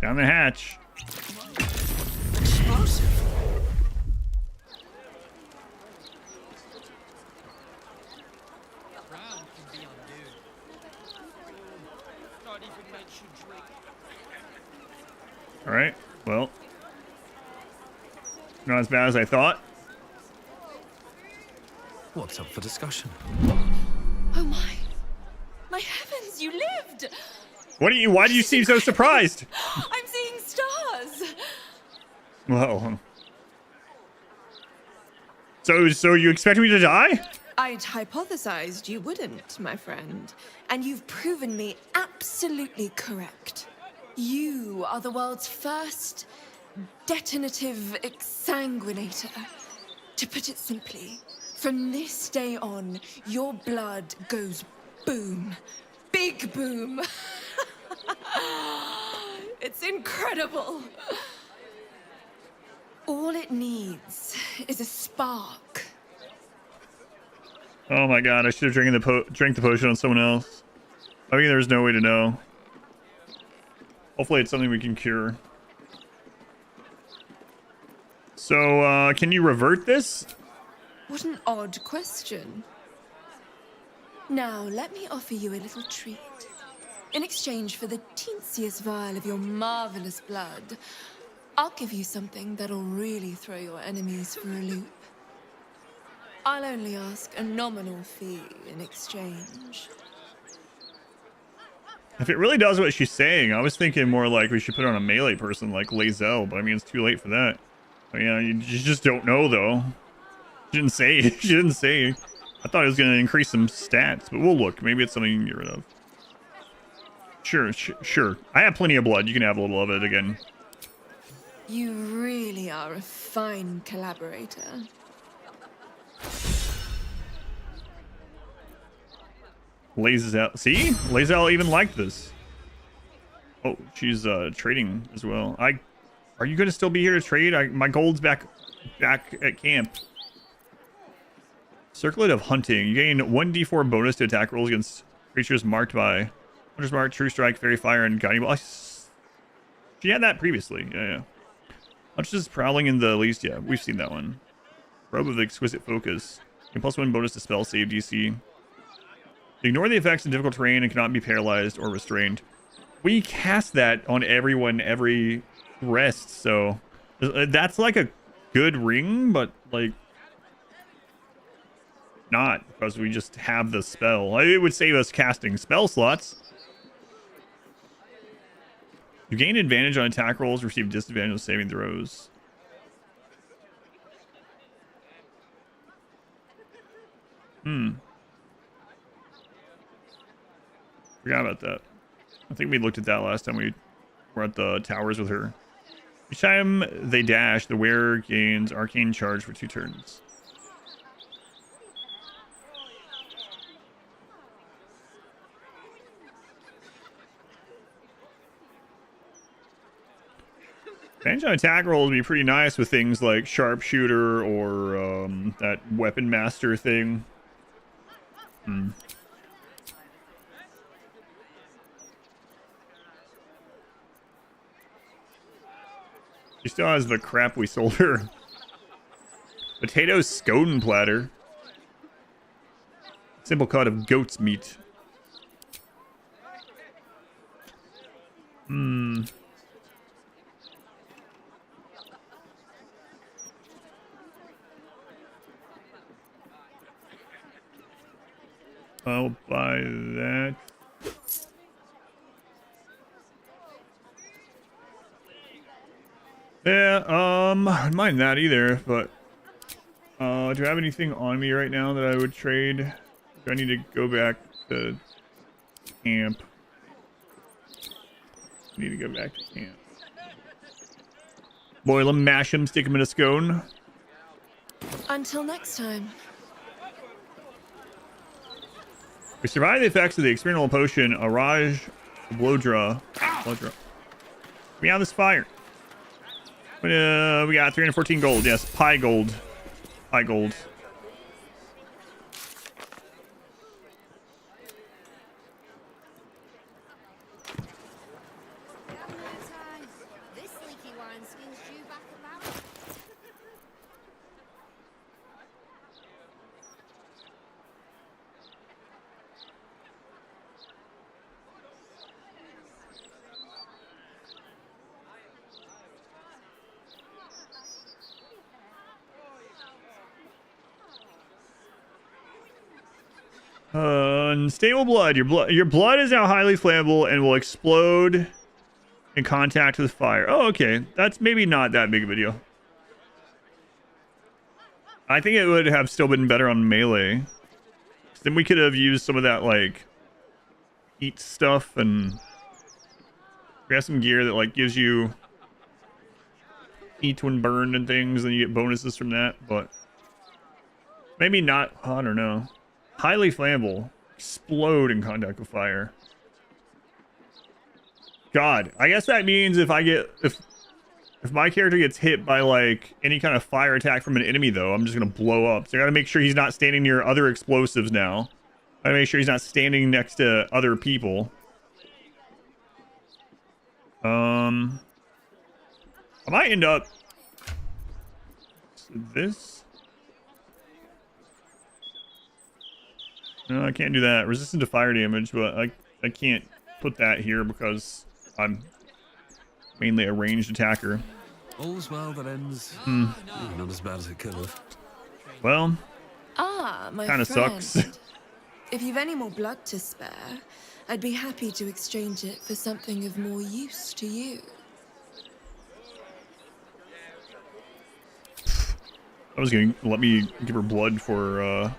Down the hatch. Explosive. All right. Well, not as bad as I thought. What's up for discussion? Oh my heavens, you lived! What do you? Why do you seem so surprised? I'm seeing stars! Well, so you expect me to die? I'd hypothesized you wouldn't, my friend. And you've proven me absolutely correct. You are the world's first detonative exsanguinator. To put it simply, from this day on, your blood goes boom. Big boom. It's incredible. All it needs is a spark. Oh my god! I should have drank the potion on someone else. I mean, there's no way to know. Hopefully, it's something we can cure. So, can you revert this? What an odd question. Now, let me offer you a little treat. In exchange for the teensiest vial of your marvelous blood, I'll give you something that'll really throw your enemies for a loop. I'll only ask a nominal fee in exchange. If it really does what she's saying, I was thinking more like we should put on a melee person like Lae'zel, but I mean, it's too late for that. But yeah, you just don't know, though. She didn't say. I thought it was going to increase some stats, but we'll look. Maybe it's something you can get rid of. Sure. I have plenty of blood. You can have a little of it again. You really are a fine collaborator. Lazel. See? Lazel even liked this. Oh, she's trading as well. Are you going to still be here to trade? My gold's back at camp. Circlet of Hunting. You gain 1d4 bonus to attack rolls against creatures marked by Hunter's Mark, True Strike, Fairy Fire, and Guiding Bolt. She had that previously. Yeah. Huntress Prowling in the least. Yeah, we've seen that one. Robe of Exquisite Focus. And +1 bonus to spell save DC. Ignore the effects in difficult terrain and cannot be paralyzed or restrained. We cast that on everyone every rest, so that's like a good ring, but like not, because we just have the spell. It would save us casting spell slots. You gain advantage on attack rolls, receive disadvantage on saving throws. Forgot about that. I think we looked at that last time we were at the towers with her. Each time they dash, the wearer gains arcane charge for 2 turns. Advantage on attack rolls would be pretty nice with things like sharpshooter or that weapon master thing. She still has the crap we sold her. Potato scone platter. Simple cut of goat's meat. I'll buy that. Yeah, I don't mind that either, but do I have anything on me right now that I would trade? Do I need to go back to camp? I need to go back to camp. Boil them, mash them, stick them in a scone. Until next time. We survive the effects of the experimental potion, Araj Blow Draw. Give me out of this fire. We got 314 gold. Yes, pie gold. Pie gold. Unstable blood. Your blood is now highly flammable and will explode in contact with fire. Oh, okay. That's maybe not that big of a deal. I think it would have still been better on melee. Then we could have used some of that like heat stuff, and we have some gear that like gives you heat when burned and things, and you get bonuses from that, but maybe not. I don't know. Highly flammable. Explode in contact with fire. God, I guess that means if my character gets hit by like any kind of fire attack from an enemy, though, I'm just gonna blow up. So I gotta make sure he's not standing near other explosives now. I gotta make sure he's not standing next to other people. I might end up this. No, I can't do that. Resistant to fire damage, but I can't put that here because I'm mainly a ranged attacker. All's well that ends. Not as bad as it could have. Well, my kind of friend. sucks. If you've any more blood to spare, I'd be happy to exchange it for something of more use to you. I was gonna let me give her blood for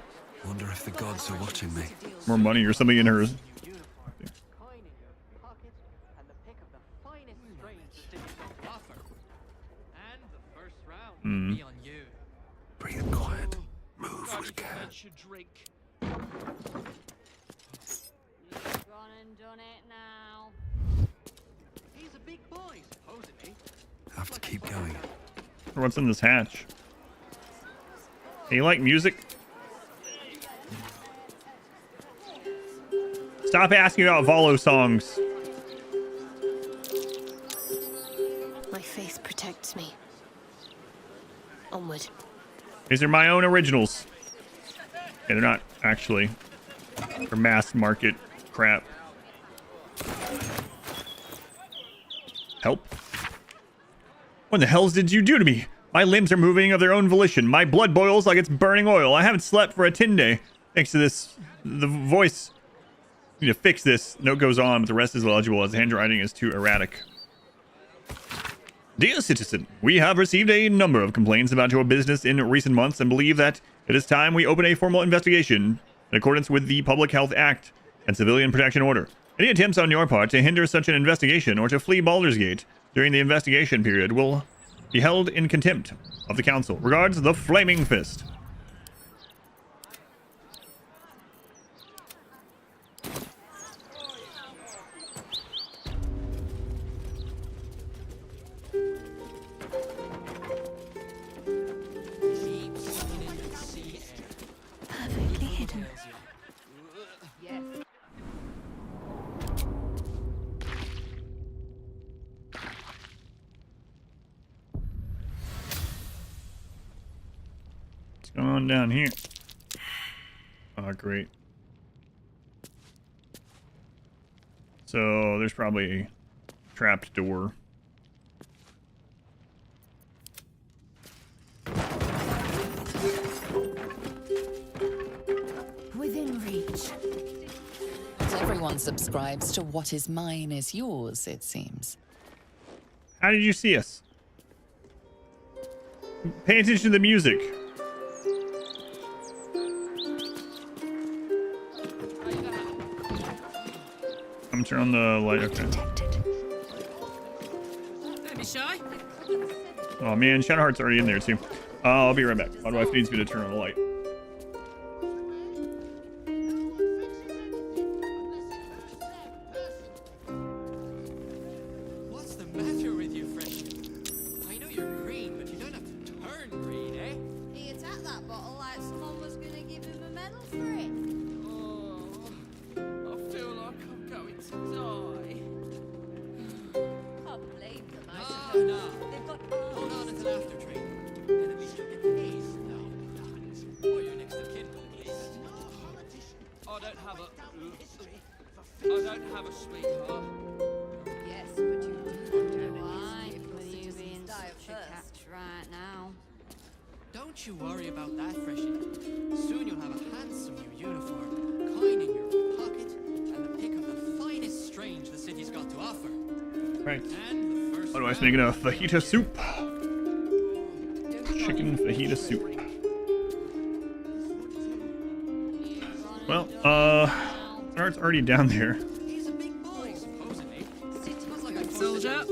Wonder if the gods are watching me. more money or something in her. Hmm. Breathe quiet. Move with care. Gone and done it now. He's a big boy, supposedly. Have to keep going. What's in this hatch? Hey, you like music? Stop asking about Volo songs. My faith protects me. Onward. These are my own originals. Yeah, they're not actually. They're mass market crap. Help. What the hells did you do to me? My limbs are moving of their own volition. My blood boils like it's burning oil. I haven't slept for a 10 day. Thanks to this, the voice. Need to fix this. Note goes on, but the rest is illegible as the handwriting is too erratic. Dear citizen, we have received a number of complaints about your business in recent months and believe that it is time we open a formal investigation in accordance with the Public Health Act and Civilian Protection Order. Any attempts on your part to hinder such an investigation or to flee Baldur's Gate during the investigation period will be held in contempt of the Council. Regards, the Flaming Fist. Perfectly hidden. What's going on down here? Oh, great. So there's probably a trapped door. Within reach. Everyone subscribes to what is mine is yours, it seems. How did you see us? Pay attention to the music. I'm turn on the light. Okay. Don't be shy. Oh man, Shadowheart's already in there too. I'll be right back. My wife needs me to turn on the light. What's the matter with you, Fresh? I know you're green, but you don't have to turn green, eh? He attacked that bottle like someone was gonna give him a medal for it. Oh, I feel like I'm going to die. Can't blame them, I No, suppose. no. They've got Hold on until after training. Then at least you'll get paid. No, or your next of kin, at least. I don't have a sweetheart. Yes, but you do why with you being such a catch right now. Don't you worry about that, Freshie. Soon you'll have a handsome new uniform, coin in your pocket, and the pick of the finest strange the city's got to offer. Right. And the first Otherwise, making a fajita soup. Chicken fajita soup. Well, Start's already down there. He's a big boy, supposedly. Sounds like I Soldier.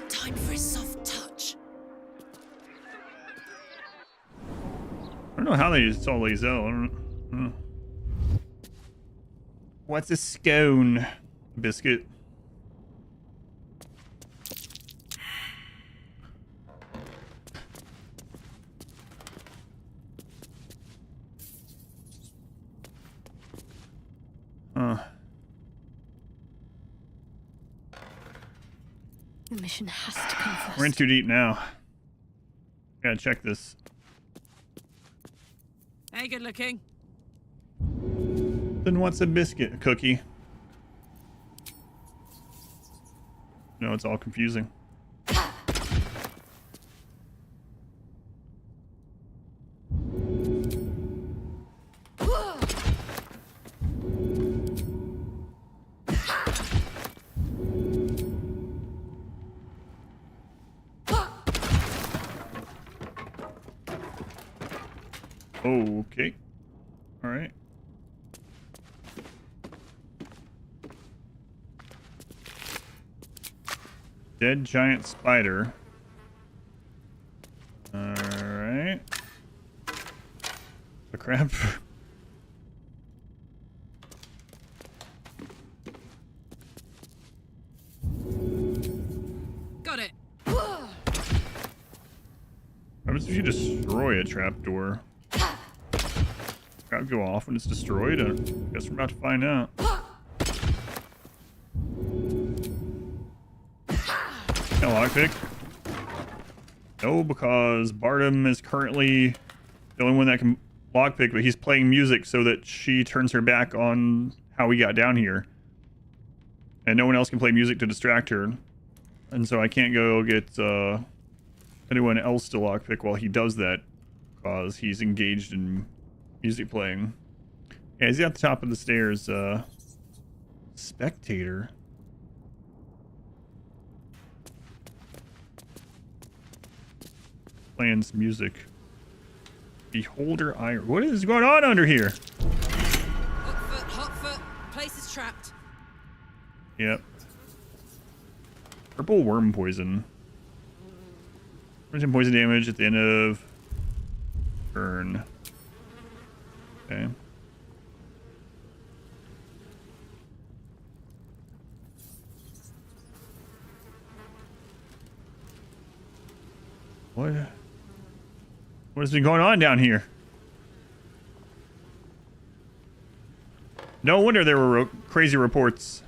Time for a soft touch. I don't know how they just all these out. I don't know. What's a scone? Biscuit. The mission has to come first. We're in too deep now. Gotta check this. Hey, good looking. Then what's a biscuit? A cookie? No, it's all confusing. Okay. All right. Dead giant spider. All right. The crap. Got it. What happens if you destroy a trapdoor? Gotta go off when it's destroyed. I guess we're about to find out. No lockpick. No, because Bardem is currently the only one that can lockpick, but he's playing music so that she turns her back on how we got down here. And no one else can play music to distract her. And so I can't go get anyone else to lockpick while he does that, because he's engaged in music playing. Yeah, he's at the top of the stairs. Spectator. Playing some music. Beholder iron. What is going on under here? Hot foot. Place is trapped. Yep. Purple worm poison. Poison damage at the end of turn. Okay. What has been going on down here? No wonder there were crazy reports.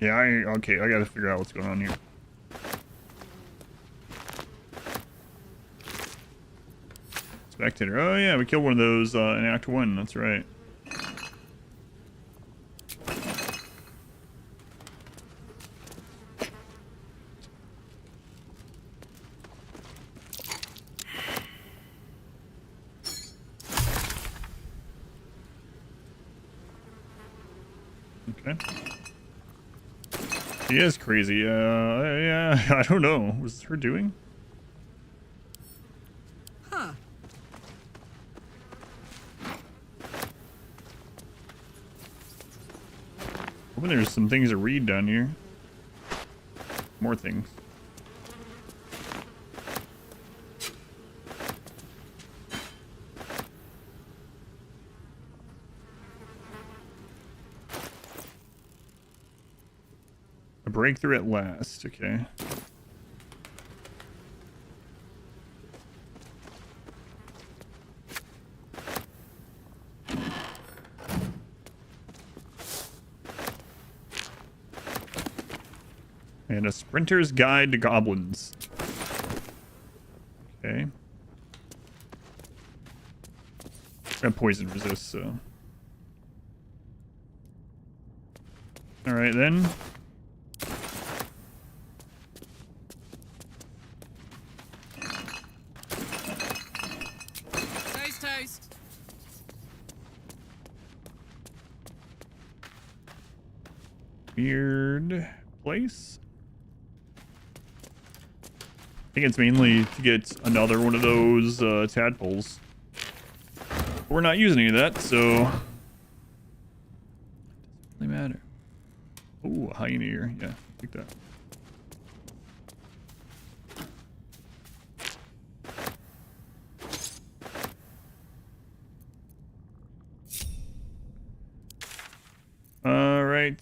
Yeah, okay, I gotta figure out what's going on here. Spectator. Oh yeah, we killed one of those in Act 1, that's right. Okay. She is crazy. Yeah, I don't know. What was her doing? Huh. Hoping there's some things to read down here. More things. A breakthrough at last. Okay. And a sprinter's guide to goblins. Okay. Got poison resist, so. Alright then. Toast. Weird place. I think it's mainly to get another one of those tadpoles. But we're not using any of that, so doesn't really matter. Ooh, a hyena ear. Yeah, like that. All right.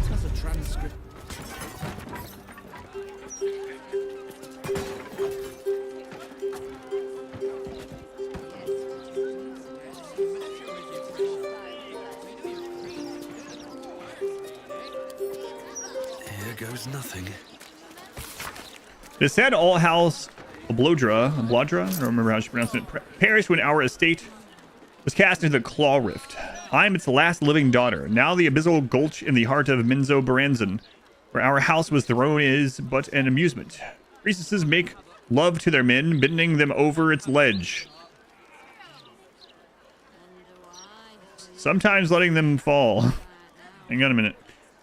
That's a transcript. Here goes nothing. It said all house Blodra, I don't remember how she pronounced it, perished when our estate was cast into the Claw Rift. I am its last living daughter. Now the abyssal gulch in the heart of Minzo Baranzan, where our house was thrown, is but an amusement. priestesses make love to their men, bending them over its ledge. Sometimes letting them fall. Hang on a minute.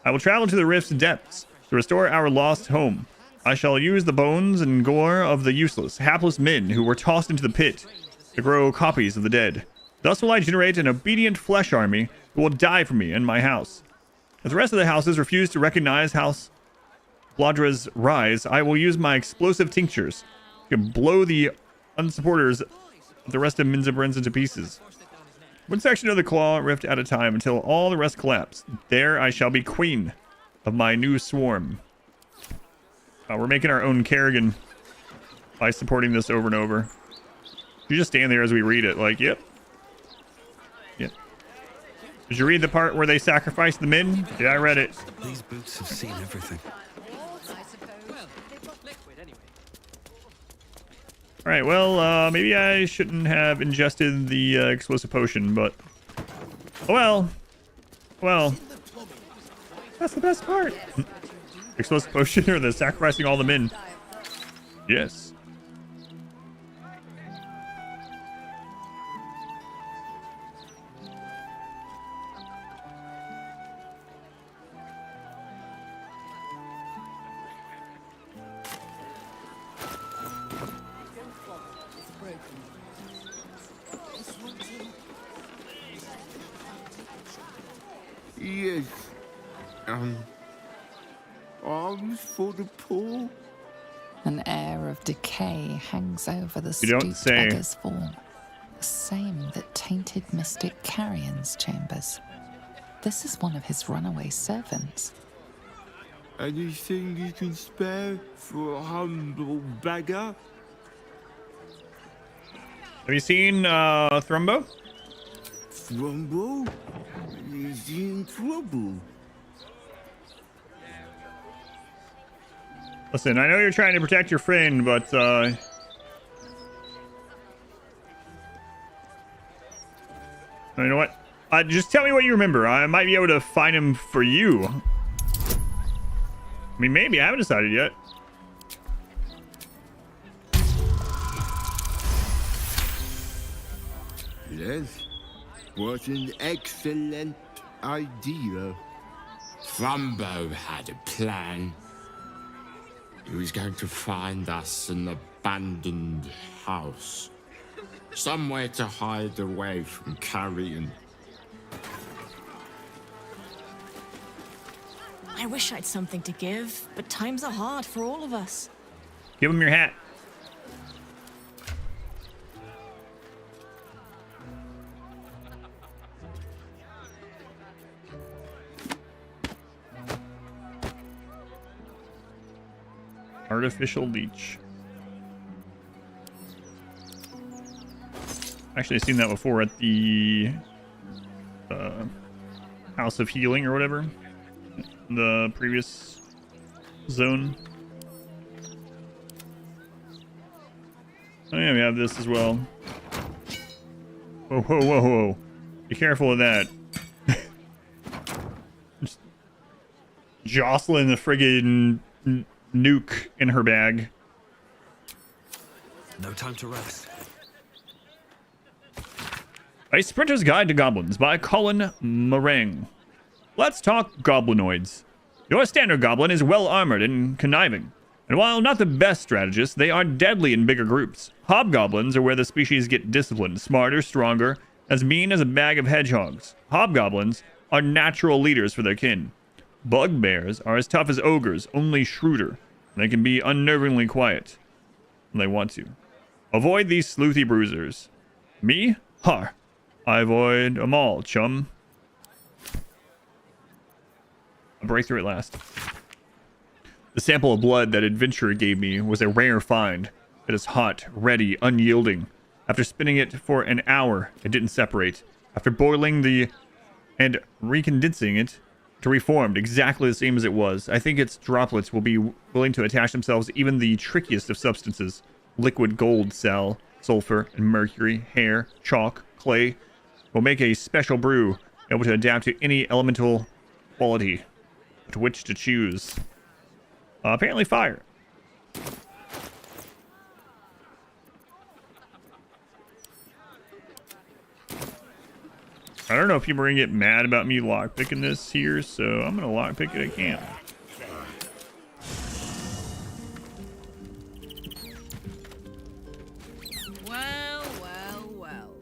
I will travel to the rift's depths to restore our lost home. I shall use the bones and gore of the useless, hapless men who were tossed into the pit to grow copies of the dead. Thus will I generate an obedient flesh army who will die for me and my house. If the rest of the houses refuse to recognize House Bladra's rise, I will use my explosive tinctures to blow the unsupporters of the rest of Minzabrens into pieces. One section of the claw rift at a time until all the rest collapse. There I shall be queen of my new swarm. We're making our own Kerrigan by supporting this over and over. You just stand there as we read it, like, yep. Yep. Did you read the part where they sacrificed the men? Yeah, I read it. These boots have seen everything. Alright, well, maybe I shouldn't have ingested the explosive potion, but... Well, that's the best part. Explosive potion or the sacrificing all the men? Yes. Yes. Arms for the poor. An air of decay hangs over the You don't stooped say. beggar's form, the same that tainted mystic Carrion's chambers. This is one of his runaway servants. Anything you can spare for a humble beggar? Have you seen Thrumbo? Thrumbo? Is he in trouble? Listen, I know you're trying to protect your friend, but you know what? Just tell me what you remember. I might be able to find him for you. I mean, maybe. I haven't decided yet. Yes. What an excellent idea. Thrumbo had a plan. He was going to find us an abandoned house. Somewhere to hide away from Carrion. I wish I'd something to give, but times are hard for all of us. Give him your hat. Artificial leech. Actually, I've seen that before at the House of Healing or whatever. The previous zone. Oh yeah, we have this as well. Whoa, whoa, whoa, whoa. Be careful of that. Just jostling the friggin' nuke in her bag. No time to rest. A Sprinter's Guide to Goblins by Colin Meringue. Let's talk goblinoids. Your standard goblin is well armored and conniving, and while not the best strategists, they are deadly in bigger groups. Hobgoblins are where the species get disciplined, smarter, stronger, as mean as a bag of hedgehogs. Hobgoblins are natural leaders for their kin. Bugbears are as tough as ogres, only shrewder. They can be unnervingly quiet when they want to. Avoid these sleuthy bruisers. Me? Har. I avoid them all, chum. A breakthrough at last. The sample of blood that adventurer gave me was a rare find. It is hot, ready, unyielding. After spinning it for an hour, it didn't separate. After boiling and recondensing it, to reformed exactly the same as it was. I think its droplets will be willing to attach themselves to even the trickiest of substances. Liquid gold cell, sulfur, and mercury, hair, chalk, clay will make a special brew able to adapt to any elemental quality to which to choose. Apparently fire. I don't know if people are gonna get mad about me lockpicking this here, so I'm gonna lockpick it again. Well, well, well.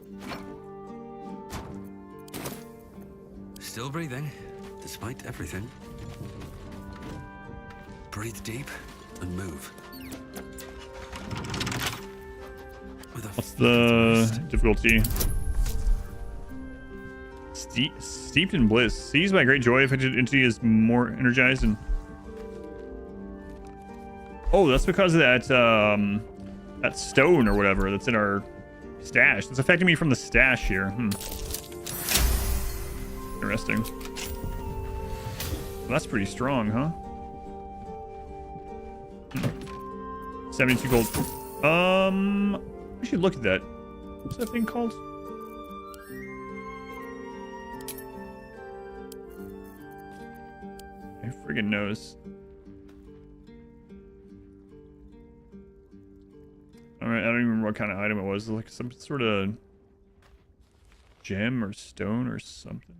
Still breathing, despite everything. Breathe deep and move. What's the difficulty? Steeped in bliss. Seized by great joy, affected entity is more energized and... Oh, that's because of that that stone or whatever that's in our stash. It's affecting me from the stash here. Interesting. Well, that's pretty strong, huh? 72 gold. We should look at that. What's that thing called? I friggin' knows. Alright, I don't even remember what kind of item it was. Like some sort of gem or stone or something.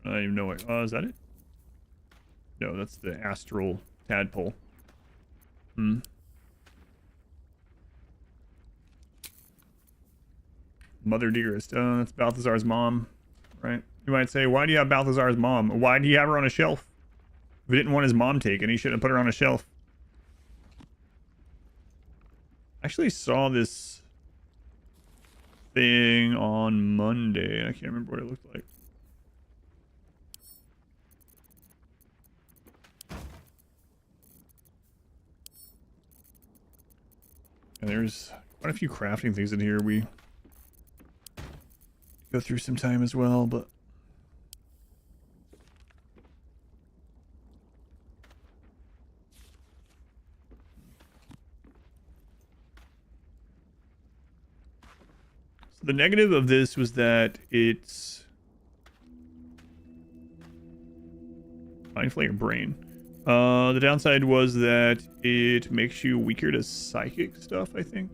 I don't even know what. Is that it? No, that's the astral tadpole. Mother dearest. That's Balthazar's mom, right? You might say, why do you have Balthazar's mom? Why do you have her on a shelf? If he didn't want his mom taken, he should have put her on a shelf. I actually saw this thing on Monday. I can't remember what it looked like. And there's quite a few crafting things in here we go through some time as well, but so the negative of this was that it's mind flayer brain. The downside was that it makes you weaker to psychic stuff, I think.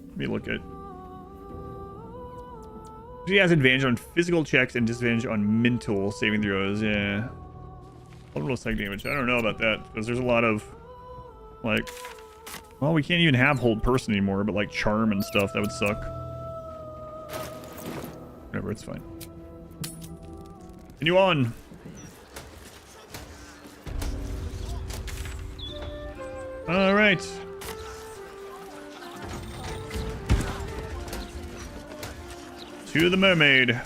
Let me look at... She has advantage on physical checks and disadvantage on mental saving throws. Yeah. Vulnerable psychic damage. I don't know about that, because there's a lot of, like... Well, we can't even have hold person anymore, but like charm and stuff, that would suck. Whatever, it's fine. Continue on. All right. To the mermaid.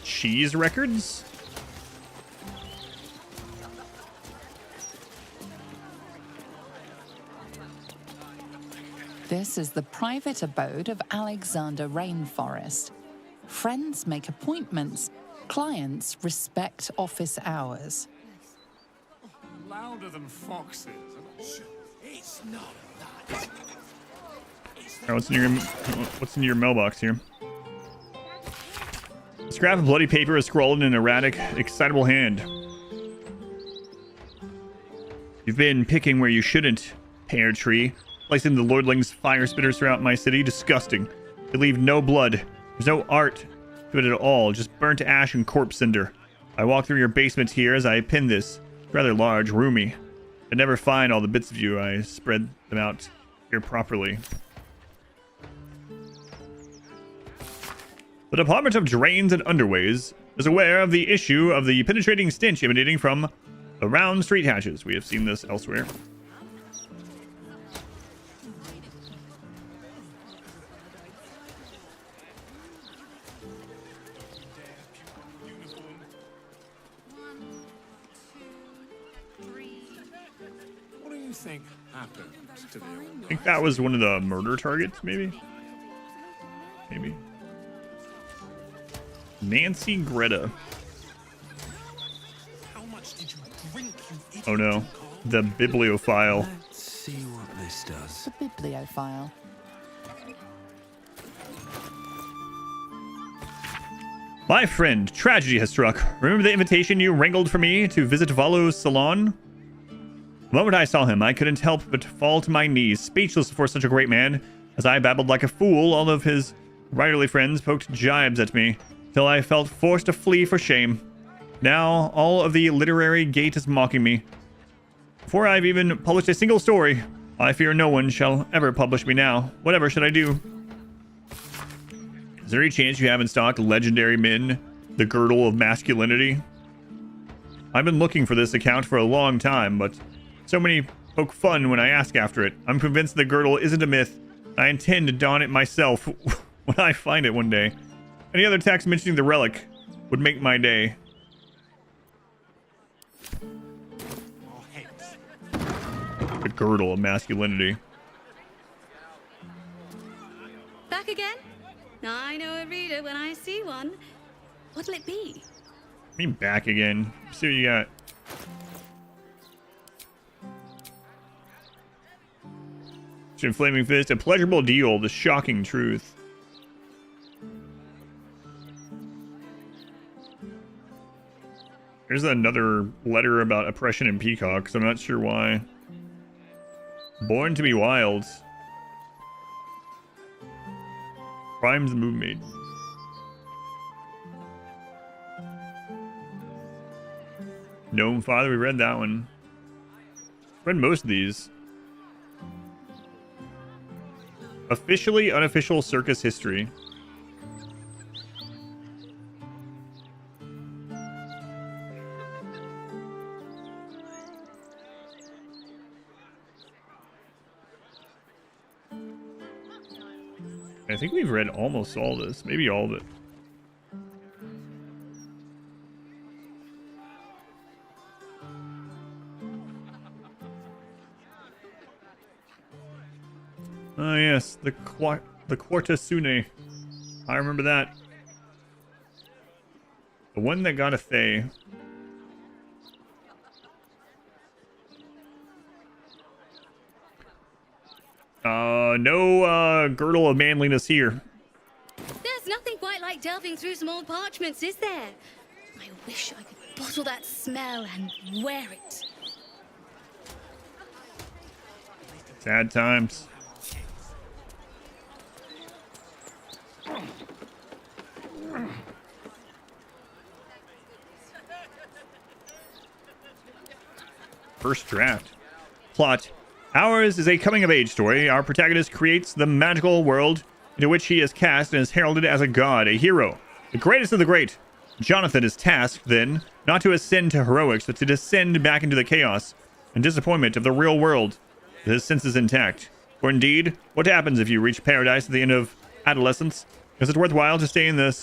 Cheese records? This is the private abode of Alexander Rainforest. Friends make appointments. Clients respect office hours. Louder than foxes. It's not that. All right, what's in your mailbox here? A scrap of bloody paper is scrawled in an erratic, excitable hand. You've been picking where you shouldn't, pear tree. Placing the lordling's fire spitters throughout my city. Disgusting. They leave no blood. There's no art to it at all. Just burnt ash and corpse cinder. I walk through your basement here as I pin this. It's rather large, roomy. I never find all the bits of you. I spread them out here properly. The Department of Drains and Underways is aware of the issue of the penetrating stench emanating from the round street hatches. We have seen this elsewhere. What do you think happened to the old I think that was one of the murder targets, maybe? Maybe. Nancy Greta. How much did you drink, you Oh no. The bibliophile. Let's see what this does. The bibliophile. My friend, tragedy has struck. Remember the invitation you wrangled for me to visit Valo's salon? The moment I saw him, I couldn't help but fall to my knees, speechless before such a great man. As I babbled like a fool, all of his writerly friends poked jibes at me, till I felt forced to flee for shame. Now, all of the literary gate is mocking me. Before I've even published a single story, I fear no one shall ever publish me now. Whatever should I do? Is there any chance you have in stock Legendary Min, the Girdle of Masculinity? I've been looking for this account for a long time, but so many poke fun when I ask after it. I'm convinced the girdle isn't a myth. I intend to don it myself when I find it one day. Any other text mentioning the relic would make my day. The Girdle of Masculinity. Back again? I know a reader when I see one. What'll it be? I mean, back again. See what you got. Flaming Fist, a pleasurable deal, the shocking truth. Here's another letter about oppression in peacocks. I'm not sure why. Born to be wild. Crimes the Moon Maid. Gnome Father, we read that one. Read most of these. Officially unofficial circus history. I think we've read almost all this, maybe all of it. Oh yes, the Quarta Sune. I remember that. The one that got a Thay. No girdle of manliness here. There's nothing quite like delving through some old parchments, is there? I wish I could bottle that smell and wear it. Sad times. First draft. Plot. Ours is a coming-of-age story. Our protagonist creates the magical world into which he is cast and is heralded as a god, a hero, the greatest of the great. Jonathan is tasked, then, not to ascend to heroics, but to descend back into the chaos and disappointment of the real world, with his senses intact. For indeed, what happens if you reach paradise at the end of adolescence? Is it worthwhile to stay in the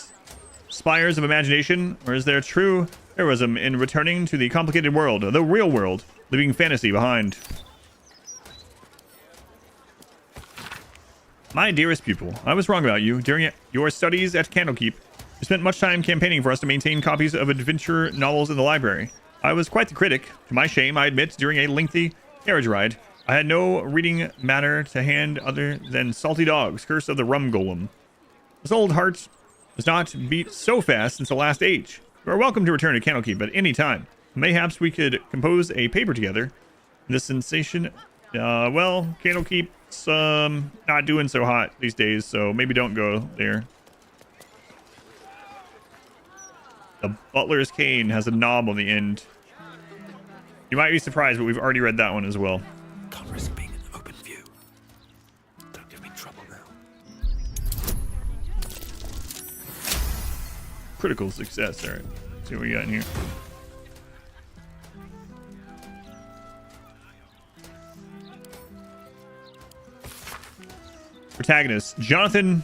spires of imagination, or is there true heroism in returning to the complicated world, the real world, leaving fantasy behind? My dearest pupil, I was wrong about you. During your studies at Candlekeep, you spent much time campaigning for us to maintain copies of adventure novels in the library. I was quite the critic. To my shame, I admit, during a lengthy carriage ride, I had no reading matter to hand other than Salty Dogs, Curse of the Rum Golem. This old heart does not beat so fast since the last age. You are welcome to return to Candlekeep at any time. Mayhaps we could compose a paper together. This sensation... well, Candlekeep's not doing so hot these days, so maybe don't go there. The Butler's Cane has a knob on the end. You might be surprised, but we've already read that one as well. Can't risk being in open view. Don't give me trouble now. Critical success. All right. Let's see what we got in here. Protagonist, Jonathan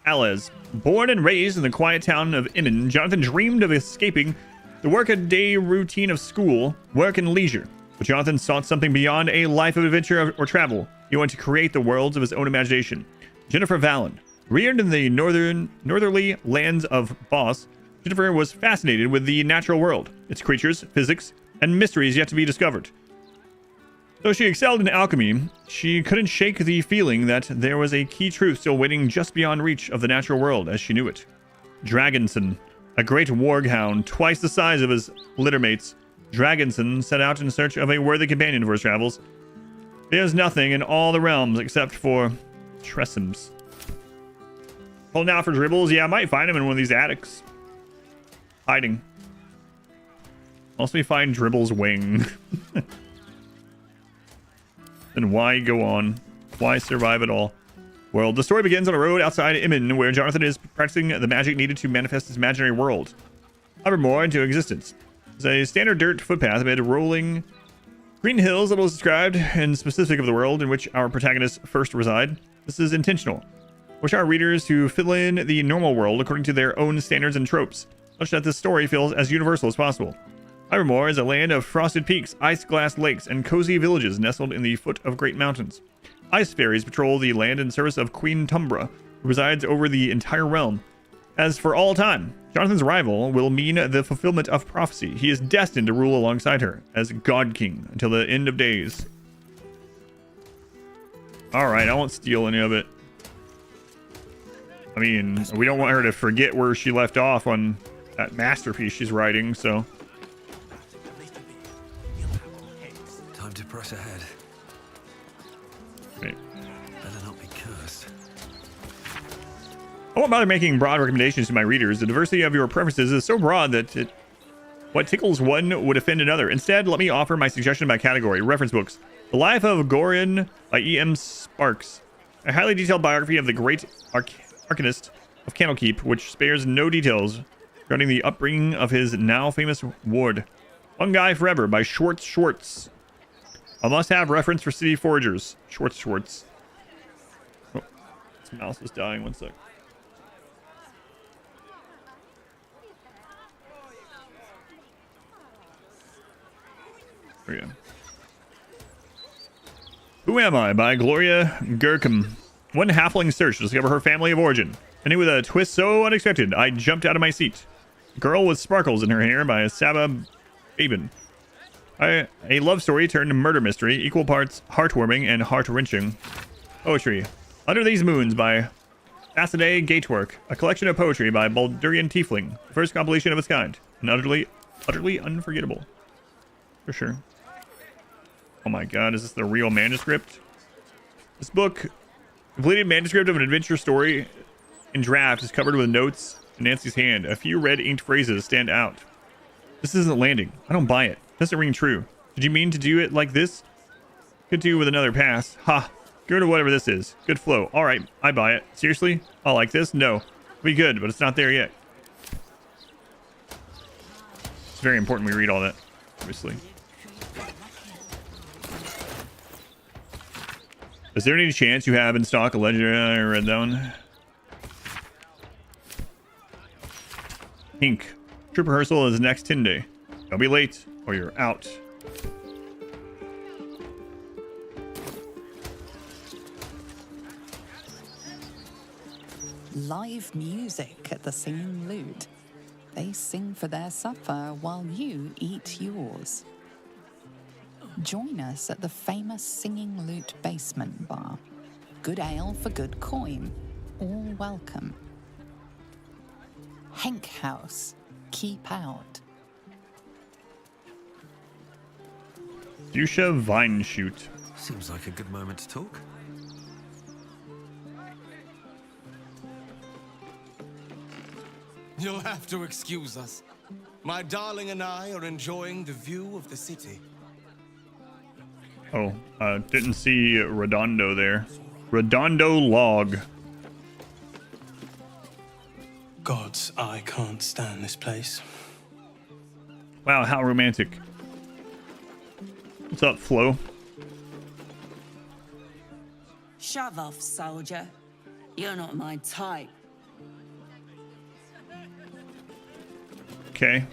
Alez. Born and raised in the quiet town of Innan, Jonathan dreamed of escaping the work-a-day routine of school, work, and leisure. But Jonathan sought something beyond a life of adventure or travel. He wanted to create the worlds of his own imagination. Jennifer Vallon. Reared in the northerly lands of Boss, Jennifer was fascinated with the natural world, its creatures, physics, and mysteries yet to be discovered. Though she excelled in alchemy, she couldn't shake the feeling that there was a key truth still waiting just beyond reach of the natural world as she knew it. Dragonson, a great warghound twice the size of his littermates, Dragonson set out in search of a worthy companion for his travels. There's nothing in all the realms except for Tressums. Holding out for Dribbles? Yeah, I might find him in one of these attics. Hiding. Unless we find Dribble's wing. Then why go on? Why survive at all? Well, the story begins on a road outside Immin, where Jonathan is practicing the magic needed to manifest his imaginary world. Evermore into existence. It's a standard dirt footpath amid rolling green hills that was described and specific of the world in which our protagonists first reside. This is intentional. Wish our readers to fill in the normal world according to their own standards and tropes, such that this story feels as universal as possible. Evermore is a land of frosted peaks, ice-glass lakes, and cozy villages nestled in the foot of great mountains. Ice fairies patrol the land in service of Queen Tumbra, who resides over the entire realm. As for all time, Jonathan's arrival will mean the fulfillment of prophecy. He is destined to rule alongside her as God King until the end of days. Alright, I won't steal any of it. I mean, we don't want her to forget where she left off on that masterpiece she's writing, so... Time to press ahead. Right. Better not be cursed. I won't bother making broad recommendations to my readers. The diversity of your preferences is so broad that what tickles one would offend another. Instead, let me offer my suggestion by category. Reference books. The Life of Gorion by E.M. Sparks. A highly detailed biography of the great arcanist of Candlekeep, which spares no details regarding the upbringing of his now famous ward. One Guy Forever by Schwartz. A must-have reference for city foragers. Schwartz. Oh, this mouse is dying. One sec. There we go. Who Am I by Gloria Gerkem. One halfling search to discover her family of origin. Ending with a twist so unexpected, I jumped out of my seat. Girl with Sparkles in Her Hair by Saba Babin. A love story turned murder mystery, equal parts heartwarming and heart-wrenching. Poetry. Under These Moons by Fassidae Gatework. A collection of poetry by Baldurian Tiefling. The first compilation of its kind. And utterly unforgettable. For sure. Oh my god, is this the real manuscript? This book, completed manuscript of an adventure story in draft, is covered with notes in Nancy's hand. A few red inked phrases stand out. This isn't landing. I don't buy it. Doesn't ring true. Did you mean to do it like this? Could do with another pass. Ha! Go to whatever this is. Good flow. Alright, I buy it. Seriously? I'll like this? No. Be good, but it's not there yet. It's very important we read all that, obviously. Is there any chance you have in stock a legendary red down? Pink. Trip rehearsal is next 10 day. Don't be late or you're out. Live music at the Singing Lute. They sing for their supper while you eat yours. Join us at the famous Singing Lute basement bar. Good ale for good coin. All welcome. Henk House. Keep out. Fuchsia Vine Shoot. Seems like a good moment to talk. You'll have to excuse us. My darling and I are enjoying the view of the city. Oh, didn't see Redondo there. Redondo log. Gods, I can't stand this place. Wow, how romantic. What's up, Flo? Shove off, soldier. You're not my type. Okay.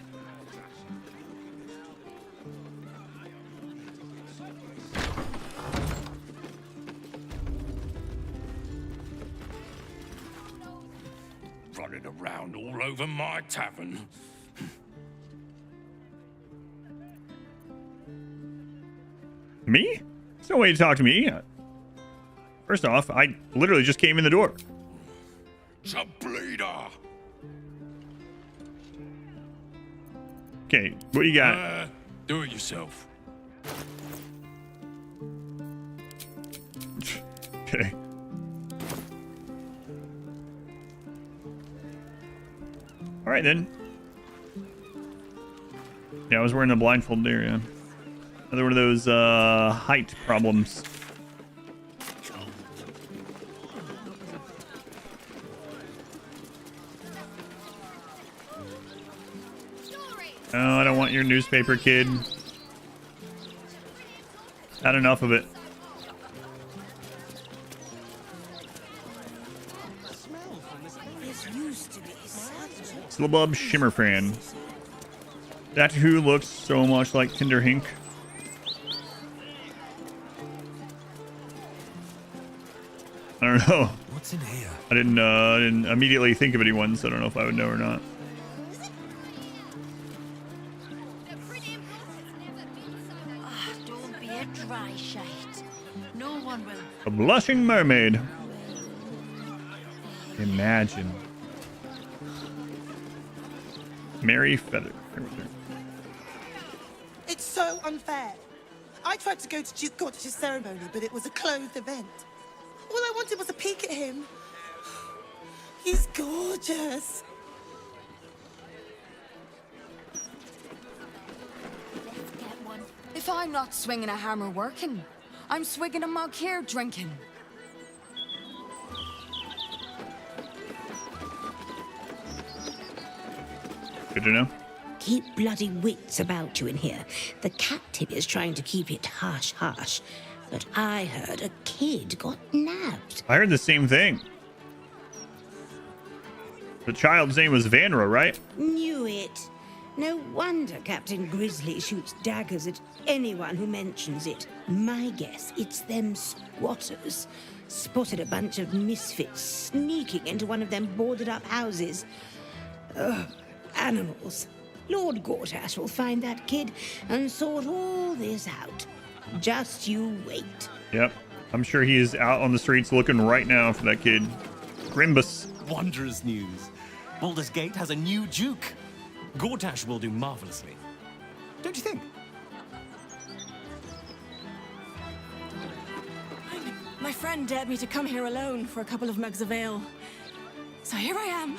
Running around all over my tavern. Me? There's no way to talk to me. First off, I literally just came in the door. It's a bleeder. Okay, what you got? Do it yourself. Okay. All right then. Yeah, I was wearing a blindfold there. Yeah. Another one of those height problems. Oh, I don't want your newspaper, kid. Had enough of it. Slubub Shimmerfran. That who looks so much like Tinderhink. I don't know. What's in here? I didn't immediately think of anyone, so I don't know if I would know or not. Don't be a dry shite. No one will. A blushing mermaid. Imagine. Mary Feather. It's so unfair. I tried to go to Duke Gortish's ceremony, but it was a closed event. All I wanted was a peek at him. He's gorgeous. If I'm not swinging a hammer working, I'm swigging a mug here drinking. Good to know. Keep bloody wits about you in here. The captain is trying to keep it hush-hush. But I heard a kid got nabbed. I heard the same thing. The child's name was Vanra, right? Knew it. No wonder Captain Grizzly shoots daggers at anyone who mentions it. My guess, it's them squatters. Spotted a bunch of misfits sneaking into one of them boarded-up houses. Ugh, animals. Lord Gortash will find that kid and sort all this out. Just you wait. Yep. I'm sure he is out on the streets looking right now for that kid. Grimbus. Wondrous news. Baldur's Gate has a new Duke. Gortash will do marvelously. Don't you think? My friend dared me to come here alone for a couple of mugs of ale. So here I am.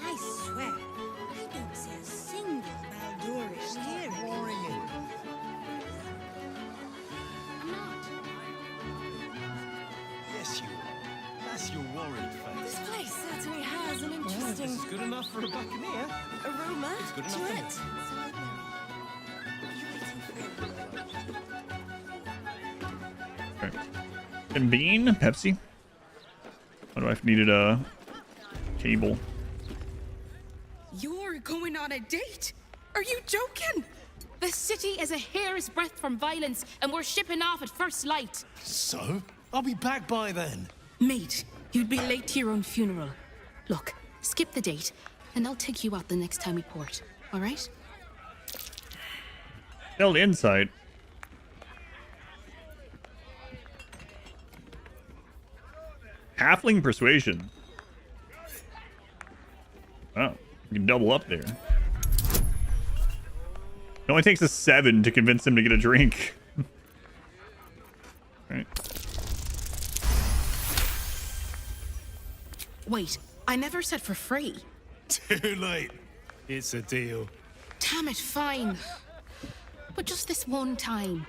I swear, I don't see a single Baldurish here. Yes, you are. That's your worried face. This place certainly has an interesting... This is good enough for a buccaneer. Aroma It's good to enough for it. Okay. And bean, Pepsi. What do I needed a cable? You're going on a date? Are you joking? The city is a hair's breadth from violence, and we're shipping off at first light. So? I'll be back by then. Mate, you'd be late to your own funeral. Look, skip the date, and I'll take you out the next time we port. All right? Build insight. Halfling persuasion. Oh, you can double up there. It only takes a 7 to convince him to get a drink. Right. Wait, I never said for free. Too late. It's a deal. Damn it, fine. But just this one time.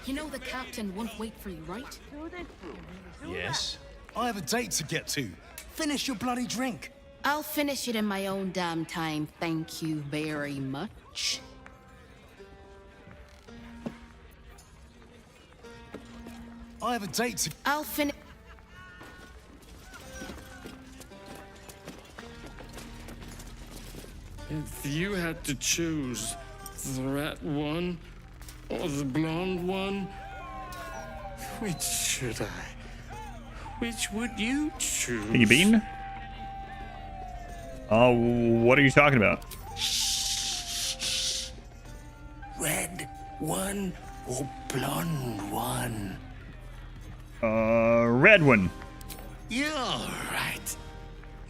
You know the captain won't wait for you, right? Yes. I have a date to get to. Finish your bloody drink. I'll finish it in my own damn time, thank you very much. I have a date to... I'll finish... If you had to choose the rat one or the blonde one, which should I? Which would you choose? Piggy Bean? Oh, what are you talking about? Red one or blonde one? Red one. You're right.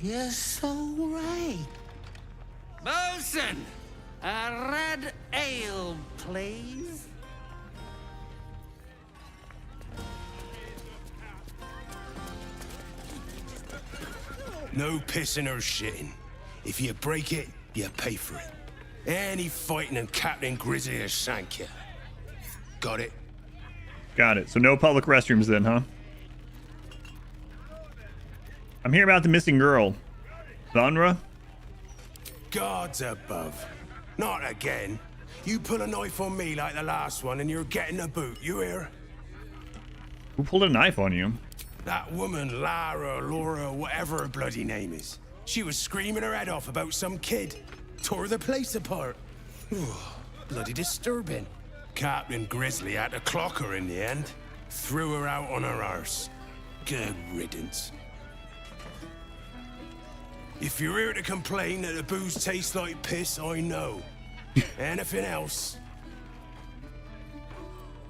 You're so right. Bosun, a red ale, please. No pissing or shitting. If you break it, you pay for it. Any fighting and Captain Grizzly will shank you. Got it? Got it. So no public restrooms then, huh? I'm here about the missing girl. Zanra? Gods above. Not again. You pull a knife on me like the last one and you're getting a boot, you hear? Who pulled a knife on you? That woman, Lara, Laura, whatever her bloody name is. She was screaming her head off about some kid. Tore the place apart. Bloody disturbing. Captain Grizzly had to clock her in the end. Threw her out on her arse. Good riddance. If you're here to complain that the booze tastes like piss, I know. Anything else?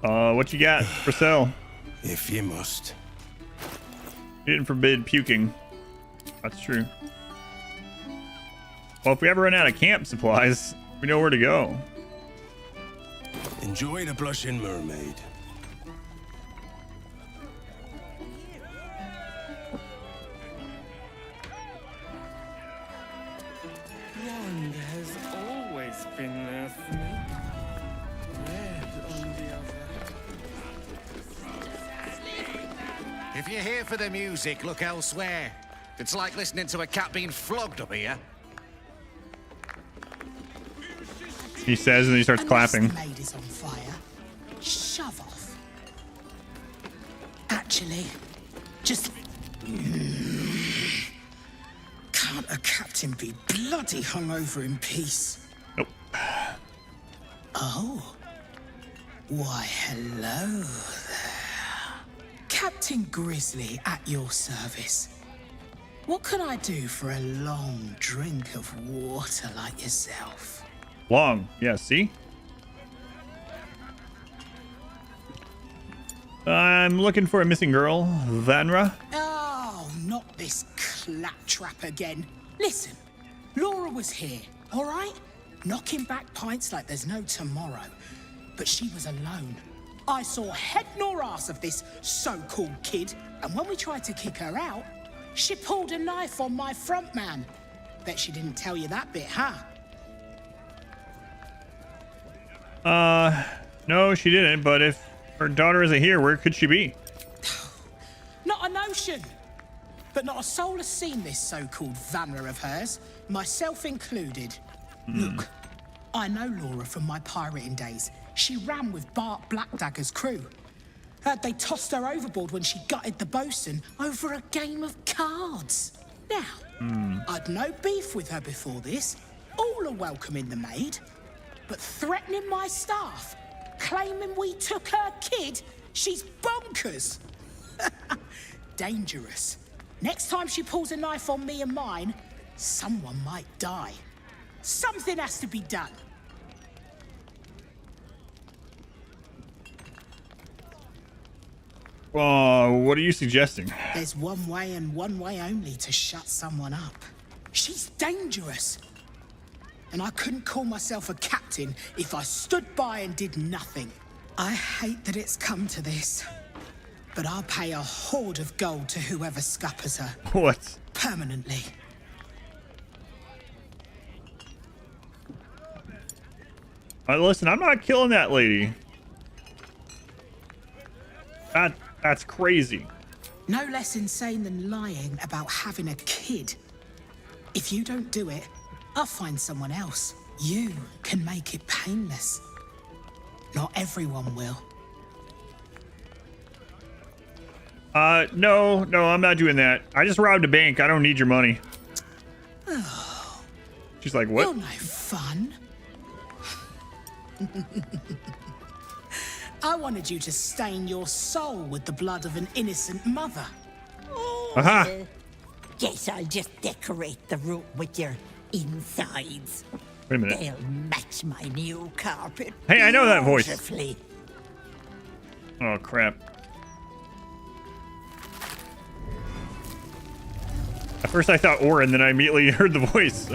What you got for sale? If you must. You didn't forbid puking. That's true. Well, if we ever run out of camp supplies, we know where to go. Enjoy the Blushing Mermaid. Blonde has always been there for me. Red on the other. If you're here for the music, look elsewhere. It's like listening to a cat being flogged up here. He says, and he starts clapping. The maid is on fire. Shove off. Actually, just... Can't a captain be bloody hungover in peace? Nope. Oh. Why, hello there. Captain Grizzly at your service. What can I do for a long drink of water like yourself? Long. Yeah, see? I'm looking for a missing girl. Vanra? Oh, not this claptrap again. Listen, Laura was here, all right? Knocking back pints like there's no tomorrow. But she was alone. I saw head nor ass of this so-called kid, and when we tried to kick her out, she pulled a knife on my front man. Bet she didn't tell you that bit, huh? No, she didn't, but if her daughter isn't here, where could she be? Not a notion. But not a soul has seen this so-called Vanra of hers, myself included. Look, I know Laura from my pirating days. She ran with Bart Blackdagger's crew. Heard they tossed her overboard when she gutted the bosun over a game of cards. Now, I'd no beef with her before this. All are welcome in the maid. But threatening my staff, claiming we took her kid, she's bonkers. Dangerous. Next time she pulls a knife on me and mine, someone might die. Something has to be done. What are you suggesting? There's one way and one way only to shut someone up. She's dangerous. And I couldn't call myself a captain if I stood by and did nothing. I hate that it's come to this. But I'll pay a hoard of gold to whoever scuppers her. What? Permanently. Listen, I'm not killing that lady. That's crazy. No less insane than lying about having a kid. If you don't do it, I'll find someone else. You can make it painless. Not everyone will. No, I'm not doing that. I just robbed a bank. I don't need your money. Oh, She's like, what? you're no fun. I wanted you to stain your soul with the blood of an innocent mother. Aha. Guess I'll just decorate the room with your insides. Wait a minute. They'll match my new carpet. Hey, I know that voice. Beautifully. Oh, crap. At first I thought Orin, then I immediately heard the voice.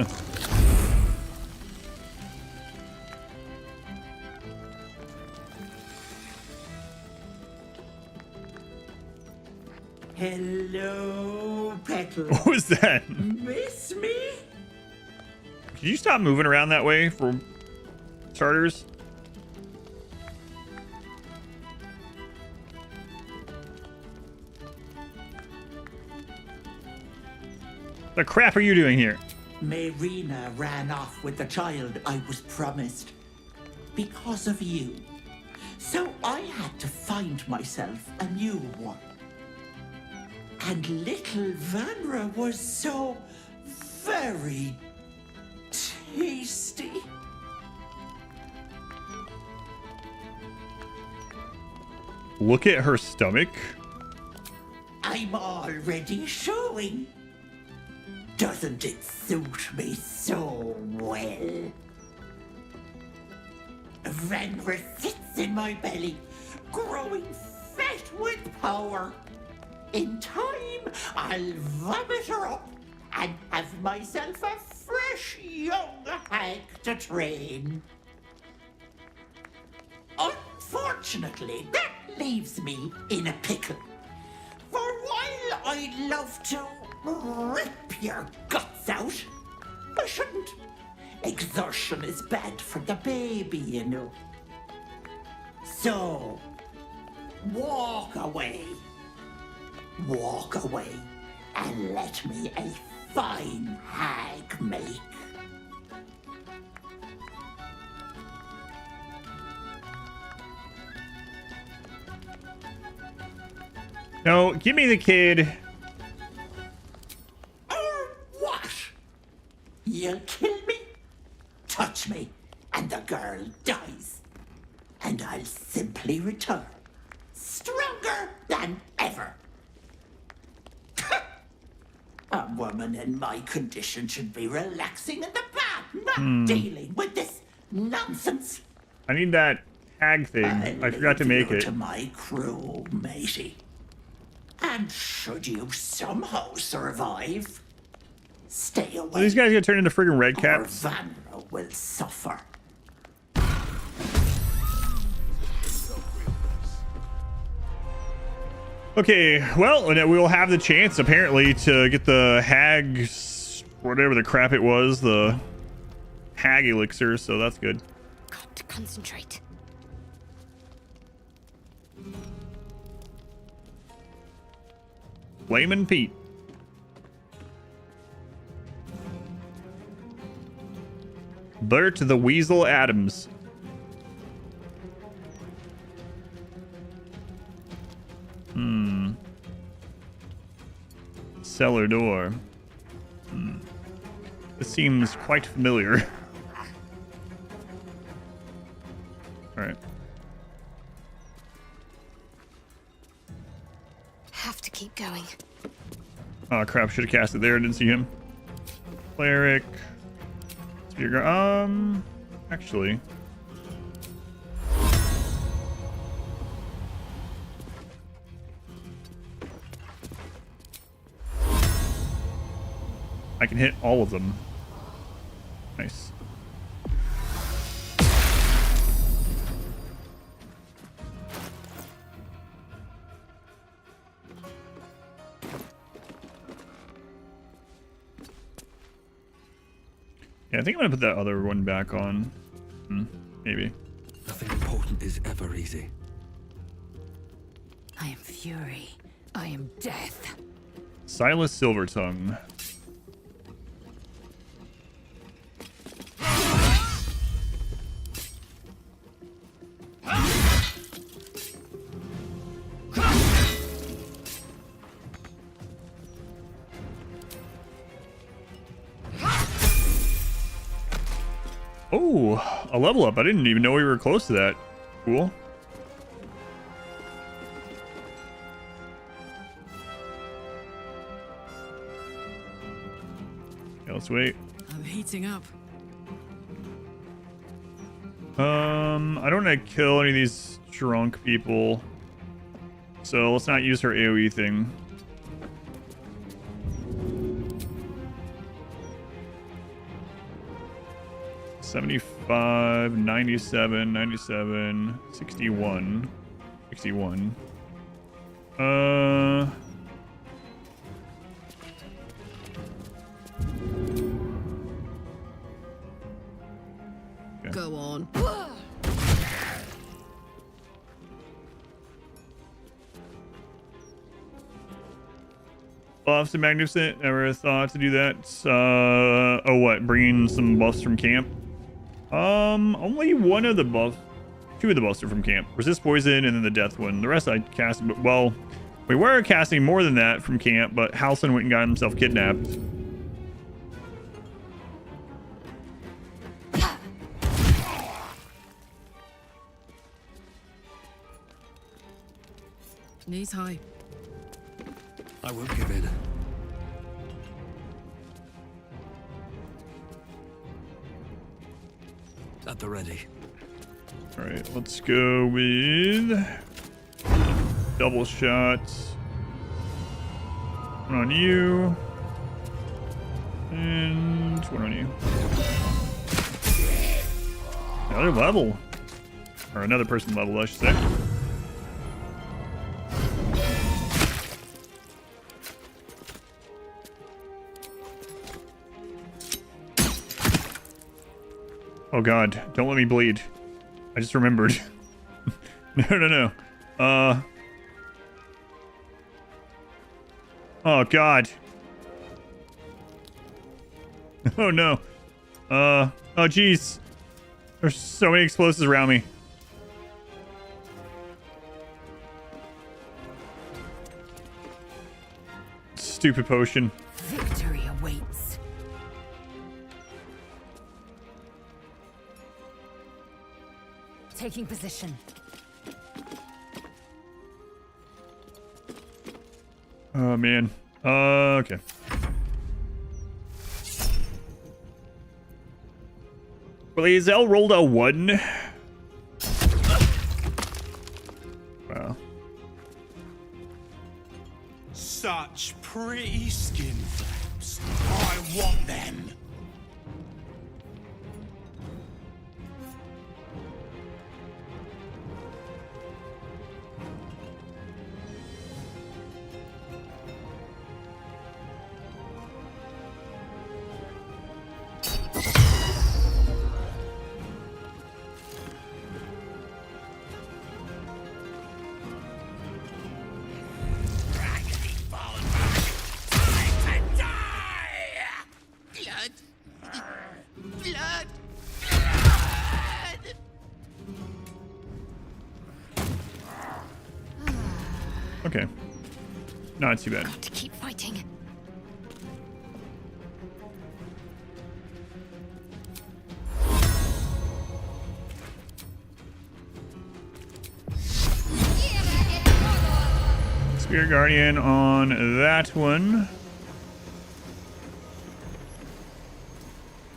Hello, Petal. What was that? Miss me? Could you stop moving around that way for starters? The crap are you doing here? Marina ran off with the child I was promised. Because of you. So I had to find myself a new one. And little Vanra was so very tasty. Look at her stomach. I'm already showing. Doesn't it suit me so well? Vanra sits in my belly, growing fat with power. In time, I'll vomit her up and have myself a fresh young hag to train. Unfortunately, that leaves me in a pickle. For while I'd love to rip your guts out, I shouldn't. Exertion is bad for the baby, you know. So, walk away. Walk away and let me a fine hag make. No, give me the kid. What? You'll kill me? Touch me, and the girl dies. And I'll simply return, stronger than ever. A woman in my condition should be relaxing in the bath, not dealing with this nonsense. I need that hag thing. I forgot to make it. To my crew, matey. And should you somehow survive, stay away. Are these guys gonna turn into friggin' red caps? Or Vanra will suffer. Okay, well, we will have the chance, apparently, to get the hag, whatever the crap it was, the hag elixir, so that's good. Got to concentrate. Flamin' Pete. Bert the Weasel Adams. Cellar door. This seems quite familiar. Alright. Have to keep going. Oh crap, should have cast it there, didn't see him. Cleric. Actually. I can hit all of them. Nice. Yeah, I think I'm gonna put that other one back on. Maybe. Nothing important is ever easy. I am fury. I am death. Silas Silvertongue. Oh, a level up. I didn't even know we were close to that. Cool. Okay, let's wait. I'm heating up. I don't want to kill any of these drunk people. So let's not use her AoE thing. $75, $97, $97, $61, $61. Okay. Go on. Buffs and magnificent. Never thought to do that. Oh, what? Bringing some buffs from camp. Only one of the buffs. Two of the buffs are from camp. Resist poison and then the death one. The rest I cast. But well, we were casting more than that from camp, but Halson went and got himself kidnapped. Knees high. I won't give in. At the ready. All right, let's go with double shots. One on you. And one on you. Another level. Or another person level, I should say. Oh god, don't let me bleed. I just remembered. No. Oh god. Oh no. Oh jeez. There's so many explosives around me. Stupid potion. Victory awaits. Taking position. Oh man. Okay. Blazel rolled a 1. Wow. Such pretty skin flaps. I want them. Okay. Not too bad. Got to keep fighting. Spirit Guardian on that one.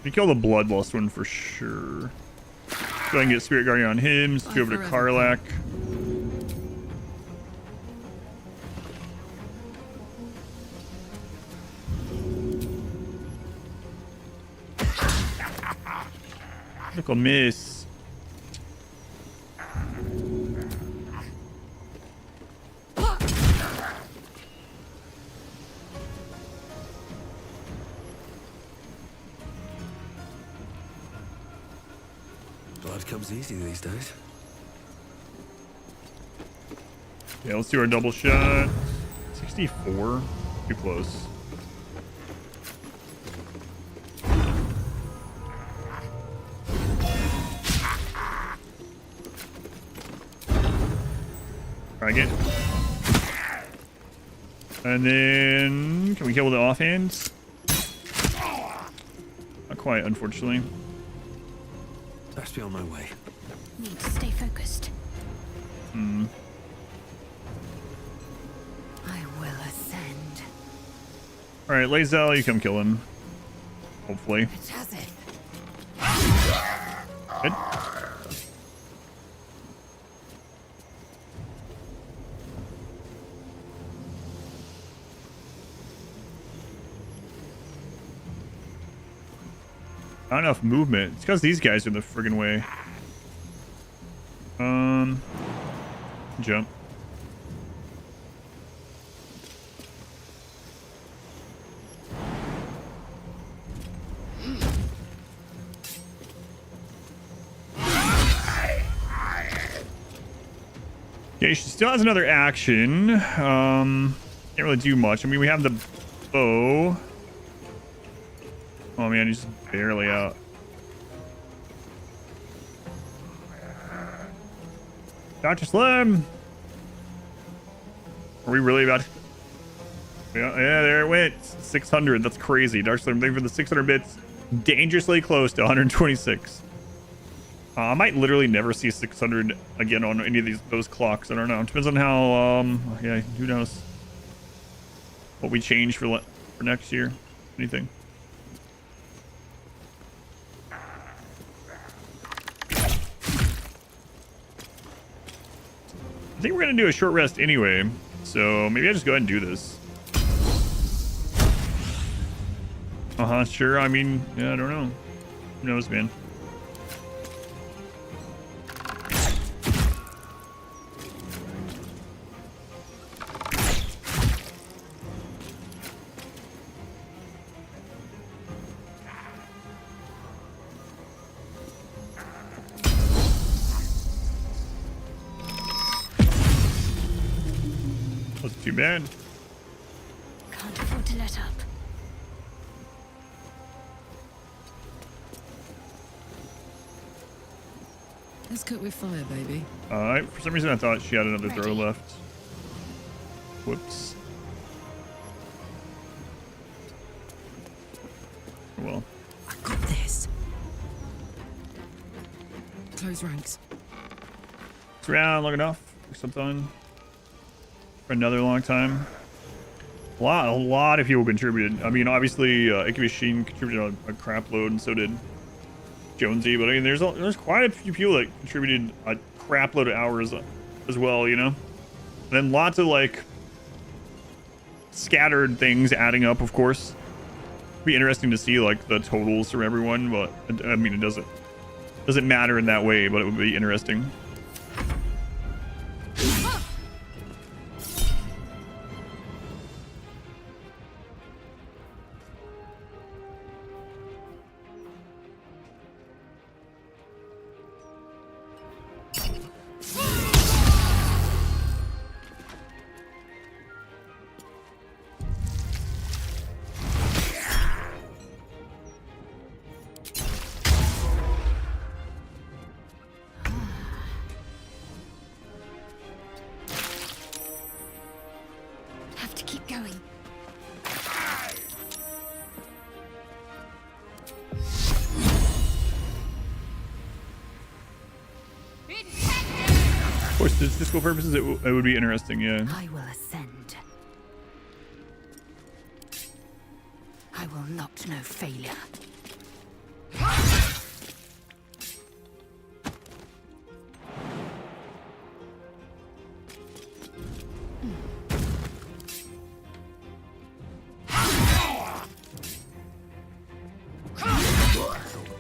We kill the Bloodlust one for sure. Go ahead and get Spirit Guardian on him. Let's go over to Karlak. Critical miss. Blood comes easy these days. Yeah, let's do our double shot. 64. Too close. Try again. And then can we kill with the offhands? Not quite, unfortunately. Best be on my way. Need to stay focused. Hmm. I will ascend. All right, Lae'zel, you come kill him. Hopefully. Good. Not enough movement. It's because these guys are in the friggin' way. Jump. Okay, she still has another action. Can't really do much. I mean, we have the bow. Oh man, he's just barely out. Dr. Slim! Are we really about to... Yeah, there it went. 600. That's crazy. Dr. Slim, thank you for the 600 bits. Dangerously close to 126. I might literally never see 600 again on any of those clocks. I don't know. It depends on how, yeah, who knows what we change for next year. Anything. I think we're going to do a short rest anyway, so maybe I just go ahead and do this. Sure. I mean, yeah, I don't know. Who knows, man? Wasn't too bad. Can't afford to let up. Let's cook with fire, baby. For some reason I thought she had another throw left. Whoops. Well. I got this. Close ranks. It's around long enough for something. For another long time. A lot of people contributed. I mean, obviously, Ikebushin contributed a crap load, and so did Jonesy. But I mean, there's quite a few people that contributed a crap load of hours as well, you know. And then lots of like scattered things adding up, of course. It'd be interesting to see like the totals from everyone, but I mean, it doesn't matter in that way, but it would be interesting. Have to keep going. Of course, for statistical purposes, it would be interesting, yeah. I will ascend. I will not know failure.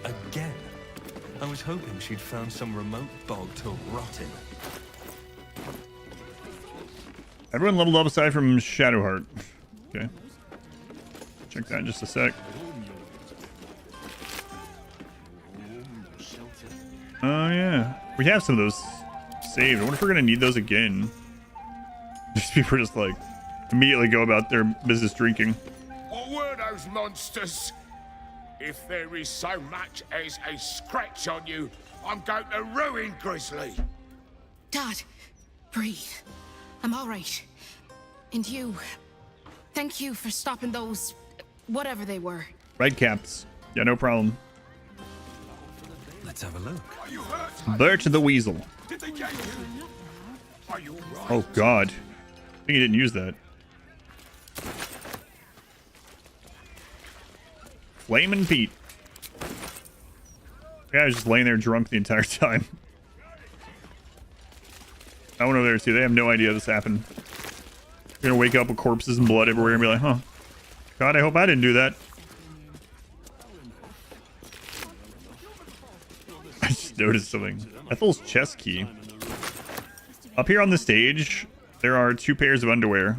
Again. I was hoping she'd found some remote bog to rot in. Everyone leveled up aside from Shadowheart. Okay. Check that in just a sec. Oh, yeah. We have some of those saved. I wonder if we're going to need those again. Just people just like immediately go about their business drinking. What were those monsters? If there is so much as a scratch on you, I'm going to ruin Grizzly. Dad, breathe. I'm all right. And you, thank you for stopping those, whatever they were. Red caps. Yeah, no problem. Let's have a look. Bert the Weasel. Did they get you? Are you right? Oh God. I think he didn't use that. Flamin' Pete. The guy was just laying there drunk the entire time. I went over there too. They have no idea this happened. You're gonna wake up with corpses and blood everywhere and be like, huh. God, I hope I didn't do that. I just noticed something. Ethel's chest key. Up here on the stage, there are 2 pairs of underwear.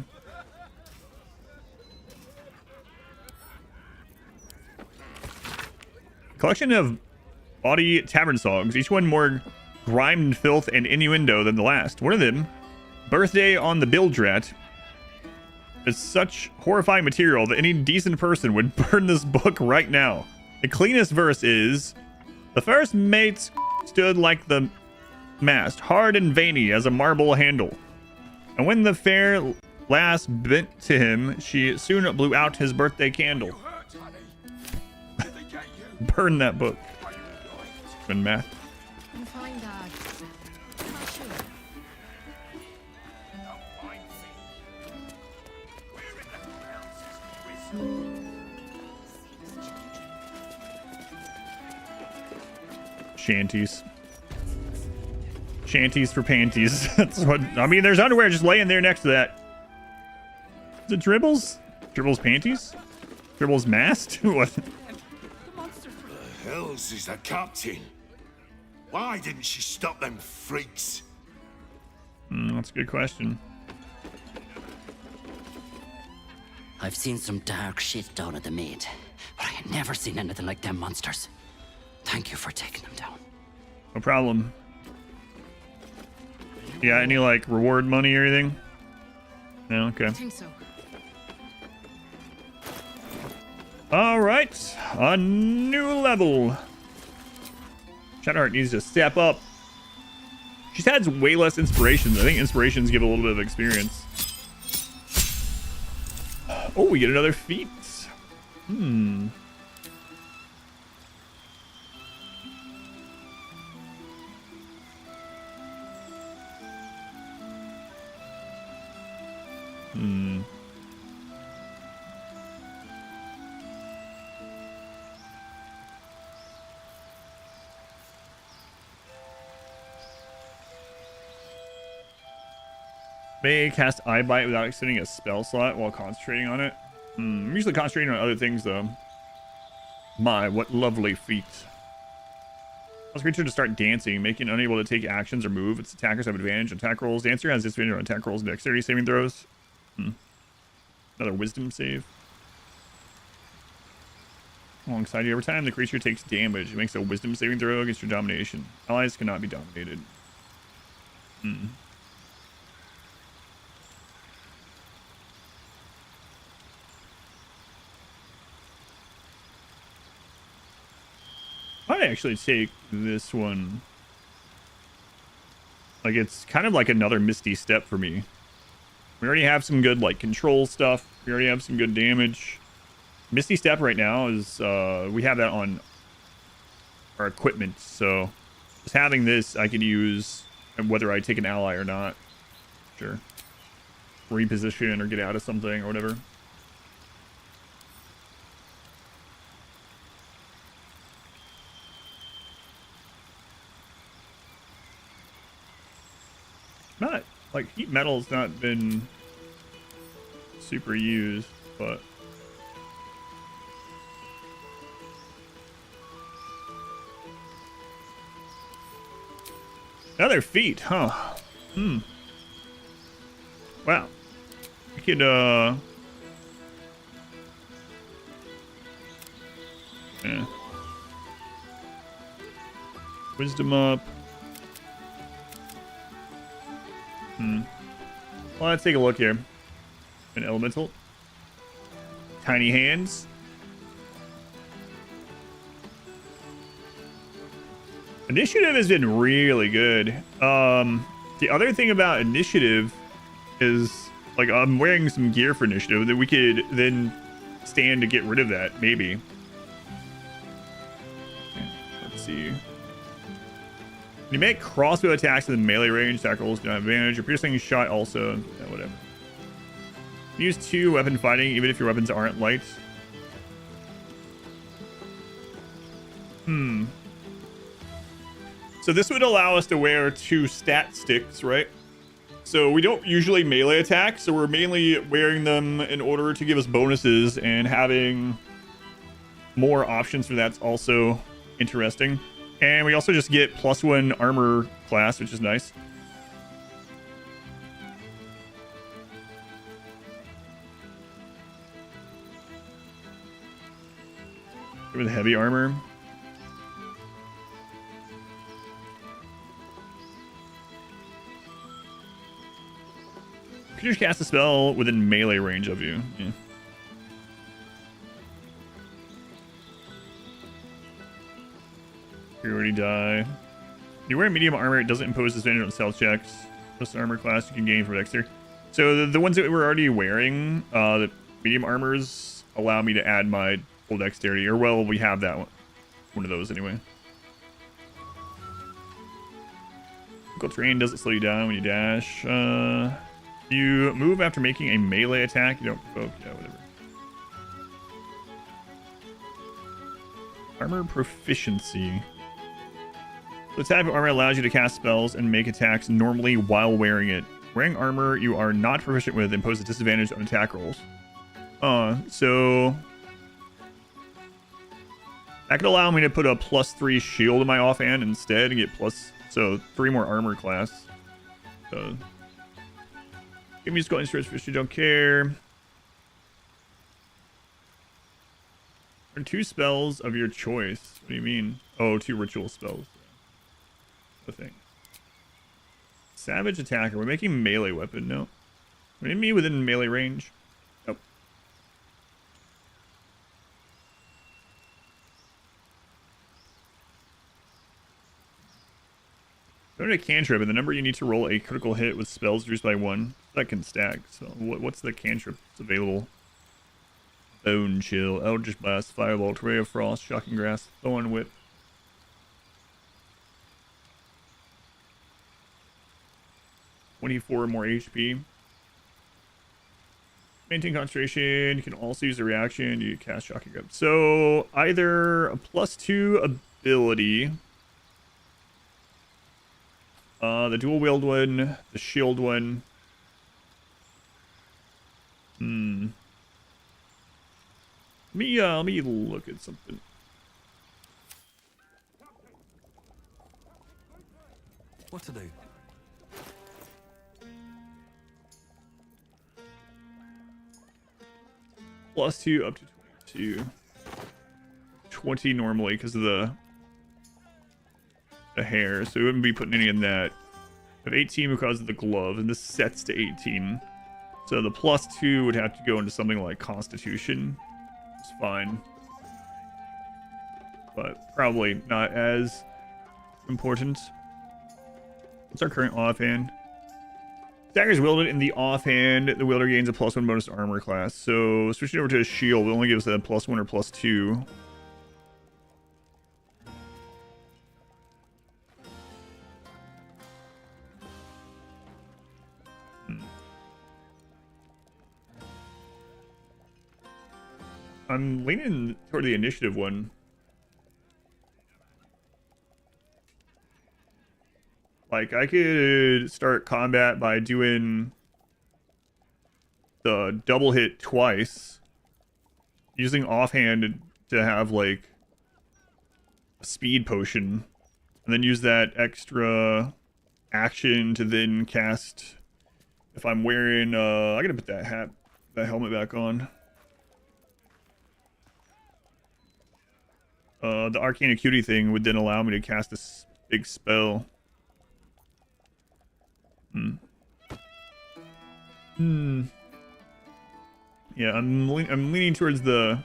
Collection of bawdy tavern songs, each one more grimed filth and innuendo than the last. One of them, Birthday on the Bildrat, is such horrifying material that any decent person would burn this book right now. The cleanest verse is, the first mate stood like the mast, hard and veiny as a marble handle. And when the fair lass bent to him, she soon blew out his birthday candle. Burn that book. Been math. I'm fine, Dad. I'm not sure. Shanties. Shanties for panties. That's what I mean. There's underwear just laying there next to that. Is it Dribbles? Dribbles panties? Dribbles mast? What? The hells is the captain? Why didn't she stop them freaks? That's a good question. I've seen some dark shit down at the Maid, but I had never seen anything like them monsters. Thank you for taking them down. No problem. Yeah, any like reward money or anything? No, okay. I think so. All right, a new level. Shadowheart needs to step up. She's had way less inspirations. I think inspirations give a little bit of experience. Oh, we get another feat. Hmm. May cast Eye Bite without extending a spell slot while concentrating on it. I'm usually concentrating on other things though. My, what lovely feat. Cause creature to start dancing, making it unable to take actions or move. Its attackers have advantage on attack rolls. Dancer has disadvantage on attack rolls and dexterity saving throws. Another wisdom save. Alongside you, every time the creature takes damage, it makes a wisdom saving throw against your domination. Allies cannot be dominated. I'd actually take this one. Like, it's kind of like another Misty Step for me. We already have some good, like, control stuff. We already have some good damage. Misty Step right now is, we have that on our equipment. So, just having this, I could use whether I take an ally or not. Sure. Reposition or get out of something or whatever. Not like heat metal's not been super used, but another feat, huh? Wow. We could yeah. Wisdom up. let's take a look here. An elemental. Tiny hands. Initiative has been really good. The other thing about initiative is, like, I'm wearing some gear for initiative that we could then stand to get rid of that, maybe. Okay, let's see. When you make crossbow attacks in the melee range, attack rolls do not have advantage. Your piercing shot also, yeah, whatever. Use 2 weapon fighting, even if your weapons aren't light. So this would allow us to wear 2 stat sticks, right? So we don't usually melee attack, so we're mainly wearing them in order to give us bonuses, and having more options for that's also interesting. And we also just get +1 armor class, which is nice. With heavy armor. Could you just cast a spell within melee range of you? Yeah. You already die. You wear medium armor, it doesn't impose disadvantage on stealth checks. Plus armor class you can gain from dexterity. So the ones that we're already wearing, the medium armors allow me to add my full dexterity. Or, well, we have that one of those anyway. Vertical terrain doesn't slow you down when you dash. You move after making a melee attack. You don't provoke. Yeah, whatever. Armor proficiency. The type of armor allows you to cast spells and make attacks normally while wearing it. Wearing armor you are not proficient with imposes a disadvantage on attack rolls. So that could allow me to put a +3 shield in my offhand instead and get so 3 more armor class. So give me just go instruments for you don't care. Or 2 spells of your choice. What do you mean? Oh, 2 ritual spells. The thing. Savage attacker. We're making melee weapon. No. What do you mean within melee range? Nope. Go to a cantrip, and the number you need to roll a critical hit with spells reduced by 1. That can stack. So what's the cantrip that's available? Bone Chill, Eldritch Blast, Firebolt, Ray of Frost, Shocking Grasp, Thorn Whip. (24 more HP. Maintain concentration. You can also use a reaction. You cast Shocking Grasp. So either a +2 ability. The dual wield one, the shield one. Let me look at something. What to do? +2 up to 22. 20 normally because of the hair, so we wouldn't be putting any in that. I have 18 because of the glove, and this sets to 18. So the +2 would have to go into something like Constitution. It's fine. But probably not as important. What's our current offhand? Daggers wielded in the offhand. The wielder gains a +1 bonus to armor class. So switching over to a shield will only give us a +1 or +2. I'm leaning toward the initiative one. Like, I could start combat by doing the double hit twice, using offhand to have, like, a speed potion, and then use that extra action to then cast. If I'm wearing, I gotta put that helmet back on. The Arcane Acuity thing would then allow me to cast this big spell. Yeah, I'm leaning towards the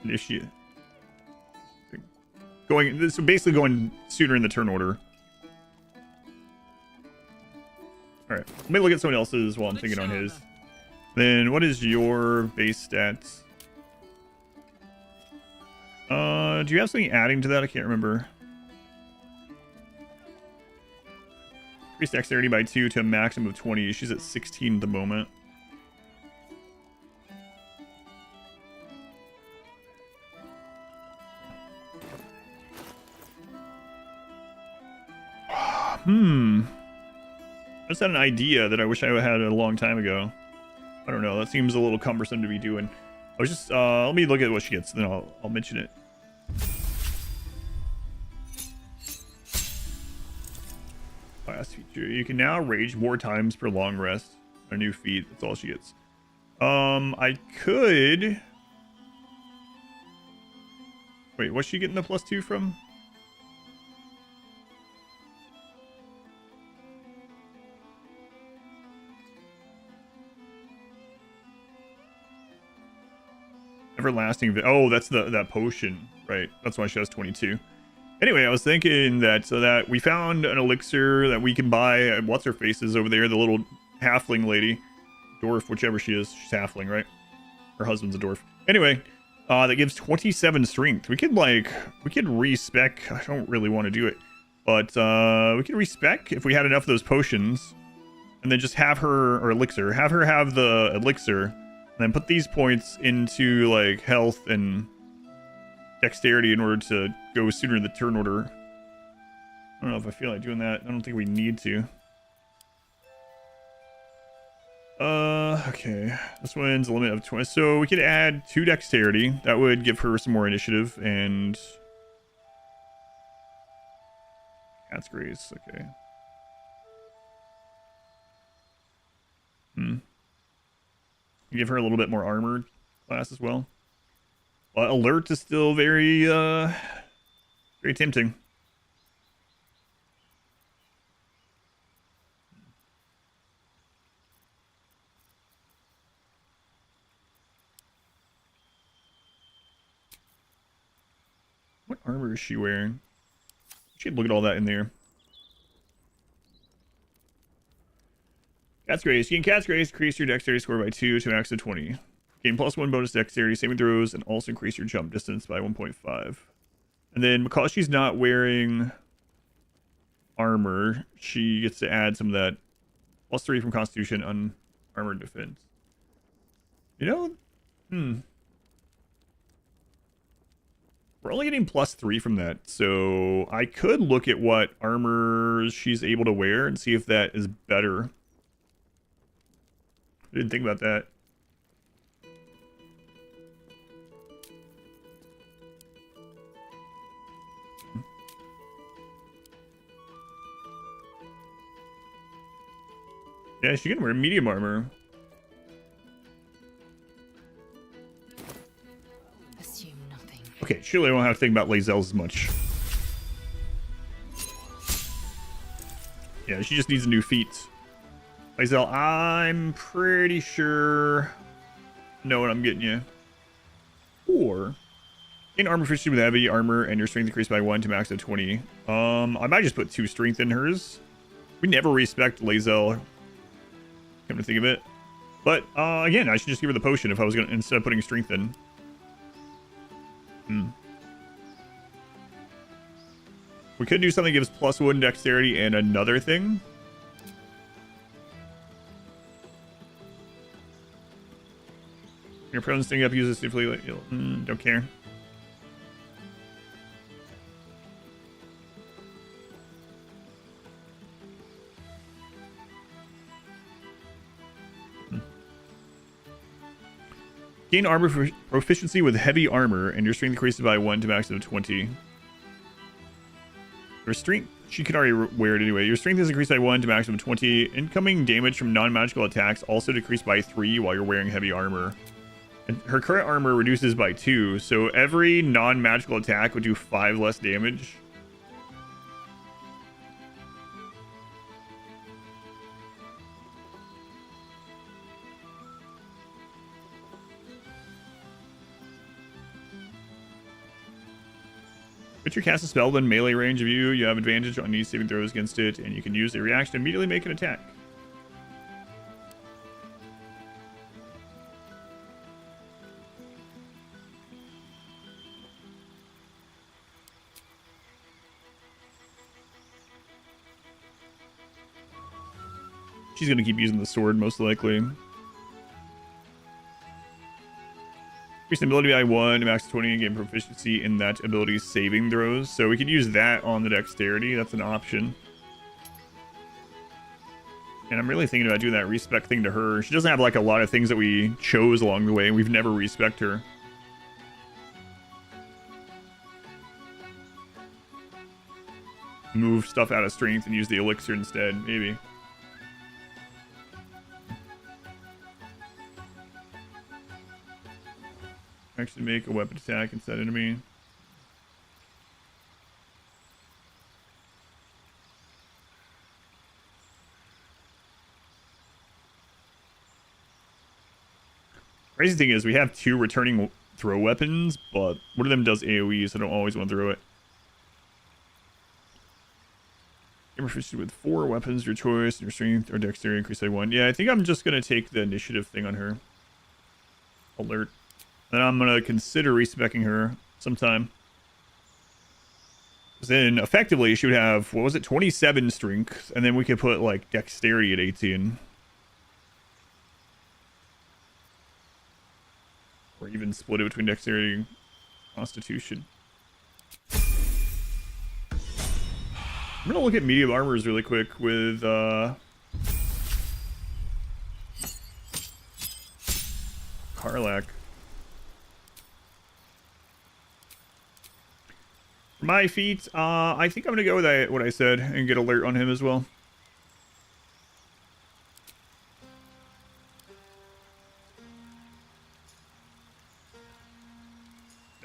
initiate. So basically going sooner in the turn order. Alright, let me look at someone else's while I'm thinking on his. Then what is your base stats? Do you have something adding to that? I can't remember. Increase dexterity by 2 to a maximum of 20. She's at 16 at the moment. I just had an idea that I wish I had a long time ago. I don't know. That seems a little cumbersome to be doing. I was just let me look at what she gets, then I'll mention it. Last feature. You can now rage more times per long rest. A new feat. That's all she gets. I could. Wait, what's she getting the +2 from? Everlasting. Oh, that's that potion, right? That's why she has 22. Anyway, I was thinking that so that we found an elixir that we can buy. What's her face is over there? The little halfling lady, dwarf, whichever she is. She's halfling, right? Her husband's a dwarf. Anyway, that gives 27 strength. We could respec. I don't really want to do it, but we could respec if we had enough of those potions, and then just have her or elixir. Have her have the elixir, and then put these points into like health and dexterity in order to go sooner in the turn order. I don't know if I feel like doing that. I don't think we need to. Okay. This one's a limit of 20. So we could add 2 dexterity. That would give her some more initiative and Cat's Grace. Okay. Give her a little bit more armor class as well. Alert is still very tempting. What armor is she wearing? Should look at all that in there. Cat's Grace. You can Cat's Grace, increase your dexterity score by 2 to a max of 20. Gain +1 bonus dexterity saving throws, and also increase your jump distance by 1.5. And then because she's not wearing armor, she gets to add some of that +3 from Constitution on armored defense. You know, we're only getting +3 from that, so I could look at what armor she's able to wear and see if that is better. I didn't think about that. Yeah, she can wear medium armor. Assume nothing. Okay, surely I won't have to think about Lazelle as much. Yeah, she just needs a new feat. Lazelle, I'm pretty sure I know what I'm getting you. Or in armor efficiency with heavy armor and your strength increased by 1 to max of 20. I might just put 2 strength in hers. We never respect Lazelle. Come to think of it. But again, I should just give her the potion if I was gonna, instead of putting strength in. We could do something that gives +1 dexterity and another thing. Your opponent's thing up uses safely. Don't care. Gain armor proficiency with heavy armor, and your strength increases by 1 to max of 20. Your strength, she can already wear it anyway. Your strength is increased by 1 to maximum 20. Incoming damage from non-magical attacks also decreased by 3 while you're wearing heavy armor. And her current armor reduces by 2, so every non-magical attack would do 5 less damage. Creature casts a spell within melee range of you. You have advantage on any saving throws against it, and you can use a reaction to immediately make an attack. She's going to keep using the sword, most likely. Increase the ability by 1, max 20, and gain proficiency in that ability's saving throws. So we could use that on the dexterity. That's an option. And I'm really thinking about doing that respec thing to her. She doesn't have like a lot of things that we chose along the way. We've never respect her. Move stuff out of strength and use the elixir instead, maybe. Actually make a weapon attack instead enemy. Crazy thing is we have 2 returning throw weapons, but one of them does AoE, so I don't always want to throw it. You're proficient with 4 weapons, your choice, your strength or dexterity increase by 1. Yeah, I think I'm just gonna take the initiative thing on her. Alert. Then I'm going to consider respecking her sometime. Then, effectively, she would have, what was it, 27 strength. And then we could put, like, dexterity at 18. Or even split it between dexterity and constitution. I'm going to look at medium armors really quick with, Karlach. My feet, I think I'm going to go with what I said and get alert on him as well.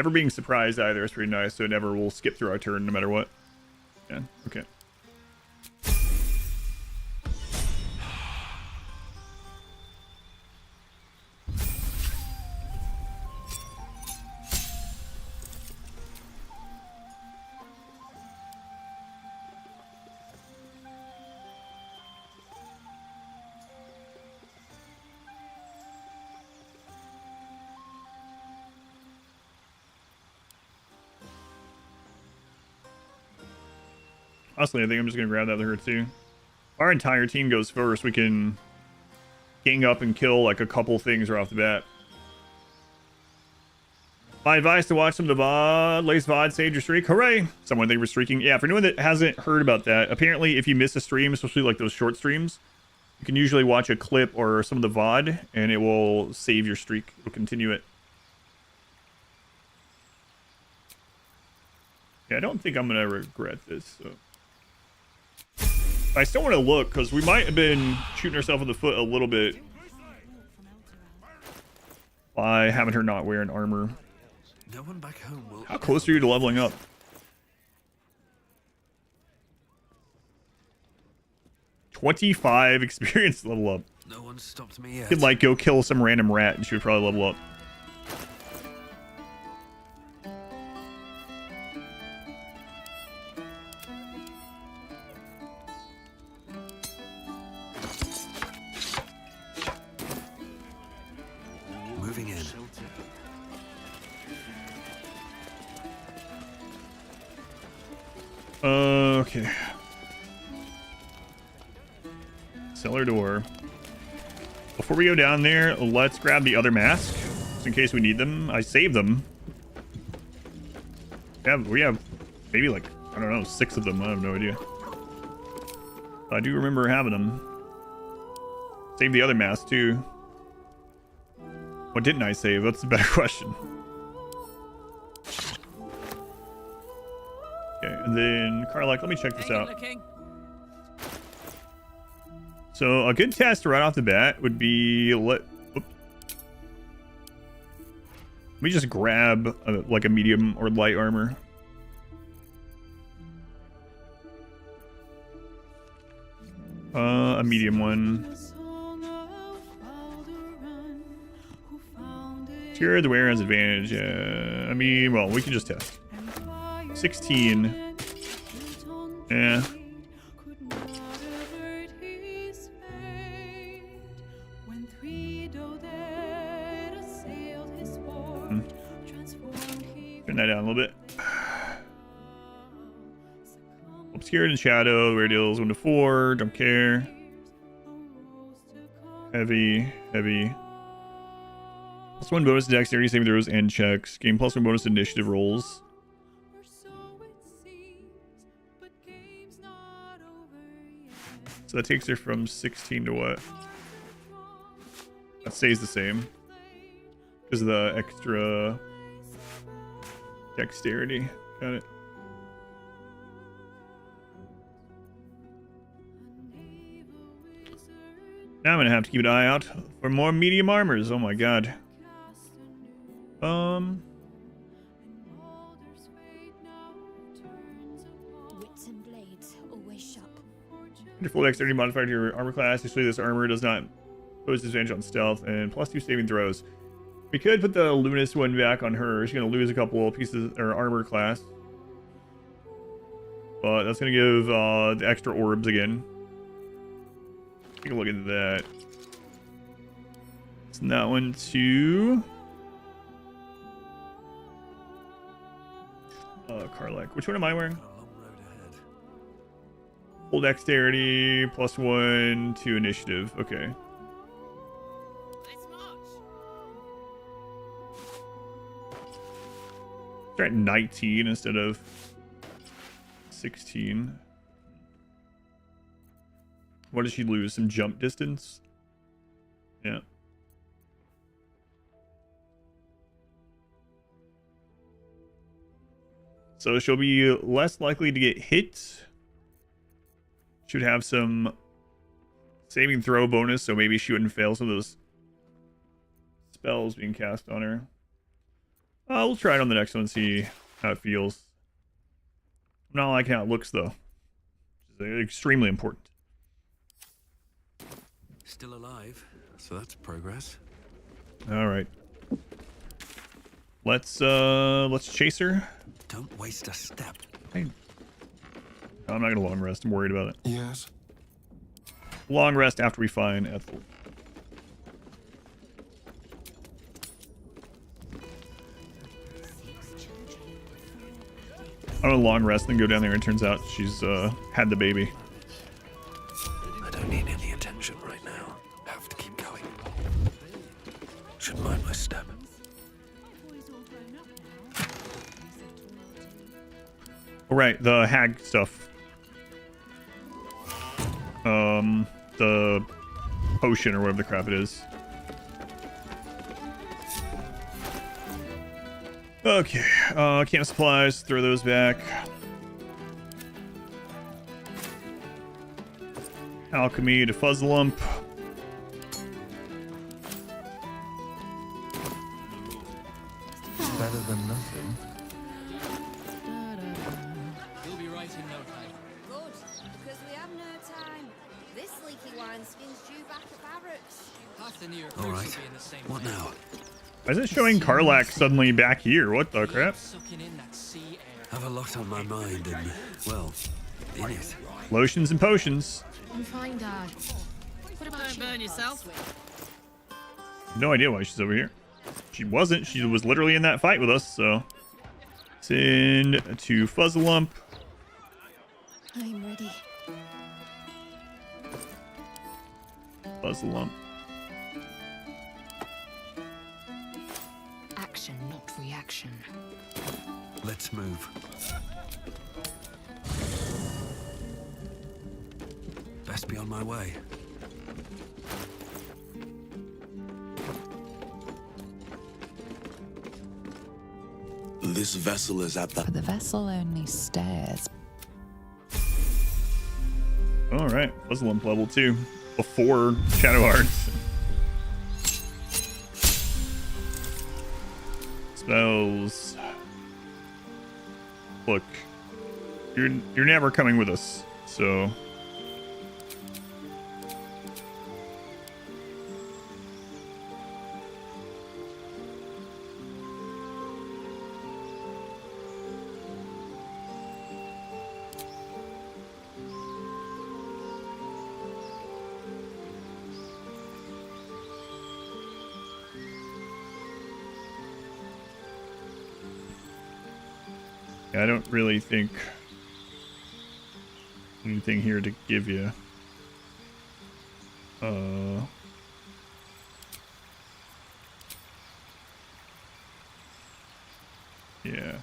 Never being surprised either is pretty nice, so never will skip through our turn no matter what. Yeah, okay. Honestly, I think I'm just going to grab that other too. Our entire team goes first. We can gang up and kill like a couple things right off the bat. My advice to watch some of the VOD. Lace VOD saved your streak. Hooray! Someone they were streaking. Yeah, for anyone that hasn't heard about that, apparently if you miss a stream, especially like those short streams, you can usually watch a clip or some of the VOD and it will save your streak. It'll continue it. Yeah, I don't think I'm going to regret this. So. I still want to look because we might have been shooting ourselves in the foot a little bit by having her not wearing armor. No one back home will. How close are you to leveling up? 25 experience level up. No one stopped me yet. You could like go kill some random rat and she would probably level up. Moving in. Okay. Cellar door. Before we go down there, let's grab the other mask, just in case we need them. I saved them. We have maybe like, I don't know, 6 of them. I have no idea. I do remember having them. Save the other mask too. What didn't I save? That's a better question. Okay, and then Karlach, let me check this out. So a good test right off the bat would be let me just grab like a medium or light armor. A medium one. Secure the wearer has advantage. I mean, well, we can just test. 16. Yeah. Turn that down a little bit. Obscured and shadow, rare deals 1 to 4, don't care. Heavy. +1 bonus to dexterity saving throws and checks. Gain +1 bonus to initiative rolls. So that takes her from 16 to what? That stays the same. Because of the extra dexterity. Got it. Now I'm gonna have to keep an eye out for more medium armors. Oh my god. Your full dexterity modifier to your armor class. Actually, this armor does not pose disadvantage on stealth and +2 saving throws. We could put the luminous one back on her. She's gonna lose a couple pieces or armor class, but that's gonna give the extra orbs again. Take a look at that. Send that one to Karlak. Which one am I wearing? Full dexterity +1 to initiative. Okay. Try at 19 instead of 16. What does she lose? Some jump distance? Yeah. So she'll be less likely to get hit. Should have some saving throw bonus, so maybe she wouldn't fail some of those spells being cast on her. We'll try it on the next one and see how it feels. I'm not liking how it looks, though. Which is extremely important. Still alive, so that's progress. All right. Let's chase her. Don't waste a step. I'm not gonna long rest. I'm worried about it. Yes. Long rest after we find Ethel. I'm gonna long rest and go down there, and it turns out she's had the baby. I don't need any attention right now. Have to keep going. Should mind my step. All right, the hag stuff. The potion or whatever the crap it is. Okay, camp supplies, throw those back. Alchemy to Fuzzlump. Better than nothing. You'll be right in no time. Good, because we have no time. This leaky wineskin's due back at barracks. Half the New York All crew right. should be in the same What way. now? Why is it showing Karlak suddenly back here? What the crap? Sucking in that sea air. Have a lot on my mind and, well, in it. Lotions and potions. I'm fine, Dad. What about you? Burn yourself? No idea why she's over here. She wasn't. She was literally in that fight with us, so. Send to Fuzzlump. I'm ready. Fuzzlump. Action, not reaction. Let's move. Best be on my way. This vessel is at the... But the vessel only stares. Alright, Fuzzlump level 2. Before Shadow Hearts. Spells. Look. You're never coming with us, so... Yeah, I don't really think anything here to give you. Yeah.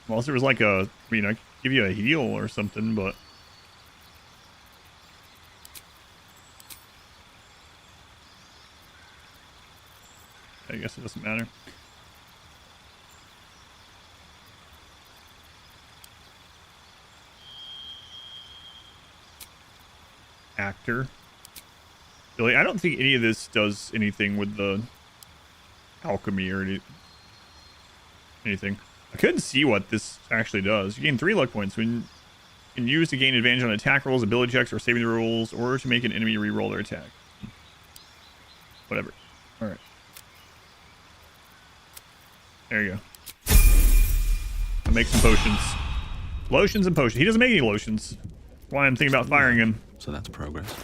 Unless there was like a, I mean, I could give you a heal or something, but I guess it doesn't matter. Actor. Really, I don't think any of this does anything with the alchemy or anything. I couldn't see what this actually does. You gain 3 luck points when you can use to gain advantage on attack rolls, ability checks, or saving rolls, or to make an enemy re-roll their attack. Whatever. All right. There you go. I'll make some potions. Lotions and potions. He doesn't make any lotions. That's why I'm thinking about firing him. So that's progress.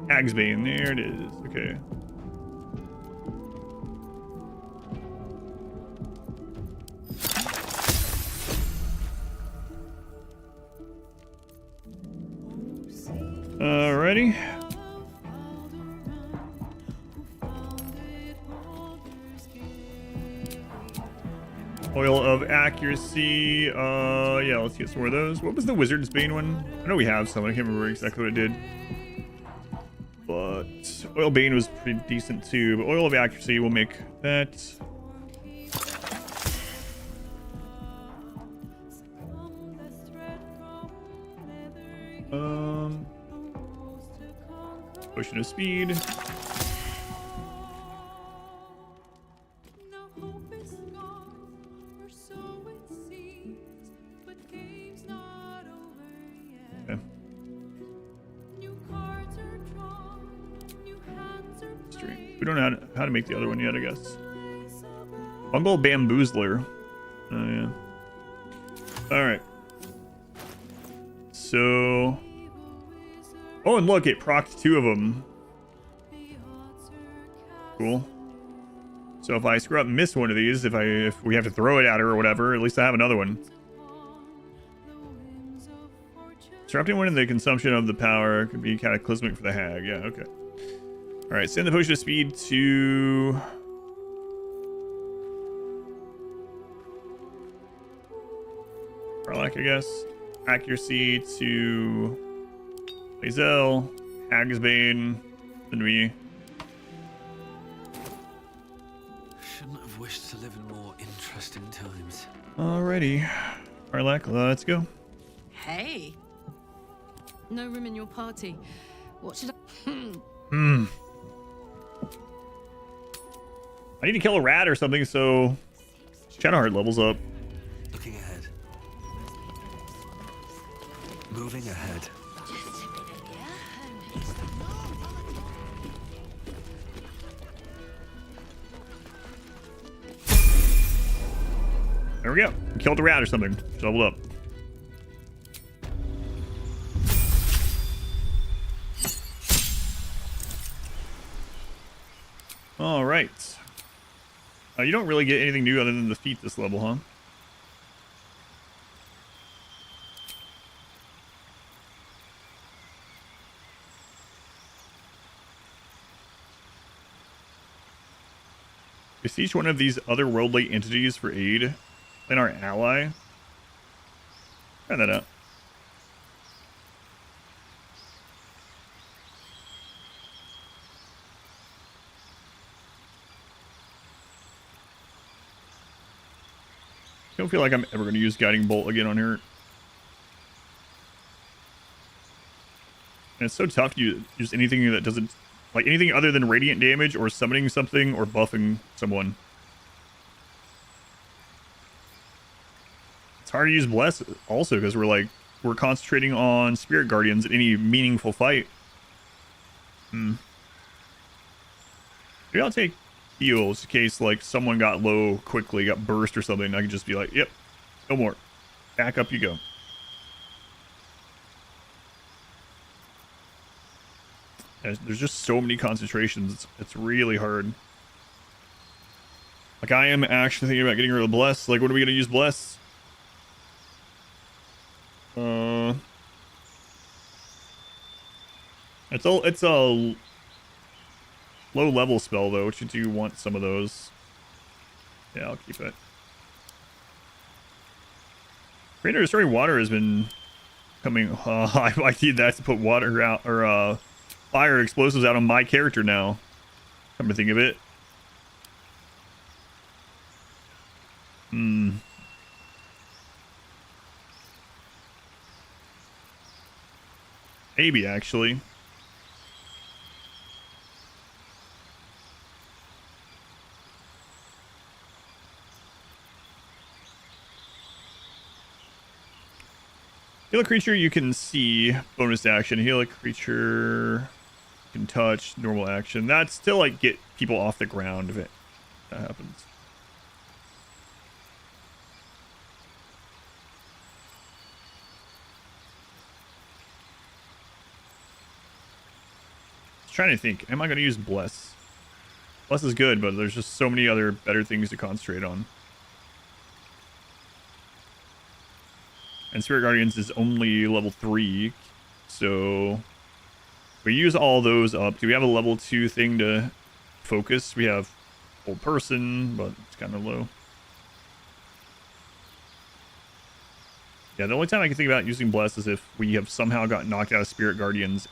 Hagsbane, there it is. Okay. Alrighty. Oil of accuracy. Yeah, let's get some more of those. What was the Wizard's Bane one? I know we have some. I can't remember exactly what it did. But Oil Bane was pretty decent too. But Oil of Accuracy will make that. Potion of Speed. Okay. We don't know how to make the other one yet, I guess. Bungle Bamboozler. Oh, yeah. Alright. So... Oh, and look, it procced 2 of them. Cool. So if I screw up and miss one of these, if we have to throw it at her or whatever, at least I have another one. Disrupting one in the consumption of the power could be cataclysmic for the hag. Yeah, okay. Alright, send the potion of speed to... Karlak, I guess. Accuracy to... Lae'zel. Hagsbane. Then we... Shouldn't have wished to live in more interesting times. Alrighty. Karlak, let's go. Hey. No room in your party. What should I... I need to kill a rat or something, so Shadowheart levels up. Looking ahead. Moving ahead. There we go. Killed a rat or something. Leveled up. All right. You don't really get anything new other than the feat this level, huh? Besiege one of these otherworldly entities for aid. Then our ally. Try that out. I don't feel like I'm ever going to use Guiding Bolt again on her. And it's so tough to use anything that doesn't, like anything other than radiant damage or summoning something or buffing someone. It's hard to use Bless also because we're concentrating on Spirit Guardians in any meaningful fight. Maybe I'll take heals in case like someone got low quickly, got burst or something. I can just be like, yep, no more. Back up you go. There's just so many concentrations. It's really hard. Like I am actually thinking about getting rid of Bless. Like, what are we gonna use Bless? It's a low level spell though, which you do want some of those. Yeah, I'll keep it. Creator Destroying Water has been coming. I need that to put water out or fire explosives out on my character now. Come to think of it. Maybe actually. Heal a creature you can see, bonus action. Heal a creature you can touch, normal action. That's still like get people off the ground if that happens. Trying to think, am I going to use Bless? Bless is good, but there's just so many other better things to concentrate on. And Spirit Guardians is only level 3, so we use all those up. Do we have a level 2 thing to focus? We have Old Person, but it's kind of low. Yeah, the only time I can think about using Bless is if we have somehow got knocked out of Spirit Guardians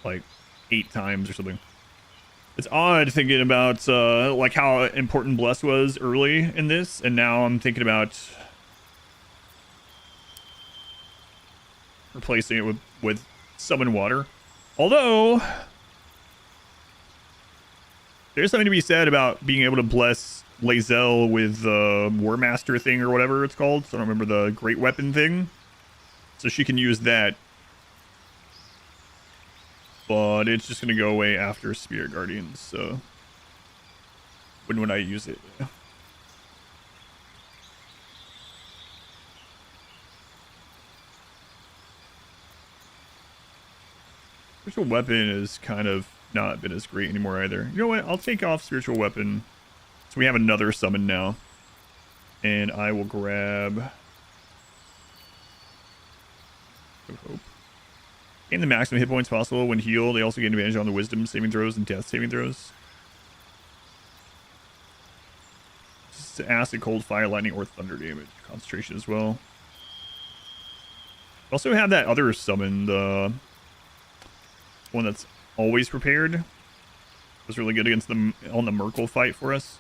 like 8 times or something. It's odd thinking about like how important Bless was early in this, and now I'm thinking about replacing it with Summon Water. Although there's something to be said about being able to bless Lae'zel with the War Master thing or whatever it's called. So I don't remember the Great Weapon thing. So she can use that. But it's just going to go away after Spirit Guardians, so when would I use it? Yeah. Spiritual Weapon has kind of not been as great anymore either. You know what? I'll take off Spiritual Weapon. So we have another summon now. And I will grab Hope. Gain the maximum hit points possible when healed. They also gain advantage on the Wisdom saving throws and Death saving throws. Just acid, cold, fire, lightning, or thunder damage. Concentration as well. Also have that other summon, the one that's always prepared. It was really good against them on the Merkle fight for us.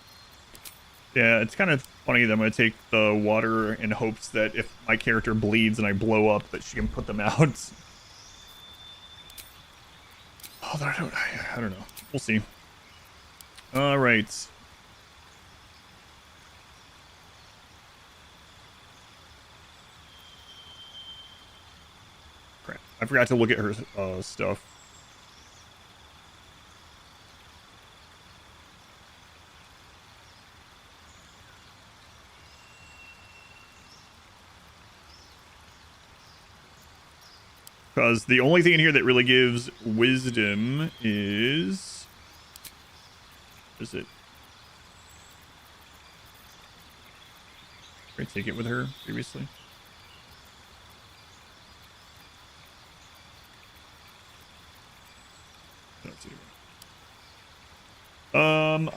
Yeah, it's kind of funny that I'm going to take the water in hopes that if my character bleeds and I blow up, that she can put them out. Oh, I don't know. We'll see. All right. Crap. I forgot to look at her stuff. Because the only thing in here that really gives wisdom is... What is it? Did I take it with her previously? I don't see it.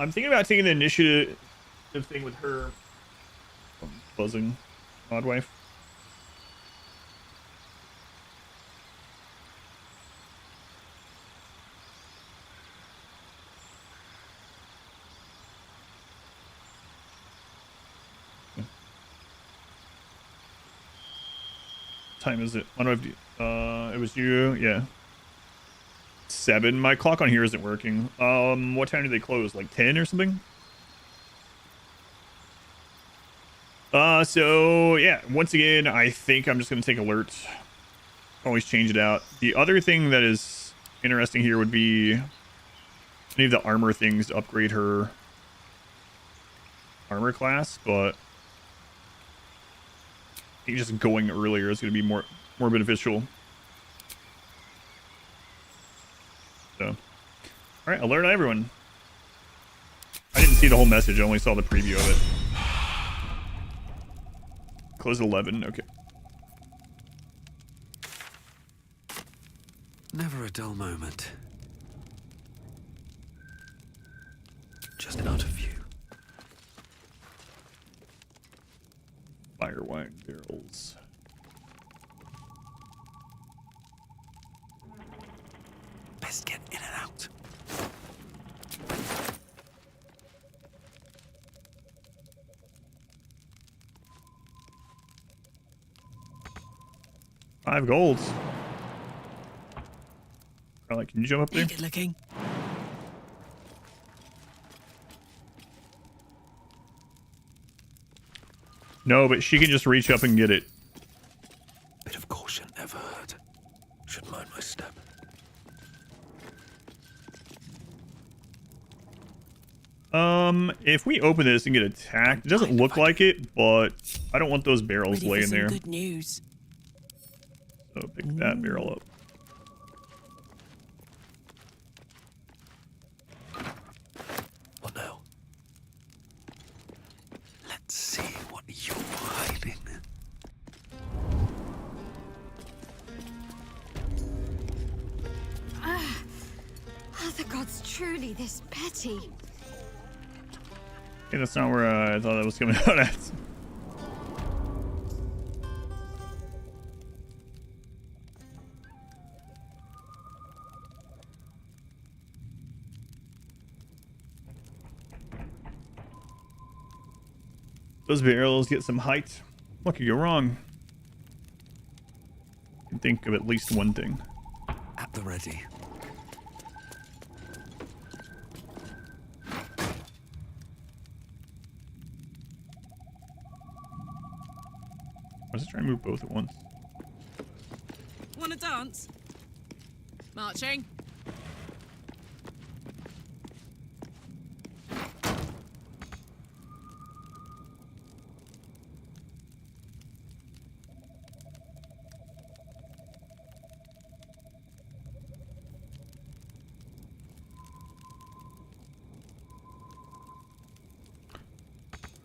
I'm thinking about taking the initiative thing with her. Buzzing, odd wife. Time is it? What do I do? It was you, yeah. 7. My clock on here isn't working. What time do they close? Like 10 or something? So yeah, once again, I think I'm just going to take alerts. Always change it out. The other thing that is interesting here would be any of the armor things to upgrade her armor class, but I think just going earlier is going to be more beneficial. So, all right, alert everyone. I didn't see the whole message. I only saw the preview of it. Close at 11. Okay. Never a dull moment. Just out of view. Fire wine barrels. Best get in and out. $5 golds. Alright, can you jump up there? Good looking. No, but she can just reach up and get it. Bit of caution never hurt. Should mind my step. If we open this and get attacked, it doesn't look like it, but I don't want those barrels Ready for laying some there. good news. So pick that barrel up. What now? Let's see what you're hiding. Are the gods truly this petty? Okay, that's not where I thought that was coming out at. Those barrels get some height. What could go wrong? I can think of at least one thing. At the ready. I was trying to move both at once. Wanna dance? Marching.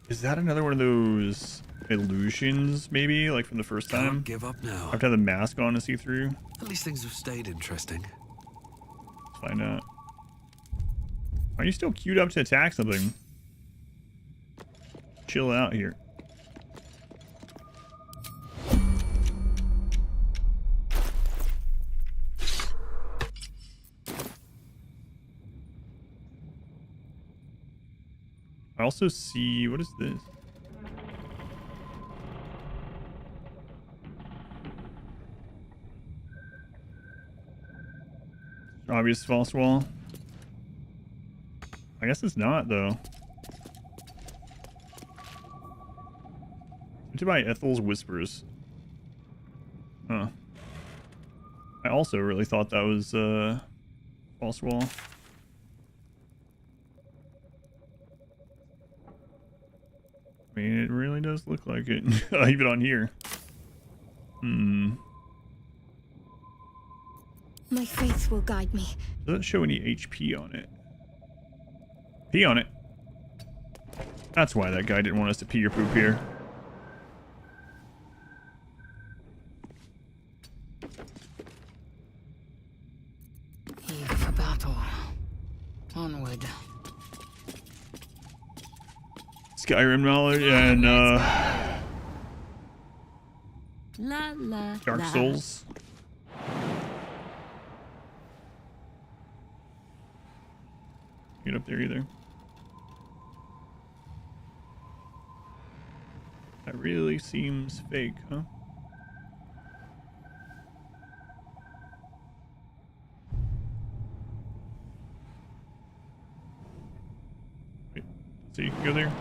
Is that another one of those illusions, maybe, like from the first time? Can't give up now. I have to have the mask on to see through. At least things have stayed interesting. Let's find out. Are you still queued up to attack something? Chill out here. I also see, what is this? Obvious false wall. I guess it's not, though. To buy Ethel's Whispers. Huh. I also really thought that was false wall. I mean, it really does look like it. Even on here. Hmm. My faith will guide me. Doesn't show any HP on it. Pee on it. That's why that guy didn't want us to pee or poop here. Eager for battle. Onward. Skyrim knowledge and La la. Dark Souls. Get up there either. That really seems fake, huh? So you can go there.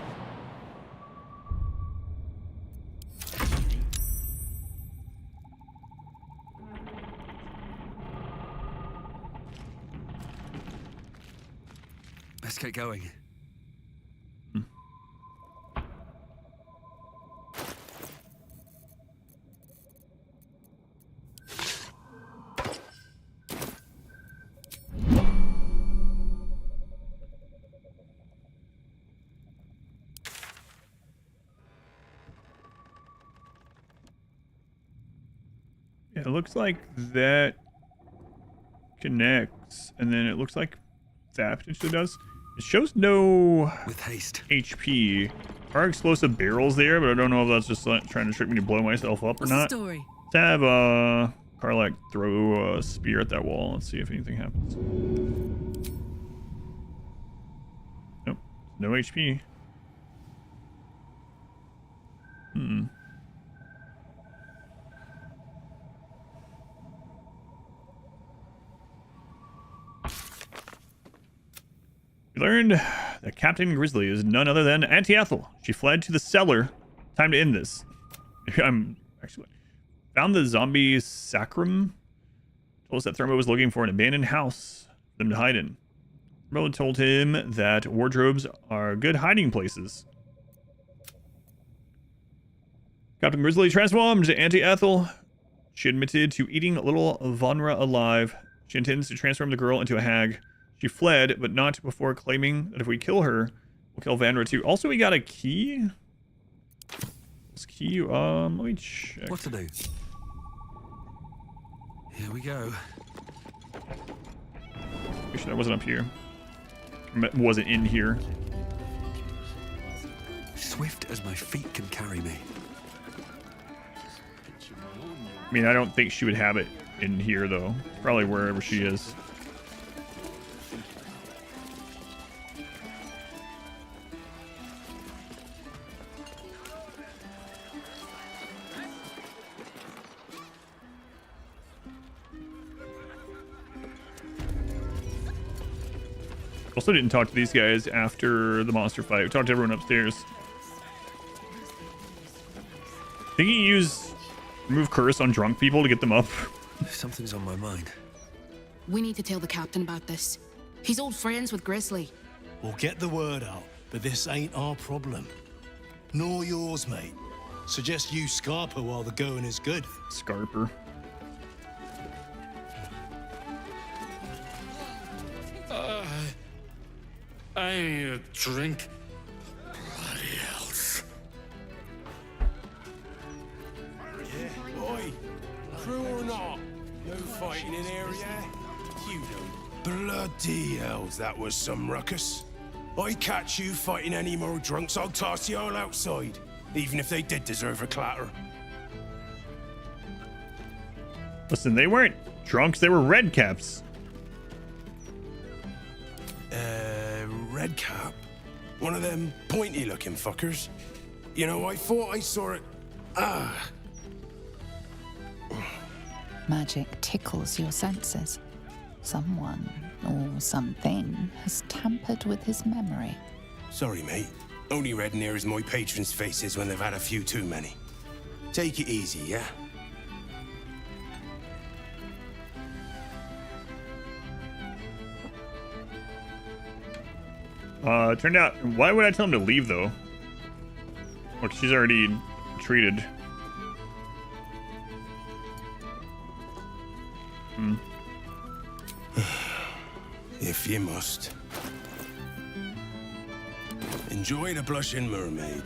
Let's get going. Yeah, it looks like that connects, and then it looks like that potentially does. It shows no with haste HP. There are explosive barrels there, but I don't know if that's just like trying to trick me to blow myself up or What's not. the story? Let's have Karlak throw a spear at that wall. Let's see if anything happens. Nope, no HP. Hmm. We learned that Captain Grizzly is none other than Auntie Ethel. She fled to the cellar. Time to end this. I'm actually found the zombie sacrum. Told us that Thermo was looking for an abandoned house for them to hide in. Thermo told him that wardrobes are good hiding places. Captain Grizzly transformed to Auntie Ethel. She admitted to eating little Vanra alive. She intends to transform the girl into a hag. She fled, but not before claiming that if we kill her, we'll kill Vanra too. Also, we got a key. This key, let me check. What to do? Here we go. Make sure that wasn't up here. It wasn't in here. Swift as my feet can carry me. I mean, I don't think she would have it in here, though. Probably wherever she is. Also didn't talk to these guys after the monster fight. We talked to everyone upstairs. Think you use remove curse on drunk people to get them up? Something's on my mind. We need to tell the captain about this. He's old friends with Grizzly. We'll get the word out, but this ain't our problem. Nor yours, mate. Suggest you Scarper while the going is good. Scarper. I need a drink. Bloody else. Yeah, boy. True or not? No fighting in here, yeah? You don't. Bloody hells, that was some ruckus. I catch you fighting any more drunks, I'll toss you all outside. Even if they did deserve a clatter. Listen, they weren't drunks, they were red caps. Red cap? One of them pointy-looking fuckers? You know, I thought I saw it... Magic tickles your senses. Someone or something has tampered with his memory. Sorry, mate. Only red near as my patrons' faces when they've had a few too many. Take it easy, yeah? Turned out, why would I tell him to leave, though? Look, she's already treated. If you must. Enjoy the blushing mermaid.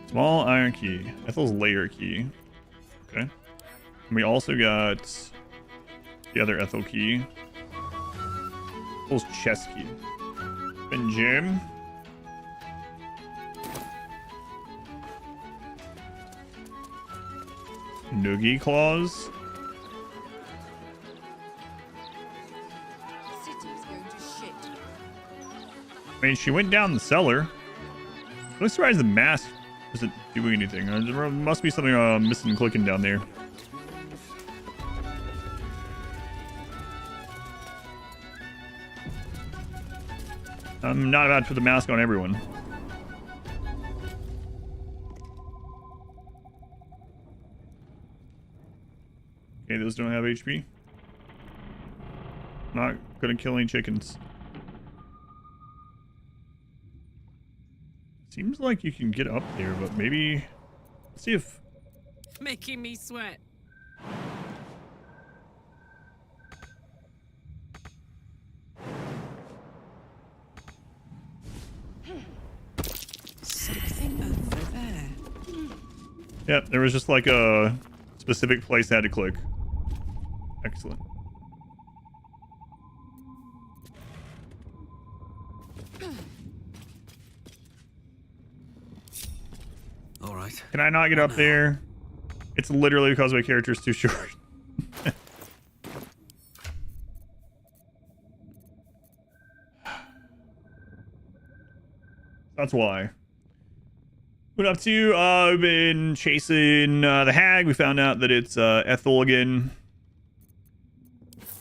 Small iron key. Ethel's layer key. Okay. And we also got the other Ethel key. Ethel's chest key. And Jim. Noogie claws. I mean, she went down the cellar. I'm surprised the mask isn't doing anything. There must be something missing clicking down there. I'm not about to put the mask on everyone. Okay, those don't have HP. Not gonna kill any chickens. Seems like you can get up there, but maybe... Let's see if... Making me sweat. Something over there. Yep, there was just like a specific place I had to click. Excellent. All right. Can I not get up there? It's literally because my character is too short. That's why. What up to? We've been chasing the hag. We found out that it's Ethel again.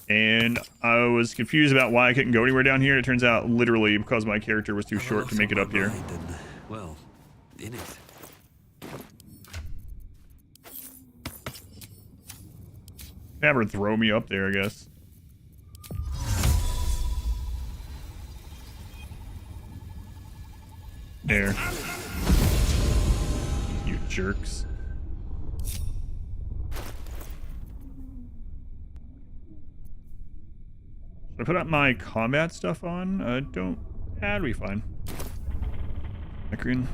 And I was confused about why I couldn't go anywhere down here. It turns out literally because my character was too short to make it up here. Well, in it. Have her throw me up there, I guess. There. You jerks. Should I put up my combat stuff on? Don't... That'll be fine. Akron.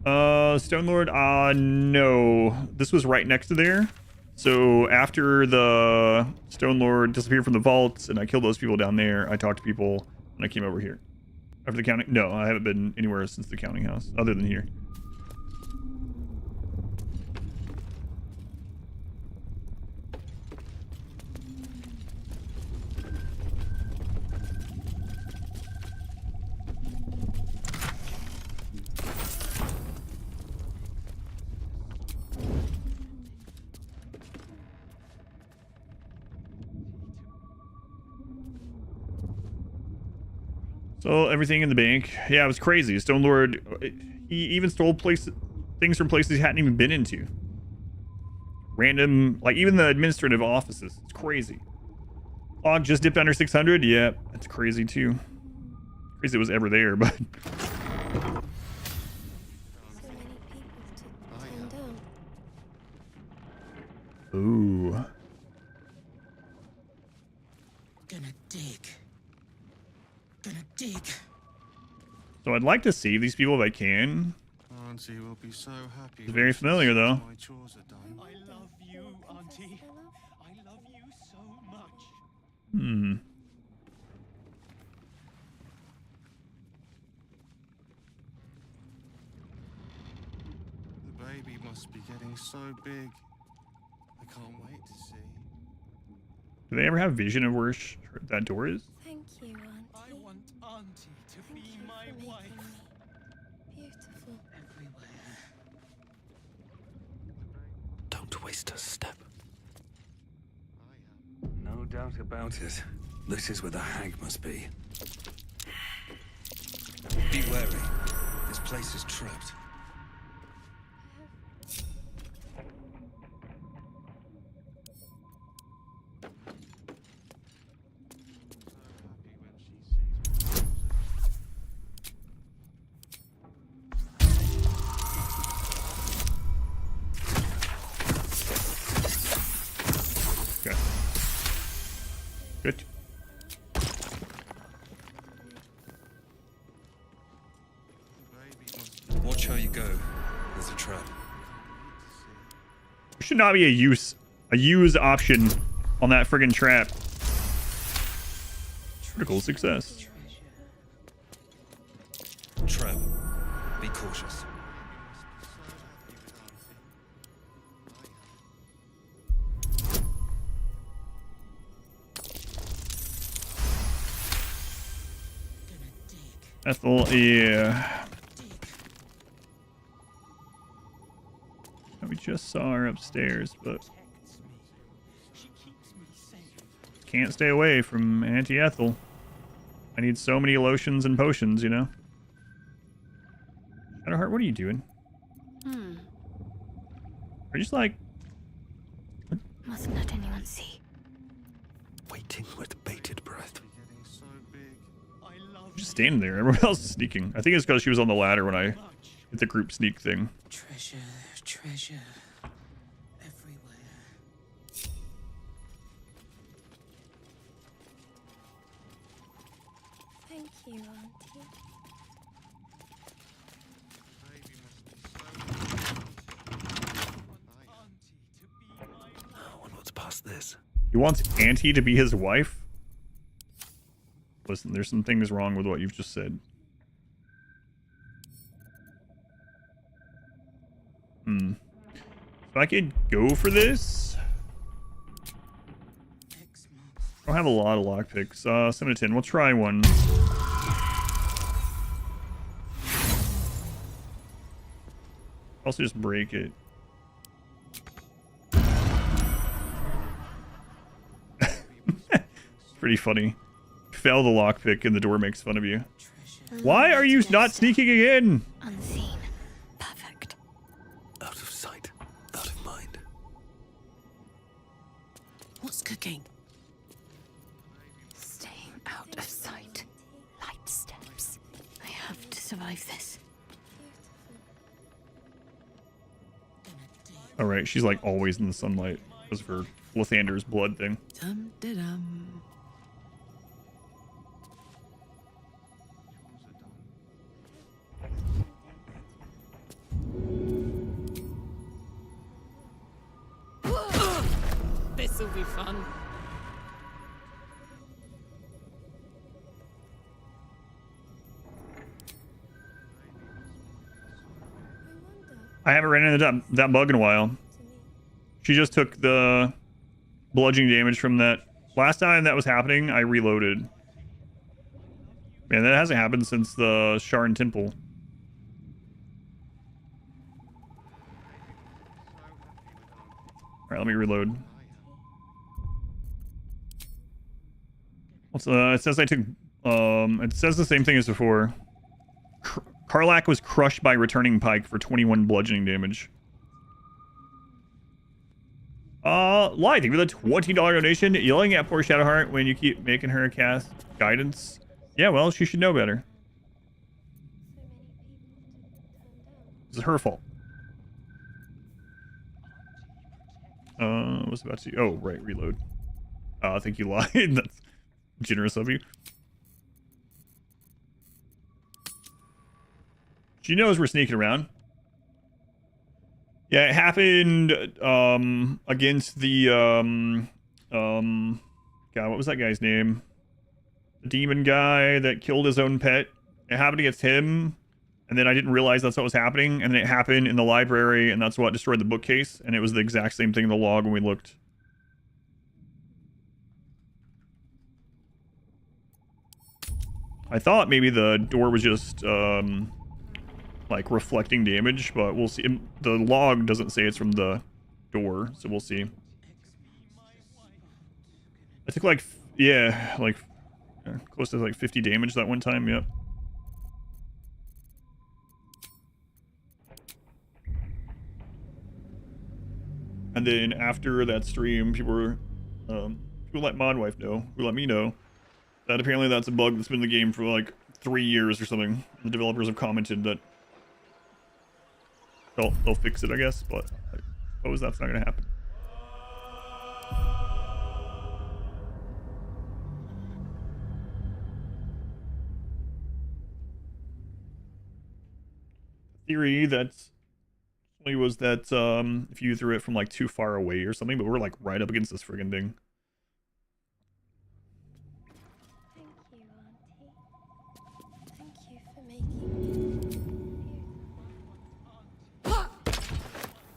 Stonelord, no. This was right next to there. So after the Stonelord disappeared from the vaults and I killed those people down there, I talked to people and I came over here. After the counting? No, I haven't been anywhere since the counting house, other than here. So everything in the bank. Yeah, it was crazy. Stonelord, he even stole things from places he hadn't even been into. Random, like even the administrative offices. It's crazy. Log just dipped under 600. Yeah, that's crazy too. Crazy it was ever there, but... Ooh. Gonna dig. Gonna dig. So I'd like to save these people if I can. Auntie will be so happy. It's very familiar though. My chores are done. I love you, Auntie. I love you so much. Hmm. The baby must be getting so big. I can't wait to see. Do they ever have vision of where that door is? Thank you, Auntie. I want Auntie to be my wife. Beautiful. Everywhere. Don't waste a step. No doubt about it. This is where the hag must be. Be wary. This place is trapped. Good. Watch how you go. There's a trap. There should not be a use option on that friggin' trap. Critical success. Trap. Be cautious. Ethel, yeah. just saw her upstairs, but can't stay away from Auntie Ethel. I need so many lotions and potions, you know? Shadowheart, what are you doing? Are you just like... Mustn't let anyone see. Waiting with bated breath. Just standing there. Everyone else is sneaking. I think it's because she was on the ladder when I hit the group sneak thing. Treasure, treasure. Everywhere. Thank you, Auntie. I wonder what's past this. He wants Auntie to be his wife? Listen, there's some things wrong with what you've just said. If I could go for this... I don't have a lot of lockpicks. 7 to 10. We'll try one. Also just break it. Pretty funny. Fail the lockpick and the door makes fun of you. Why are you not sneaking again? Unseen. Perfect. Out of sight, out of mind. What's cooking? Staying out of sight. Light steps. I have to survive this. Alright, she's like always in the sunlight because of her Lathander's blood thing. Dum-de-dum. This'll be fun. I haven't ran into that bug in a while. She just took the bludgeoning damage from that. Last time that was happening, I reloaded. Man, that hasn't happened since the Sharn Temple. Alright, let me reload. It says I took... it says the same thing as before. Karlak was crushed by returning pike for 21 bludgeoning damage. Lie, thank you for the $20 donation. Yelling at poor Shadowheart when you keep making her cast guidance. Yeah, well, she should know better. This is her fault. Was about to... Oh, right, reload. I think you lied. That's generous of you. She knows we're sneaking around. Yeah, it happened against the God, what was that guy's name? The demon guy that killed his own pet. It happened against him, and then I didn't realize that's what was happening, and then it happened in the library, and that's what destroyed the bookcase, and it was the exact same thing in the log when we looked. I thought maybe the door was just like reflecting damage, but we'll see. The log doesn't say it's from the door, so we'll see. I took like, yeah, like close to like 50 damage that one time. Yep. And then after that stream, people let Modwife know, who let me know that apparently that's a bug that's been in the game for like 3 years or something. The developers have commented that they'll fix it, I guess, but I suppose that's not going to happen. Theory was that if you threw it from like too far away or something, but we're like right up against this friggin' thing.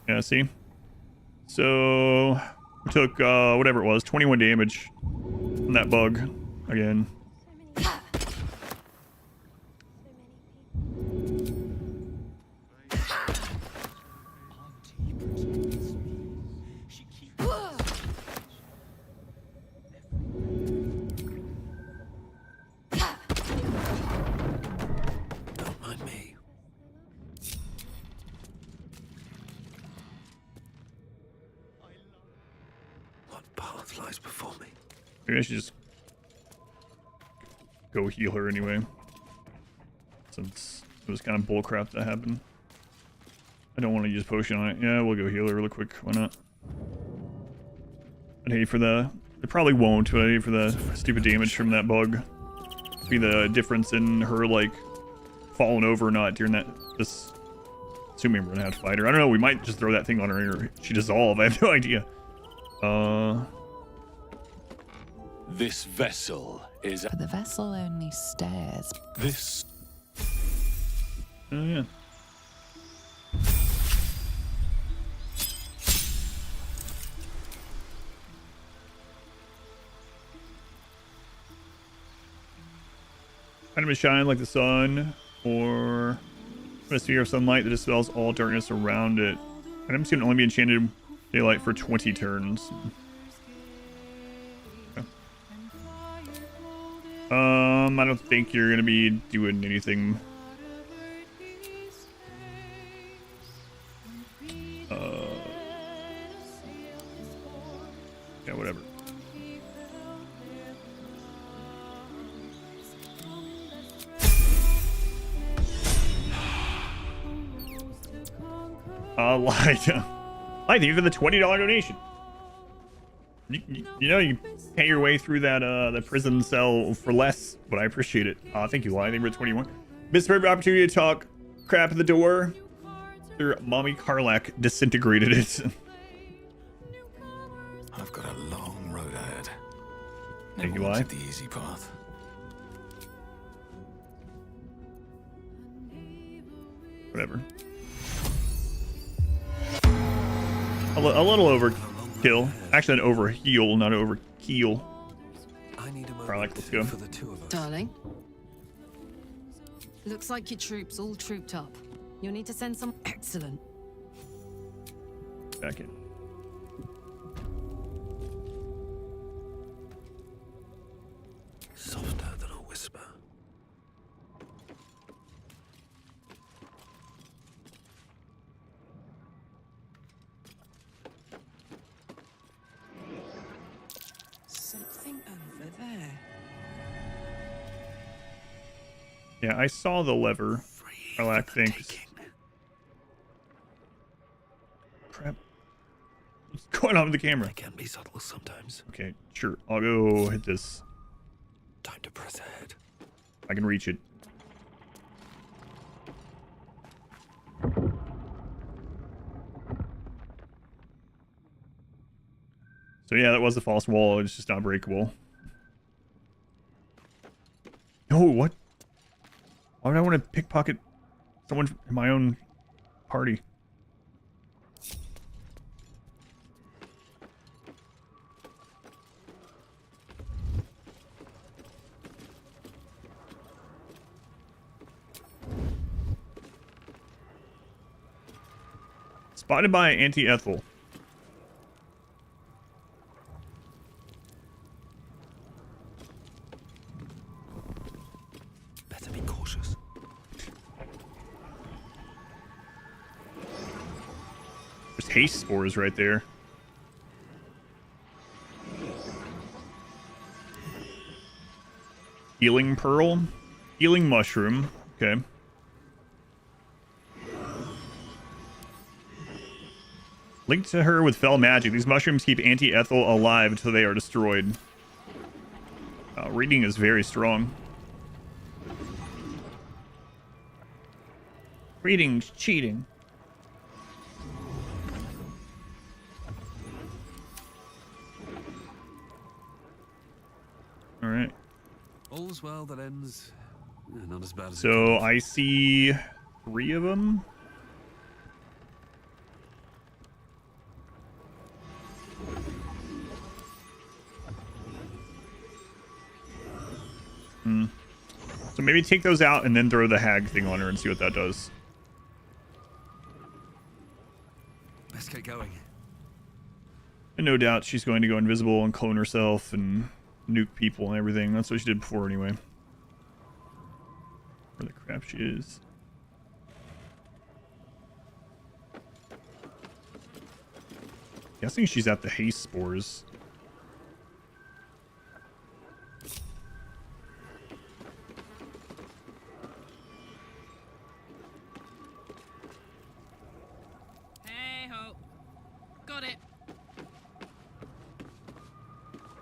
Yeah, see? So, we took, whatever it was, 21 damage from that bug again. lies before me. Maybe I should just go heal her anyway, since it was kind of bullcrap that happened. I don't want to use potion on it. Yeah, we'll go heal her real quick. Why not? I'd hate for the... It probably won't, but I'd hate for the stupid damage from that bug. Be the difference in her, like, falling over or not during that... This... Assuming we're gonna have to fight her. I don't know, we might just throw that thing on her and she dissolve. I have no idea. This vessel is... But the vessel only stares. This... Oh, yeah. Item shine like the sun, or a sphere of sunlight that dispels all darkness around it. Items can only be enchanted in daylight for 20 turns. Okay. I don't think you're gonna be doing anything. Yeah, whatever. Light, thank you for the $20 donation. You know, you pay your way through that the prison cell for less, but I appreciate it. Thank you, Light. Thank you for 21. Missed the opportunity to talk crap at the door. Their mommy Karlak disintegrated it. I've got a long road ahead. Thank you, Never Light. wanted the easy path. Whatever. A little overkill. Actually, an overheal, not overkill. Karlak, let's go. Darling. Looks like your troops all trooped up. You'll need to send some... Excellent. Back in. Softer than a whisper. Something over there. Yeah, I saw the lever. Karlak thinks. Crap. What's going on with the camera? It can be subtle sometimes. Okay, sure. I'll go hit this. Time to press ahead. I can reach it. So yeah, that was a false wall. It's just not breakable. Oh, what? Why would I want to pickpocket someone in my own party? Spotted by Auntie Ethel. Better be cautious. There's haste spores right there. Healing pearl. Healing mushroom. Okay. Linked to her with fell magic. These mushrooms keep Auntie Ethel alive until they are destroyed. Reading is very strong. Reading's cheating. All right. All's well that ends. Not as bad as So I see 3 of them. So maybe take those out and then throw the hag thing on her and see what that does. Let's get going. And no doubt she's going to go invisible and clone herself and nuke people and everything. That's what she did before anyway. Where the crap she is. Guessing she's at the haste spores.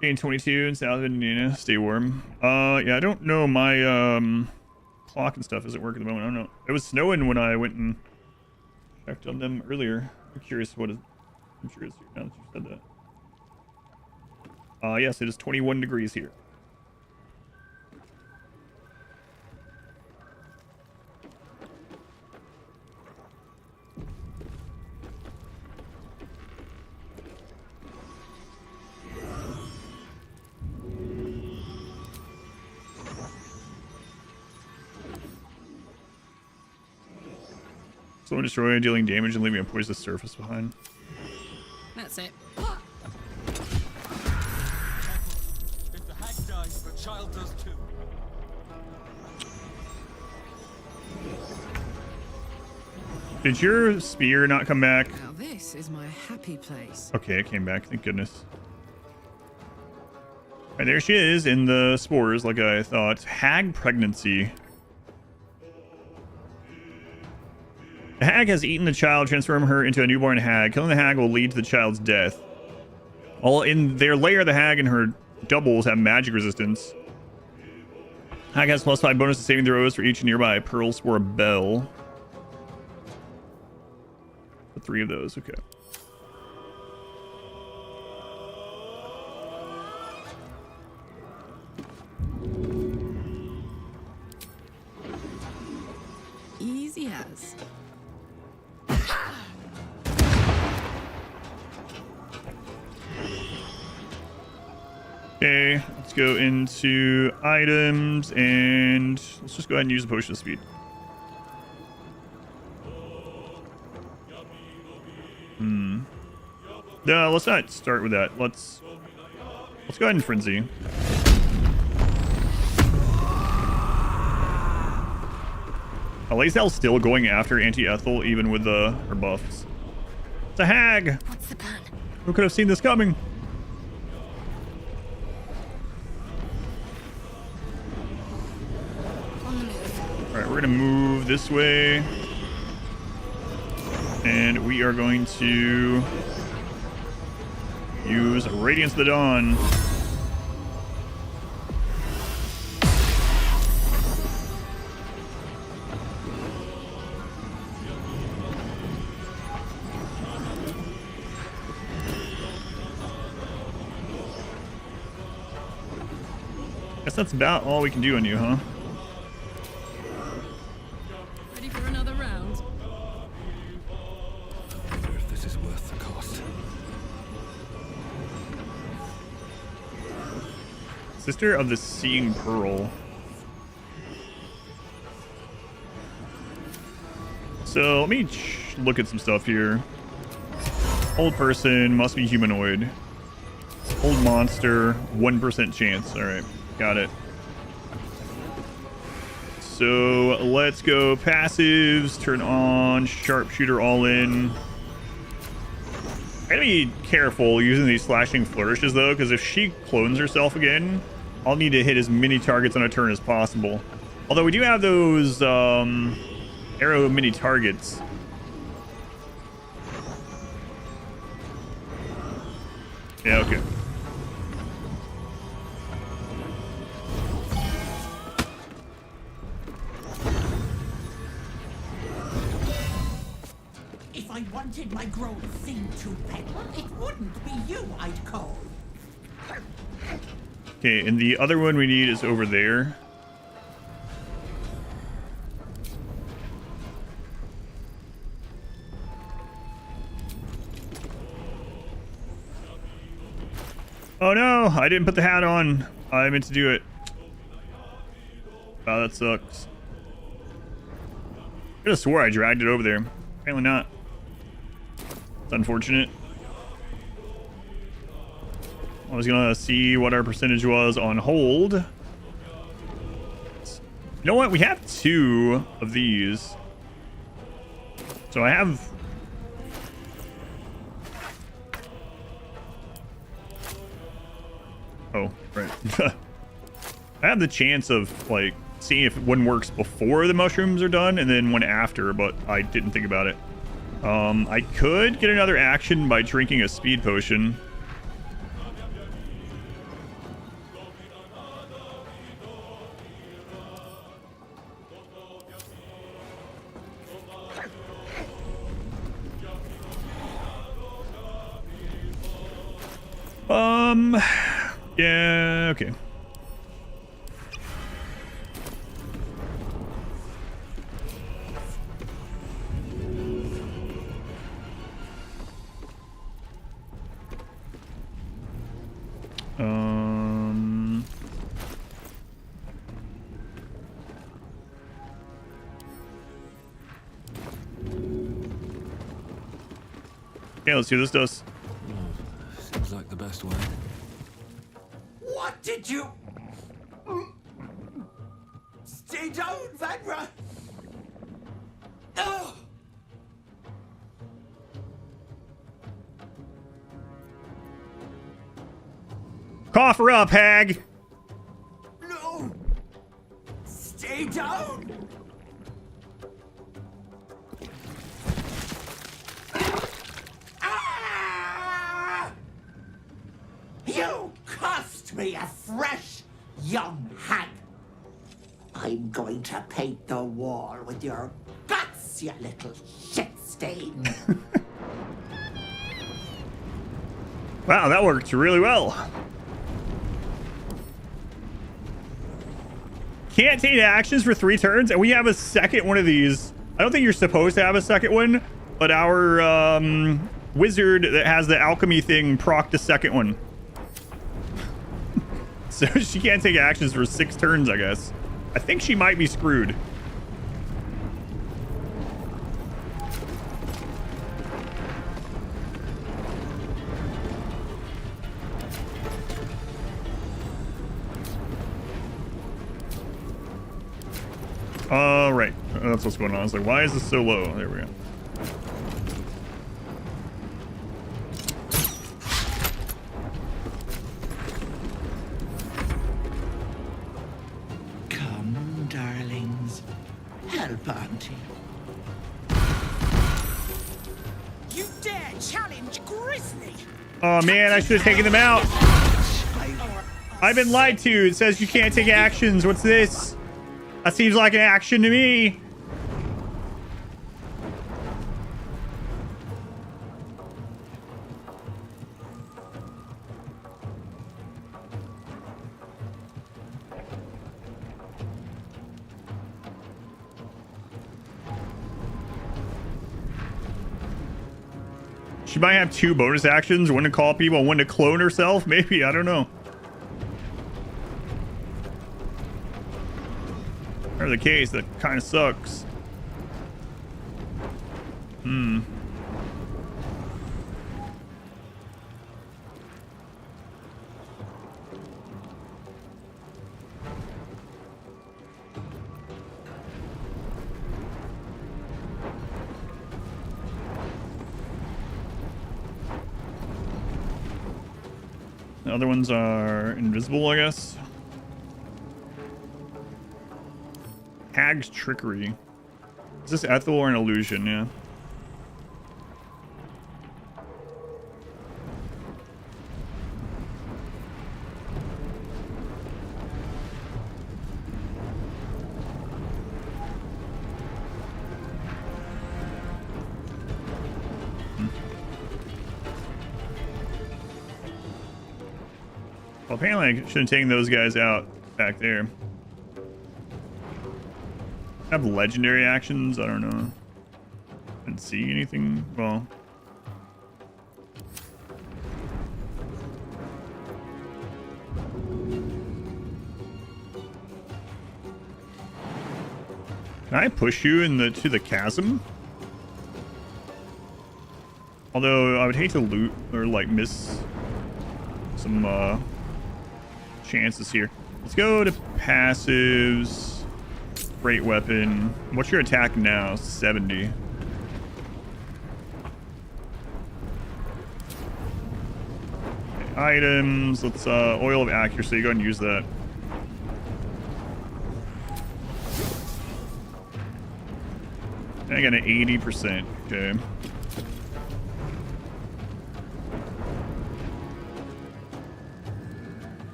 Gain 22 in South Indiana. Stay warm. Yeah, I don't know. My clock and stuff isn't working at the moment. I don't know. It was snowing when I went and checked on them earlier. I'm curious what is. I'm curious now that you said that. Yes, it is 21 degrees here. Someone destroying, dealing damage, and leaving a poisonous surface behind. That's it. If the hag dies, the child does too. Did your spear not come back? Now this is my happy place. Okay, it came back. Thank goodness. And there she is in the spores, like I thought. Hag pregnancy. The hag has eaten the child, transforming her into a newborn hag. Killing the hag will lead to the child's death. While in their lair, the hag and her doubles have magic resistance. Hag has +5 bonus to saving throws for each nearby pearl spore bell. 3 of those, okay. Easy as. Okay, let's go into items and let's just go ahead and use the potion of speed. No, let's not start with that. Let's go ahead and frenzy. Lazel's still going after anti-Ethel even with her buffs. It's a hag. What's the plan? Who could have seen this coming? On the move. All right, we're gonna move this way, and we are going to use Radiance of the Dawn. Guess that's about all we can do on you, huh? Ready for another round? I wonder if this is worth the cost. Sister of the Seeing Pearl. So let me look at some stuff here. Old person, must be humanoid. Old monster, 1% chance. All right, got it. So let's go passives, turn on sharpshooter all in. I gotta be careful using these slashing flourishes though, because if she clones herself again, I'll need to hit as many targets on a turn as possible. Although we do have those arrow mini targets. Yeah, okay. If I wanted my growing thing to peddle, it wouldn't be you I'd call. Okay, and the other one we need is over there. Oh no, I didn't put the hat on. I meant to do it. Oh, that sucks. I could have swore I dragged it over there. Apparently not. It's unfortunate. I was gonna see what our percentage was on hold. You know what? We have 2 of these. So I have... Oh, right. I have the chance of, like, seeing if one works before the mushrooms are done and then one after, but I didn't think about it. I could get another action by drinking a speed potion. Yeah, okay. Okay, let's see what this does. Seems like the best way. What did you... Stay down, Vanra! No! Cough her up, hag! No! Stay down! Ah! You cost me a fresh young hag! I'm going to paint the wall with your guts, you little shit stain! Wow, that worked really well. Can't take actions for 3 turns, and we have a second one of these. I don't think you're supposed to have a second one, but our wizard that has the alchemy thing procced a second one. So she can't take actions for 6 turns, I guess. I think she might be screwed. Right. That's what's going on. I was like, why is this so low? There we go. Come, darlings. Help, Auntie. You dare challenge Grizzly? Oh man, I should have taken them out. I've been lied to. It says you can't take actions. What's this? That seems like an action to me. She might have 2 bonus actions, one to call people and one to clone herself. Maybe, I don't know. Or the case, that kind of sucks. The other ones are invisible, I guess. Hag's trickery. Is this Ethel or an illusion? Yeah. Well, apparently I should have taken those guys out back there. Have legendary actions? I don't know. Didn't see anything. Well. Can I push you to the chasm? Although I would hate to loot or like miss some chances here. Let's go to passives. Great weapon. What's your attack now? 70. Okay, items. Let's oil of accuracy. Go ahead and use that. I got an 80%. Okay.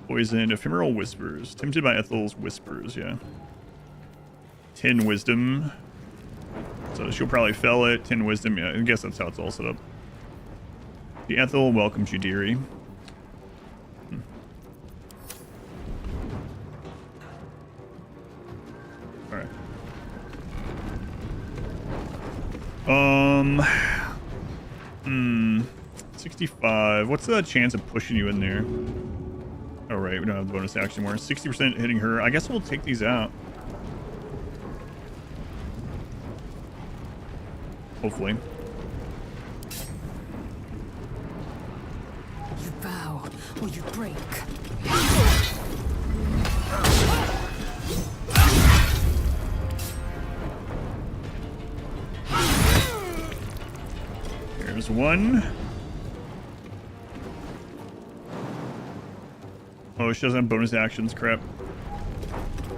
Poisoned, ephemeral whispers. Tempted by Ethel's whispers, yeah. 10 wisdom. So she'll probably fell it. 10 wisdom. Yeah, I guess that's how it's all set up. The Ethel welcomes you, dearie. Alright. 65. What's the chance of pushing you in there? Oh, right. We don't have the bonus action more. 60% hitting her. I guess we'll take these out. Hopefully. You bow or you break. There's one. Oh, she doesn't have bonus actions. Crap.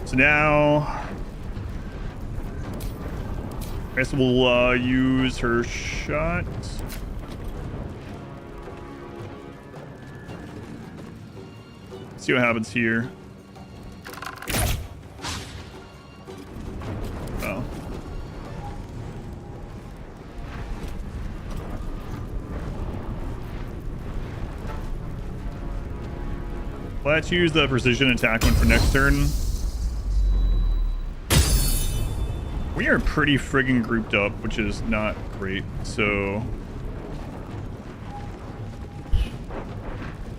So now, I guess we'll use her shot. See what happens here. Oh. Let's use the precision attack one for next turn. We are pretty friggin' grouped up, which is not great, so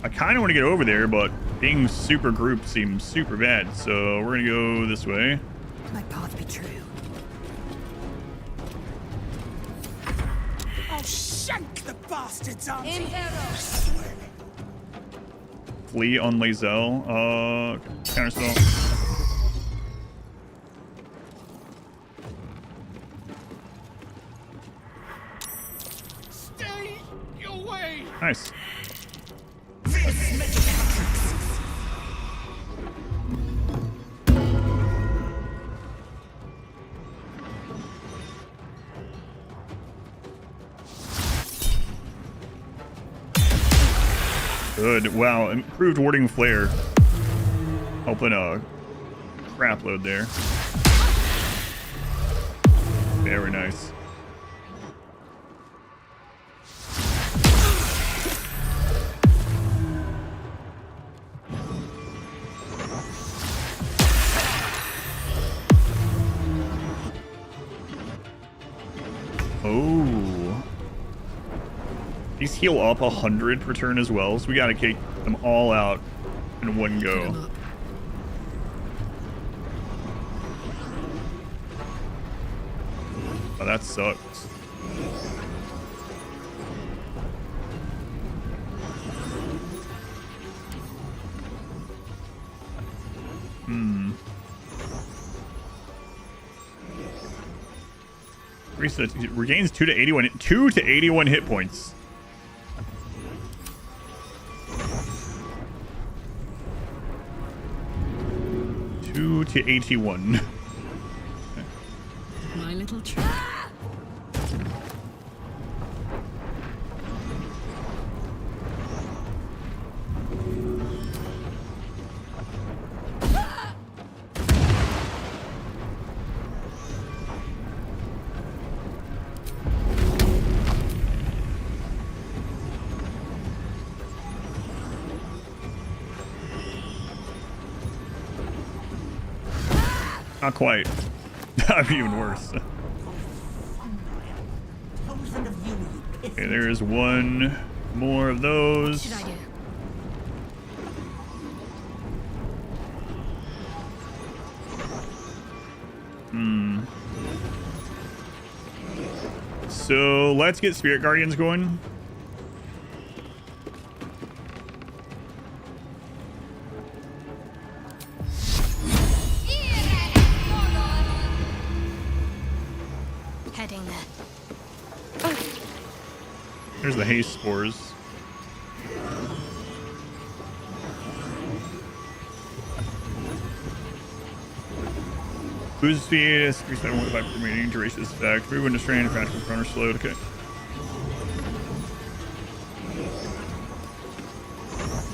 I kind of want to get over there, but being super grouped seems super bad, so we're gonna go this way. My path be true. I'll shank the bastards, Auntie. Flee on Lazelle. Counterspell. Stay away. Nice. Good. Wow. Improved warding flare. Helping a crap load there. Very nice. Oh. These heal up 100 per turn as well, so we gotta kick them all out in one go. Oh, that sucks. Regains 2 to 81. 2 to 81 hit points. To 81. My little trick. Not quite. That'd be even worse. Okay, there's one more of those. What should I do? So let's get Spirit Guardians going. Heading there. There's the haste spores. Boost speed is 3.5 remaining duration effect. Move when distracted, practical counter slowed. Okay.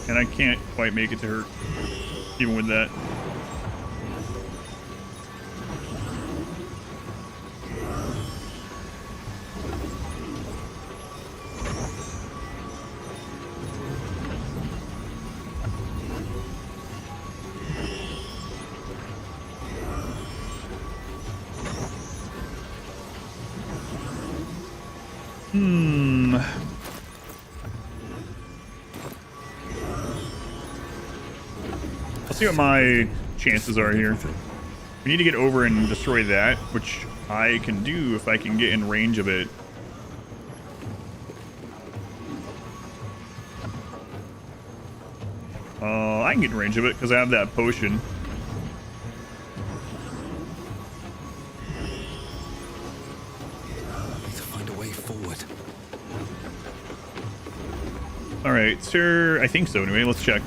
And I can't quite make it to her, even with that. Let's see what my chances are here. We need to get over and destroy that, which I can do if I can get in range of it. I can get in range of it because I have that potion. Need to find a way forward. All right, sir. I think so. Anyway, let's check.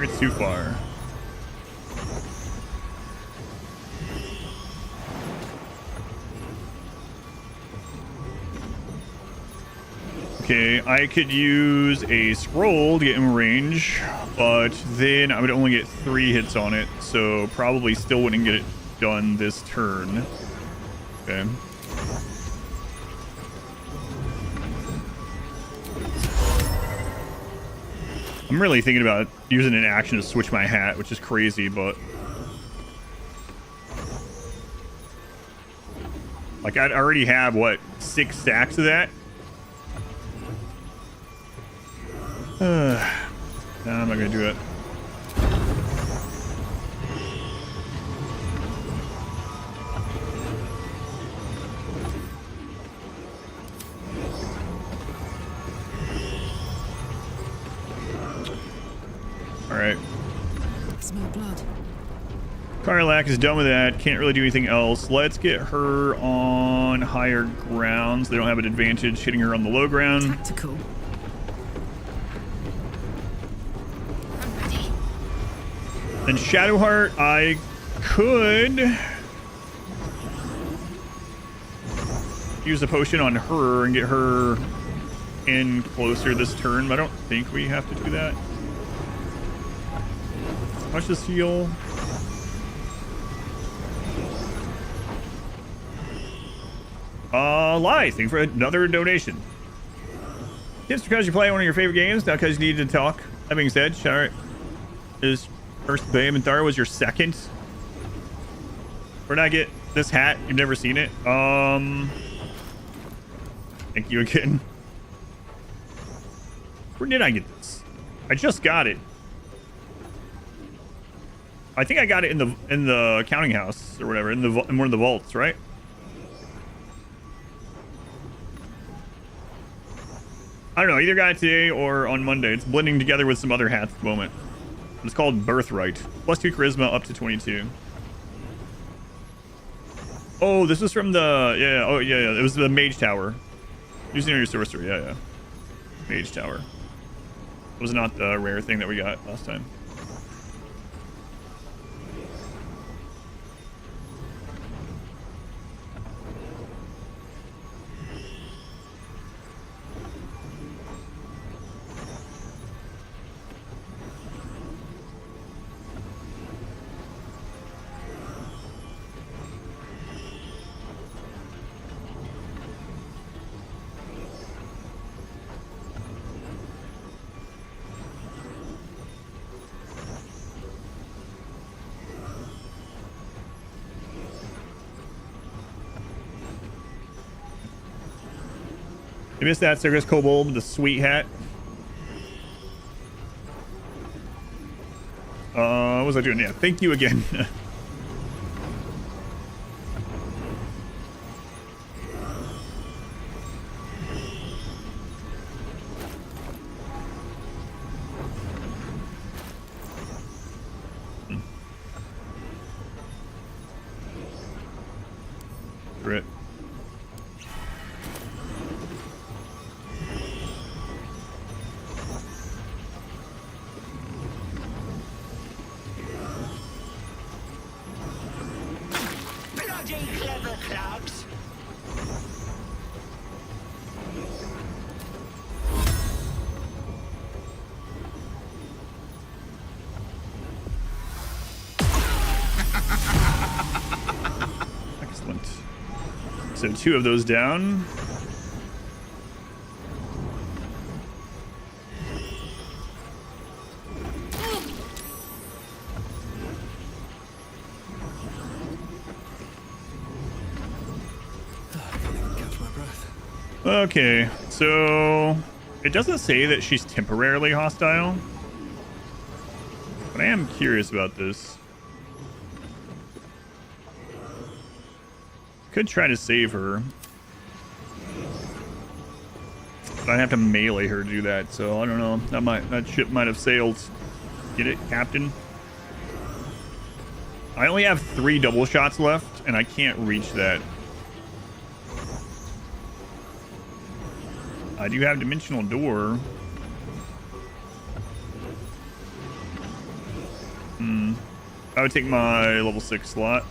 It's too far. Okay, I could use a scroll to get in range, but then I would only get 3 hits on it, so probably still wouldn't get it done this turn. Okay. I'm really thinking about using an action to switch my hat, which is crazy, but like I'd already have what, 6 stacks of that. No, I'm not gonna do it. All right. Smell blood. Karlak is done with that. Can't really do anything else. Let's get her on higher grounds. They don't have an advantage hitting her on the low ground. Tactical. And Shadowheart, I could use a potion on her and get her in closer this turn, but I don't think we have to do that. How much does heal? Lie, thank you for another donation. Just because you play one of your favorite games, not because you need to talk. That being said, Shadowheart is first Bayam Thar was your second. Where'd I get this hat? You've never seen it. Thank you again. Where did I get this? I just got it. I think I got it in the counting house or whatever, in one of the vaults, right? I don't know, either got it today or on Monday. It's blending together with some other hats at the moment. It's called Birthright. +2 charisma up to 22. Oh, this was from the... Yeah, oh, yeah. It was the Mage Tower. Using your sorcerer. Yeah. Mage Tower. It was not the rare thing that we got last time. You missed that, Circus Kobold, the sweet hat. What was I doing? Yeah, thank you again. Grit. Clever clubs. Excellent. So 2 of those down. Okay, so it doesn't say that she's temporarily hostile. But I am curious about this. Could try to save her. But I'd have to melee her to do that, so I don't know. That ship might have sailed. Get it, Captain? I only have 3 double shots left, and I can't reach that. I do have Dimensional Door. I would take my level 6 slot.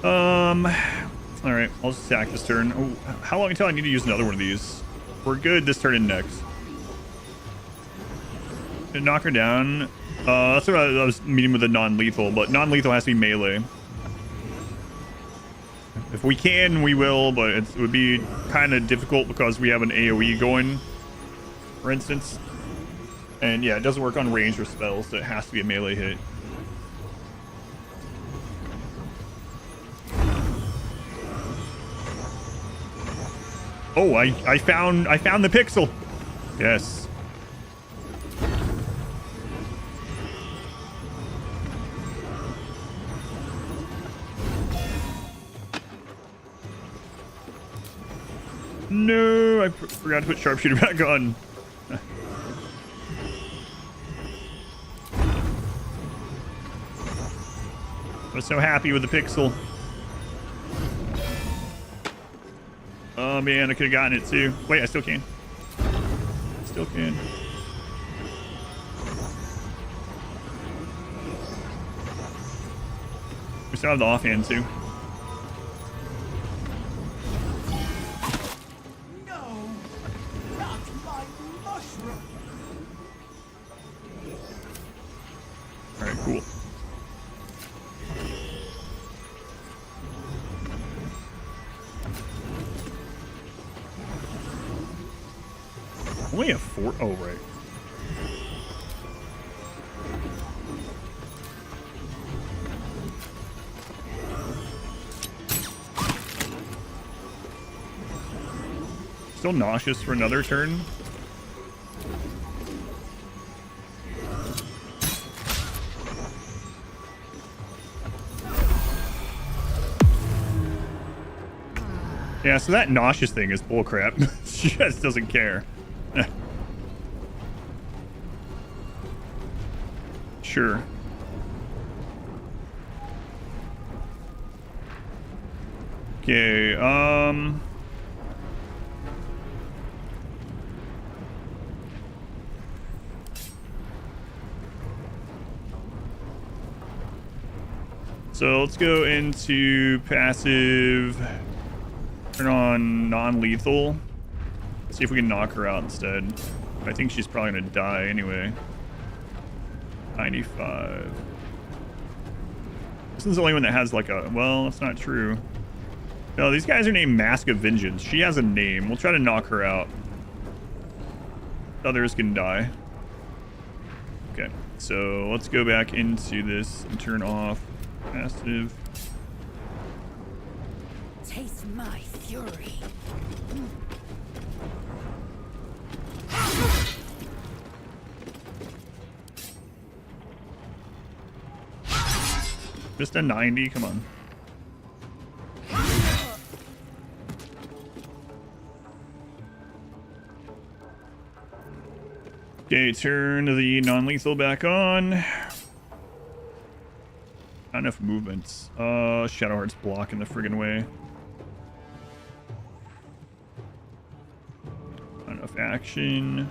Alright, I'll just attack this turn. Oh, how long until I need to use another one of these? We're good this turn and next. Gonna knock her down. That's what I was meeting with the non-lethal, but non-lethal has to be melee. If we can, we will, but it would be kind of difficult because we have an AoE going, for instance. And yeah, it doesn't work on range or spells, so it has to be a melee hit. Oh, I found the pixel. Yes. No, I forgot to put sharpshooter back on. I was so happy with the pixel. Oh man, I could have gotten it too. Wait, I still can. Still can. We still have the offhand too. No, not my mushroom. All right, cool. Only a 4. Oh, right. Still nauseous for another turn. Yeah, so that nauseous thing is bullcrap. She just doesn't care. Sure. Okay, so let's go into passive, turn on non-lethal, see if we can knock her out instead. I think she's probably gonna die anyway. 95. This is the only one that has like a, well, that's not true. No, these guys are named Mask of Vengeance. She has a name. We'll try to knock her out. Others can die. Okay, so let's go back into this and turn off passive. Taste my fury. Just a 90, come on. Okay, turn the non-lethal back on. Not enough movements. Shadowheart's blocking the friggin' way. Not enough action.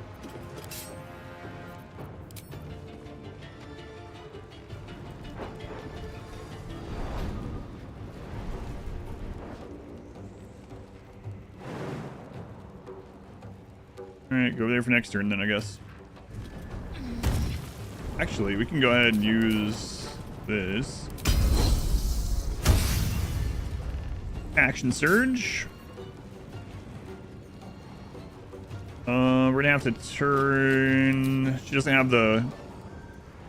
Alright, go over there for next turn then, I guess. Actually, we can go ahead and use this. Action Surge. We're gonna have to turn... She doesn't have the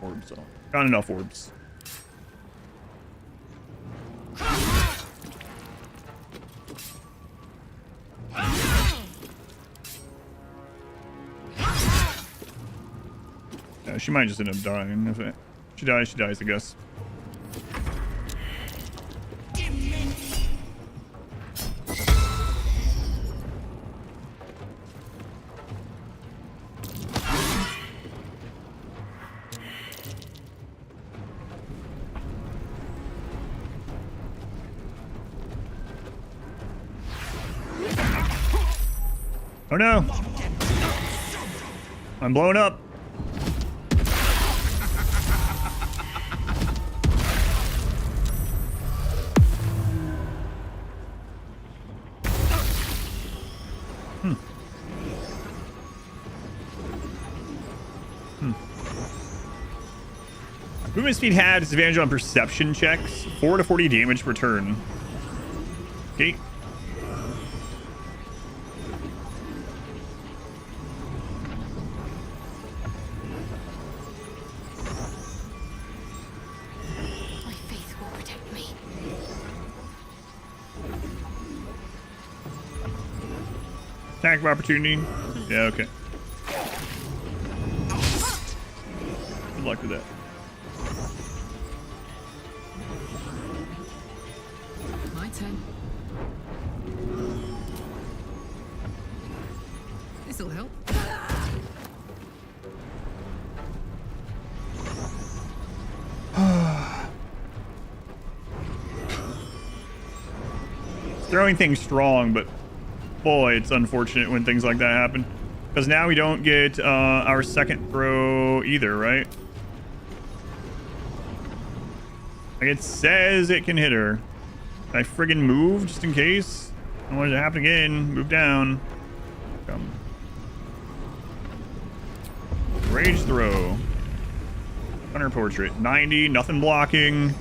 orbs on. Not enough orbs. She might just end up dying. If she dies, I guess. Oh no! I'm blowing up. Movement speed had disadvantage on perception checks. 4 to 40 damage per turn. Okay. My faith will protect me. Attack of opportunity. Yeah, okay. Good luck with that. My turn. This'll help. Throwing things strong, but boy, it's unfortunate when things like that happen. Because now we don't get our second throw either, right? Like it says it can hit her. I friggin' move just in case. I don't want it to happen again. Move down. Come. Rage throw. Hunter portrait. 90. Nothing blocking.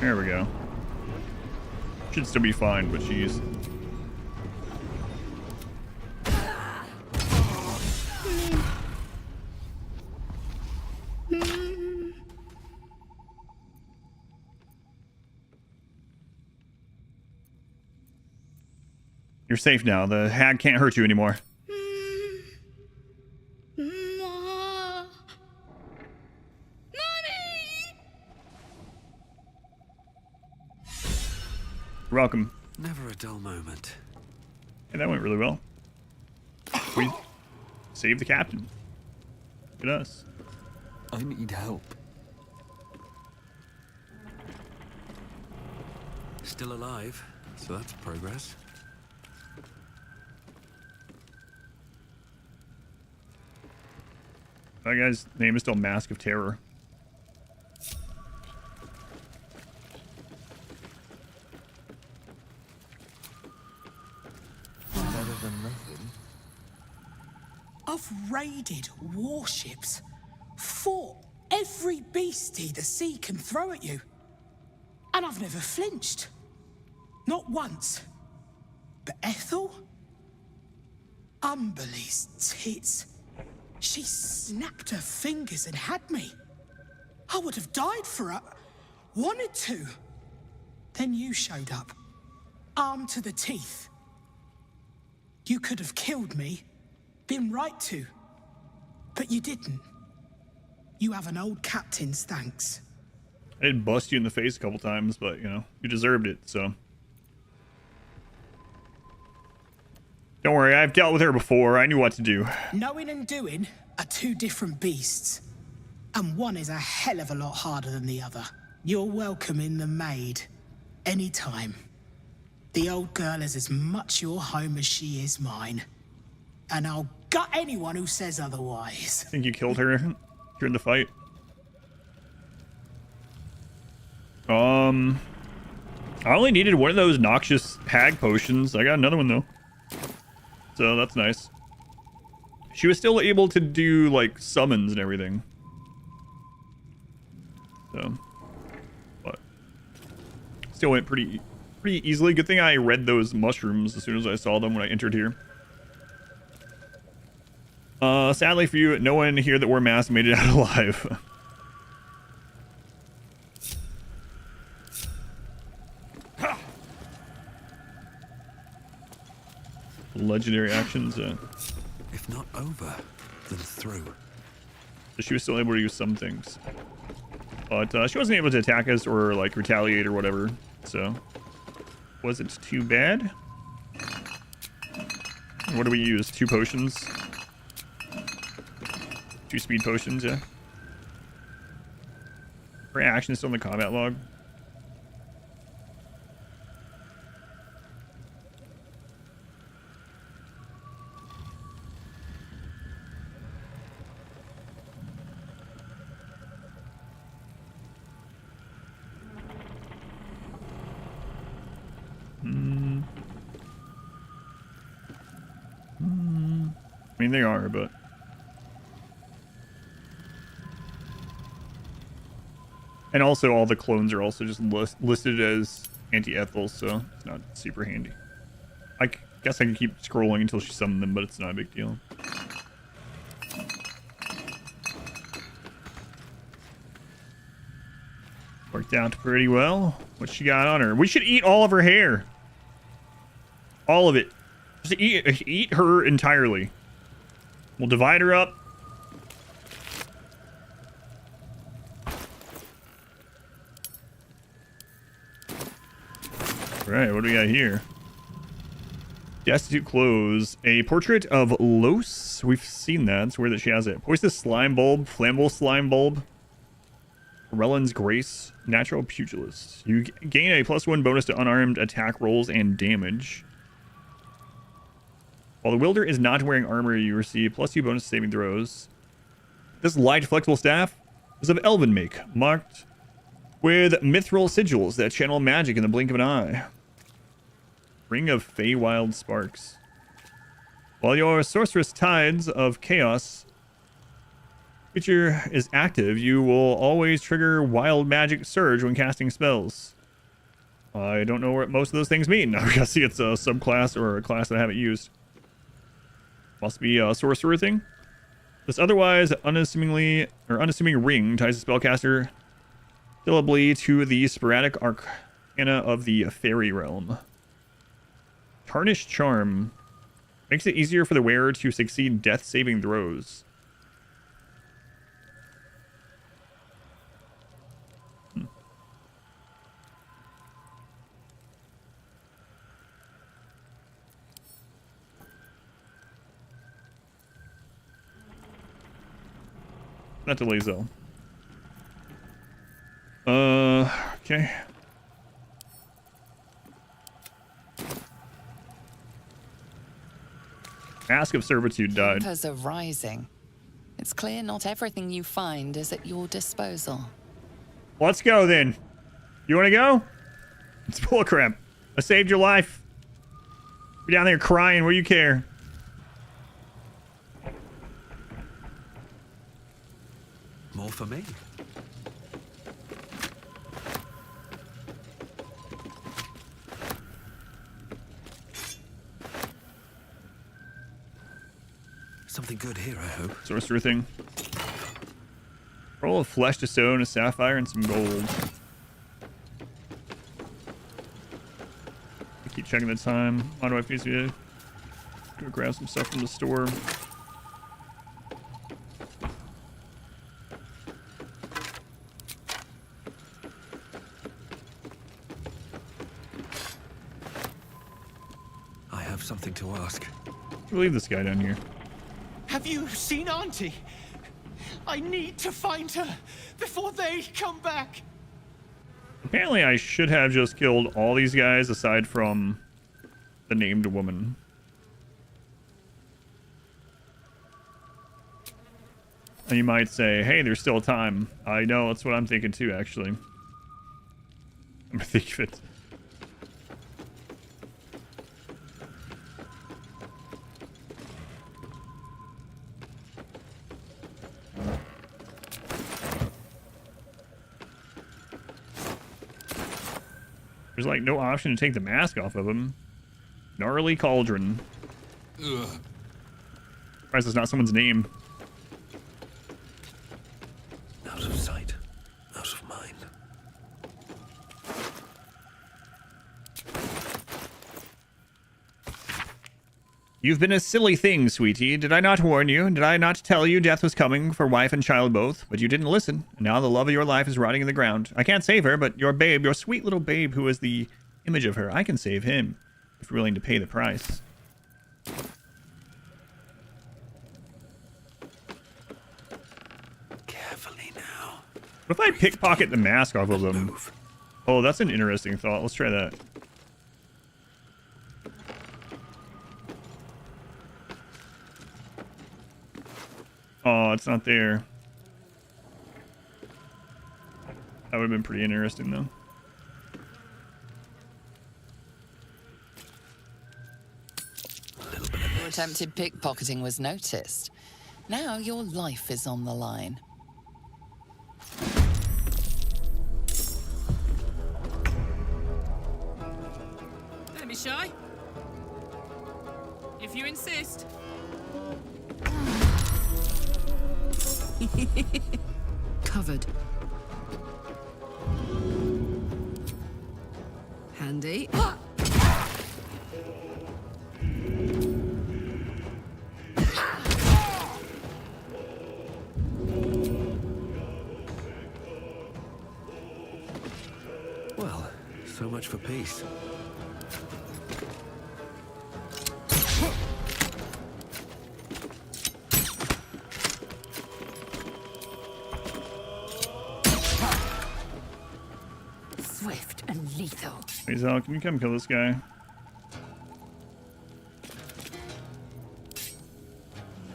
There we go. Should still be fine, but she's... You're safe now. The hag can't hurt you anymore. You're welcome. Never a dull moment. Yeah, that went really well. We saved the captain. Look at us. I need help. Still alive, so that's progress. That guy's name is still Mask of Terror. Better than nothing. I've raided warships, fought every beastie the sea can throw at you, and I've never flinched. Not once. But Ethel? Umberly's tits. She snapped her fingers and had me. I would have died for her. Wanted to. Then you showed up. Armed to the teeth. You could have killed me. Been right to. But you didn't. You have an old captain's thanks. I did bust you in the face a couple times, but, you know, you deserved it, so... Don't worry, I've dealt with her before. I knew what to do. Knowing and doing are two different beasts. And one is a hell of a lot harder than the other. You're welcome in the Maid. Anytime. The old girl is as much your home as she is mine. And I'll gut anyone who says otherwise. I think you killed her during the fight. I only needed one of those noxious hag potions. I got another one, though. So that's nice. She was still able to do, like, summons and everything. So, but still went pretty easily. Good thing I read those mushrooms as soon as I saw them when I entered here. Sadly for you, no one here that wore masks made it out alive. Legendary actions. If not over, than through. So she was still able to use some things. But she wasn't able to attack us or like retaliate or whatever. So wasn't too bad. What do we use? 2 potions? 2 speed potions, yeah. Her action is still in the combat log. I mean, they are, but... And also, all the clones are also just listed as anti-ethals, so it's not super handy. I guess I can keep scrolling until she summons them, but it's not a big deal. Worked out pretty well. What she got on her? We should eat all of her hair. All of it. Just eat her entirely. We'll divide her up. Alright, what do we got here? Destitute clothes. A portrait of Los. We've seen that. It's weird that she has it. Poisonous slime bulb. Flammable slime bulb. Rellen's Grace. Natural pugilist. You gain a +1 bonus to unarmed attack rolls and damage. While the wielder is not wearing armor, you receive +2 bonus saving throws. This light flexible staff is of elven make, marked with mithril sigils that channel magic in the blink of an eye. Ring of Feywild Sparks. While your sorceress tides of chaos feature is active, you will always trigger wild magic surge when casting spells. I don't know what most of those things mean. I guess it's a subclass or a class that I haven't used. Must be a sorcerer thing. This otherwise unassuming ring ties the spellcaster syllably to the sporadic arcana of the fairy realm. Tarnished Charm makes it easier for the wearer to succeed death saving throws. Not delays though. Okay. Mask of Servitude died. Tempers are rising. It's clear not everything you find is at your disposal. Let's go then. You want to go? It's bullcrap. I saved your life. You're down there crying. What do you care? More for me. Something good here, I hope. Sorcerer thing. Roll of flesh to stone, a sapphire, and some gold. I keep checking the time. Why do I need to go grab some stuff from the store? I have something to ask. We'll leave this guy down here. Have you seen Auntie? I need to find her before they come back. Apparently I should have just killed all these guys aside from the named woman. And you might say, hey, there's still time. I know, that's what I'm thinking too, actually. I'm thinking of it. There's like no option to take the mask off of him. Gnarly Cauldron. Ugh. Surprised it's not someone's name. Out of sight, out of mind. You've been a silly thing, sweetie. Did I not warn you? Did I not tell you death was coming for wife and child both? But you didn't listen, and now the love of your life is rotting in the ground. I can't save her, but your babe, your sweet little babe who is the image of her, I can save him, if you're willing to pay the price. Carefully now. What if I pickpocket the mask off of them? Oh, that's an interesting thought. Let's try that. Oh, it's not there. That would have been pretty interesting, though. Your attempted pickpocketing was noticed. Now your life is on the line. Don't be shy. If you insist. Covered. Handy. Well, so much for peace. Swift and lethal. Hey, Zal, can you come kill this guy?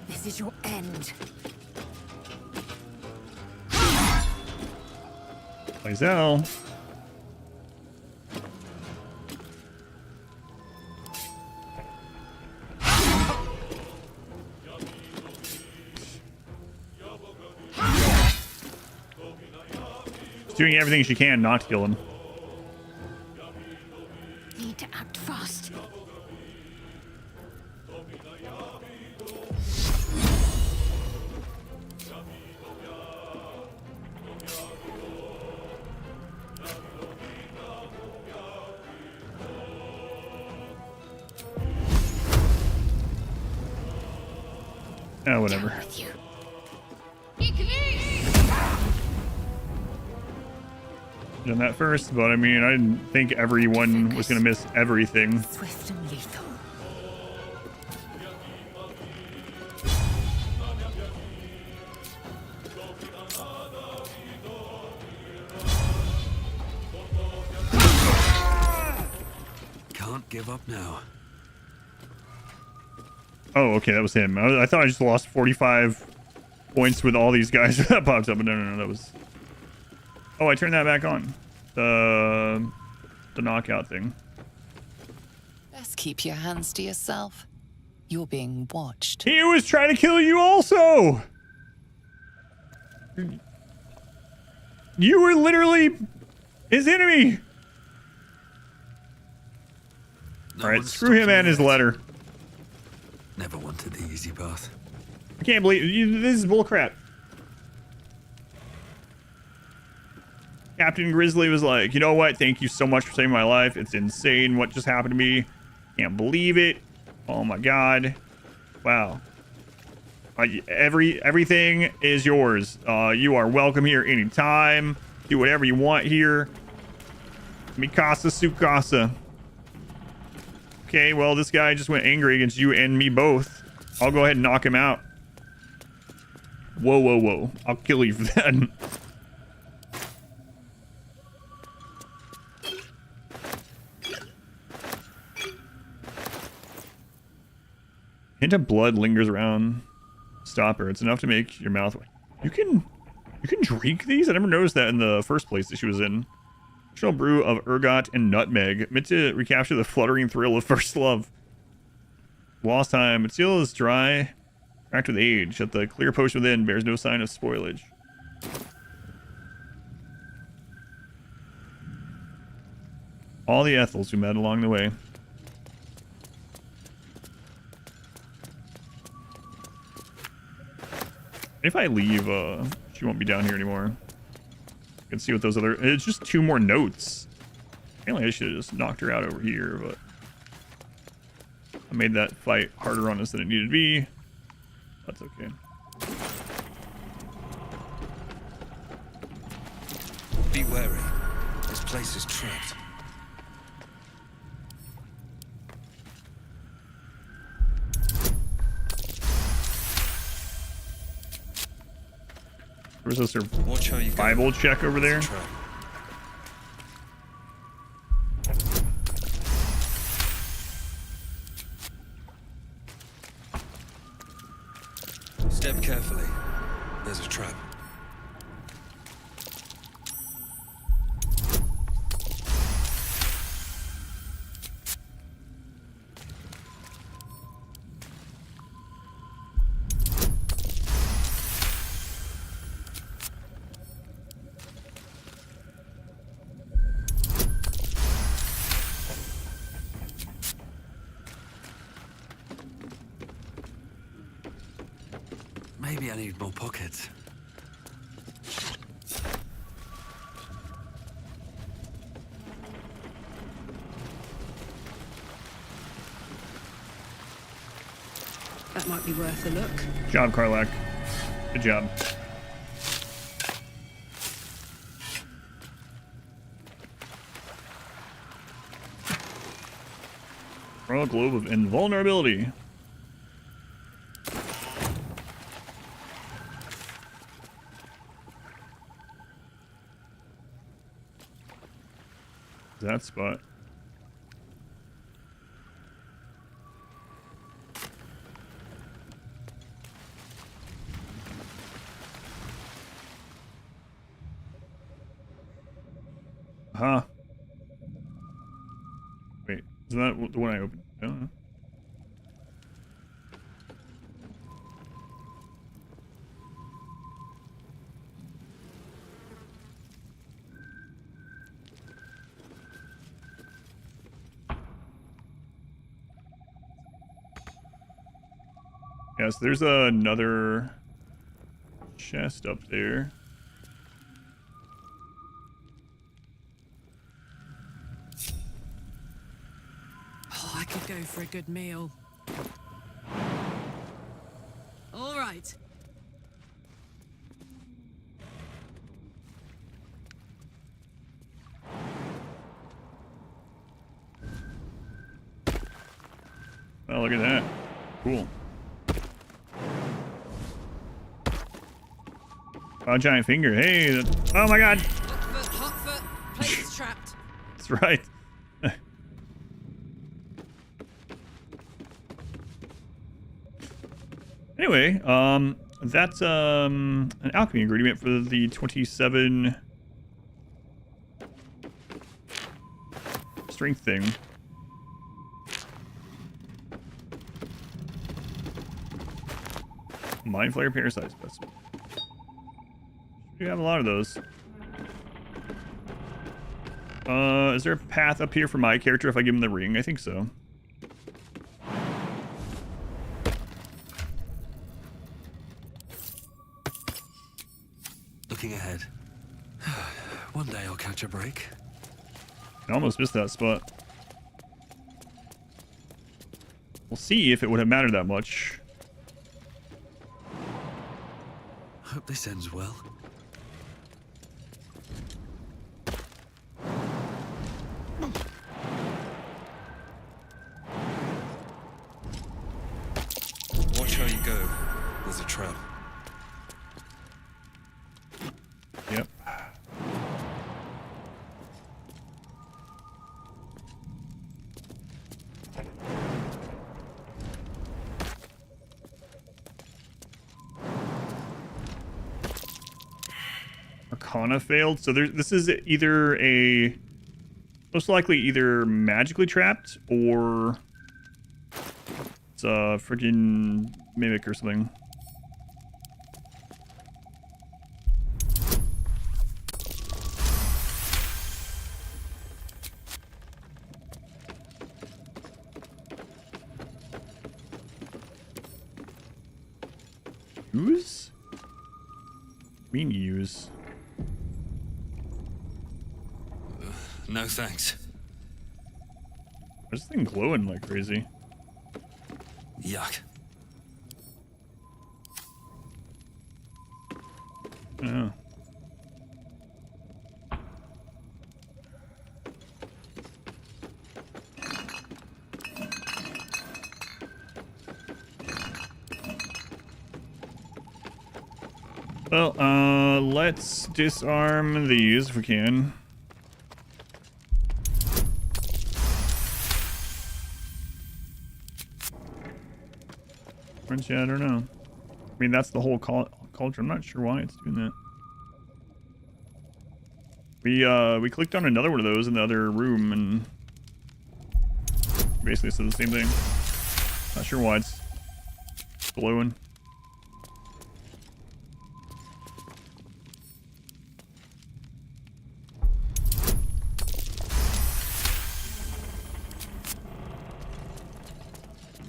This is your end. Hey, Zal. She's doing everything she can not to kill him. Need to act fast. Oh, whatever. Done that first, but I mean, I didn't think everyone was gonna miss everything. Swift and lethal. Can't give up now. Oh, okay, that was him. I thought I just lost 45 points with all these guys that popped up, but no, that was... Oh, I turned that back on. The knockout thing. Best keep your hands to yourself. You're being watched. He was trying to kill you also! You were literally his enemy! Alright, screw him and his letter. Never wanted the easy path. I can't believe this is bullcrap. Captain Grizzly was like, you know what? Thank you so much for saving my life. It's insane what just happened to me. Can't believe it. Oh my god. Wow. Everything is yours. You are welcome here anytime. Do whatever you want here. Mikasa Sukasa. Okay, well, this guy just went angry against you and me both. I'll go ahead and knock him out. Whoa. I'll kill you for that. Hint of blood lingers around. Stop her. It's enough to make your mouth... You can drink these? I never noticed that in the first place that she was in. Traditional brew of ergot and nutmeg, meant to recapture the fluttering thrill of first love. Lost time. Its seal is dry, cracked with age, yet the clear potion within bears no sign of spoilage. All the Ethels we met along the way. If I leave, she won't be down here anymore. You can see what those other... It's just 2 more notes. Apparently I should have just knocked her out over here, but... I made that fight harder on us than it needed to be. That's okay. Be wary. This place is trapped. Where's this survival check over there? Step carefully. There's a trap. Maybe I need more pockets. That might be worth a look. Good job, Karlak. Good job. Royal Globe of Invulnerability. That spot. Huh. Wait, isn't that the one I opened? I don't know. Yes, there's another chest up there. Oh, I could go for a good meal. All right. Oh, look at that. Cool. Oh, giant finger. Hey. Oh my god. Hot foot. Place is trapped. That's right. Anyway, that's an alchemy ingredient for the 27 strength thing. Mind Flayer Parasite Specimen. You have a lot of those. Is there a path up here for my character if I give him the ring? I think so. Looking ahead. One day I'll catch a break. I almost missed that spot. We'll see if it would have mattered that much. Hope this ends well. Watch how you go. There's a trap. Yep. Arcana failed. So this is either a most likely either magically trapped or it's a freaking mimic or something. Use? I mean use. No thanks. Where's this thing glowing like crazy? Yuck. Oh. Well, let's disarm these if we can. French, yeah, I don't know. I mean, that's the whole culture. I'm not sure why it's doing that. We clicked on another one of those in the other room and basically said the same thing. Not sure why it's glowing.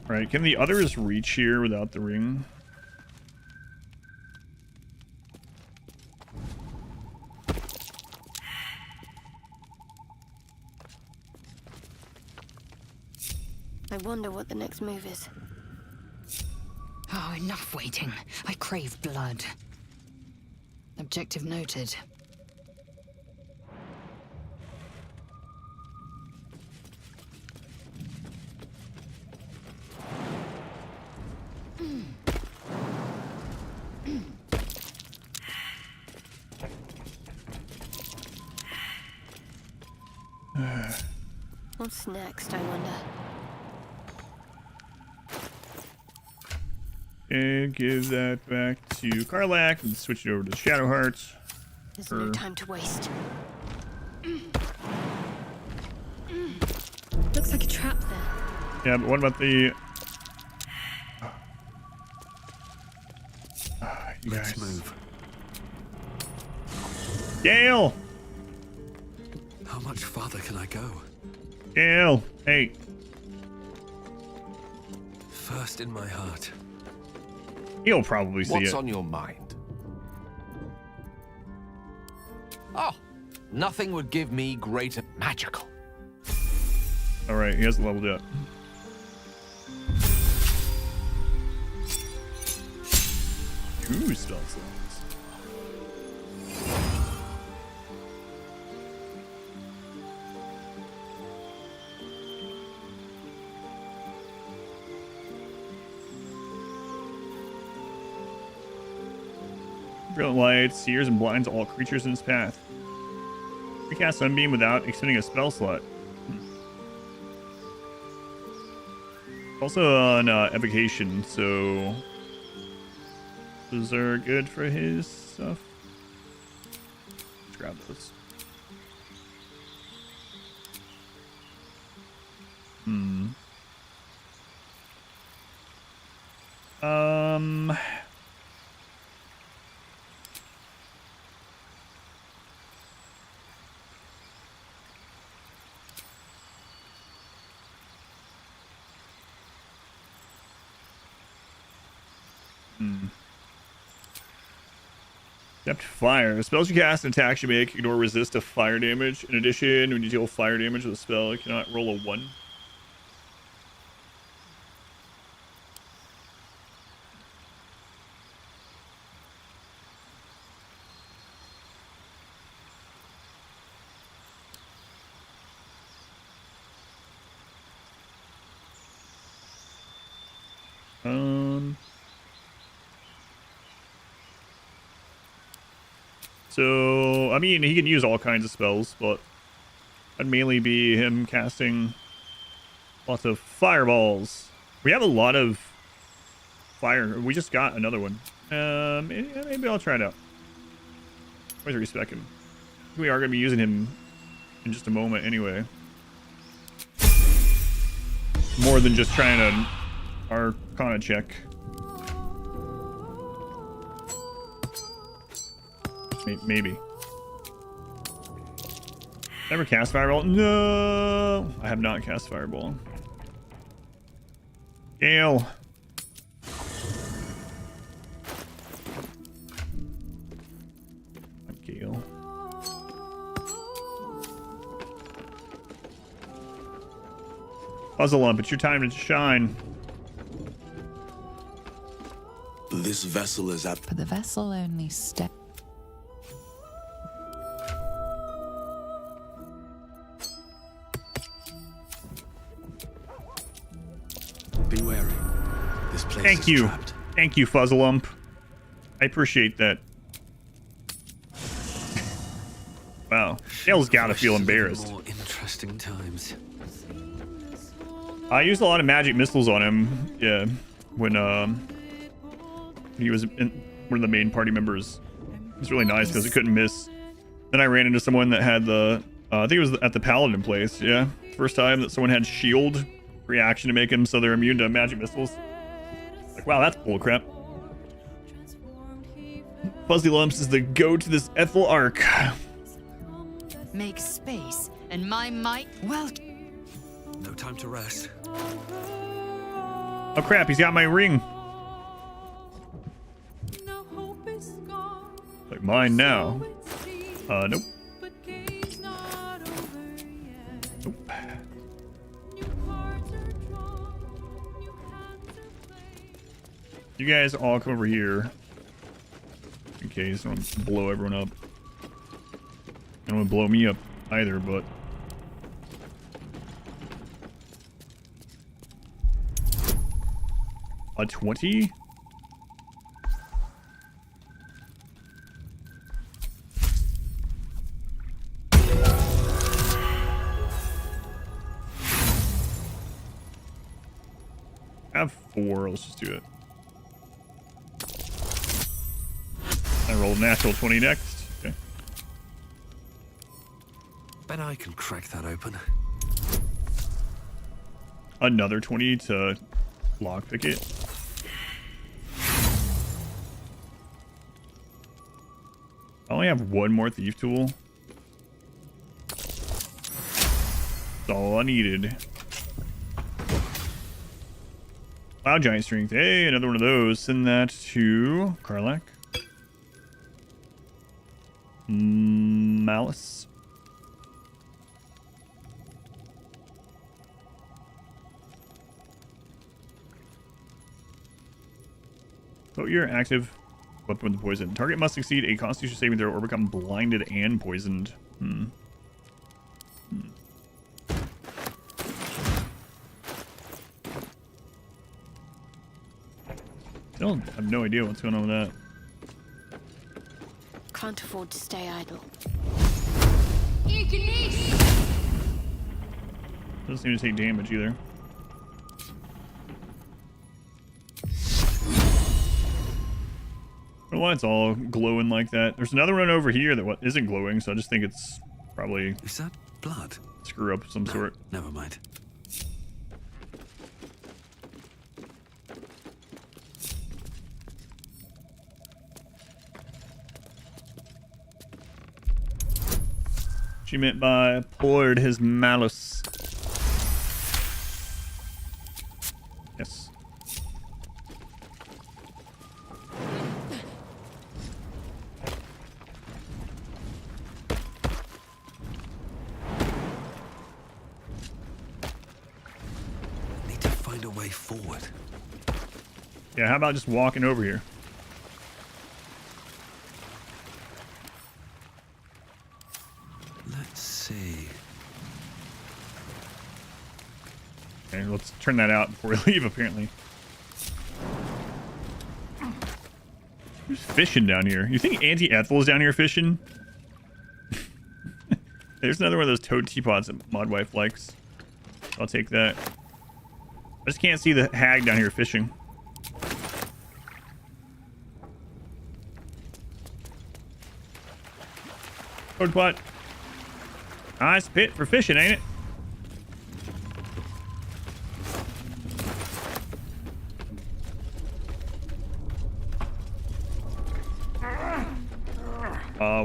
Right, can the others reach here without the ring? I wonder what the next move is. Oh, enough waiting. I crave blood. Objective noted. What's next, I wonder? And give that back to Karlach and switch it over to Shadow Hearts. There's no time to waste. Looks like a trap there. Yeah, but what about the... you Let's guys. move. Gale! How much farther can I go? Gale! Hey. First in my heart. He'll probably see What's it. on your mind? Oh, nothing would give me greater magical. Alright, he hasn't leveled yet. Ooh, spell slots. Brilliant light, sears and blinds all creatures in its path. Recast Sunbeam without expending a spell slot. Also on evocation, so those are good for his stuff. Let's grab those. Adept fire. Spells you cast and attacks you make ignore resist to fire damage. In addition, when you deal fire damage with a spell, you cannot roll a 1. So, I mean, he can use all kinds of spells, but I'd mainly be him casting lots of fireballs. We have a lot of fire. We just got another one. Maybe I'll try it out. Where's respec him? We are going to be using him in just a moment anyway. More than just trying to Arcana check. Maybe. Never cast Fireball? No! I have not cast Fireball. Gale! Gale. Puzzle Lump, it's your time to shine. This vessel is at... But the vessel only Be wary. This place Thank is you. trapped. Thank you, Fuzzlump. I appreciate that. Wow. Dale's gotta feel embarrassed. More interesting times. I used a lot of magic missiles on him, yeah, when he was one of the main party members. It was really nice because it couldn't miss. Then I ran into someone that had the, I think it was at the Paladin place, yeah. First time that someone had shield reaction to make them so they're immune to magic missiles. Like, wow, that's bullcrap. Fuzzy Lumps is the go to this Ethel arc. Make space, and my might. Well, No time to rest. Oh crap, he's got my ring. Like mine now. Nope. Nope. You guys all come over here. In case I don't blow everyone up. I don't want to blow me up either, but... A 20? I have 4, let's just do it. I rolled a natural 20 next. Okay. Bet I can crack that open. Another 20 to lockpick it. I only have one more thief tool. That's all I needed. Cloud Giant Strength. Hey, another one of those. Send that to Karlak. Malice. Put your active weapon with poison. Target must succeed a Constitution saving throw or become blinded and poisoned. Still have no idea what's going on with that. Can't afford to stay idle. Doesn't seem to take damage either. I don't know why it's all glowing like that. There's another one over here that isn't glowing, so I just think it's probably... Is that blood? Screw up of some sort. Never mind. She meant by poured his malice. Yes. Need to find a way forward. Yeah, how about just walking over here? Let's see. Okay, let's turn that out before we leave, apparently. Who's fishing down here? You think Auntie Ethel is down here fishing? There's another one of those toad teapots that Modwife likes. I'll take that. I just can't see the hag down here fishing. Toad pot. Nice pit for fishing, ain't it?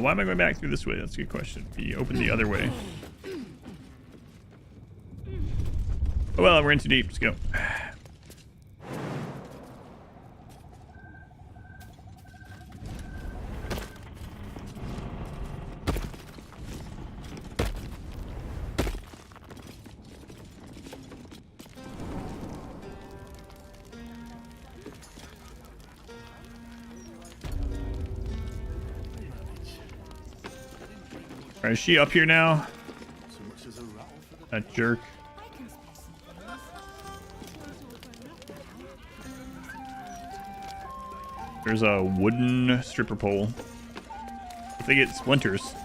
Why am I going back through this way? That's a good question. We open the other way. Oh well, we're in too deep. Let's go. Alright, is she up here now? That jerk. There's a wooden stripper pole. If they get splinters.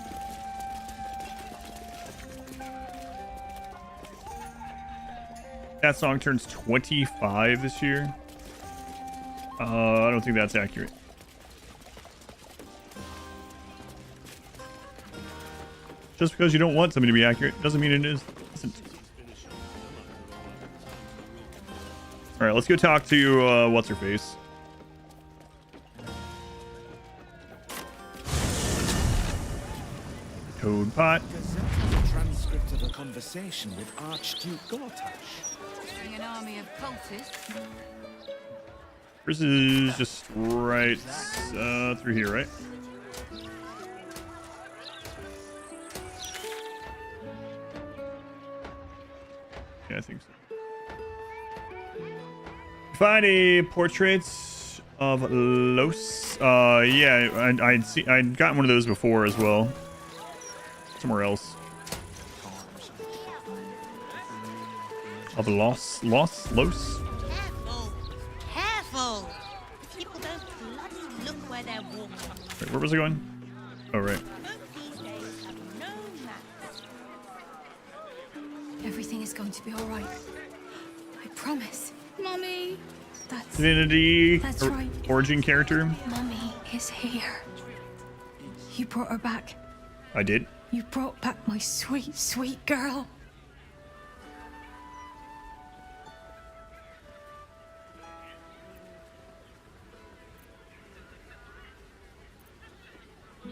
That song turns 25 this year. I don't think that's accurate. Just because you don't want something to be accurate doesn't mean it isn't. All right, let's go talk to what's her face. Toad Pot. Transcript of a conversation with Archduke Gortash. An army of cultists. This is just right through here, right? Yeah, I think so. Find a portraits of Los. Yeah, I'd gotten one of those before as well. Somewhere else. Of Los. Careful! People don't bloody look where they're walking. Wait, where was I going? Oh, right. Everything is going to be all right. I promise. Mommy. That's Divinity right. origin character. Mommy is here. You brought her back. I did. You brought back my sweet, sweet girl.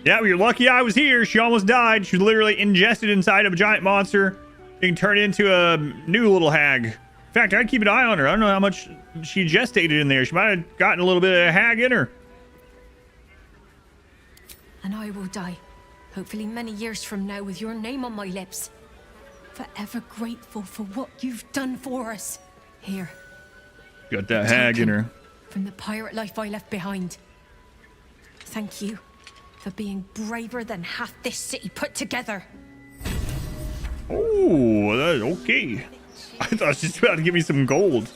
Yeah, well, you're lucky I was here. She almost died. She was literally ingested inside of a giant monster, being turned into a new little hag. In fact, I'd keep an eye on her. I don't know how much she gestated in there. She might have gotten a little bit of hag in her. And I will die, hopefully many years from now, with your name on my lips. Forever grateful for what you've done for us. Here. Got that hag in her. From the pirate life I left behind. Thank you for being braver than half this city put together. Oh, okay. I thought she was about to give me some gold.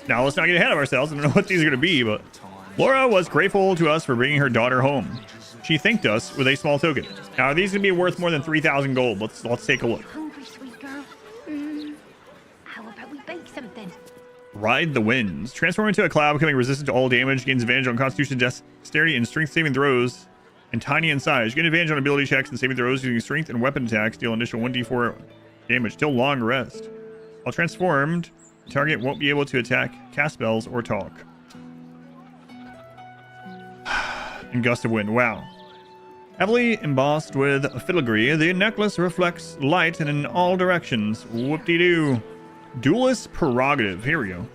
Now, let's not get ahead of ourselves. I don't know what these are going to be, but Laura was grateful to us for bringing her daughter home. She thanked us with a small token. Now, are these going to be worth more than 3,000 gold? Let's take a look. Hungry, sweet girl? How about we bake something? Ride the winds. Transform into a cloud, becoming resistant to all damage. Gains advantage on Constitution, Dexterity, and Strength saving throws. And tiny in size. Gain advantage on ability checks and saving throws using strength and weapon attacks. Deal initial 1d4 damage. Till long rest. While transformed, the target won't be able to attack, cast spells, or talk. And gust of wind. Wow. Heavily embossed with filigree, the necklace reflects light in all directions. Whoop-de-doo. Duelist prerogative. Here we go.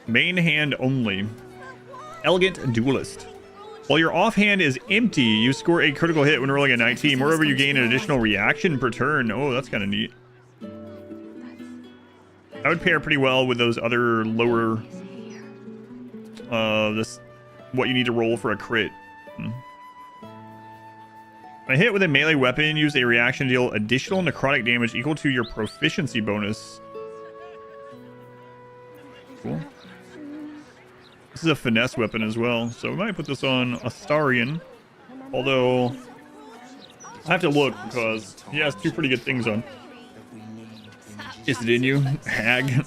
Main hand only. Elegant duelist. While your offhand is empty, you score a critical hit when rolling a 19. Moreover, you gain an additional reaction per turn. Oh, that's kind of neat. That would pair pretty well with those other lower... what you need to roll for a crit. When a hit with a melee weapon, use a reaction to deal additional necrotic damage equal to your proficiency bonus. Cool. This is a finesse weapon as well, so we might put this on Astarion. Although, I have to look because he has two pretty good things on. Is it in you, hag?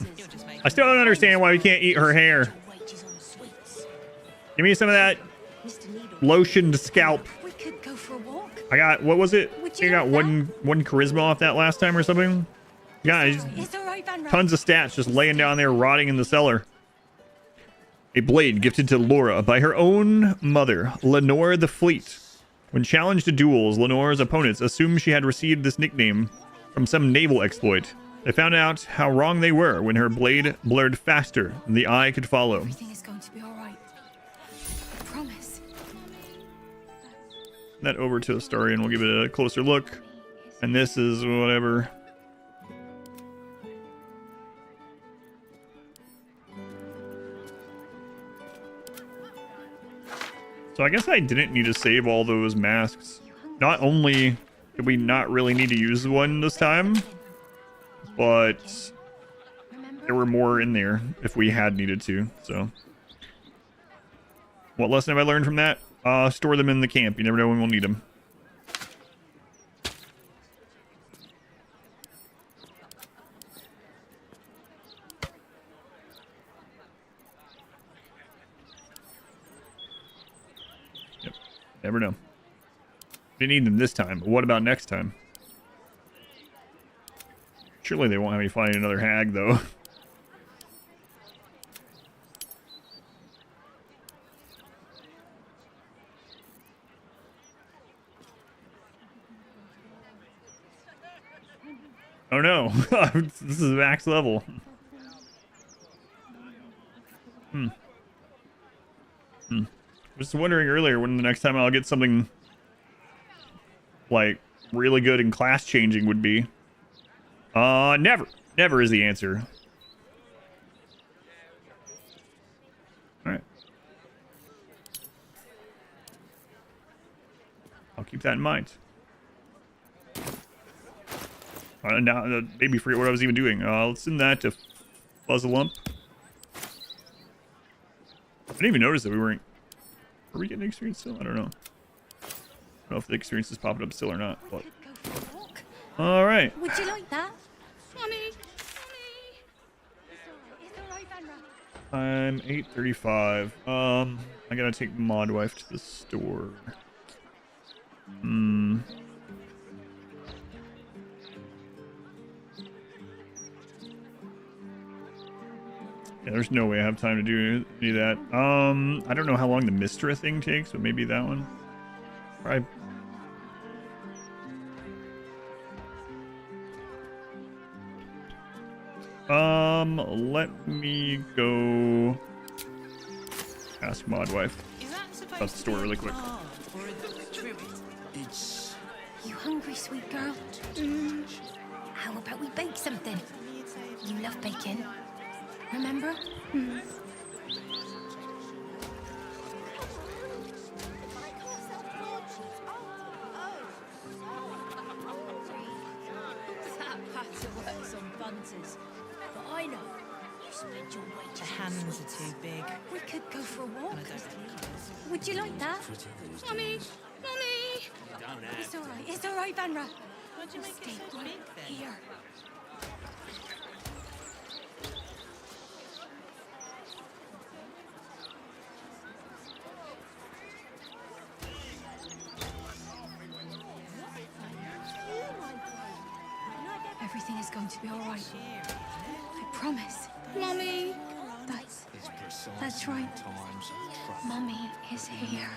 I still don't understand why we can't eat her hair. Give me some of that lotioned scalp. We could go for a walk. I got, what was it? I got one charisma off that last time or something. Guys, tons of stats just laying down there rotting in the cellar. A blade gifted to Laura by her own mother, Lenore the Fleet. When challenged to duels, Lenore's opponents assumed she had received this nickname from some naval exploit. They found out how wrong they were when her blade blurred faster than the eye could follow. Everything is going to be all right. I promise. That over to Astarion. We'll give it a closer look. And this is whatever. So I guess I didn't need to save all those masks. not only did we not really need to use one this time, but there were more in there if we had needed to. So, what lesson have I learned from that? Store them in the camp. You never know when we'll need them. Yep. Never know. Didn't need them this time, but what about next time? Surely they won't have me find another hag, though. Oh no, this is max level. Just wondering earlier when the next time I'll get something like really good and class changing would be. Never. Never is the answer. Alright. I'll keep that in mind. Now, maybe forget what I was even doing. Let's send that to Fuzzalump. I didn't even notice that we weren't... Are we getting experience still? I don't know. I don't know if the experience is popping up still or not. But... Alright. Would you like that? Mommy! I'm 8:35. I gotta take Modwife to the store. Yeah, there's no way I have time to do that. I don't know how long the Mistra thing takes, but maybe that one. Probably. Let me go ask Modwife about the store really quick. You hungry, sweet girl? How about we bake something? You love baking. Remember? That patter works on bunters, but I know you spend your wages. The hands are too big. We could go for a walk. Would you like that? Mommy! Mommy! It's all right, Vanra. Why'd you make it so big then? Here. Everything is going to be all right. I promise. Mommy! That's right. Mummy is here.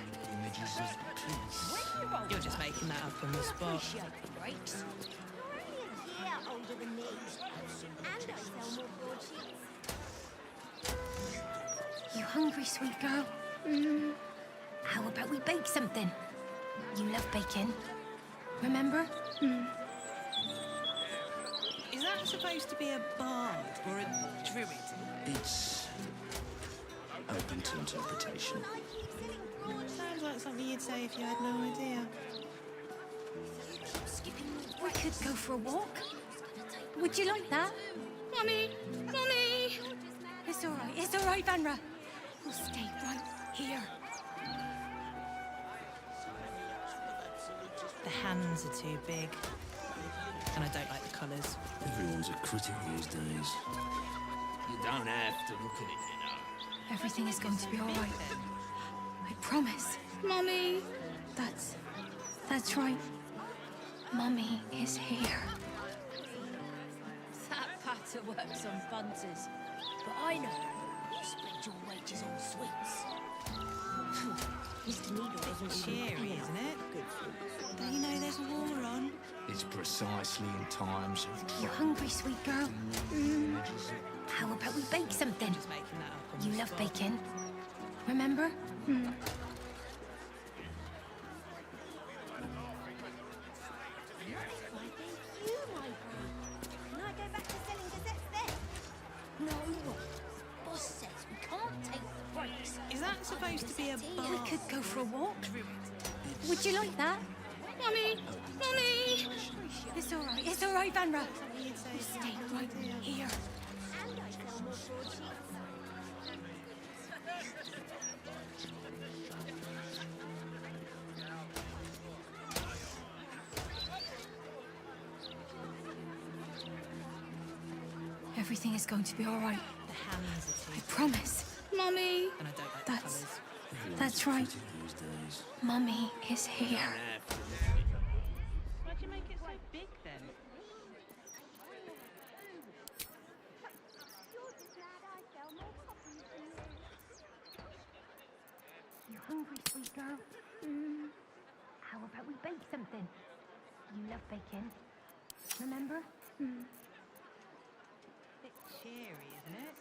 You're just making that up on the spot. You hungry, sweet girl? How about we bake something? You love baking. Remember? Is that supposed to be a bard or a druid? It's open to interpretation. Sounds like something you'd say if you had no idea. We could go for a walk. Would you like that? Mommy! Mommy! It's all right, Vanra. We'll stay right here. The hands are too big. And I don't like the colours. Everyone's a critic these days. You don't have to look at it, you know. Everything is going to be all right. I promise. Mommy! That's right. Mummy is here. That patter works on bunters, but I know you spend your wages on sweets. Mr. Needle isn't cheery, isn't it? Don't you know there's a war on? It's precisely in times of You trouble. hungry, sweet girl? How about we bake something? Just making that up on You the love spot. baking. Remember? Can I go back to selling gazettes then? No. Boss says we can't take the breaks. Is that supposed to be a We bard? could go for a walk. Would you like that? Mommy! Mommy! It's all right, Vanra. You stay right here. Everything is going to be all right. The hands are too. I promise. Mommy! And I don't like the colours. That's right. Mummy is here. Why'd you make it so big then? You hungry, sweet girl? How about we bake something? You love baking. Remember? Bit cheery, isn't it?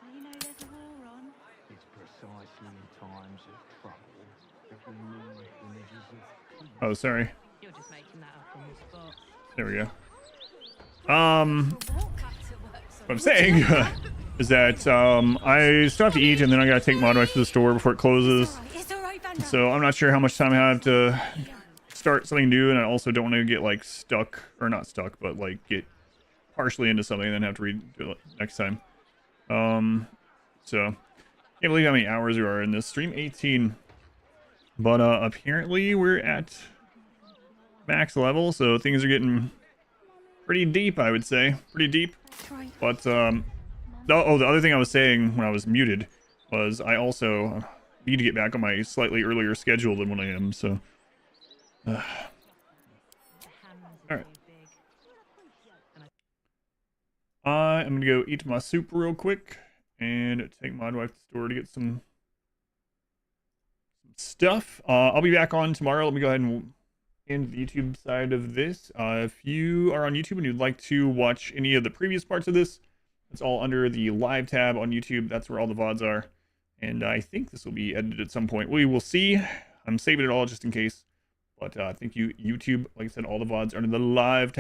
But you know there's a war on. It's precisely in times of trouble that we need images of peace. Oh, sorry. You're just making that up on the spot. There we go. What I'm saying is that I still have to eat, and then I gotta take my wife to the store before it closes. So I'm not sure how much time I have to start something new, and I also don't want to get like stuck, or not stuck, but like get partially into something and then have to redo it next time. So can't believe how many hours we are in this stream. 18. But apparently we're at max level, so things are getting pretty deep, I would say. Pretty deep. But the other thing I was saying when I was muted was I also need to get back on my slightly earlier schedule than when I am, so alright. I'm gonna go eat my soup real quick and take my wife to the store to get some stuff. I'll be back on tomorrow. Let me go ahead and end the YouTube side of this. If you are on YouTube and you'd like to watch any of the previous parts of this, it's all under the live tab on YouTube. That's where all the VODs are. And I think this will be edited at some point. We will see. I'm saving it all just in case. But thank you, YouTube. Like I said, all the VODs are under the live tab.